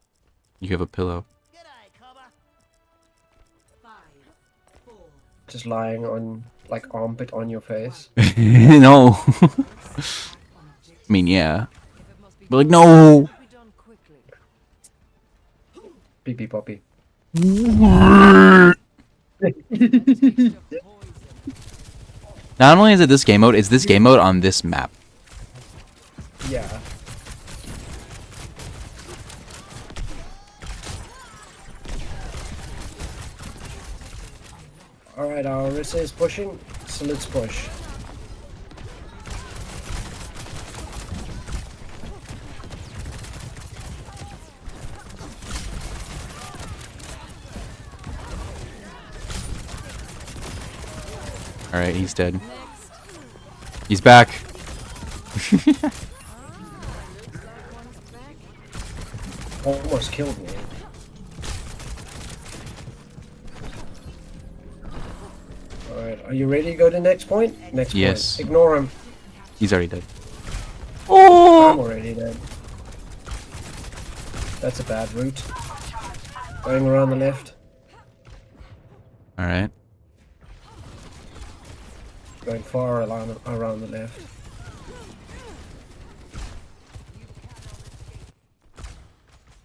[SPEAKER 7] You have a pillow.
[SPEAKER 10] G'day, cobber.
[SPEAKER 4] 5, 4.
[SPEAKER 2] Just lying on, like, armpit on your face.
[SPEAKER 7] No. I mean, yeah. But like, no.
[SPEAKER 2] Pee pee poppy.
[SPEAKER 7] Not only is it this game mode, it's this game mode on this map.
[SPEAKER 2] Yeah. Alright, our Orisa is pushing, so let's push.
[SPEAKER 7] Alright, he's dead. He's back.
[SPEAKER 2] Almost killed me. Alright, are you ready to go to next point? Next
[SPEAKER 7] Yes.
[SPEAKER 2] point. Ignore him.
[SPEAKER 7] He's already dead.
[SPEAKER 2] I'm already dead. That's a bad route. Going around the left.
[SPEAKER 7] Alright.
[SPEAKER 2] Going far around the left.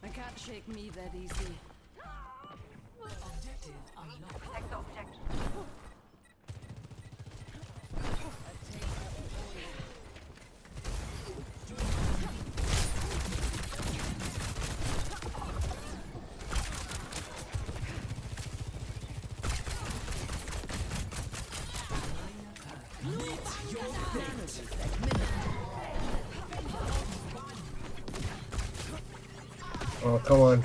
[SPEAKER 4] I can't shake me that easy.
[SPEAKER 2] Oh, come on.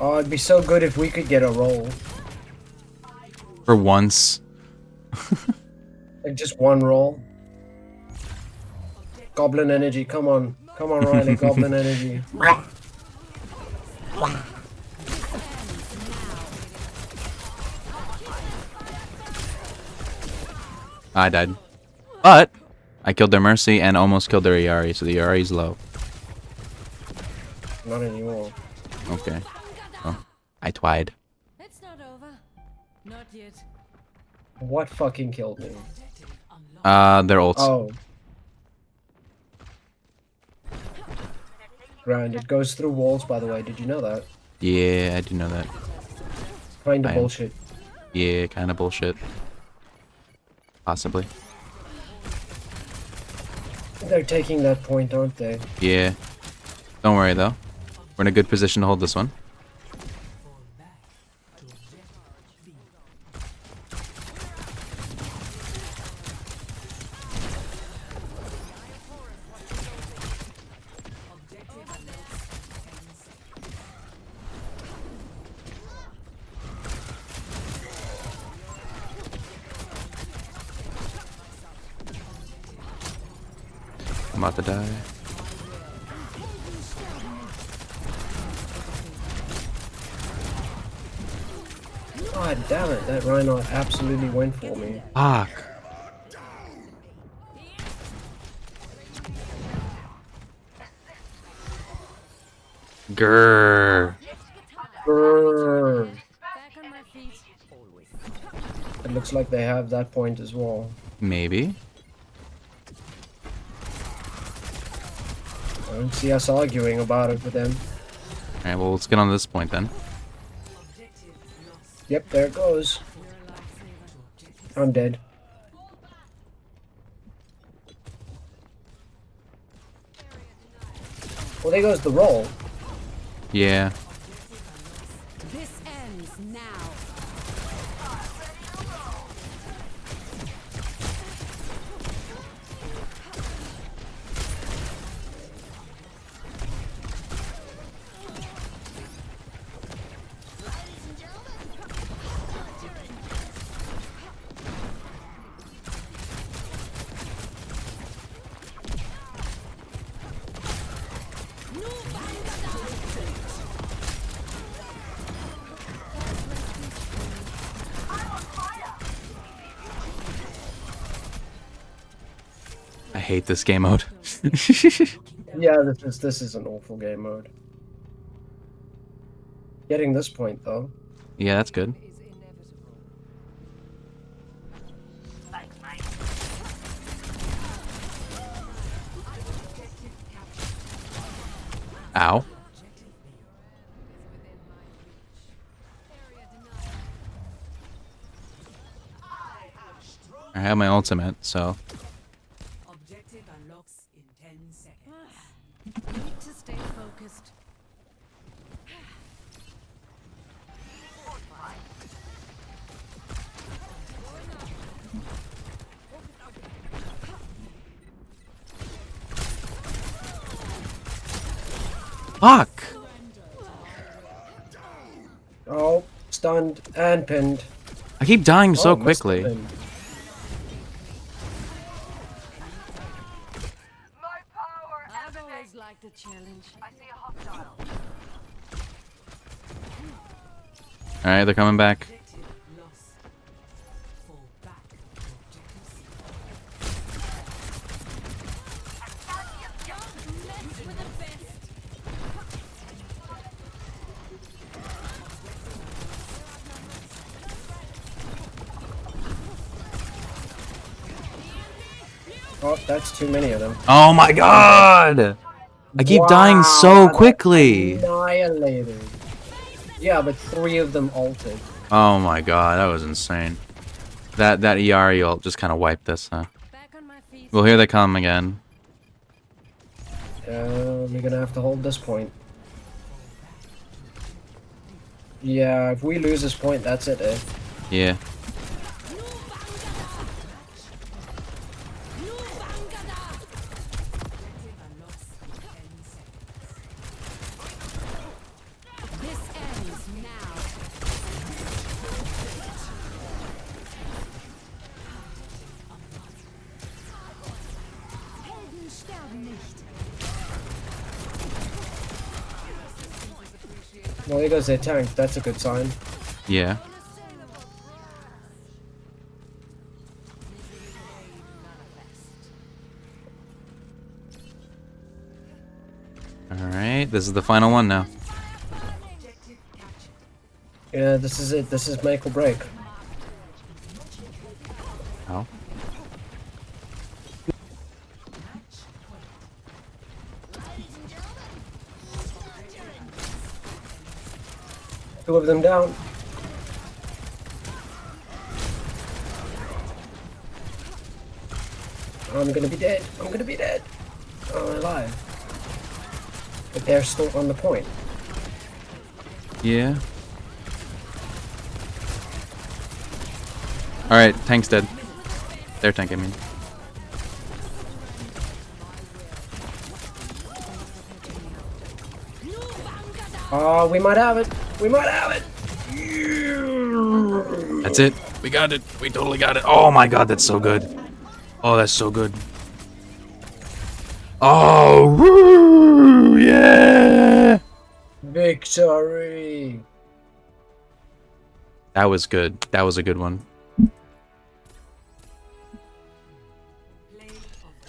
[SPEAKER 2] Oh, it'd be so good if we could get a roll.
[SPEAKER 7] For once.
[SPEAKER 2] Like just one roll. Goblin energy, come on. Come on, Riley, goblin energy.
[SPEAKER 7] I died. But I killed their Mercy and almost killed their Iari, so the Iari's low.
[SPEAKER 2] Not anymore.
[SPEAKER 7] Okay. Oh, I twied.
[SPEAKER 4] It's not over. Not yet.
[SPEAKER 2] What fucking killed me?
[SPEAKER 7] Their ults.
[SPEAKER 2] Oh. Grand, it goes through walls, by the way. Did you know that?
[SPEAKER 7] Yeah, I do know that.
[SPEAKER 2] Kinda
[SPEAKER 7] I am.
[SPEAKER 2] bullshit.
[SPEAKER 7] Yeah, kind of bullshit. Possibly.
[SPEAKER 2] They're taking that point, aren't they?
[SPEAKER 7] Yeah. Don't worry, though. We're in a good position to hold this one. I'm about to die.
[SPEAKER 2] God damn it, that Rhino absolutely went for me.
[SPEAKER 7] Fuck. Grrr.
[SPEAKER 2] Brrr.
[SPEAKER 4] Back on my feet. Always.
[SPEAKER 2] It looks like they have that point as well.
[SPEAKER 7] Maybe.
[SPEAKER 2] I don't see us arguing about it with them.
[SPEAKER 7] Alright, well, let's get on this point then.
[SPEAKER 2] Yep, there it goes. I'm dead. Well, there goes the roll.
[SPEAKER 7] Yeah.
[SPEAKER 4] This ends now.
[SPEAKER 7] I hate this game mode.
[SPEAKER 2] Yeah, this is an awful game mode. Getting this point though.
[SPEAKER 7] Yeah, that's good.
[SPEAKER 4] Is inevitable.
[SPEAKER 7] Ow. I have my ultimate, so.
[SPEAKER 8] Objective unlocks in 10 seconds. Need to stay focused.
[SPEAKER 7] Fuck!
[SPEAKER 2] Oh, stunned and pinned.
[SPEAKER 7] I keep dying so
[SPEAKER 2] Oh, missed
[SPEAKER 7] quickly.
[SPEAKER 2] him.
[SPEAKER 5] My power
[SPEAKER 8] I've
[SPEAKER 5] emanates.
[SPEAKER 8] always liked a challenge.
[SPEAKER 5] I see a hostile.
[SPEAKER 7] Alright, they're coming back.
[SPEAKER 8] Objective lost. Fall back. Objective mess with the best.
[SPEAKER 2] Oh, that's too many of them.
[SPEAKER 7] Oh my god! I keep dying so
[SPEAKER 2] Wow,
[SPEAKER 7] quickly!
[SPEAKER 2] Annihilated. Yeah, but 3 of them ulted.
[SPEAKER 7] Oh my god, that was insane. That ERE ult just kind of wiped this, huh?
[SPEAKER 8] Back on my feet.
[SPEAKER 7] Well, here they come again.
[SPEAKER 2] We're gonna have to hold this point. Yeah, if we lose this point, that's it, eh?
[SPEAKER 7] Yeah.
[SPEAKER 8] This ends now. Helden sterben nicht.
[SPEAKER 2] Well, there goes their tank. That's a good sign.
[SPEAKER 7] Yeah. Alright, this is the final one now.
[SPEAKER 2] Yeah, this is it. This is make or break.
[SPEAKER 7] Oh.
[SPEAKER 2] Two of them down. I'm gonna be dead. I'm gonna be dead. Oh, I'm alive. But they're still on the point.
[SPEAKER 7] Yeah. Alright, tank's dead. Their tank, I mean.
[SPEAKER 2] Oh, we might have it. We might have it.
[SPEAKER 7] That's it. We got it. We totally got it. Oh my god, that's so good. Oh, that's so good. Oh, woo, yeah!
[SPEAKER 2] Victory.
[SPEAKER 7] That was good. That was a good one.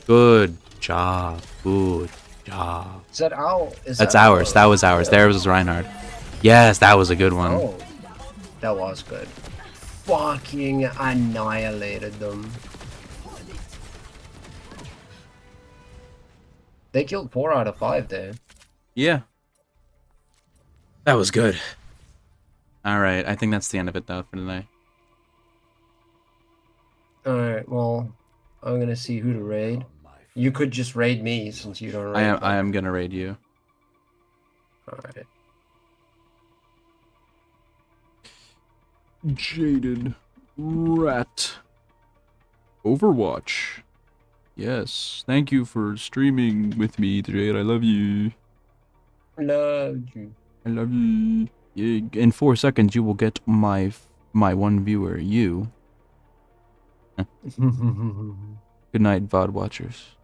[SPEAKER 7] Good job. Good job.
[SPEAKER 2] Is that owl?
[SPEAKER 7] That's ours. That was ours. There was Reinhardt. Yes, that was a good one.
[SPEAKER 2] Oh, that was good. Fucking annihilated them. They killed 4 out of 5 there.
[SPEAKER 7] Yeah. That was good. Alright, I think that's the end of it though for today.
[SPEAKER 2] Alright, well, I'm gonna see who to raid. You could just raid me since you don't raid.
[SPEAKER 7] I am gonna raid you.
[SPEAKER 2] Alright.
[SPEAKER 9] Jaded rat. Overwatch. Yes. Thank you for streaming with me today. I love you.
[SPEAKER 2] Love you.
[SPEAKER 9] I love you. Yeah, in 4 seconds, you will get my one viewer, you. Good night, VOD watchers.